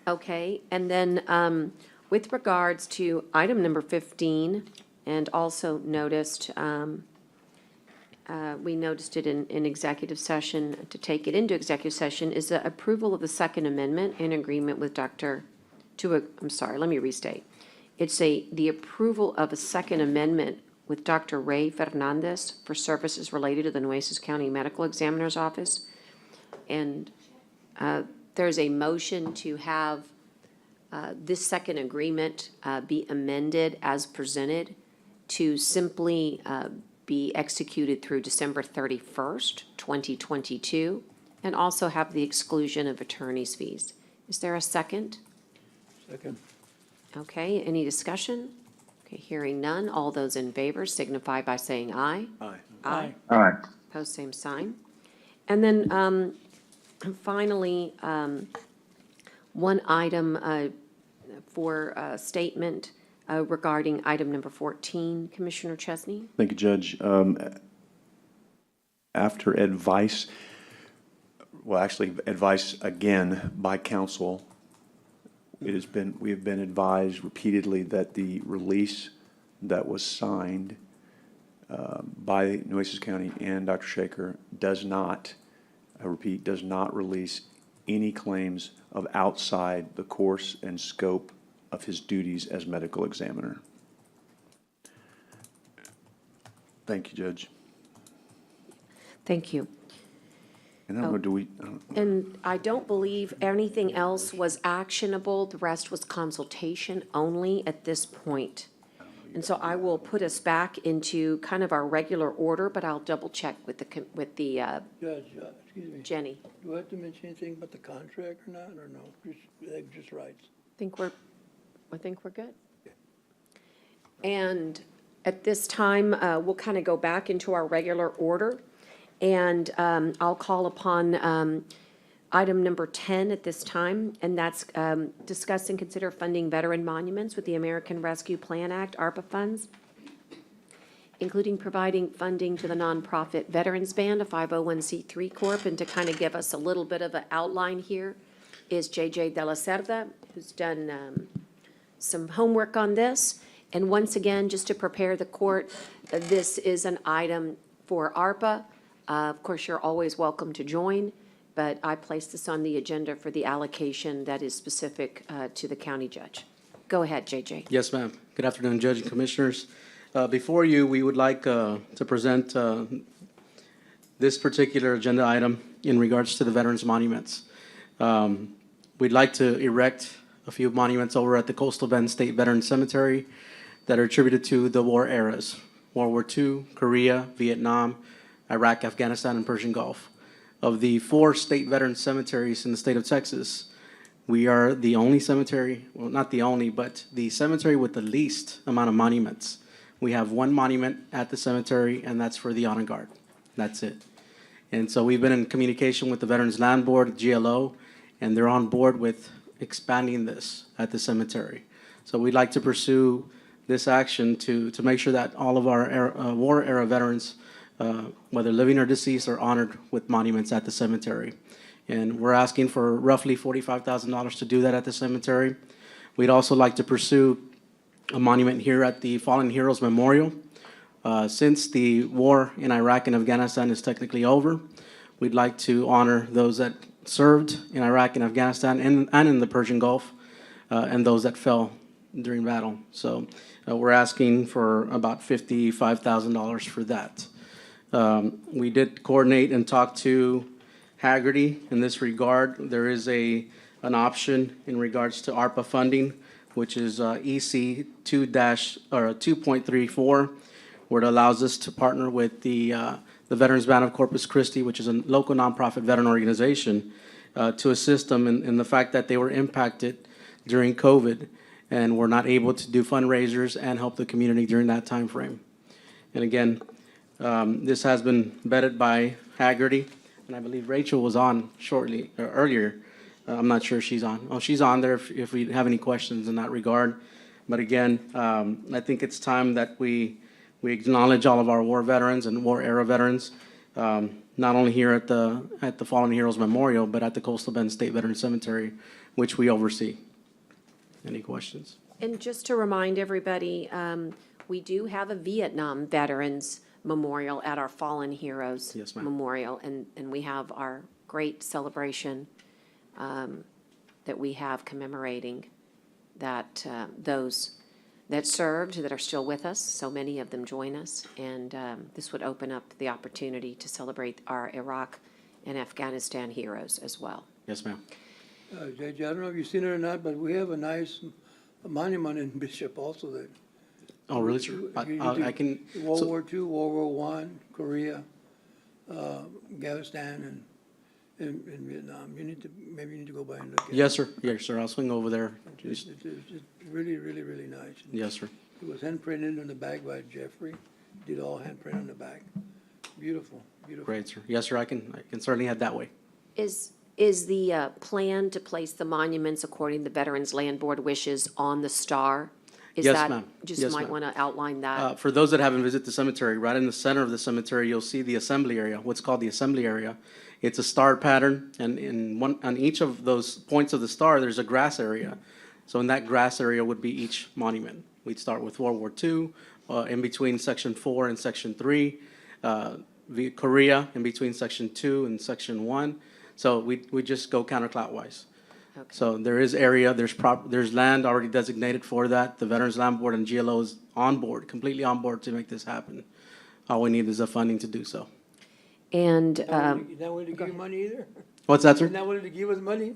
Okay, and then with regards to item number 15, and also noticed, we noticed it in executive session, to take it into executive session, is the approval of the Second Amendment in agreement with I'm sorry, let me restate. It's the approval of a Second Amendment with Dr. Ray Fernandez for services related to the Nueces County Medical Examiner's Office. And there's a motion to have this second agreement be amended as presented to simply be executed through December 31st, 2022, and also have the exclusion of attorney's fees. Is there a second? Second. Okay, any discussion? Okay, hearing none. All those in favor signify by saying aye. Aye. Aye. Aye. Pose same sign. And then finally, one item for a statement regarding item number 14, Commissioner Chesney. Thank you, Judge. After advice, well, actually, advice again by counsel, we have been advised repeatedly that the release that was signed by Nueces County and Dr. Shaker does not, I repeat, does not release any claims of outside the course and scope of his duties as medical examiner. Thank you, Judge. Thank you. And I don't know, do we? And I don't believe anything else was actionable. The rest was consultation only at this point. And so I will put us back into kind of our regular order, but I'll double check with the Judge, excuse me. Jenny. Do I have to mention anything about the contract or not, or no? Just rights? I think we're good. And at this time, we'll kind of go back into our regular order. And I'll call upon item number 10 at this time, and that's discuss and consider funding veteran monuments with the American Rescue Plan Act, ARPA funds, including providing funding to the nonprofit Veterans Band, a 501c3 corp. And to kind of give us a little bit of an outline here is JJ De La Cerda, who's done some homework on this. And once again, just to prepare the court, this is an item for ARPA. Of course, you're always welcome to join, but I placed this on the agenda for the allocation that is specific to the county judge. Go ahead, JJ. Yes, ma'am. Good afternoon, Judge and Commissioners. Before you, we would like to present this particular agenda item in regards to the veterans monuments. We'd like to erect a few monuments over at the Coastal Bend State Veterans Cemetery that are attributed to the war eras: World War II, Korea, Vietnam, Iraq, Afghanistan, and Persian Gulf. Of the 4 state veterans cemeteries in the state of Texas, we are the only cemetery, well, not the only, but the cemetery with the least amount of monuments. We have 1 monument at the cemetery, and that's for the honor guard. That's it. And so we've been in communication with the Veterans Land Board, GLO, and they're on board with expanding this at the cemetery. So we'd like to pursue this action to make sure that all of our war era veterans, whether living or deceased, are honored with monuments at the cemetery. And we're asking for roughly $45,000 to do that at the cemetery. We'd also like to pursue a monument here at the Fallen Heroes Memorial. Since the war in Iraq and Afghanistan is technically over, we'd like to honor those that served in Iraq and Afghanistan and in the Persian Gulf, and those that fell during battle. So we're asking for about $55,000 for that. We did coordinate and talk to Haggerty in this regard. There is an option in regards to ARPA funding, which is EC 2.34, where it allows us to partner with the Veterans Band of Corpus Christi, which is a local nonprofit veteran organization, to assist them in the fact that they were impacted during COVID and were not able to do fundraisers and help the community during that time frame. And again, this has been vetted by Haggerty, and I believe Rachel was on earlier. I'm not sure if she's on. Oh, she's on there if we have any questions in that regard. But again, I think it's time that we acknowledge all of our war veterans and war era veterans, not only here at the Fallen Heroes Memorial, but at the Coastal Bend State Veterans Cemetery, which we oversee. Any questions? And just to remind everybody, we do have a Vietnam Veterans Memorial at our Fallen Heroes Memorial, and we have our great celebration that we have commemorating that those that served, that are still with us. So many of them join us, and this would open up the opportunity to celebrate our Iraq and Afghanistan heroes as well. Yes, ma'am. Judge, I don't know if you've seen it or not, but we have a nice monument in Bishop also that. Oh, really, sir? I can. World so- War II, World War One, Korea, Afghanistan, and Vietnam. Maybe you need to go by and look at it. Yes, sir. Yes, sir. I'll swing over there. It's really, really, really nice. Yes, sir. It was hand printed on the back by Jeffrey. Did all hand print on the back. Beautiful, beautiful. Great, sir. Yes, sir. I can certainly head that way. Is the plan to place the monuments according to Veterans Land Board wishes on the star? Is Yes, that- ma'am. Just Yes, might ma'am. want to outline that. For those that haven't visited the cemetery, right in the center of the cemetery, you'll see the assembly area, what's called the assembly area. It's a star pattern, and on each of those points of the star, there's a grass area. So in that grass area would be each monument. We'd start with World War II, in between Section 4 and Section 3, Korea, in between Section 2 and Section 1. So we just go counterclockwise. Okay. So there is area, there's land already designated for that. The Veterans Land Board and GLO is on board, completely on board to make this happen. All we need is the funding to do so. And, You're not willing to give you money either? What's that, sir? You're not willing to give us money?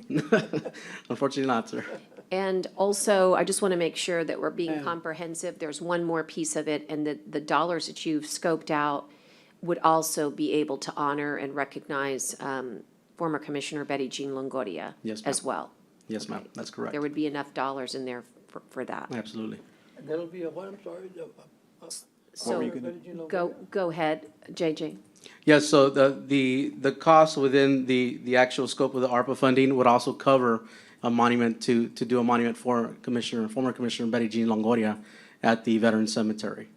Unfortunately not, sir. and also, I just want to make sure that we're being Yeah. comprehensive. There's one more piece of it, and the dollars that you've scoped out would also be able to honor and recognize former Commissioner Betty Jean Longoria Yes, ma'am. as well. Yes, ma'am, that's correct. There would be enough dollars in there for that. Absolutely. And that'll be a what, I'm sorry? So, go ahead, JJ. Yes, so the cost within the actual scope of the ARPA funding would also cover a monument to do a monument for former Commissioner Betty Jean Longoria at the Veterans Cemetery.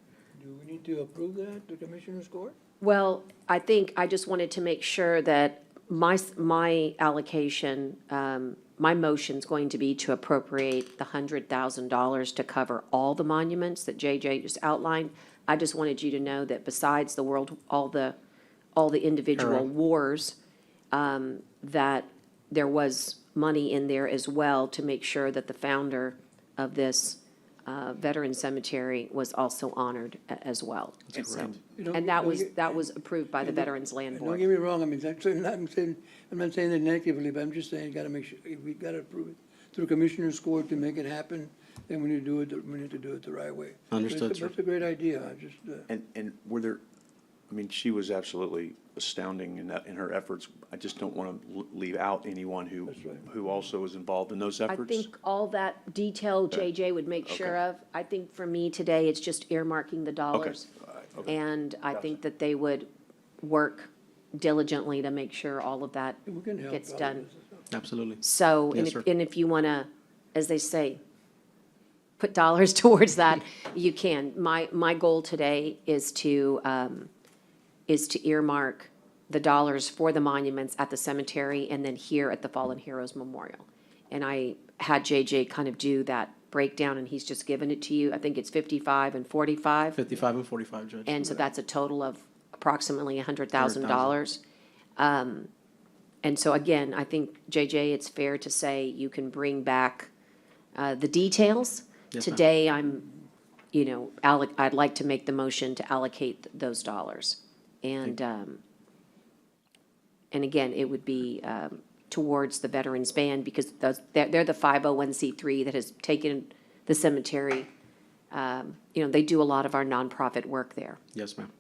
Do we need to approve that, the Commissioner's Court? Well, I think I just wanted to make sure that my allocation, my motion's going to be to appropriate the $100,000 to cover all the monuments that JJ just outlined. I just wanted you to know that besides all the individual Correct. wars, that there was money in there as well to make sure that the founder of this veteran cemetery was also honored as well. That's So- correct. You know, And don't that was approved by the and- Veterans Land Don't Board. get me wrong, I mean, I'm not saying that negatively, but I'm just saying, gotta make sure, if we gotta approve it through Commissioner's Court to make it happen, then we need to do it the right way. Understood, sir. That's a great idea, I just, And were there, I mean, she was absolutely astounding in her efforts. I just don't want to leave out anyone That's right. who also was involved in those I efforts. think all that detail JJ would make sure of. I think for me today, it's just earmarking the dollars. All right, okay. And I think that they would work diligently to make sure all of that we can help. gets out done. with this. So, Absolutely. and Yes, if, sir. and if you want to, as they say, put dollars towards that, you can. My goal today is to earmark the dollars for the monuments at the cemetery and then here at the Fallen Heroes Memorial. And I had JJ kind of do that breakdown, and he's just given it to you. I think it's 55 and 45. 55 and 45, Judge. And so that's a total of approximately $100,000. And so again, I think, JJ, it's fair to say you can bring back the details. Yes, ma'am. Today, I'd like to make the motion to allocate those dollars. And again, it would be towards the Veterans Band, because they're the 501c3 that has taken the cemetery. They do a lot of our nonprofit work there. Yes, ma'am.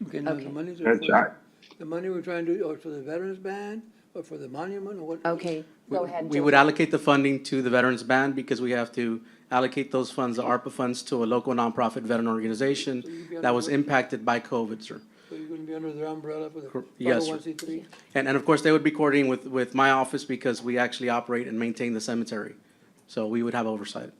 Okay, now Okay. the money's That's for, right. the money we're trying to do, or for the Veterans Band, or for the monument, or what? Okay, go ahead. We would allocate the funding to the Veterans Band because we have to allocate those funds, the ARPA funds, to a local nonprofit veteran organization that was impacted by COVID, sir. So you're gonna be under their umbrella for the Yes, sir. 501c3? And of course, they would be coordinating with my office because we actually operate and maintain the cemetery. So we would have oversight.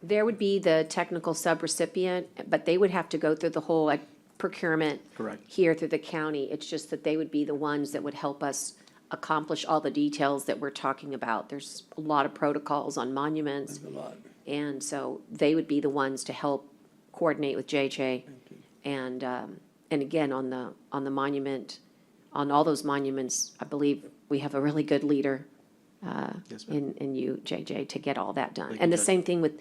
There would be the technical subrecipient, but they would have to go through the whole procurement. Correct. Here through the county. It's just that they would be the ones that would help us accomplish all the details that we're talking about. There's a lot of protocols on monuments. There's a lot. And so they would be the ones to help coordinate with JJ. And again, on the monument, on all those monuments, I believe we have a really good leader Yes, ma'am. in you, JJ, to get all that done. Thank And you, the Judge. same thing with,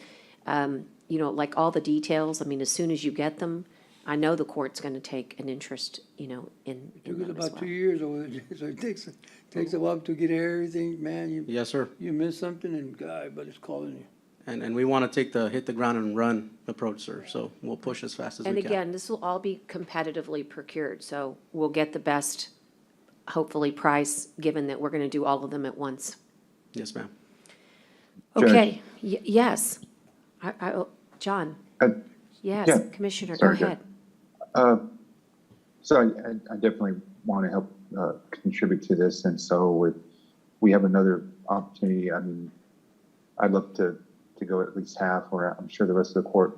like all the details, I mean, as soon as you get them, I know the court's gonna take an interest, you know, in Took us that as about well. 2 years over there, so it takes a while to get everything, man, Yes, sir. you miss something and God, but it's calling you. And we want to take the hit the ground and run approach, sir. So we'll push as fast as And we can. again, this will all be competitively procured, so we'll get the best, hopefully, price, given that we're gonna do all of them at once. Yes, ma'am. Okay, yes. John? Yes, yeah, Commissioner, go sorry, Judge. ahead. So I definitely want to help contribute to this, and so we have another opportunity. I mean, I'd love to go at least half, or I'm sure the rest of the court,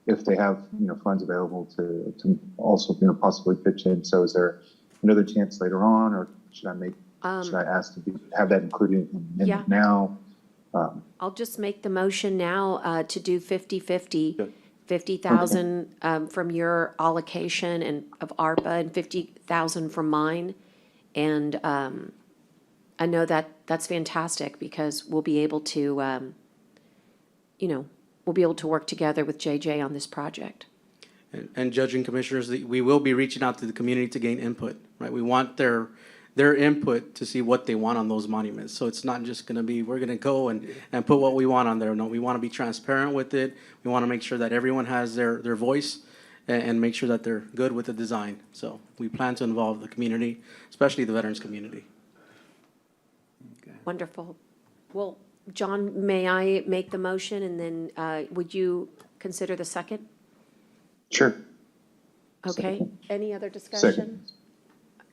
if they have, you know, funds available to also, you know, possibly pitch in. So is there another chance later on, or should I ask to have that included in Yeah. now? I'll just make the motion now to do 50/50. 50,000 from your allocation and of ARPA and 50,000 from mine. And I know that that's fantastic because we'll be able to, you know, we'll be able to work together with JJ on this project. And Judge and Commissioners, we will be reaching out to the community to gain input, right? We want their input to see what they want on those monuments. So it's not just gonna be, we're gonna go and put what we want on there. No, we wanna be transparent with it. We wanna make sure that everyone has their voice and make sure that they're good with the design. So we plan to involve the community, especially the veterans community. Wonderful. Well, John, may I make the motion and then would you consider the second? Sure. Okay, any other discussion?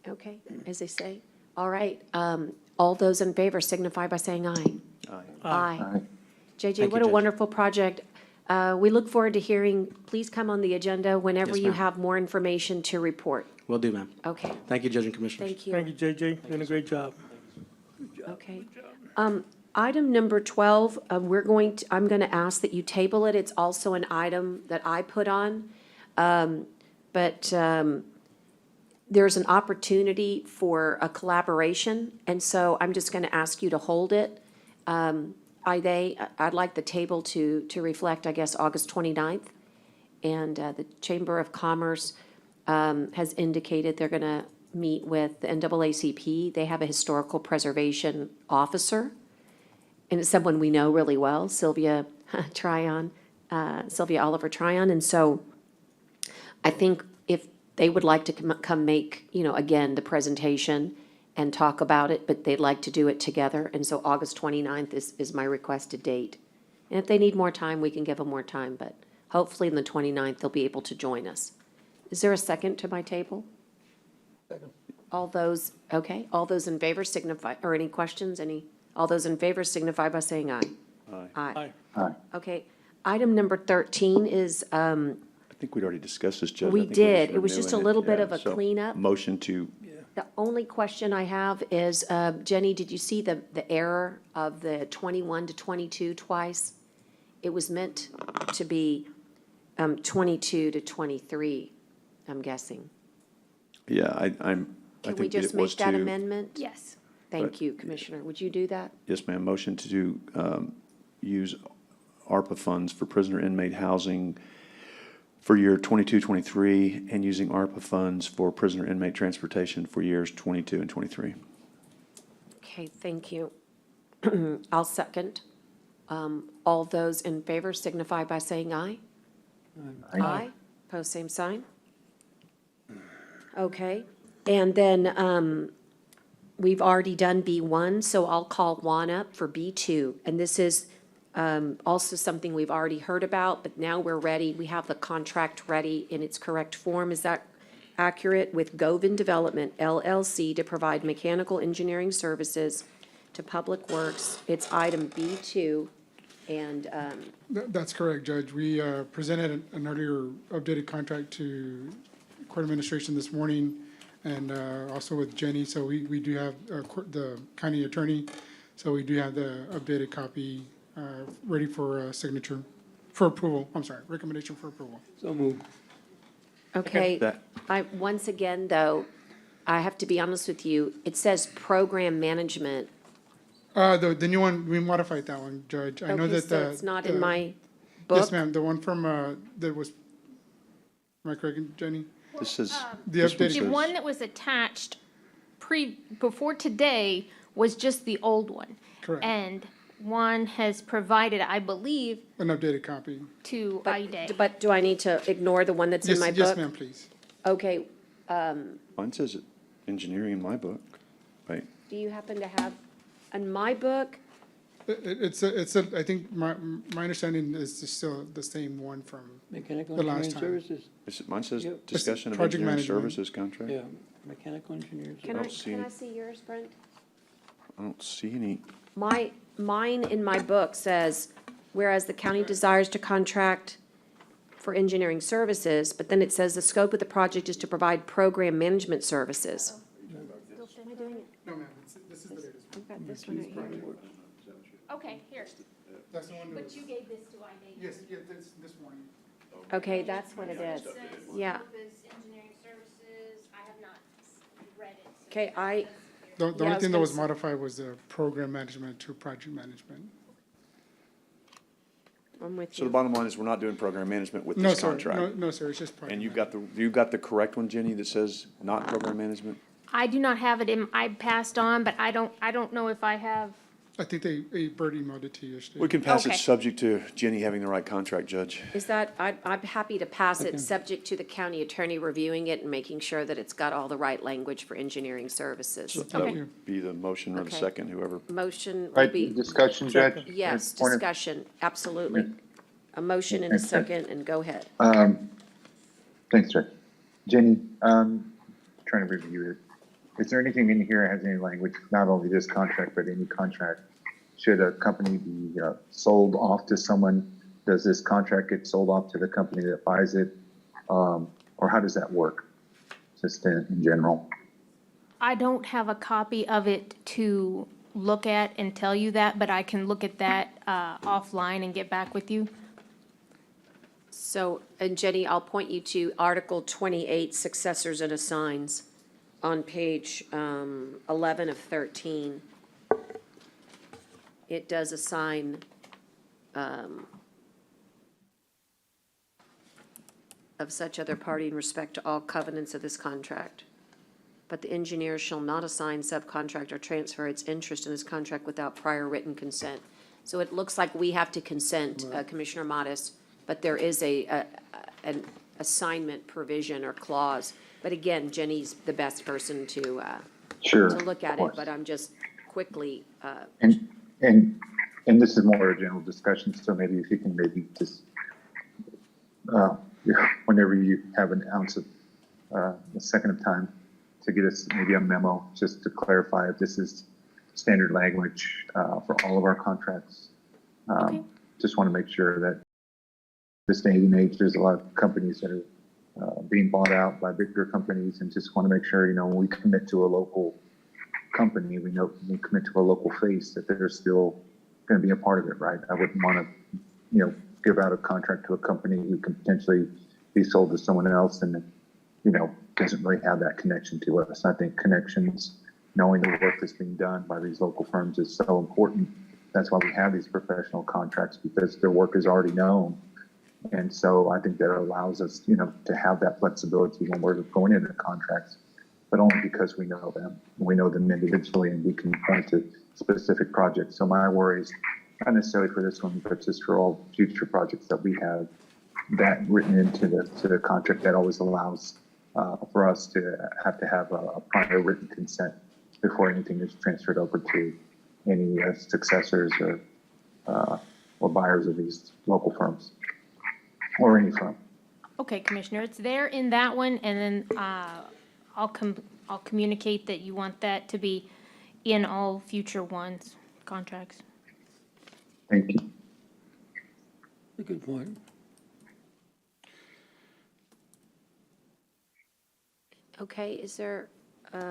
Okay, as they say. All right, all those in favor signify by saying aye. Aye. JJ, Thank what you, a Judge. wonderful project. We look forward to hearing, please come on the agenda whenever Yes, you ma'am. have more information to report. Will do, ma'am. Okay, Thank you, Judge and Commissioners. thank you. Thank you, JJ. Doing a great job. Okay. Item number 12, I'm going to ask that you table it. It's also an item that I put on. But there's an opportunity for a collaboration, and so I'm just going to ask you to hold it. I'd like the table to reflect, I guess, August 29th. And the Chamber of Commerce has indicated they're going to meet with the NAACP. They have a historical preservation officer, and it's someone we know really well, Sylvia Oliver Tryon. And so I think if they would like to come make, you know, again, the presentation and talk about it, but they'd like to do it together. And so August 29th is my requested date. And if they need more time, we can give them more time, but hopefully on the 29th, they'll be able to join us. Is there a second to my table? Second. All those in favor signify, or any questions, all those in favor signify by saying aye. Aye. Aye. Okay, item number 13 is, I think we'd already discussed this, Judge. I we think we're did, it was just a renewing little bit Yeah, of a so cleanup. Motion to, The only question I have is, Jenny, did you see the error of the 21 to 22 twice? It was meant to be 22 to 23, I'm guessing. yeah, I Can we think that just it make was that to, amendment? Yes. Thank But- you, Commissioner. Would you do that? yes, ma'am, motion to use ARPA funds for prisoner inmate housing for year 22, 23, and using ARPA funds for prisoner inmate transportation for years 22 and 23. Okay, thank you. I'll second. All those in favor signify by saying aye. Aye. Pose same sign. Okay, and then we've already done B1, so I'll call Juan up for B2. And this is also something we've already heard about, but now we're ready. We have the contract ready in its correct form. Is that accurate? With Govin Development LLC to provide mechanical engineering services to Public Works. It's item B2. And That's correct, Judge. We presented an earlier updated contract to Court Administration this morning and also with Jenny. So we do have the county attorney. So we do have the updated copy ready for signature, for approval. I'm sorry, recommendation for approval. So moved. okay, once again, though, I have to be honest with you. It says program management. The new one, we modified that one, Judge. I know Okay, that so it's not in my book? Yes, ma'am. The one from, that was Am I correct, Jenny? This is, The this one updated- The says- one that was attached before today was just the old one. Correct. And Juan has provided, I believe, An updated copy. to IDA. But do I need to ignore the one that's in Yes, my book? yes, ma'am, please. Okay, Mine says engineering in my book, right? do you happen to have, in my book, I think my understanding is it's still the same one from Mechanical the last engineering time. services, Mine says Yep. discussion of Project engineering management. services contract. yeah, mechanical engineering. can I, don't see can I it. see yours, Brent? I don't see any. Mine in my book says, whereas the county desires to contract for engineering services, but then it says the scope of the project is to provide program management services. Am I doing it? No, ma'am, this is the latest. I've got this one right here. Okay, here, That's the one that was, but you gave this to IDA. yes, yeah, this morning. Okay, that's what it is. Yeah. Engineering services, I have not read it. Okay, The Yeah, I only was thing that gonna was s- modified was the program management to project management. I'm with So the you. bottom line is we're not doing program management with No, this sir, contract. no, sir, it's just project. And you've got the correct one, Jenny, that says not program management? I do not have it in, I passed on, but I don't know if I have. I think Bert emailed it to you yesterday. We can pass it Okay. subject to Jenny having the right contract, Judge. Is that, I'm happy to pass it, subject to the county attorney reviewing it and making sure that it's got all the right language for engineering services. That would be the motion or the Okay. second, whoever. Motion would Right, be, discussion, Judge? yes, Point of- discussion, absolutely. A motion and a Thanks, Judge. second, and go ahead. Thanks, Judge. Jenny, trying to review it. Is there anything in here that has any language, not only this contract, but any contract? Should a company be sold off to someone? Does this contract get sold off to the company that buys it? Or how does that work, just in general? I don't have a copy of it to look at and tell you that, but I can look at that offline and get back with you. So, and Jenny, I'll point you to Article 28, Successors and Assigns, on page 11 of 13. It does assign of such other party in respect to all covenants of this contract. But the engineer shall not assign, subcontract, or transfer its interest in this contract without prior written consent. So it looks like we have to consent, Commissioner Modis, but there is an assignment provision or clause. But again, Jenny's the best person to Sure, look of at it, course. but I'm just quickly, And this is more a general discussion, so maybe if you can maybe just, whenever you have an ounce of, a second of time, to get us maybe a memo, just to clarify if this is standard language, for all of our contracts. Okay. Just want to make sure that this day and age, there's a lot of companies that are, being bought out by bigger companies, and just want to make sure, when we commit to a local company, we commit to a local face, that they're still going to be a part of it, right? I wouldn't want to, give out a contract to a company who can potentially be sold to someone else and, doesn't really have that connection to us. I think connections, knowing the work that's being done by these local firms is so important. That's why we have these professional contracts, because their work is already known. And so I think that allows us, to have that flexibility when we're going into contracts, but only because we know them. We know them individually, and we can point to specific projects. So my worries, not necessarily for this one, but just for all future projects that we have, that written into the contract, that always allows for us to have a prior written consent before anything is transferred over to any successors or buyers of these local firms or any firm. Okay, Commissioner, it's there in that one, and then I'll communicate that you want that to be in all future ones, contracts. Thank you. A good point. okay, is there, So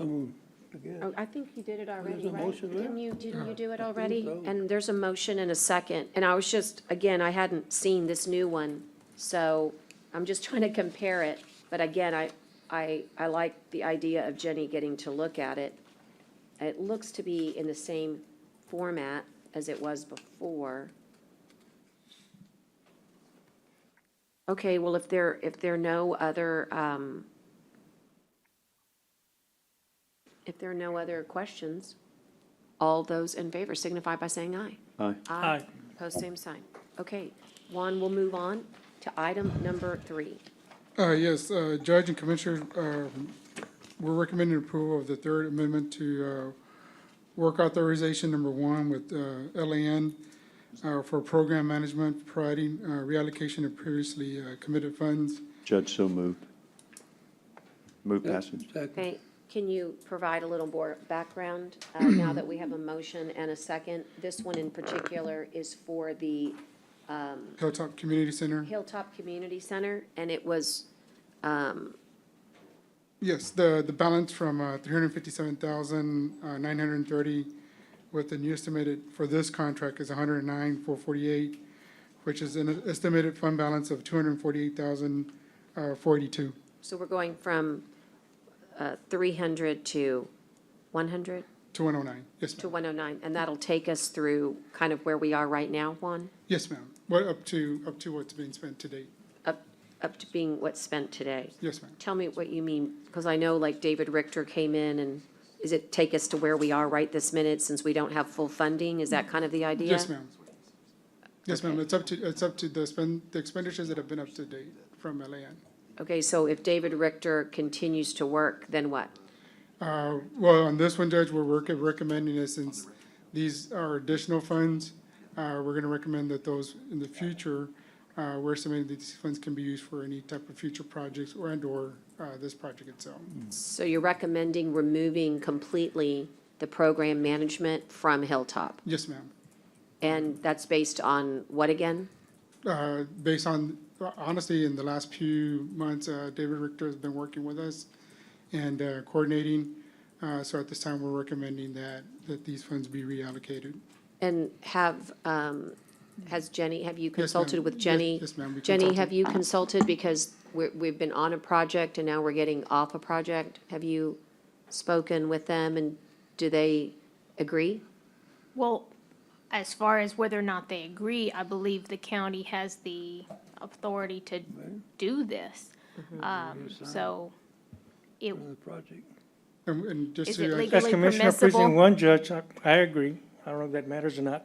moved, I guess. oh, I think you did it already, There's a right? motion there? Didn't you do it I think already? so. And there's a motion and a second, and I was just, again, I hadn't seen this new one, so I'm just trying to compare it. But again, I like the idea of Jenny getting to look at it. It looks to be in the same format as it was before. Okay, well, if there are no other, if there are no other questions, all those in favor signify by saying aye. Aye. Aye. Pose same sign. Okay, Juan, we'll move on to item number 3. Yes, Judge and Commissioner, we're recommending approval of the third amendment to work authorization number 1 with LAN for program management, providing reallocation of previously committed funds. Judge, so moved. Move passage. Okay, can you provide a little more background now that we have a motion and a second? This one in particular is for the Hilltop Community Center. Hilltop Community Center, and it was, Yes, the balance from 357,930 with the new estimated for this contract is 109,448, which is an estimated fund balance of 248,482. so we're going from 300 to 100? To 109, yes, To ma'am. 109, and that'll take us through kind of where we are right now, Juan? Yes, ma'am. Well, up to what's being spent to date. Up to being what's spent today? Yes, ma'am. Tell me what you mean, because I know like David Richter came in and, is it take us to where we are right this minute since we don't have full funding? Is that kind of the idea? Yes, ma'am. Yes, ma'am. It's up to the expenditures that have been up to date from LAN. Okay, so if David Richter continues to work, then what? Well, on this one, Judge, we're recommending it since these are additional funds. We're gonna recommend that those in the future, we're estimating that these funds can be used for any type of future projects or this project itself. So you're recommending removing completely the program management from Hilltop? Yes, ma'am. And that's based on what again? Based on, honestly, in the last few months, David Richter has been working with us and coordinating. So at this time, we're recommending that these funds be reallocated. And has Jenny, have you consulted ma'am. with Jenny? Yes, ma'am, we Jenny, consulted. have you consulted, because we've been on a project and now we're getting off a project? Have you spoken with them and do they agree? Well, as far as whether or not they agree, I believe the county has the authority to do this. So it, And just Is to, it As legally Commissioner permissible? Precinct 1, Judge, I agree. I don't know if that matters or not.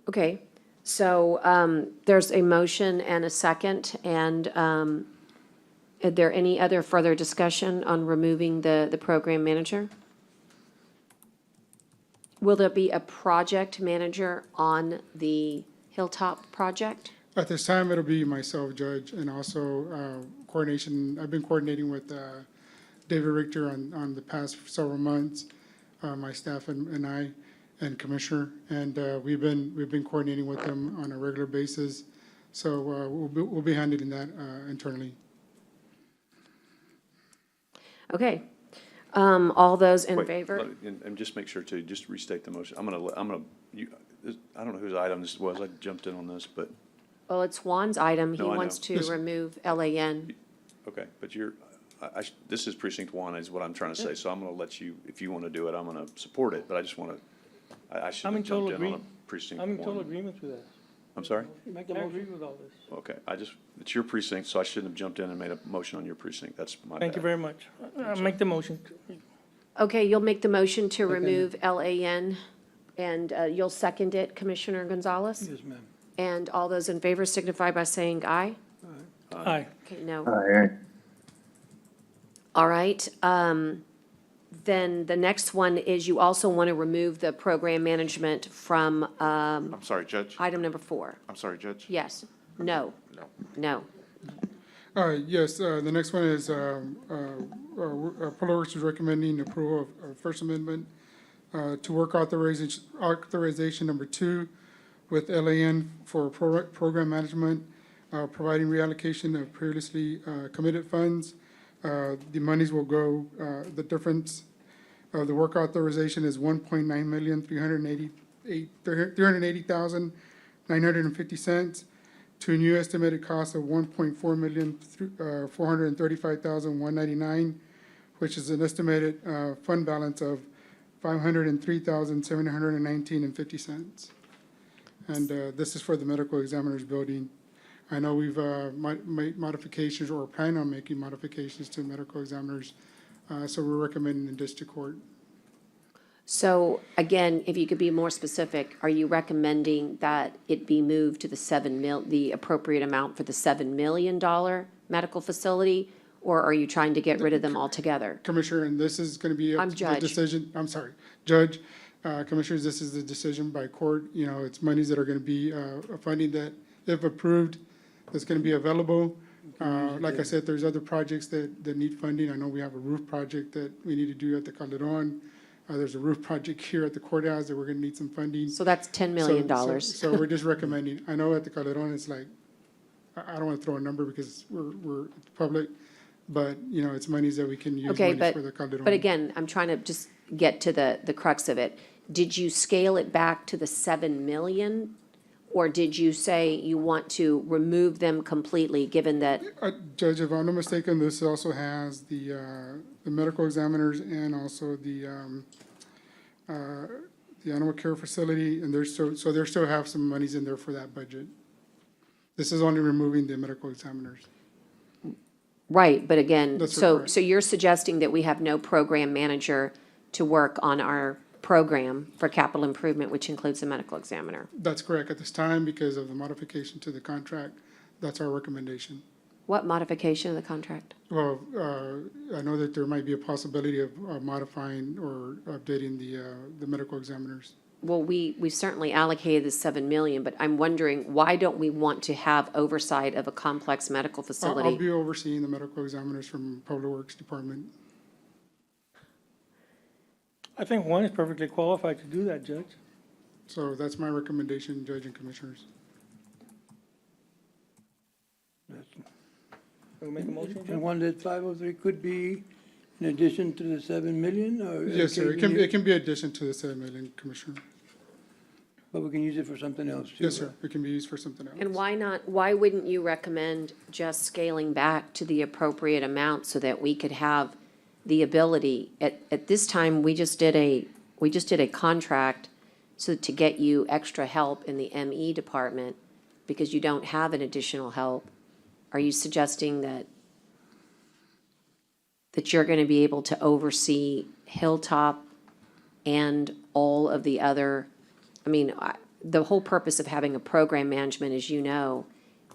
Okay, so there's a motion and a second, and is there any other further discussion on removing the program manager? Will there be a project manager on the Hilltop project? at this time, it'll be myself, Judge, and also coordination. I've been coordinating with David Richter on the past several months, my staff and I, and Commissioner, and we've been coordinating with them on a regular basis. So we'll be handling that internally. Okay, all those in Wait, favor? And just make sure to, just restate the motion. I don't know whose item this was. I jumped in on this, but, Well, it's Juan's item. He No, I wants know. to Yes. remove LAN. okay, but this is precinct 1 is what I'm trying to say. So I'm gonna let you, if you want to do it, I'm gonna support it, but I just want to, I should I'm in have total jumped in on a agree- precinct I'm in 1. total agreement with that. I'm sorry? I agree with all this. Okay, it's your precinct, so I shouldn't have jumped in and made a motion on your precinct. That's my bad. Thank you very much. I'll make the motion. Okay, you'll make the motion to remove LAN, and you'll second it, Commissioner Gonzalez? Yes, ma'am. And all those in favor signify by saying aye. Aye. Okay, no. Aye. All right, then the next one is you also want to remove the program management from I'm sorry, Judge. item number 4. I'm sorry, Judge. Yes, no, No. no. Yes, the next one is Public Works is recommending approval of First Amendment to work authorization number 2 with LAN for program management, providing reallocation of previously committed funds. The monies will go, the difference of the work authorization is 1.9 million, 380,950 cents to a new estimated cost of 1.4 million, 435,199, which is an estimated fund balance of 503,719 and 50 cents. And this is for the medical examiner's building. I know we've made modifications or plan on making modifications to medical examiners, so we're recommending this to court. So again, if you could be more specific, are you recommending that it be moved to the appropriate amount for the $7 million medical facility? Or are you trying to get rid of them altogether? Commissioner, and this is going to be I'm the judge. decision, I'm sorry, Judge, Commissioners, this is the decision by court. You know, it's monies that are going to be funding that, if approved, that's going to be available. Like I said, there's other projects that need funding. I know we have a roof project that we need to do at the Calderon. There's a roof project here at the courthouse that we're going to need some funding. So that's $10 million. So we're just recommending, I know at the Calderon, it's like, I don't want to throw a number because we're it's public, but, you know, it's monies that we can use Okay, monies for the Calderon. but again, I'm trying to just get to the crux of it. Did you scale it back to the 7 million? Or did you say you want to remove them completely, given that, Judge, if I'm not mistaken, this also has the medical examiners and also the animal care facility, and so there still have some monies in there for that budget. This is only removing the medical examiners. right, but again, That's so correct. you're suggesting that we have no program manager to work on our program for capital improvement, which includes the medical examiner? That's correct at this time because of the modification to the contract. That's our recommendation. What modification of the contract? Well, I know that there might be a possibility of modifying or updating the medical examiners. Well, we certainly allocated the 7 million, but I'm wondering, why don't we want to have oversight of a complex medical I'll facility? be overseeing the medical examiners from Public Works Department. I think one is perfectly qualified to do that, Judge. So that's my recommendation, Judge and Commissioners. Can we make a motion, And Judge? one that 503 could be in addition to the 7 million, or? Yes, sir. It can be addition to the 7 million, Commissioner. But we can use it for something else too. Yes, sir. It can be used for something else. And why wouldn't you recommend just scaling back to the appropriate amount so that we could have the ability, at this time, we just did a contract so to get you extra help in the ME department because you don't have an additional help. Are you suggesting that you're going to be able to oversee Hilltop and all of the other, the whole purpose of having a program management, as you know,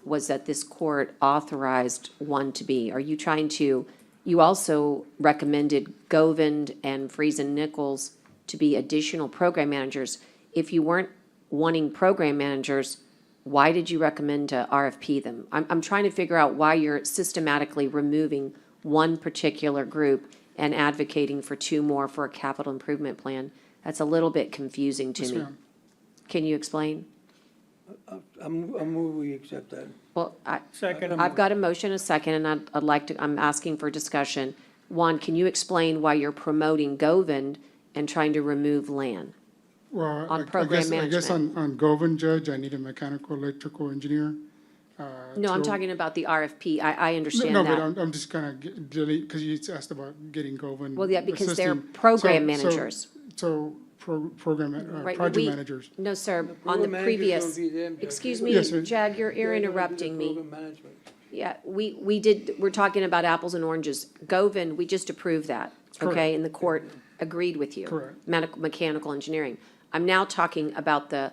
was that this court authorized one to be. Are you trying to, you also recommended Govind and Friesen Nichols to be additional program managers. If you weren't wanting program managers, why did you recommend to RFP them? I'm trying to figure out why you're systematically removing one particular group and advocating for two more for a capital improvement plan. That's a little bit confusing to Yes, me. ma'am. Can you explain? I'm move we accept that. Well, Second. I've got a motion, a second, and I'd like to, I'm asking for discussion. Juan, can you explain why you're promoting Govind and trying to remove Lan? Well, On I program guess management. on Govind, Judge, I need a mechanical electrical engineer. No, I'm to- talking about the RFP. I understand No, but that. I'm just gonna delete, because you asked about getting Govind. Well, yeah, because they're assisting. program So- managers. Program, Right, project we- managers. No, sir, on the program managers previous, don't be them, Judge. excuse Yes, me, sir. Jag, you're They're gonna do the interrupting me. program management. Yeah, we're talking about apples and oranges. Govind, we just approved that, okay? Correct. And the court agreed with you. Correct. Mechanical engineering. I'm now talking about the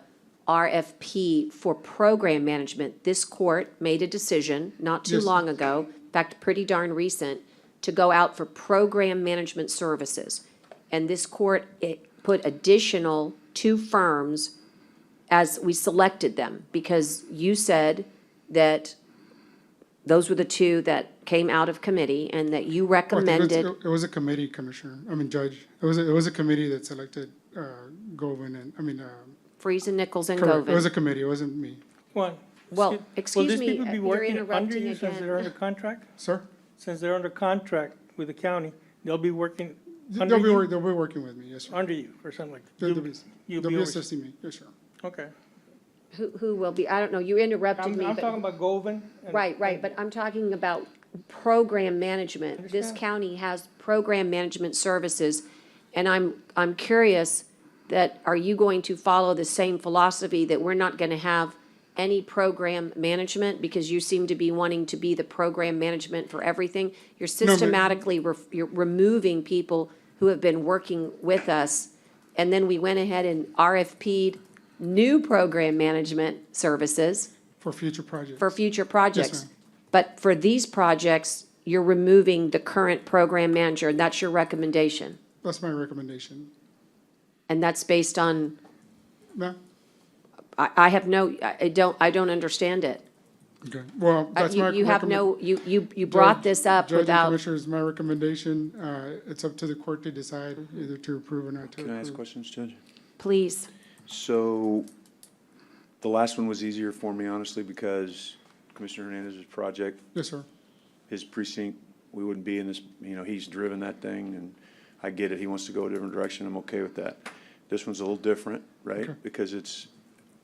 RFP for program management. This court made a decision not too Yes. long ago, in fact, pretty darn recent, to go out for program management services. And this court, it put additional two firms as we selected them, because you said that those were the two that came out of committee and that you Well, I think recommended. It was a committee, Commissioner, Judge. It was a committee that selected Govind and, Friesen, Nichols, and correct. It was a Govind. committee, it wasn't me. One. Well, Will excuse these me, people be you're working under interrupting you since again. they're under contract? Sir? Since they're under contract with the county, they'll be working They'll under be, you? they'll be working with me, yes, sir. Under you, or something like that? They'll You'll- be, you'll they'll be overse- assisting me, yes, sir. Okay. Who will be, I don't know, you interrupted I'm me, talking but, about Govind. and- right, but I'm talking about program management. This Understand. county has program management services, and I'm curious that, are you going to follow the same philosophy that we're not gonna have any program management? Because you seem to be wanting to be the program management for everything. You're ma'am. systematically, you're removing people who have been working with us. And then we went ahead and RFP'd new program management services For future projects. for future projects. ma'am. But for these projects, you're removing the current program manager, and that's your recommendation. That's my recommendation. And that's based on, Ma'am? I have no, I don't understand it. Okay, well, that's my. You have recommend- no, you brought Judge- this up Judge and without, Commissioners, my recommendation, it's up to the court to decide either to approve or not to Can I ask approve. questions, Judge? please. So the last one was easier for me, honestly, because Commissioner Hernandez's project, Yes, sir. his precinct, we wouldn't be in this, he's driven that thing, and I get it, he wants to go a different direction, I'm okay with that. This one's a little different, right? Okay. Because it's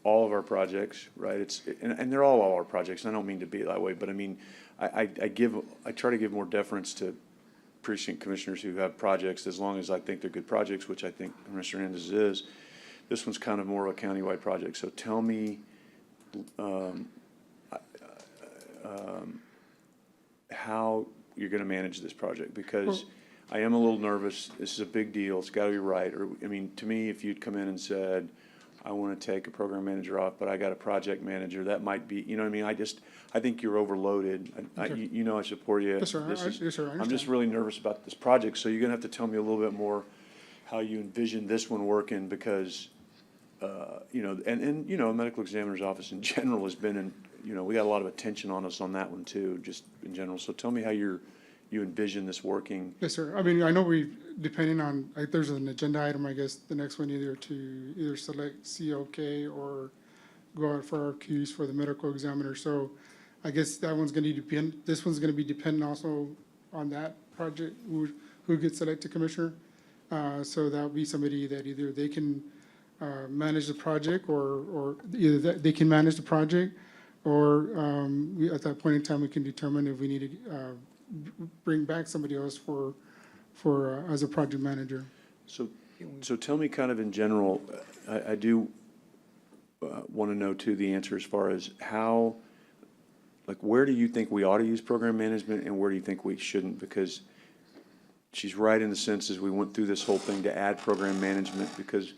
all of our projects, right? And they're all our projects, I don't mean to be that way, but I mean, I try to give more deference to precinct commissioners who have projects, as long as I think they're good projects, which I think Commissioner Hernandez is. This one's kind of more of a countywide project, so tell me, how you're gonna manage this project, because I am a little nervous. This is a big deal. It's gotta be right. Or, I mean, to me, if you'd come in and said, I wanna take a program manager off, but I got a project manager, that might be, you know what I mean? I think you're overloaded. I support you. Yes, sir. Yes, sir, I I'm just understand. really nervous about this project, so you're gonna have to tell me a little bit more how you envision this one working, because, medical examiner's office in general has been in, we got a lot of attention on us on that one too, just in general. So tell me how you envision this working. Yes, sir. I mean, I know depending on, like, there's an agenda item, I guess, the next one either select COK or go out for RFQs for the medical examiner. So I guess that one's gonna depend, this one's gonna be dependent also on that project, who gets selected, Commissioner. So that'll be somebody that either they can, manage the project or either they can manage the project, or, at that point in time, we can determine if we need to, bring back somebody else for, as a project manager. So tell me kind of in general, I do want to know too, the answer as far as how, like, where do you think we ought to use program management and where do you think we shouldn't? Because she's right in the sense as we went through this whole thing to add program management because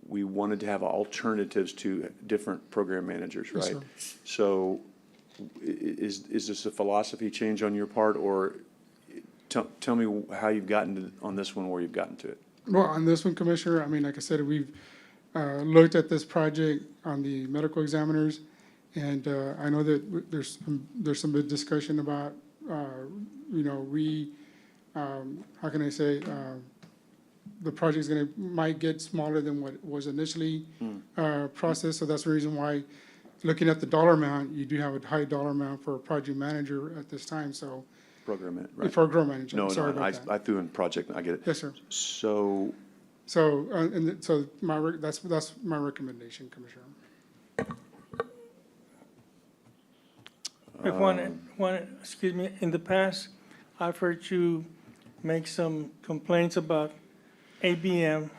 we wanted to have alternatives to different program managers, Yes, right? sir. So is this a philosophy change on your part, or tell me how you've gotten to, on this one, where you've gotten to it? Well, on this one, Commissioner, I mean, like I said, we've looked at this project on the medical examiners, and I know that there's some big discussion about, how can I say, the project's might get smaller than what was initially processed, so that's the reason why, looking at the dollar amount, you do have a high dollar amount for a project manager at this time, so. Program manager, right? Program manager, No, sorry no, about that. I threw in project, I get it. Yes, sir. So, So, that's my recommendation, Commissioner. Excuse me, in the past, I've heard you make some complaints about ABM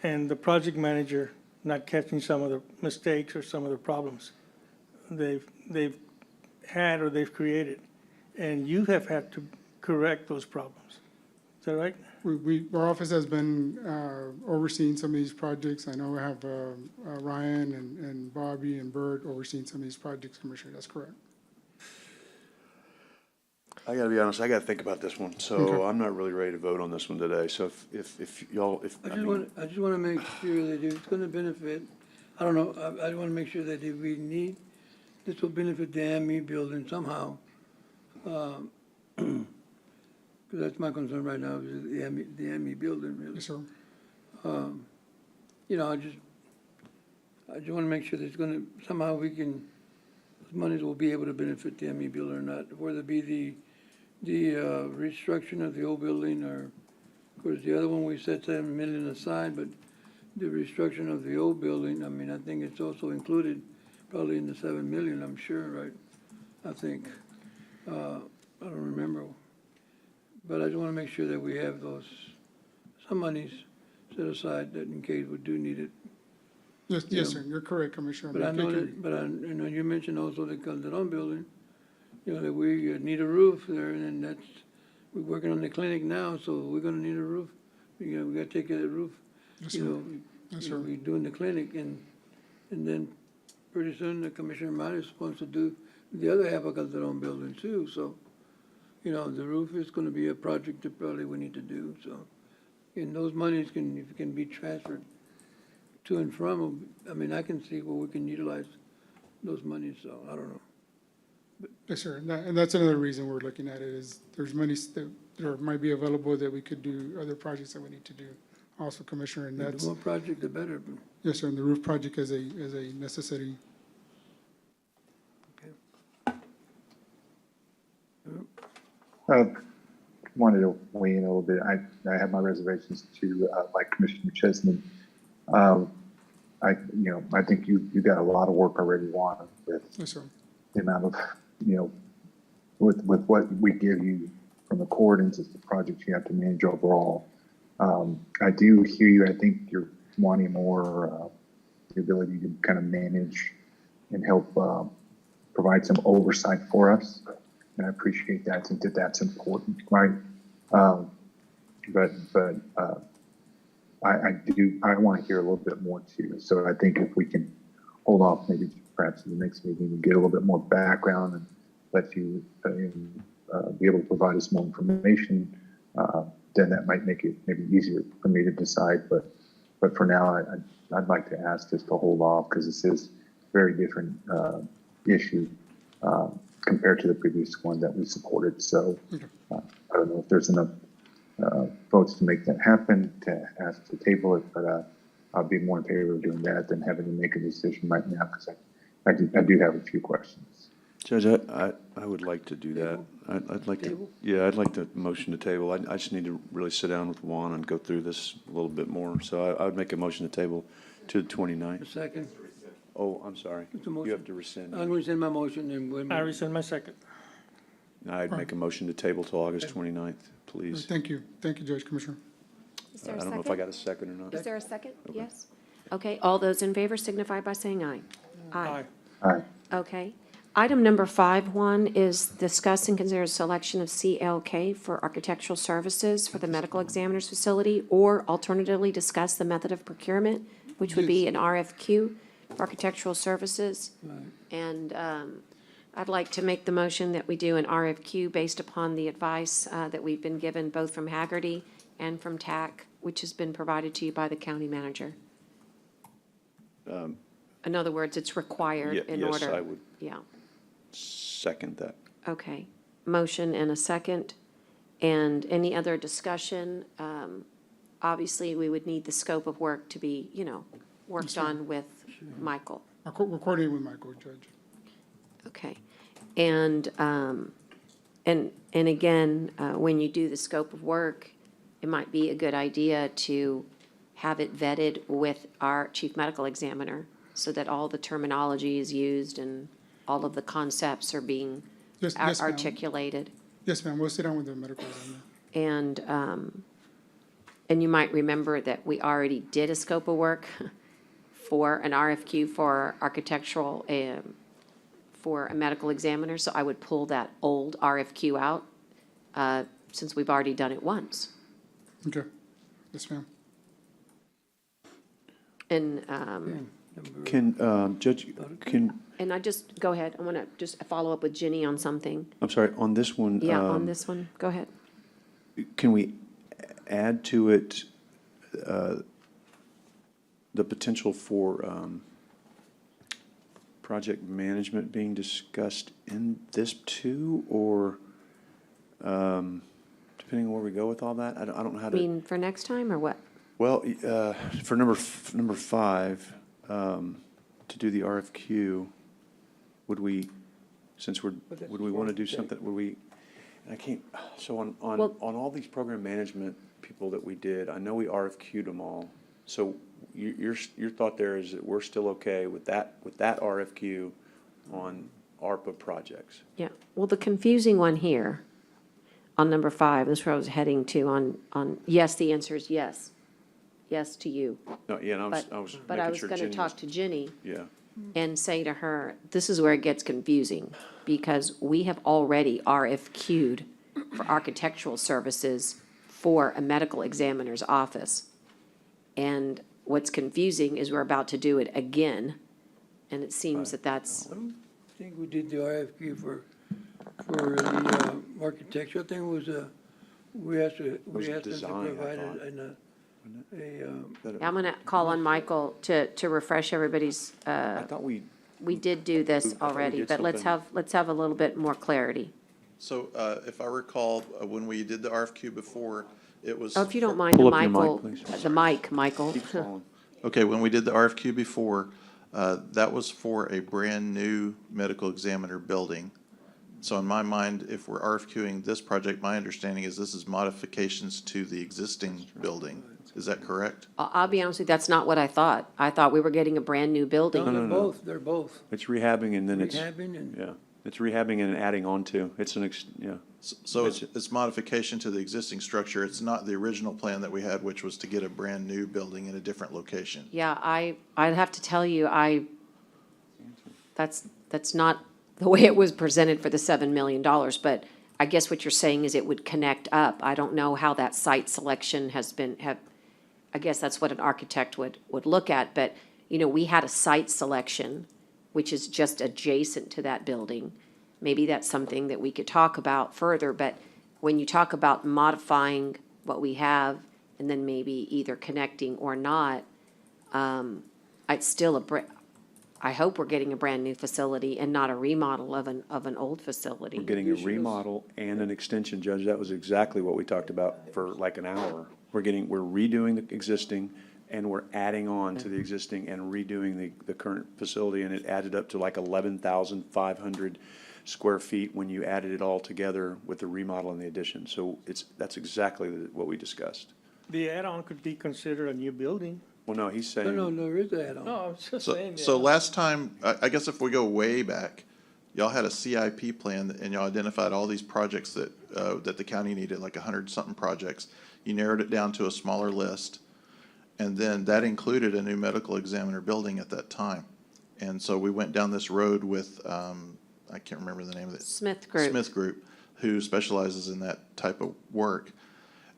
and the project manager not catching some of the mistakes or some of the problems they've had or they've created. And you have had to correct those problems. Is that right? Our office has been overseeing some of these projects. I know we have Ryan and Bobby and Bert overseeing some of these projects, Commissioner, that's correct. I gotta be honest, I gotta think about this one, so Okay. I'm not really ready to vote on this one today, so if y'all, I just want to make sure that if it's going to benefit, I don't know, I want to make sure that if we need, this will benefit the AME building somehow. Because that's my concern right now, is the AME building, really. Yes, sir. I just want to make sure that it's going to, somehow we can, those monies will be able to benefit the AME building or not, whether it be the restructuring of the old building, or, of course, the other one, we set 7 million aside, but the restructuring of the old building, I mean, I think it's also included probably in the 7 million, I'm sure, right? I think, I don't remember. But I just want to make sure that we have some monies set aside that in case we do need it. Yes, Yeah. yes, sir, you're correct, Commissioner. But I know that, you know, you mentioned also the Calderon building, you know, that we need a roof there, and that's, we're working on the clinic now, so we're gonna need a roof. We gotta take care of the roof. Yes, You sir. know, Yes, sir. we're doing the clinic, and then pretty soon the Commissioner Maris wants to do the other half of Calderon building too, so, you know, the roof is gonna be a project that probably we need to do, so. And those monies can, if it can be transferred to and from, I mean, I can see where we can utilize those monies, so I don't know. Yes, sir, and that's another reason we're looking at it, is there's money that there might be available that we could do other projects that we need to do also, Commissioner, and The that's, more project, the better. yes, sir, and the roof project is a necessity. Wanted to weigh in a little bit. I have my reservations too, like Commissioner Chesney. I think you got a lot of work already on with Yes, sir. the amount of, with what we give you from the court and just the projects you have to manage overall. I do hear you. I think you're wanting more, the ability to kind of manage and help, provide some oversight for us. And I appreciate that. I think that that's important, right? I want to hear a little bit more too. So I think if we can hold off maybe perhaps in the next meeting and get a little bit more background and let you be able to provide us more information, then that might make it maybe easier for me to decide. But for now, I'd like to ask just to hold off because this is a very different issue compared to the previous one that we supported. So I don't know if there's enough votes to make that happen, to ask to table it, but I'll be more in favor of doing that than having to make a decision right now because I do have a few questions. Judge, I would like to do that. I'd like to, yeah, I'd like to motion to table. I just need to really sit down with Juan and go through this a little bit more. So I would make a motion to table to the 29th. A second. Oh, I'm sorry. It's a motion. You have to rescind. I'll rescind my motion and we'll. I rescind my second. I'd make a motion to table till August 29th, please. Thank you, Judge Commissioner. Is there I a don't know if I second? got a second or not. Is there a second? Yes? Okay, all those in favor signify by saying aye. Aye. Aye. Okay. Item number 5.1 is discuss and consider selection of CLK for architectural services for the medical examiner's facility, or alternatively, discuss the method of procurement, which would be an RFQ for architectural services. And I'd like to make the motion that we do an RFQ based upon the advice that we've been given both from Haggerty and from TAC, which has been provided to you by the county manager. In other words, it's required in order. Yes, I would Yeah. second that. Okay, motion and a second. And any other discussion? Obviously, we would need the scope of work to be, worked on with Michael. We're coordinating with Michael, Judge. Okay. And again, when you do the scope of work, it might be a good idea to have it vetted with our chief medical examiner so that all the terminology is used and all of the concepts are being Yes, ma'am. articulated. Yes, ma'am, we'll sit down with the medical examiner. And you might remember that we already did a scope of work for an RFQ for architectural, for a medical examiner, so I would pull that old RFQ out, since we've already done it once. Okay, yes, ma'am. And, Judge, and I just, go ahead, I want to just follow up with Ginny on something. I'm sorry, on this one. Yeah, on this one, go ahead. Can we add to it the potential for project management being discussed in this too, or depending on where we go with all that? I don't know how I to. mean, for next time, or what? Well, for number 5, to do the RFQ, would we want to do something, I can't, so on all these program management people that we did, I know we RFQ'd them all. So your thought there is that we're still okay with that RFQ on ARPA projects? Yeah, well, the confusing one here on number 5, this is where I was heading to on, yes, the answer is yes. yes to you. No, yeah, and But, I was but I making was sure gonna Jenny talk was. to Jenny Yeah. and say to her, this is where it gets confusing, because we have already RFQ'd for architectural services for a medical examiner's office. And what's confusing is we're about to do it again, and it seems that that's, I don't think we did the RFQ for the architecture. I think it was, we asked them was to design, I provide thought. I'm gonna call on Michael to refresh everybody's, I thought we did do this I thought we already, did but something. let's have a little bit more clarity. So, if I recall, when we did the RFQ before, it was. Oh, if you don't mind, the Pull up your mic, Michael, please. the mic, Michael. Keep calling. Okay, when we did the RFQ before, that was for a brand-new medical examiner building. So in my mind, if we're RFQing this project, my understanding is this is modifications to the existing building. Is that correct? I'll be honest with you, that's not what I thought. I thought we were getting a brand-new building. No, no, they're no. both, they're both. It's rehabbing and then it's, Rehabbing and. yeah, it's rehabbing and adding on to. It's yeah. So it's modification to the existing structure. It's not the original plan that we had, which was to get a brand-new building in a different location. Yeah, I'd have to tell you, that's not the way it was presented for the $7 million, but I guess what you're saying is it would connect up. I don't know how that site selection has been, I guess that's what an architect would look at, but, you know, we had a site selection, which is just adjacent to that building. Maybe that's something that we could talk about further, but when you talk about modifying what we have and then maybe either connecting or not, it's still I hope we're getting a brand-new facility and not a remodel of an old facility. We're getting a remodel and an extension, Judge. That was exactly what we talked about for like an hour. We're redoing the existing and we're adding on to the existing and redoing the current facility, and it added up to like 11,500 square feet when you added it all together with the remodel and the addition. So that's exactly what we discussed. The add-on could be considered a new building. Well, no, he's saying. No, there is an add-on. No, I'm just So, saying. so last time, I guess if we go way back, y'all had a CIP plan and y'all identified all these projects that the county needed, like 100-something projects. You narrowed it down to a smaller list. And then that included a new medical examiner building at that time. And so we went down this road with, I can't remember the name of it. Smith Group. Smith Group, who specializes in that type of work.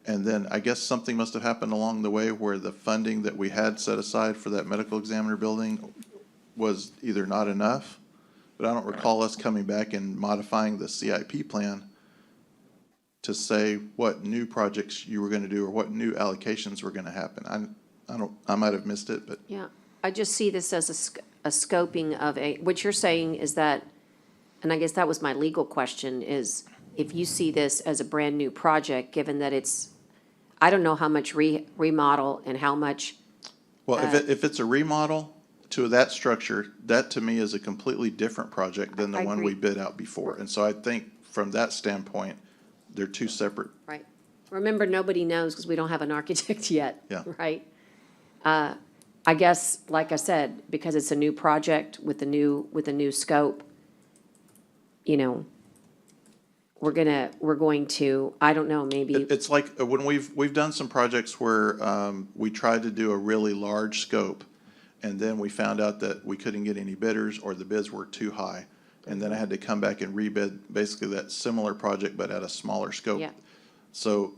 And then I guess something must have happened along the way where the funding that we had set aside for that medical examiner building was either not enough, but I don't recall us coming back and modifying the CIP plan to say what new projects you were going to do or what new allocations were going to happen. I might have missed it, but. Yeah, I just see this as a scoping of what you're saying is that, and I guess that was my legal question, is if you see this as a brand-new project, given that I don't know how much remodel and how much. Well, if it's a remodel to that structure, that to me is a completely different project than the I one agree. we bid out before. And so I think from that standpoint, they're two separate. Right. Remember, nobody knows because we don't have an architect yet. Yeah. Right? I guess, like I said, because it's a new project with a new scope, you know, we're going to, I don't know, maybe. It's like when we've done some projects where we tried to do a really large scope, and then we found out that we couldn't get any bidders or the bids were too high. And then I had to come back and rebid basically that similar project, but at a smaller scope. Yeah. So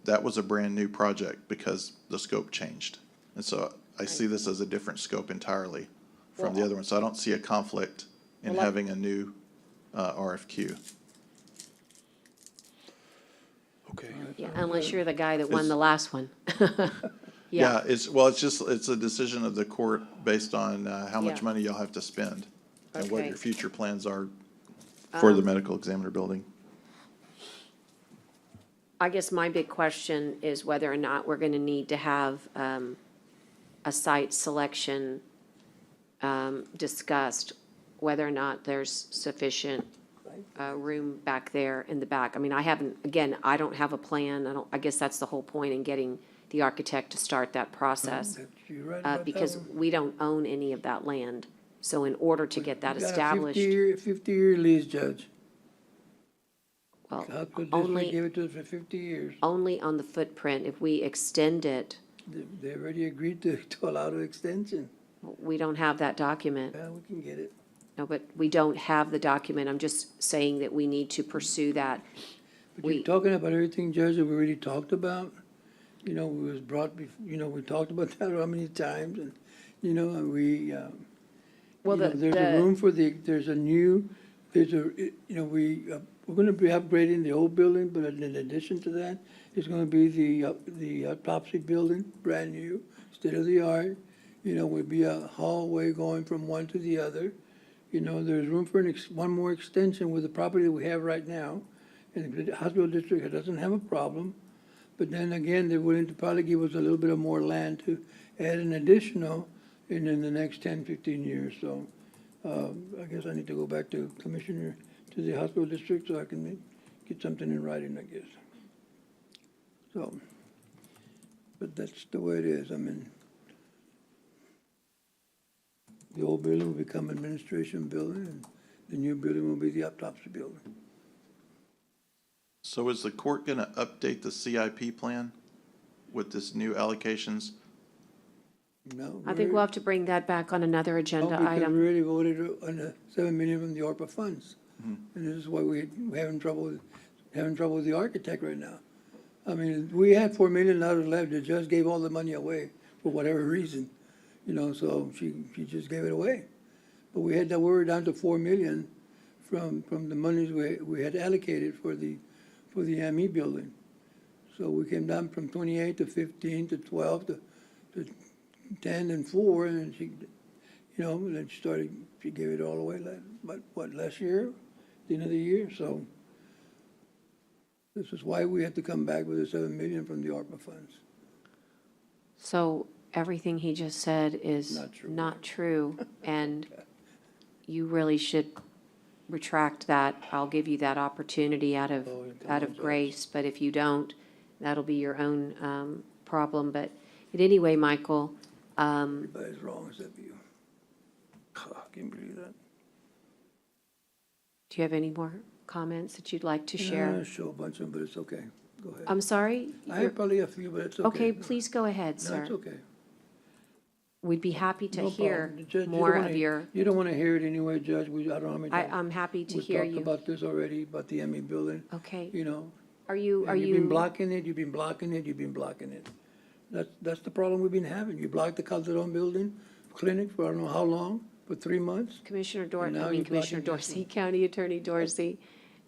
that was a brand-new project because the scope changed. And so I see this as a different scope entirely from the other one. So I don't see a conflict in having a new RFQ. Okay. Yeah, unless you're the guy that won the last one. Yeah, it's a decision of the court based on how much Yeah. money you'll have to spend and what Okay. your future plans are for the medical examiner building. I guess my big question is whether or not we're gonna need to have a site selection discussed, whether or not there's sufficient room back there in the back. I mean, I don't have a plan. I guess that's the whole point in getting the architect to start that process. You're right about that Because one. we don't own any of that land. So in order to get that You got a established, 50-year lease, Judge. well, How could only- district give it to us for 50 years? only on the footprint, if we extend it They already agreed to allow the extension. We don't have that document. Yeah, we can get it. No, but we don't have the document. I'm just saying that we need to pursue that. But you're talking about everything, Judge, that we already talked about. You know, we was brought, we talked about that how many times, and, and we, Well, there's a room for there's a, we're gonna be upgrading the old building, but in addition to that, it's gonna be the autopsy building, brand new, state of the art. Would be a hallway going from one to the other. There's room for one more extension with the property that we have right now. And the hospital district doesn't have a problem. But then again, they're willing to probably give us a little bit of more land to add an additional in the next 10, 15 years. So I guess I need to go back to Commissioner, to the hospital district so I can get something in writing, I guess. So, but that's the way it is. I mean, the old building will become administration building, and the new building will be the autopsy building. So is the court going to update the CIP plan with this new allocations? No. I think we'll have to bring that back on another agenda Because item. we already voted on the $7 million from the ARPA funds. And this is why we're having trouble with the architect right now. I mean, we had $4 million left. The judge gave all the money away for whatever reason, so she just gave it away. But we were down to $4 million from the monies we had allocated for the ME building. So we came down from 28 to 15 to 12 to 10 and 4, and then she, then she gave it all away last year, the end of the year. So this is why we had to come back with the $7 million from the ARPA funds. So everything he just said is Not true. not true, and you really should retract that. I'll give you that opportunity out of grace, but if you don't, that'll be your own problem. But anyway, Michael, Everybody's wrong except you. I can't believe that. do you have any more comments that you'd like to share? Yeah, show a bunch of them, but it's okay. Go ahead. I'm sorry? I have probably a few, but it's okay. Okay, please go ahead, No, sir. it's okay. We'd be happy to No hear problem. Judge, you more don't of wanna- your, You don't want to hear it anyway, Judge. I don't know how many times. I'm happy to We hear talked you. about this already, about the ME building. Okay. Are You've been blocking it, you've been blocking it, you've been blocking it. That's the problem we've been having. You blocked the Calderon building clinic for I don't know how long, for 3 months. Commissioner And now you're Commissioner blocking this Dorsey, County Attorney Dorsey,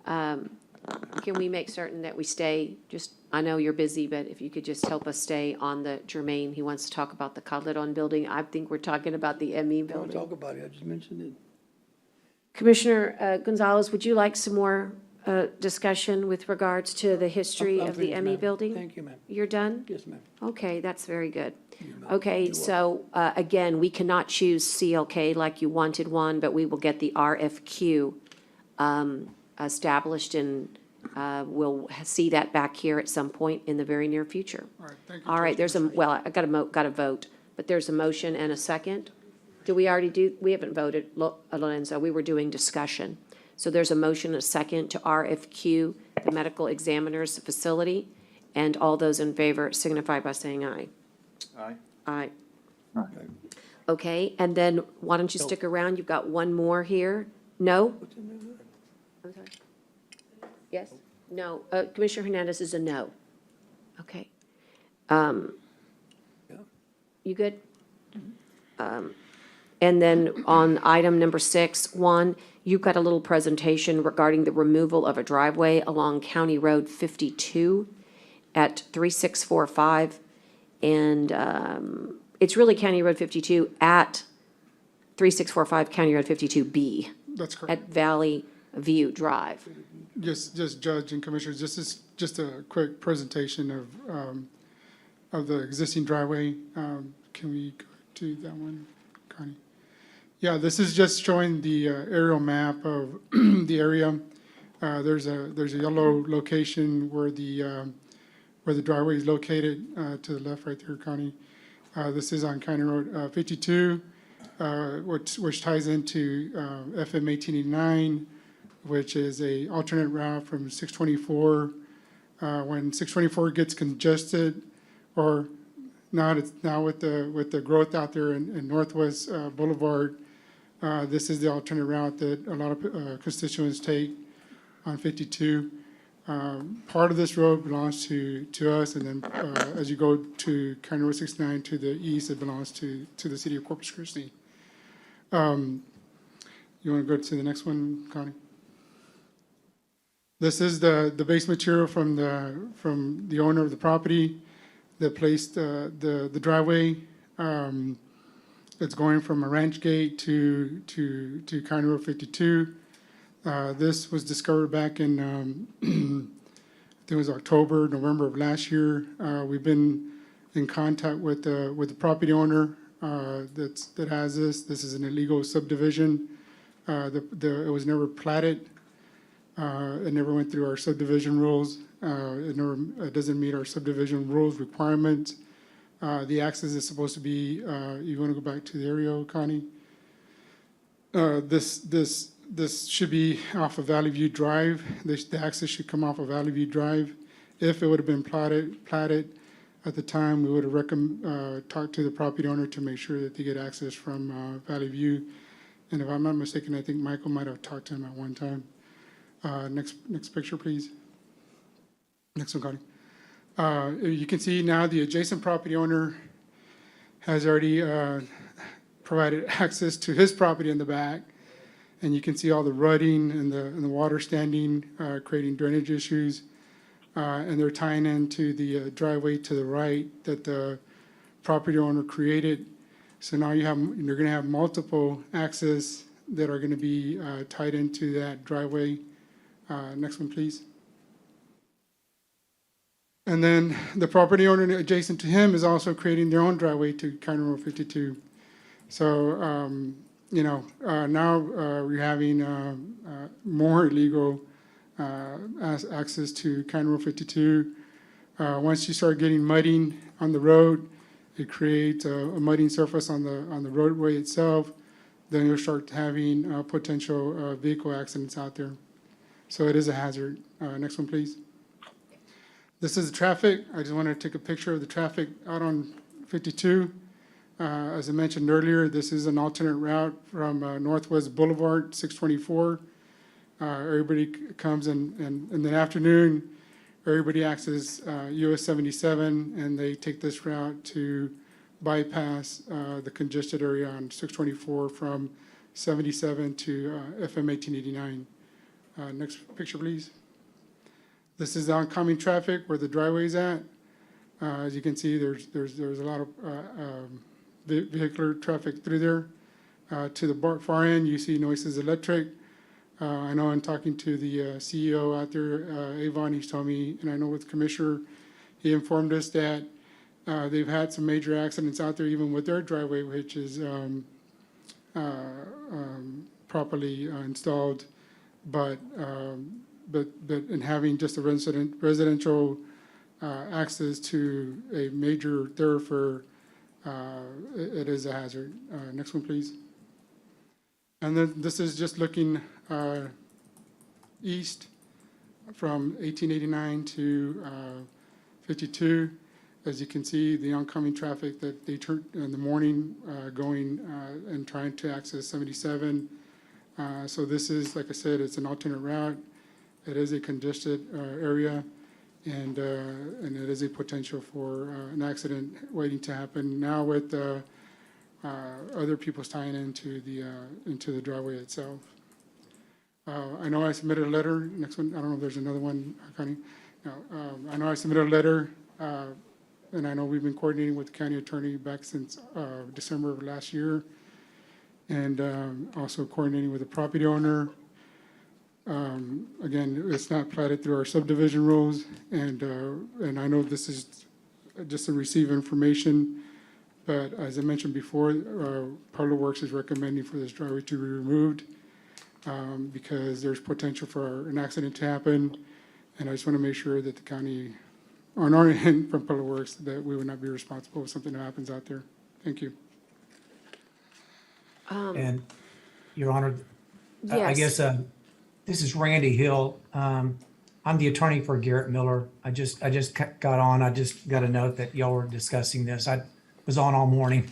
can we make certain that we stay, I know you're busy, but if you could just help us stay on the germane, he wants to talk about the Calderon building. I think we're talking about the ME Don't building. talk about it, I just mentioned it. Commissioner Gonzalez, would you like some more discussion with regards to the history I'm of the finished, ME ma'am. building? Thank you, ma'am. You're done? Yes, ma'am. Okay, that's very good. Okay, so again, we cannot choose CLK like you wanted one, but we will get the RFQ established, and we'll see that back here at some point in the very near future. All right, thank you. All right, Judge there's a, Commissioners. well, I got a vote, but there's a motion and a second. Do we already do, we haven't voted, Lorenzo, we were doing discussion. So there's a motion and a second to RFQ the medical examiner's facility, and all those in favor signify by saying aye. Aye. Aye. Aye. Okay, and then why don't you stick around? You've got one more here. No? I'm sorry. Yes? No. Commissioner Hernandez is a no. Okay. You good? And then on item number 6, you've got a little presentation regarding the removal of a driveway along County Road 52 at 3645. And it's really County Road 52 at 3645 County Road 52B That's correct. at Valley View Drive. Just Judge and Commissioners, this is just a quick presentation of the existing driveway. Can we go to that one, Connie? Yeah, this is just showing the aerial map of the area. There's a yellow location where the driveway is located to the left right there, Connie. This is on County Road 52, which ties into FM 1889, which is a alternate route from 624. When 624 gets congested, or now with the growth out there in Northwest Boulevard, this is the alternate route that a lot of constituents take on 52. Part of this road belongs to us, and then as you go to County Road 69 to the east, it belongs to the city of Corpus Christi. You want to go to the next one, Connie? This is the base material from the owner of the property that placed the driveway. It's going from a ranch gate to County Road 52. This was discovered back in, I think it was October, November of last year. We've been in contact with the property owner that has this. This is an illegal subdivision. It was never platted. It never went through our subdivision rules. It doesn't meet our subdivision rules requirements. The access is supposed to be, you want to go back to the aerial, Connie? This should be off of Valley View Drive. The access should come off of Valley View Drive. If it would have been platted at the time, we would have talked to the property owner to make sure that they get access from Valley View. And if I'm not mistaken, I think Michael might have talked to him at one time. Next picture, please. Next one, Connie. You can see now the adjacent property owner has already provided access to his property in the back. And you can see all the rutting and the water standing, creating drainage issues. And they're tying into the driveway to the right that the property owner created. So now you're going to have multiple access that are going to be tied into that driveway. Next one, please. And then the property owner adjacent to him is also creating their own driveway to County Road 52. So, now we're having more illegal access to County Road 52. Once you start getting mudding on the road, it creates a mudding surface on the roadway itself. Then you'll start having potential vehicle accidents out there. So it is a hazard. Next one, please. This is the traffic. I just wanted to take a picture of the traffic out on 52. As I mentioned earlier, this is an alternate route from Northwest Boulevard, 624. Everybody comes in the afternoon. Everybody accesses US 77, and they take this route to bypass the congested area on 624 from 77 to FM 1889. Next picture, please. This is the oncoming traffic where the driveway is at. As you can see, there's a lot of vehicular traffic through there. To the far end, you see Nueces Electric. I know I'm talking to the CEO out there, Avon. He's told me, and I know with the commissioner, he informed us that they've had some major accidents out there, even with their driveway, which is properly installed. But in having just a residential access to a major thoroughfare, it is a hazard. Next one, please. And then this is just looking east from 1889 to 52. As you can see, the oncoming traffic that they turn in the morning going and trying to access 77. So this is, like I said, it's an alternate route. It is a congested area, and it is a potential for an accident waiting to happen now with other people's tying into the driveway itself. I know I submitted a letter. Next one, I don't know if there's another one, Connie. No, I know I submitted a letter, and I know we've been coordinating with the county attorney back since December of last year, and also coordinating with the property owner. Again, it's not platted through our subdivision rules, and I know this is just to receive information, but as I mentioned before, Public Works is recommending for this driveway to be removed because there's potential for an accident to happen, and I just want to make sure that the county, on our end from Public Works, that we would not be responsible if something happens out there. Thank you. And, Your Honor, I Yes. guess this is Randy Hill. I'm the attorney for Garrett Miller. I just got on. I just got a note that y'all were discussing this. I was on all morning.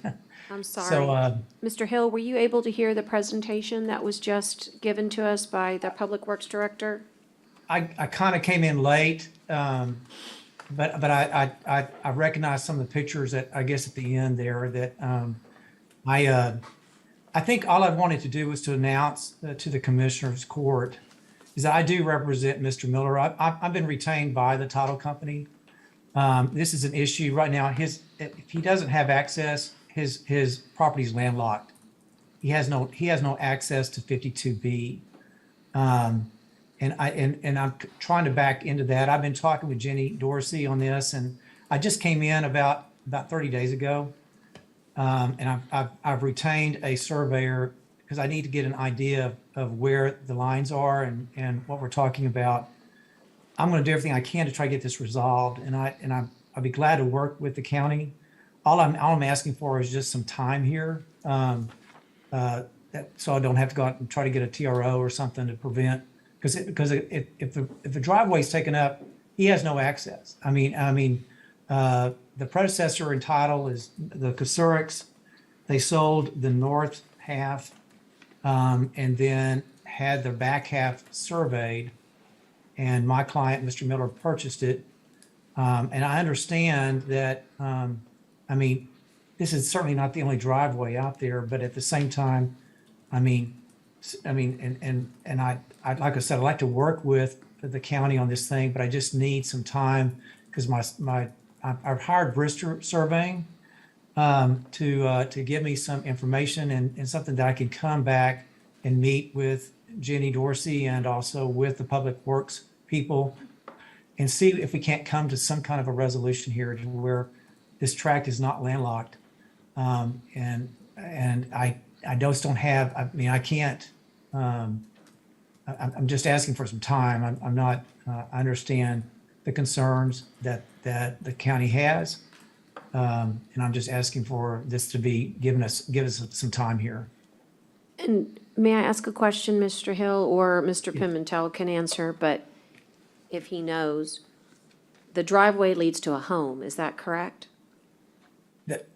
I'm So, sorry. Mr. Hill, were you able to hear the presentation that was just given to us by the Public Works Director? I kind of came in late, but I recognized some of the pictures that, I guess at the end there that, I think all I wanted to do was to announce to the Commissioners Court is that I do represent Mr. Miller. I've been retained by the title company. This is an issue right now. If he doesn't have access, his property's landlocked. He has no access to 52B. And I'm trying to back into that. I've been talking with Jenny Dorsey on this, and I just came in about 30 days ago. And I've retained a surveyor because I need to get an idea of where the lines are and what we're talking about. I'm going to do everything I can to try to get this resolved, and I'll be glad to work with the county. All I'm asking for is just some time here, so I don't have to go out and try to get a TRO or something to prevent. Because if the driveway's taken up, he has no access. The predecessor in title is the Kasuriks. They sold the north half, and then had the back half surveyed. And my client, Mr. Miller, purchased it. And I understand that, this is certainly not the only driveway out there, but at the same time, I'd like I said, I'd like to work with the county on this thing, but I just need some time because I've hired Brister Surveying to give me some information and something that I can come back and meet with Jenny Dorsey and also with the Public Works people and see if we can't come to some kind of a resolution here to where this tract is not landlocked. And I just don't have, I can't, I'm just asking for some time. I'm not, I understand the concerns that the county has. And I'm just asking for this to be give us some time here. And may I ask a question, Mr. Hill, or Mr. Pimentel can answer, but if he knows, the driveway leads to a home, is that correct?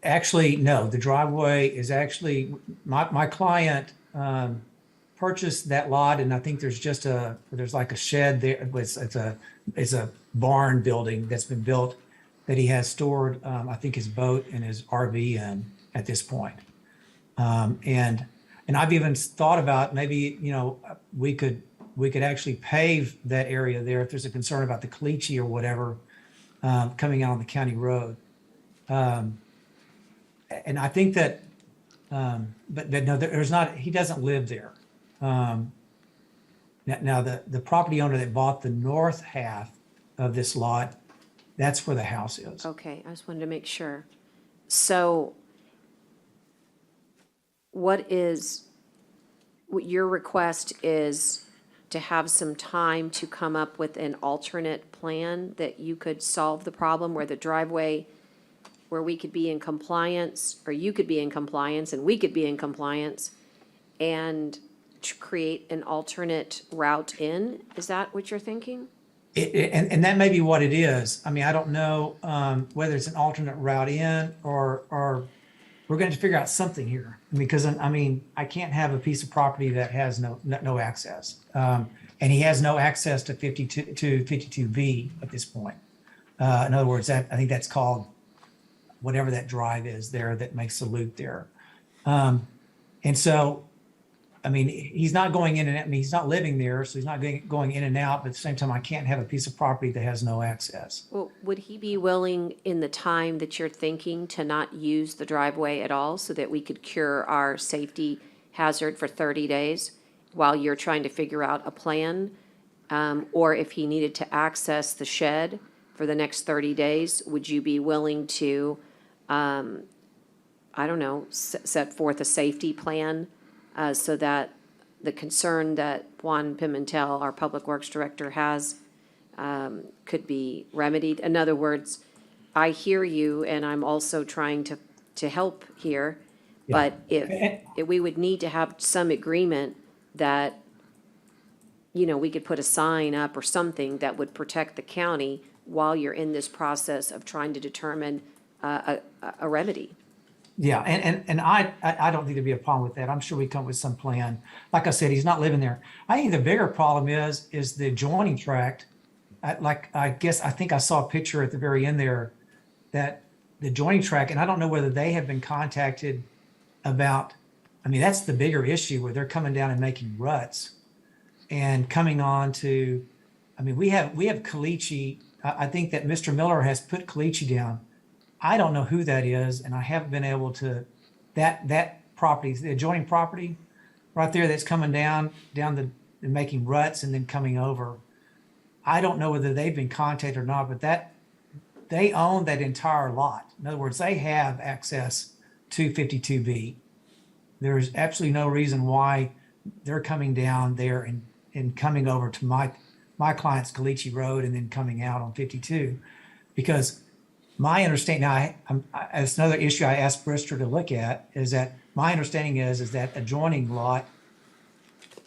Actually, no, the driveway is actually, my client purchased that lot, and I think there's like a shed there. It's a barn building that's been built that he has stored, I think his boat and his RV in at this point. And I've even thought about maybe, we could actually pave that area there if there's a concern about the caliche or whatever coming out on the county road. And I think that, but no, there's not, he doesn't live there. Now the property owner that bought the north half of this lot, that's where the house is. Okay, I just wanted to make sure. So what your request is to have some time to come up with an alternate plan that you could solve the problem where the driveway, where we could be in compliance, or you could be in compliance and we could be in compliance, and to create an alternate route in? Is that what you're thinking? And that may be what it is. I don't know whether it's an alternate route in or we're going to figure out something here. Because I can't have a piece of property that has no access. And he has no access to 52B at this point. In other words, I think that's called whatever that drive is there that makes the loop there. And so, he's not going in and he's not living there, so he's not going in and out, but at the same time, I can't have a piece of property that has no access. Well, would he be willing in the time that you're thinking to not use the driveway at all so that we could cure our safety hazard for 30 days while you're trying to figure out a plan? Or if he needed to access the shed for the next 30 days, would you be willing to, set forth a safety plan so that the concern that Juan Pimentel, our Public Works Director, has could be remedied? In other words, I hear you, and I'm also trying to help here, but if we would need to have some agreement that we could put a sign up or something that would protect the county while you're in this process of trying to determine a remedy. Yeah, and I don't think there'd be a problem with that. I'm sure we come up with some plan. Like I said, he's not living there. I think the bigger problem is the adjoining tract. I think I saw a picture at the very end there that the adjoining tract, and I don't know whether they have been contacted about, I mean, that's the bigger issue where they're coming down and making ruts and coming on to, I mean, we have Caliche. I think that Mr. Miller has put Caliche down. I don't know who that is, and I haven't been able to, that property, the adjoining property right there that's coming down and making ruts and then coming over. I don't know whether they've been contacted or not, but they own that entire lot. In other words, they have access to 52B. There's absolutely no reason why they're coming down there and coming over to my client's Caliche Road and then coming out on 52, because my understanding, now, it's another issue I asked Brister to look at, is that my understanding is that adjoining lot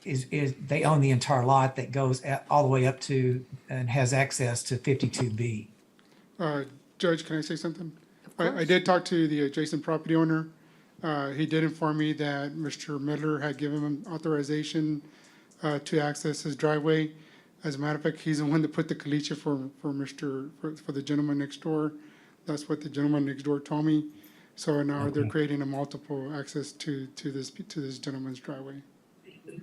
is they own the entire lot that goes all the way up to and has access to 52B. Judge, can I say something? I did talk to the adjacent property owner. He did inform me that Mr. Miller had given him authorization to access his driveway. As a matter of fact, he's the one that put the caliche for the gentleman next door. That's what the gentleman next door told me. So now they're creating a multiple access to this gentleman's driveway.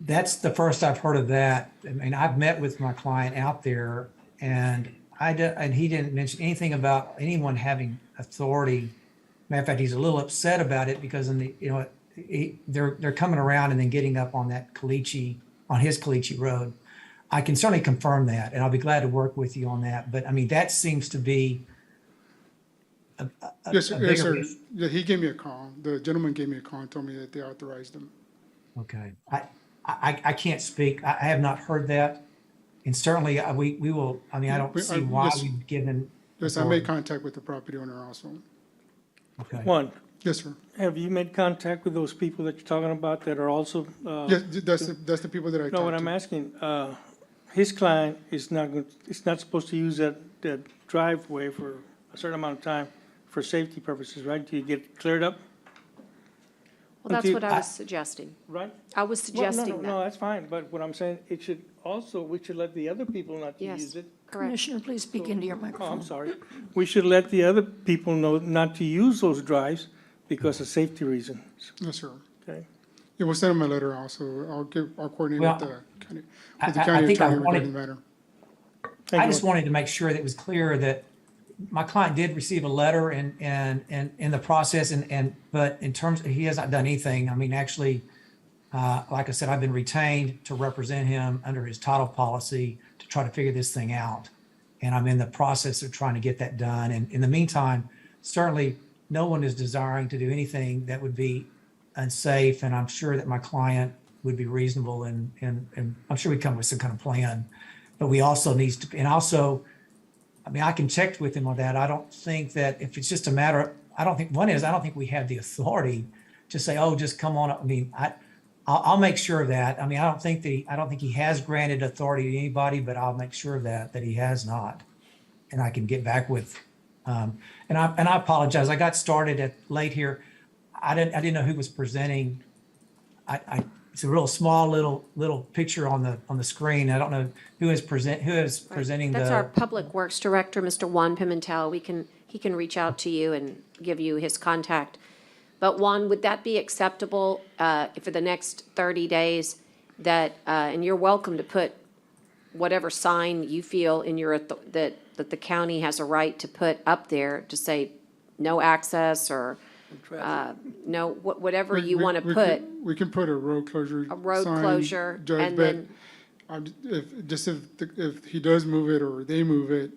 That's the first I've heard of that. I mean, I've met with my client out there, and he didn't mention anything about anyone having authority. Matter of fact, he's a little upset about it because they're coming around and then getting up on that Caliche, on his Caliche Road. I can certainly confirm that, and I'll be glad to work with you on that. But I mean, that seems to be yes, sir. Yeah, he gave me a call. The gentleman gave me a call and told me that they authorized him. Okay, I can't speak. I have not heard that, and certainly we will. I mean, I don't see why we've given. Yes, I made contact with the property owner also. Okay. Juan. Yes, sir. Have you made contact with those people that you're talking about that are also? Yes, that's the people that I talked to. No, what I'm asking, his client is not supposed to use that driveway for a certain amount of time for safety purposes, right? Do you get it cleared up? Well, that's what I was suggesting. Right? I was suggesting that. No, that's fine, but what I'm saying, we should let the other people not to use it. Correct. Commissioner, please speak into your microphone. Oh, I'm sorry. We should let the other people know not to use those drives because of safety reasons. Yes, sir. Okay. Yeah, we'll send him a letter also. I'll coordinate Well, with the county attorney regarding the matter. I just wanted to make sure that it was clear that my client did receive a letter and in the process but in terms of, he has not done anything. I mean, actually, like I said, I've been retained to represent him under his title policy to try to figure this thing out. And I'm in the process of trying to get that done. And in the meantime, certainly no one is desiring to do anything that would be unsafe. And I'm sure that my client would be reasonable and I'm sure we come with some kind of plan, but we also needs to, and also, I mean, I can check with him on that. I don't think that if it's just a matter of, I don't think we have the authority to say, oh, just come on up. I mean, I'll make sure of that. I mean, I don't think he has granted authority to anybody, but I'll make sure of that he has not. And I can get back with, and I apologize. I got started late here. I didn't know who was presenting. It's a real small little picture on the screen. I don't know who is presenting. That's our Public Works Director, Mr. Juan Pimentel. He can reach out to you and give you his contact. But Juan, would that be acceptable for the next 30 days? And you're welcome to put whatever sign you feel in that the county has a right to put up there to say no access or no, whatever you want to put. We can put a road closure. A road sign, closure, Judge, and but then. If he does move it or they move it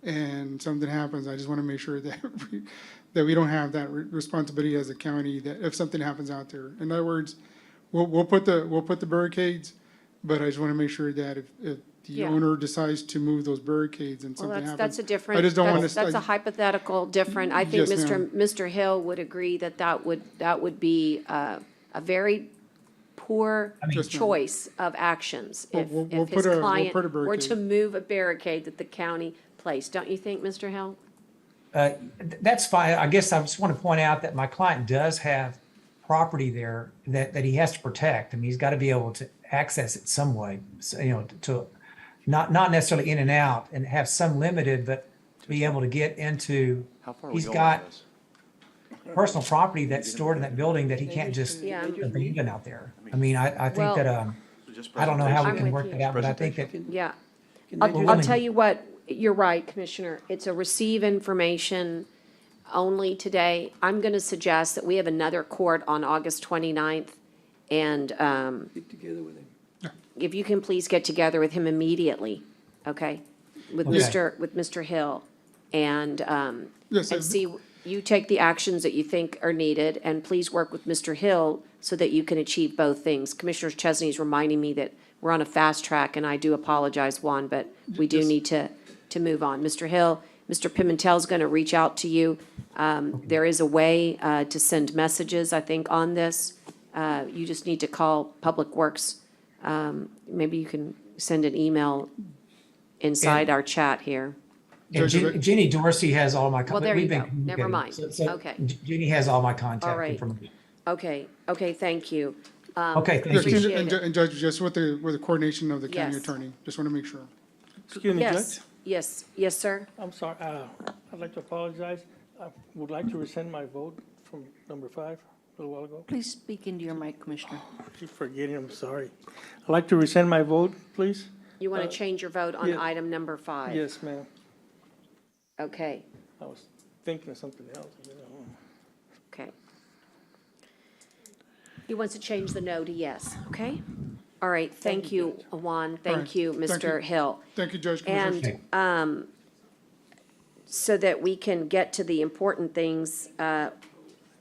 and something happens, I just want to make sure that we don't have that responsibility as a county, that if something happens out there. In other words, we'll put the barricades, but I just want to make sure that if the owner decides to move those barricaries and something happens. That's a different, I just don't want to. That's a hypothetical different. I think Yes, Mr. Hill would agree that would be a very poor Yes, ma'am. choice of actions We'll- if, we'll- if we'll his put a client were barricade. to move a barricade that the county placed. Don't you think, Mr. Hill? That's fine. I guess I just want to point out that my client does have property there that he has to protect. I mean, he's got to be able to access it some way, so, to not necessarily in and out and have some limited, but to be able to get into, How far are we he's going on got this? personal property that's stored in that building that he can't just Yeah, I'm- abandon out there. I mean, I think Well- that, I don't know how we I'm can with work you. that out, but I think that, Yeah. Can I I'll just- tell you what, you're right, Commissioner. It's a receive information only today. I'm going to suggest that we have another court on August 29th. And Get together with him. if you can please get together with him immediately, okay? With Okay. Mr. Hill. And, Yes, and see, you take the actions that you think are needed, and please work with Mr. Hill so that you can achieve both things. Commissioner Chesney's reminding me that we're on a fast track, and I do apologize, Juan, but we do need to move on. Mr. Hill, Mr. Pimentel's going to reach out to you. There is a way to send messages, I think, on this. You just need to call Public Works. Maybe you can send an email inside our chat here. and Jeannie Dorsey has all my. Well, there we've you been go. Never communicating. mind. So Okay. Jeannie has all my All contact right. information. Okay, thank you. Okay, thank Yes, you. Appreciate it. and Judge, just with the coordination of the county Yes. attorney, just want to make sure. Excuse me, Yes, Judge. yes, sir. I'm sorry, I'd like to apologize. I would like to rescind my vote from number 5 a little while ago. Please speak into your mic, Commissioner. I keep forgetting, I'm sorry. I'd like to rescind my vote, please. You want to change your vote on yeah. item number 5? Yes, ma'am. Okay, I was thinking of something else. okay. He wants to change the no to yes, okay? All right, thank you, Juan. All Thank right. you, Thank Mr. you. Hill. Thank you, Judge. Commissioners. And so that we can get to the important things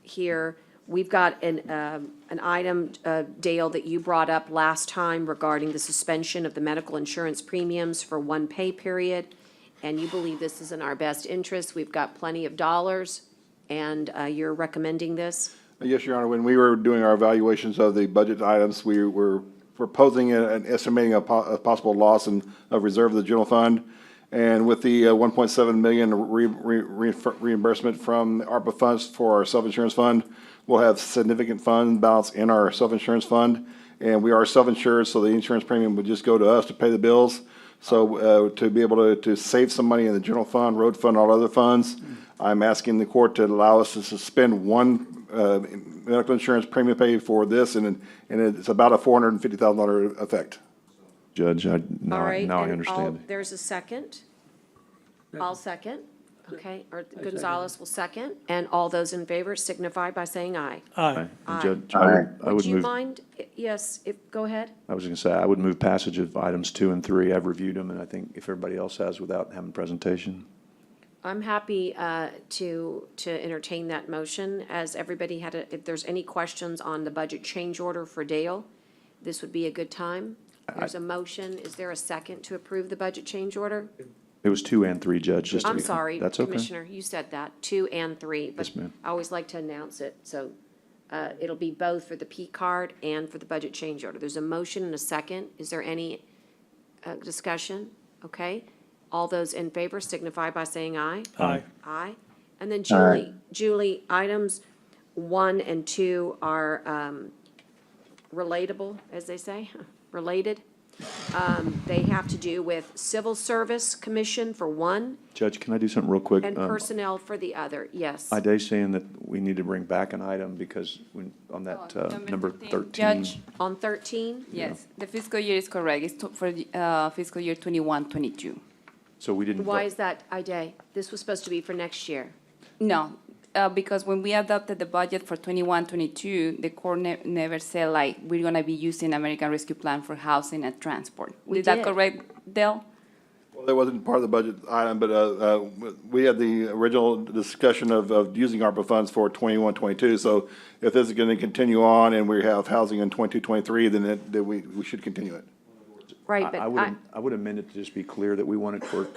here, we've got an item, Dale, that you brought up last time regarding the suspension of the medical insurance premiums for one pay period, and you believe this is in our best interest. We've got plenty of dollars, and you're recommending this? Yes, Your Honor, when we were doing our evaluations of the budget items, we were proposing and estimating a possible loss of reserve of the general fund. And with the 1.7 million reimbursement from ARPA funds for our self-insurance fund, we'll have significant fund balance in our self-insurance fund. And we are self-insured, so the insurance premium would just go to us to pay the bills. So to be able to save some money in the general fund, road fund, all other funds, I'm asking the court to allow us to suspend one medical insurance premium pay for this, and it's about a $450,000 effect. Judge, All now right, I and understand. there's a second. I'll second, okay, or Gonzalez will second, and all those in favor signify by saying aye. Aye. Aye. Judge, Aye. I would Would you move, mind, yes, go ahead. I was going to say, I would move passage of items 2 and 3. I've reviewed them, and I think if everybody else has without having presentation. I'm happy to entertain that motion, as everybody had, if there's any questions on the budget change order for Dale, this would be a good time. There's a motion, is there a second to approve the budget change order? It was 2 and 3, Judge, just to I'm be. sorry, That's okay. Commissioner, you said that, 2 and 3, but Yes, ma'am. I always like to announce it, so it'll be both for the P card and for the budget change order. There's a motion and a second. Is there any discussion? Okay. All those in favor signify by saying aye. Aye. Aye. And then Aye. Julie, items 1 and 2 are relatable, as they say, related. They have to do with Civil Service Commission for one, Judge, can I do something real quick? and personnel for the other, yes. Iday's saying that we need to bring back an item because on that number 13. Judge, On 13? yes, the fiscal year is correct. It's for the fiscal year 21-22. So we didn't. Why is that, Iday? This was supposed to be for next year. No, because when we adopted the budget for 21-22, the court never said like, we're gonna be using American Rescue Plan for housing and transport. We Is that did. correct, Dale? Well, that wasn't part of the budget item, but we had the original discussion of using ARPA funds for 21, 22. So if this is going to continue on and we have housing in 22, 23, then we should continue it. Right, but I would amend it to just be clear that we want it for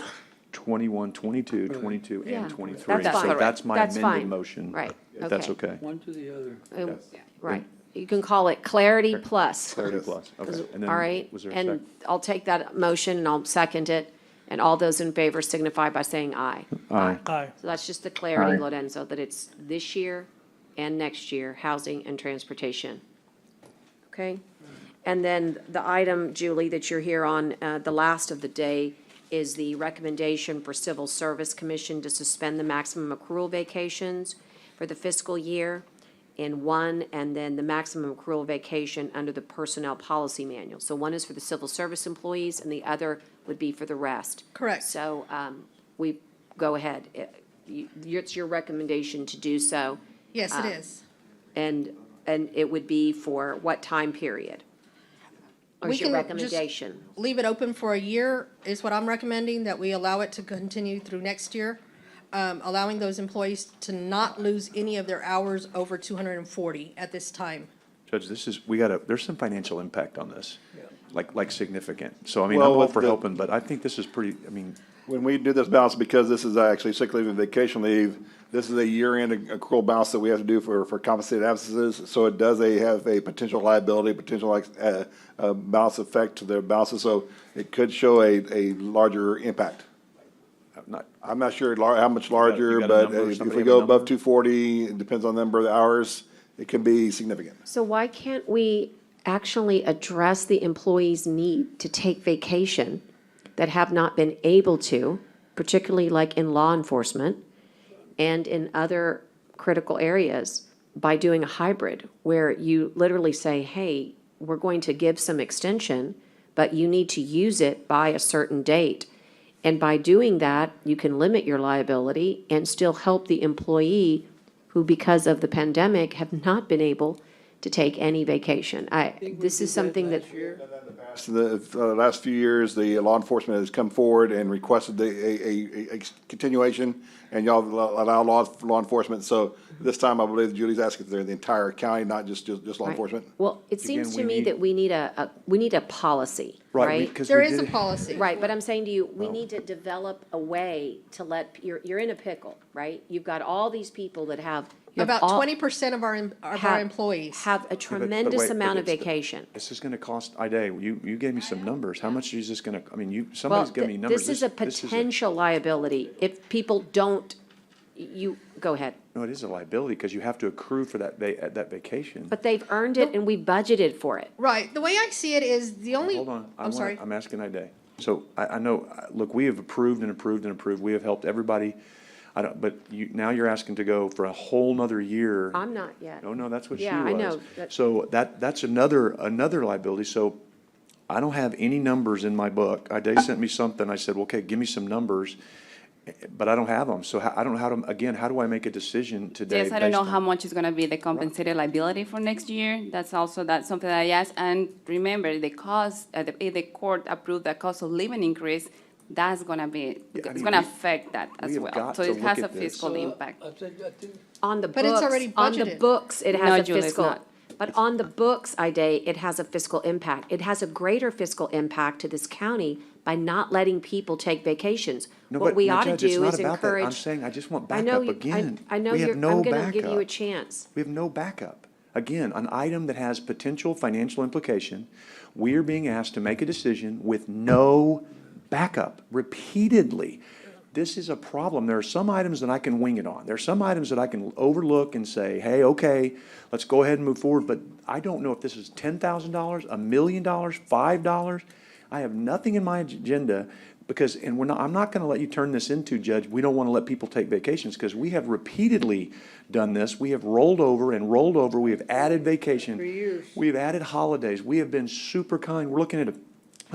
21, 22, 22, Yeah, and 23. that's So fine. that's my That's amended fine. motion. Right, If that's okay. okay. One to the other. Right. You can call it Clarity Plus. Clarity Plus, okay. And then All right, was there a and second? I'll take that motion and I'll second it, and all those in favor signify by saying aye. Aye. Aye. So that's just the clarity, Aye. Lorenzo, that it's this year and next year, housing and transportation. Okay? And then the item, Julie, that you're here on, the last of the day, is the recommendation for Civil Service Commission to suspend the maximum accrual vacations for the fiscal year in one, and then the maximum accrual vacation under the Personnel Policy Manual. So one is for the civil service employees, and the other would be for the rest. Correct. So we, go ahead. It's your recommendation to do so. Yes, it is. And it would be for what time period? Or We is your can just recommendation? Leave it open for a year is what I'm recommending, that we allow it to continue through next year, allowing those employees to not lose any of their hours over 240 at this time. Judge, there's some financial impact on this, like significant. So, I mean, Well, I'm all with for the- helping, but I think this is pretty, I mean, When we do this balance, because this is actually sick leave and vacation leave, this is a year-end accrual balance that we have to do for compensated absences. So it does have a potential liability, potential balance effect to their balances. So it could show a larger impact. I'm not sure how much larger, you got a but number? if Somebody we have a go above number? 240, it depends on the number of hours, it can be significant. So why can't we actually address the employee's need to take vacation that have not been able to, particularly like in law enforcement and in other critical areas, by doing a hybrid where you literally say, hey, we're going to give some extension, but you need to use it by a certain date. And by doing that, you can limit your liability and still help the employee who, because of the pandemic, have not been able to take any vacation. This is something that, The last few years, the law enforcement has come forward and requested a continuation, and y'all allow law enforcement. So this time, I believe Julie's asking for the entire county, not just law enforcement. well, it seems Again, to we me need- that we need a policy, Right, right? 'cause There we is a did it- policy. Right, but I'm saying to you, we need to develop a way to you're in a pickle, right? You've got all these people that have. you have About all- 20% of our have- employees. Have a but tremendous wait, but amount of it's the- vacation. This is gonna cost, you gave me some numbers. How much is this gonna, I mean, Well, somebody's giving me numbers. this is a potential liability if people don't, go ahead. No, it is a liability because you have to accrue for that vacation. But they've earned it and we budgeted for it. Right. The way I see it is the only. Hold on. I'm sorry. I'm asking Ida. So I know, look, we have approved and approved and approved. We have helped everybody. But now you're asking to go for a whole nother year. I'm not yet. No, that's what she was. Yeah, I know. So that's another liability. So I don't have any numbers in my book. Ida sent me something. I said, well, okay, give me some numbers, but I don't have them. So I don't know how do I make a decision today? Yes, I don't know based how on- much is gonna be the compensated liability for next year. That's something that I asked. And remember, the cost, if the court approved the cost of living increase, that's gonna be, it's mean, gonna we- affect that we as have well. got So to it has look a at this. fiscal impact. I think On the But it's books, already on the budgeted. books, it No, has a Julie, it's fiscal, not. but on the books, Ida, it has a fiscal impact. It has a greater fiscal impact to this county by not letting people take vacations. No, What but we no, ought to Judge, it's do not is about that. I'm encourage. saying I just want I know backup you- again. I know We have you're, no I'm gonna give you a backup. chance. We have no backup. Again, an item that has potential financial implication, we are being asked to make a decision with no backup repeatedly. This is a problem. There are some items that I can wing it on. There are some items that I can overlook and say, hey, okay, let's go ahead and move forward. But I don't know if this is $10,000, $1 million, $5. I have nothing in my agenda because, and I'm not gonna let you turn this into, Judge, we don't wanna let people take vacations, because we have repeatedly done this. We have rolled over and rolled over. We have added vacation. 3 years. We have added holidays. We have been super kind. We're looking at a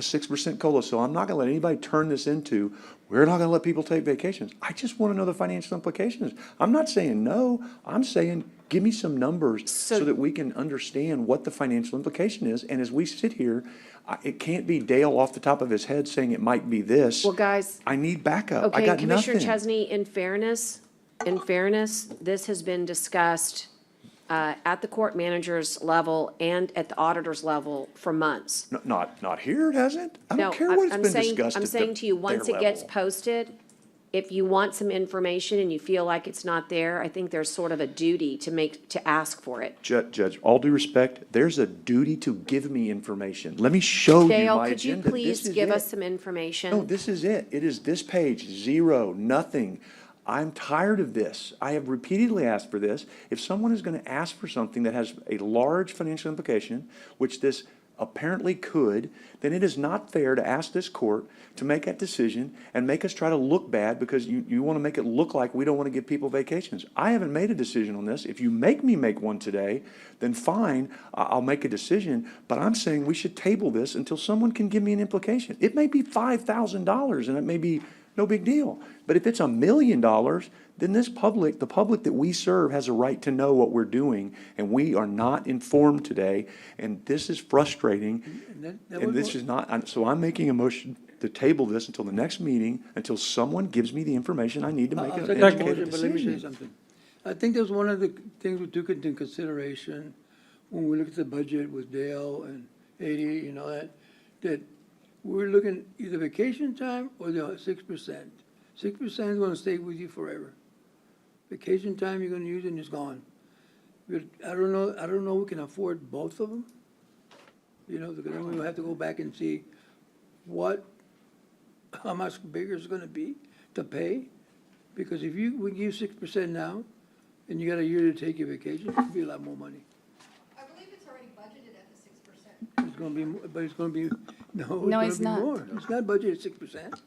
6% COLA, so I'm not gonna let anybody turn this into, we're not gonna let people take vacations. I just wanna know the financial implications. I'm not saying no, I'm saying, give me some numbers so that we can understand what the financial implication is. And as we sit here, it can't be Dale off the top of his head saying it might be this. Well, guys, I need backup. I okay, got Commissioner nothing. Chesney, in fairness, this has been discussed at the court manager's level and at the auditor's level for months. Not here, it hasn't. I No, don't care what it's I'm been saying, discussed I'm at saying to you, their once it gets level. posted, if you want some information and you feel like it's not there, I think there's sort of a duty to ask for it. Judge, all due respect, there's a duty to give me information. Let me show you Dale, my could you agenda. please This is give it. us some information? No, this is it. It is this page, 0, nothing. I'm tired of this. I have repeatedly asked for this. If someone is going to ask for something that has a large financial implication, which this apparently could, then it is not fair to ask this court to make that decision and make us try to look bad because you want to make it look like we don't want to give people vacations. I haven't made a decision on this. If you make me make one today, then fine, I'll make a decision. But I'm saying we should table this until someone can give me an implication. It may be $5,000 and it may be no big deal. But if it's $1 million, then the public that we serve has a right to know what we're doing, and we are not informed today, and this is frustrating, and this is not, so I'm making a motion to table this until the next meeting, until someone gives me the information I need to make I'll an second the educated motion, but let me say decision. something. I think that's one of the things we took into consideration when we looked at the budget with Dale and Eddie and all that, that we're looking either vacation time or the 6%. 6% is gonna stay with you forever. Vacation time, you're gonna use it and it's gone. But I don't know we can afford both of them. You know, because then we'll have to go back and see how much bigger it's gonna be to pay. Because if we give 6% now, and you got a year to take your vacation, it'll be a lot more money. I believe it's already budgeted at the 6%. It's gonna be, but it's gonna be, No, it's it's gonna not. be more. It's not budgeted 6%.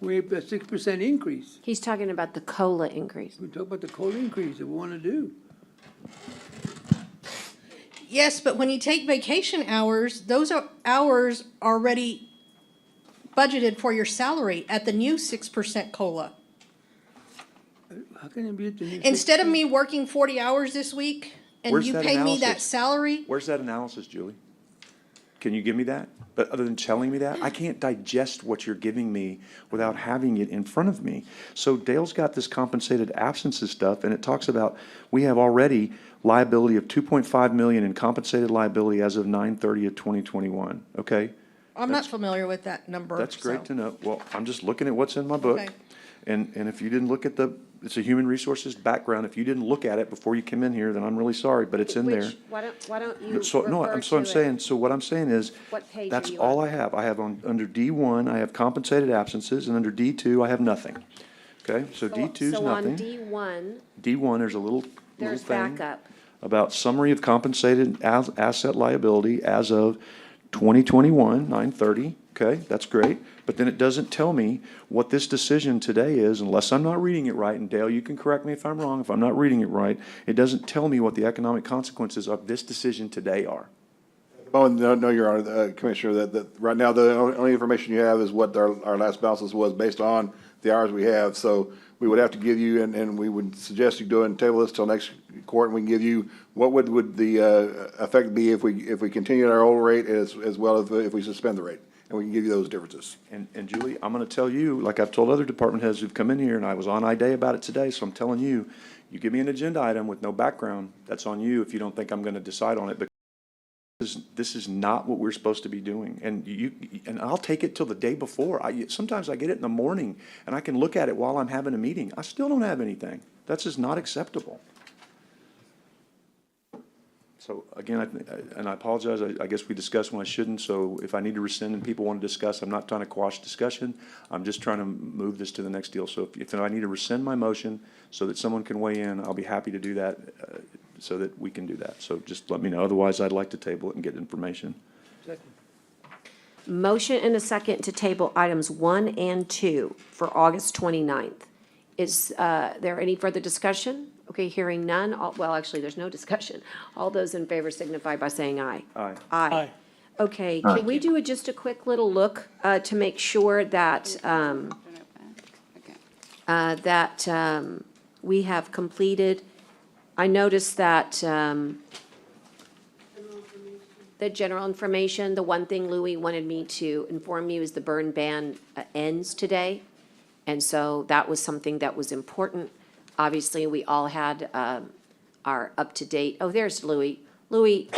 We have a 6% increase. He's talking about the COLA increase. We talk about the COLA increase that we wanna do. Yes, but when you take vacation hours, those are hours already budgeted for your salary at the new 6% COLA. How can it be at the new? Instead of me working 40 hours this week and Where's you that pay me that analysis? salary, Where's that analysis, Julie? Can you give me that? But other than telling me that, I can't digest what you're giving me without having it in front of me. So Dale's got this compensated absences stuff, and it talks about, we have already liability of 2.5 million in compensated liability as of 9/30 of 2021, okay? I'm not familiar with that number. That's great so. to know. Well, I'm just looking at what's in my book. Okay. And if you didn't look at it's a human resources background. If you didn't look at it before you came in here, then I'm really sorry, but it's in there. Why don't you So, no, refer I'm to it? saying, so what I'm saying is, What page are that's you all on? I have. I have under D1, I have compensated absences, and under D2, I have nothing. Okay, so D2's So on nothing. D1, D1, there's a little there's thing backup. about summary of compensated asset liability as of 2021, 9/30. Okay, that's great. But then it doesn't tell me what this decision today is unless I'm not reading it right. And Dale, you can correct me if I'm wrong. If I'm not reading it right, it doesn't tell me what the economic consequences of this decision today are. Oh, no, Your Honor, Commissioner, that right now, the only information you have is what our last balances was based on the hours we have. So we would have to give you, and we would suggest you do it and table this till next court, and we can give you, what would the effect be if we continue at our old rate as well as if we suspend the rate? And we can give you those differences. And Julie, I'm gonna tell you, like I've told other department heads who've come in here, and I was on I-Day about it today, so I'm telling you, you give me an agenda item with no background, that's on you if you don't think I'm gonna decide on it. Because this is not what we're supposed to be doing. And I'll take it till the day before. Sometimes I get it in the morning, and I can look at it while I'm having a meeting. I still don't have anything. That's just not acceptable. So again, and I apologize, I guess we discussed when I shouldn't, so if I need to rescind and people want to discuss, I'm not trying to quash discussion. I'm just trying to move this to the next deal. So if I need to rescind my motion so that someone can weigh in, I'll be happy to do that, so that we can do that. So just let me know. Otherwise, I'd like to table it and get information. Second. Motion and a second to table items 1 and 2 for August 29th. Is there any further discussion? Okay, hearing none. Well, actually, there's no discussion. All those in favor signify by saying aye. Aye. Aye. Okay, can we do just a quick little look to make sure that, we have completed? I noticed that the general information, the one thing Louis wanted me to inform you is the burn ban ends today. And so that was something that was important. Obviously, we all had our up-to-date, oh, there's Louis. Louis,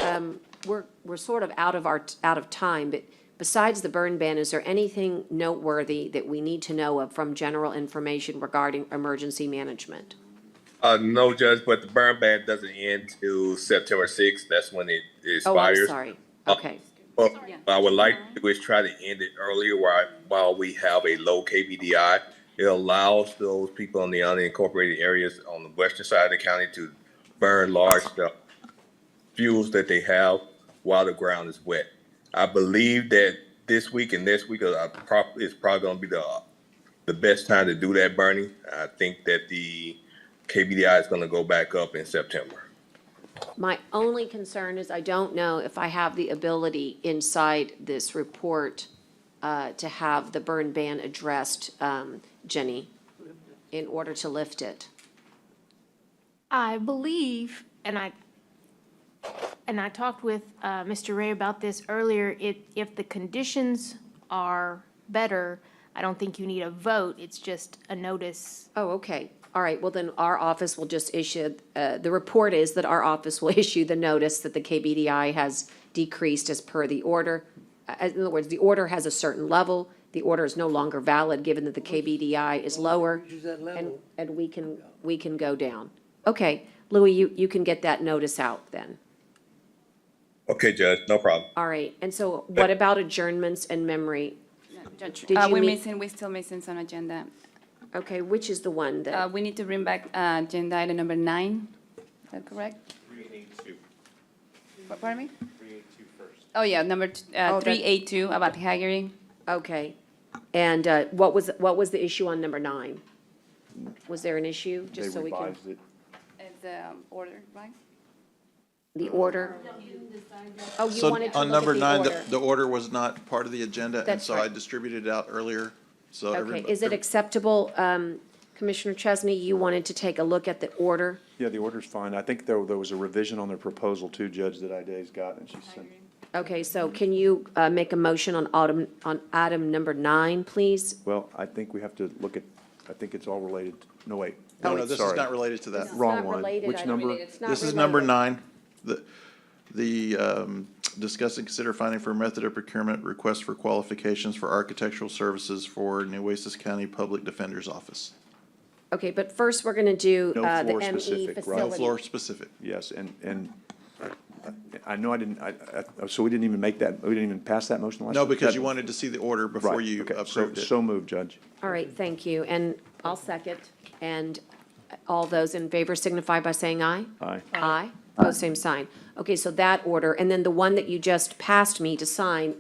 we're sort of out of time, but besides the burn ban, is there anything noteworthy that we need to know of from general information regarding emergency management? No, Judge, but the burn ban doesn't end till September 6th. That's when it Oh, I'm expires. sorry. Okay. Well, what I would like to do is try to end it earlier while we have a low KBDI. It allows those people in the unincorporated areas on the western side of the county to burn large fuels that they have while the ground is wet. I believe that this week and next week is probably going to be the best time to do that burning. I think that the KBDI is going to go back up in September. My only concern is I don't know if I have the ability inside this report to have the burn ban addressed, Jenny, in order to lift it. I believe, and I talked with Mr. Ray about this earlier, if the conditions are better, I don't think you need a vote, it's just a notice. Oh, okay. All right, well then our office will just issue, the report is that our office will issue the notice that the KBDI has decreased as per the order. In other words, the order has a certain level, the order is no longer valid, given that the KBDI is lower, and we can go down. Okay, Louis, you can get that notice out then. Okay, Judge, no problem. All right, and so what about adjournments and memory? Judge, Did you we're still missing some agenda. Okay, which is the one that? We need to bring back agenda item number 9. Is that correct? 382. Pardon me? 382 first. Oh, yeah, number that- 382 about Hagerty. Okay, and what was the issue on number 9? Was there an issue, They just so we can? revised it. Is the order, right? The order? Oh, you So wanted to on look number at the 9, order. the order was not part of the agenda, and That's so I right. distributed it out earlier, so Okay, everybody. is it acceptable, Commissioner Chesney, you wanted to take a look at the order? Yeah, the order's fine. I think there was a revision on their proposal too, Judge, that Ida's got, and she sent. Okay, so can you make a motion on item number 9, please? Well, I think we have to look at, I think it's all related, no, wait. No, this is sorry. not related to that. This is Wrong not one. related, Which I don't- number? it's not This is number related. 9. Discuss and consider finding for method of procurement request for qualifications for architectural services for Nueces County Public Defender's Office. Okay, but first, we're gonna do No the floor ME specific, right? facility. No floor specific. Yes, and I know I didn't, so we didn't even make that, we didn't even pass that motion last? No, time? because That- you wanted to see the order before Right, you okay, approved it. So moved, Judge. All right, thank you, and I'll second, and all those in favor signify by saying aye. Aye. Aye, pose same sign. Okay, so that order, and then the one that you just passed me to sign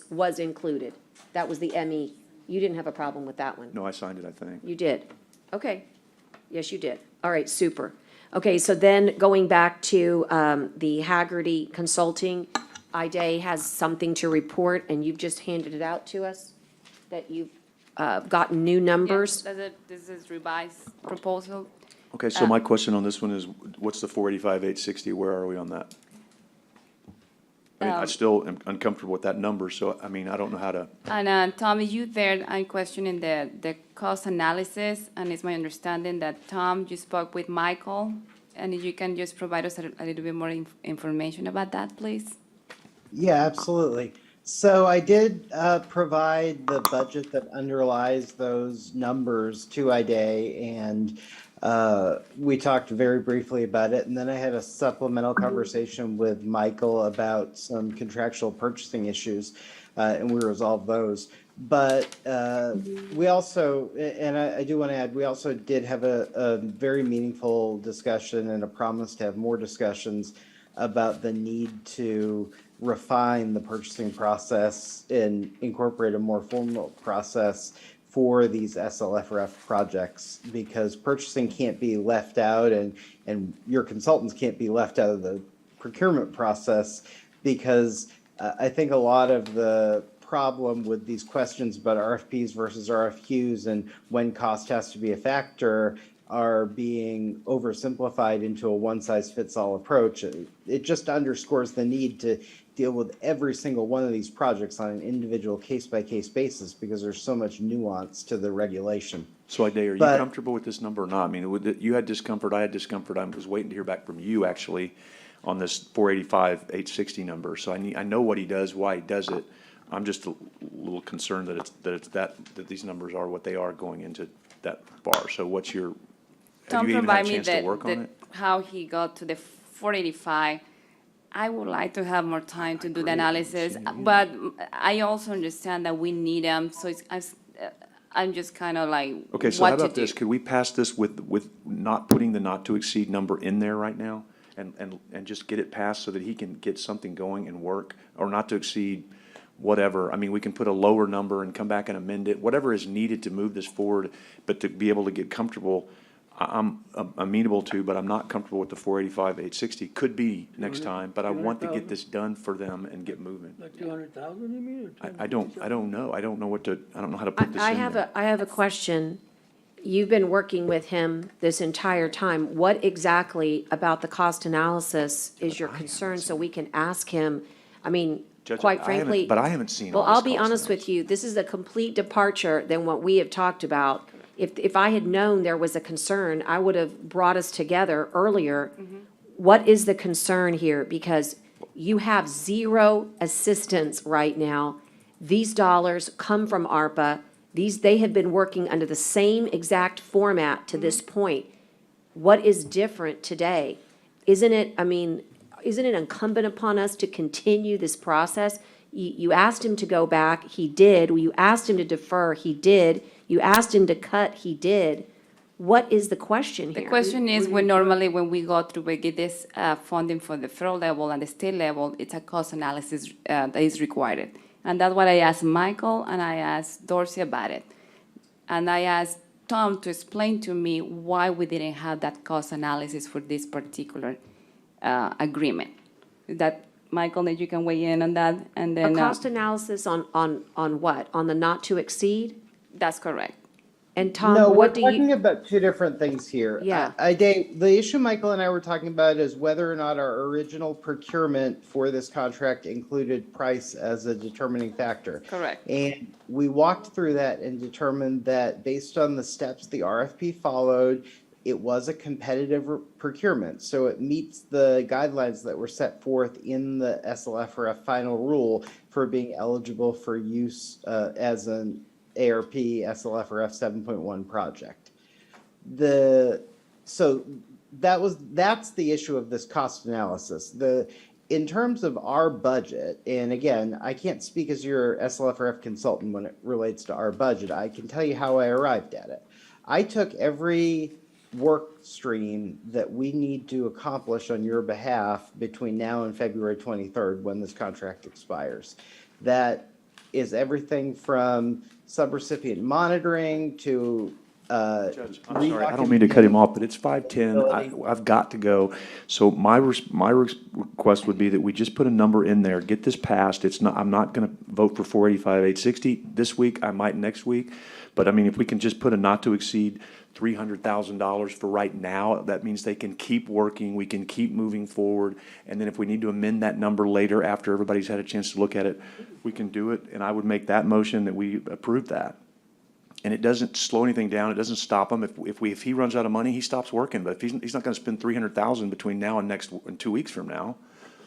was included. That was the ME. You didn't have a problem with that one? No, I signed it, I think. You did? Okay. Yes, you did. All right, super. Okay, so then going back to the Hagerty Consulting, IDA has something to report, and you've just handed it out to us, that you've gotten new numbers? Yes, this is revised proposal. Okay, so my question on this one is, what's the 485,860? Where are we on that? I mean, I still am uncomfortable with that number, so, I mean, I don't know how to, And Tom, you there, I'm questioning the cost analysis, and it's my understanding that, Tom, you spoke with Michael, and if you can just provide us a little bit more information about that, please? Yeah, absolutely. So I did provide the budget that underlies those numbers to IDA, and we talked very briefly about it. And then I had a supplemental conversation with Michael about some contractual purchasing issues, and we resolved those. But we also, and I do want to add, we also did have a very meaningful discussion and a promise to have more discussions about the need to refine the purchasing process and incorporate a more formal process for these SLFRF projects, because purchasing can't be left out and your consultants can't be left out of the procurement process, because I think a lot of the problem with these questions about RFPs versus RFQs and when cost has to be a factor are being oversimplified into a one-size-fits-all approach. It just underscores the need to deal with every single one of these projects on an individual case-by-case basis, because there's so much nuance to the regulation. so Ida, are you But- comfortable with this number or not? I mean, you had discomfort, I had discomfort. I was waiting to hear back from you, actually, on this 485,860 number. So I know what he does, why he does it. I'm just a little concerned that these numbers are what they are going into that bar. So what's your, have Tom you even had provide a me chance to work on the, it? how he got to the 485. I would like to have more time to do the analysis, but I also understand that we need them, so I'm just kind of like, Okay, so how what to about do. this? Could we pass this with not putting the not to exceed number in there right now? And just get it passed so that he can get something going and work, or not to exceed whatever. I mean, we can put a lower number and come back and amend it, whatever is needed to move this forward, but to be able to get comfortable, I'm amenable to, but I'm not comfortable with the 485, 860. Could be next time, but I want to get this done for them and get moving. Like 200,000, you mean? I don't know. I don't know how to put this I in have there. I have a question. You've been working with him this entire time. What exactly about the cost analysis is your concern, so we can ask him? I mean, Judge, quite I haven't- frankly. but I haven't seen Well, all this I'll be cost honest with you, this is a complete departure than what we have talked about. If I had known there was a concern, I would have brought us together earlier. What is the concern here? Because you have zero assistance right now. These dollars come from ARPA. They have been working under the same exact format to this point. What is different today? Isn't it incumbent upon us to continue this process? You asked him to go back, he did. You asked him to defer, he did. You asked him to cut, he did. What is the question The here? question is, when we go through, we get this funding for the federal level and the state level, it's a cost analysis that is required. And that's what I asked Michael and I asked Dorsey about it. And I asked Tom to explain to me why we didn't have that cost analysis for this particular agreement. That, Michael, that you can weigh in on that, and then. A cost analysis on what? On the not to exceed? That's correct. And Tom, No, we're what do you? talking about two different things here. Yeah. The issue Michael and I were talking about is whether or not our original procurement for this contract included price as a determining factor. Correct. And we walked through that and determined that based on the steps the RFP followed, it was a competitive procurement. So it meets the guidelines that were set forth in the SLFRF final rule for being eligible for use as an ARP SLFRF 7.1 project. So that's the issue of this cost analysis. In terms of our budget, and again, I can't speak as your SLFRF consultant when it relates to our budget. I can tell you how I arrived at it. I took every work stream that we need to accomplish on your behalf between now and February 23rd, when this contract expires. That is everything from subrecipient monitoring to Judge, I'm sorry, I don't mean to cut him off, but it's 5:10. I've got to go. So my request would be that we just put a number in there, get this passed. I'm not going to vote for 485, 860 this week. I might next week. But I mean, if we can just put a not to exceed $300,000 for right now, that means they can keep working, we can keep moving forward. And then if we need to amend that number later after everybody's had a chance to look at it, we can do it. And I would make that motion that we approve that. And it doesn't slow anything down. It doesn't stop him. If he runs out of money, he stops working. But if he's not going to spend $300,000 between now and 2 weeks from now.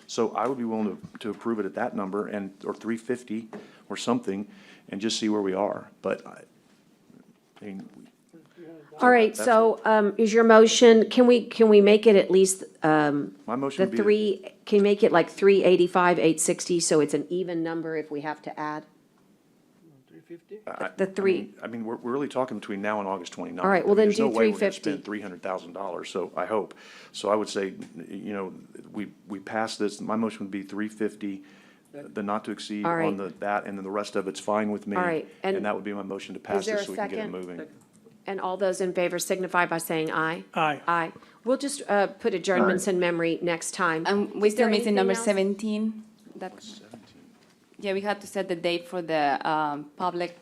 So I would be willing to approve it at that number or 350 or something, and just see where we are. But I mean. All right, so is your motion, can we make it at least, My motion would be. can you make it like 385, 860, so it's an even number if we have to add? 350? The three, I mean, we're really talking between now and August 29th. All right, well, then There's no do way we're gonna 350. spend $300,000, so I hope. So I would say, we pass this, my motion would be 350, the not to exceed All right. on that, and then the rest of it's fine with me. All right, and And that would be my motion to pass there this a so we can get it second? moving. and all those in favor signify by saying aye. Aye. Aye. We'll just put adjournments in memory next time. We Is still there missing number anything else? 17. Yeah, we had to set the date for the public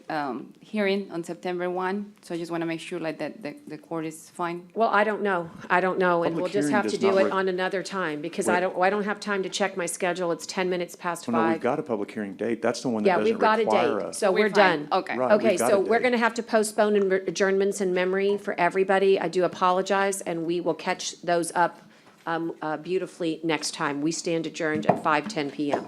hearing on September 1, so I just want to make sure like that the court is fine. Well, I don't know, and Public we'll just hearing have to does do not it rec- on another time, because Wait. I don't have time to check my schedule, it's 10 minutes past Oh, no, we've 5. got a public hearing date. That's the one that Yeah, doesn't we've got a require date, a. so we're We're fine. done. Okay. Right, Okay, we've got so a we're date. gonna have to postpone adjournments in memory for everybody, I do apologize, and we will catch those up beautifully next time. We stand adjourned at 5:10 PM.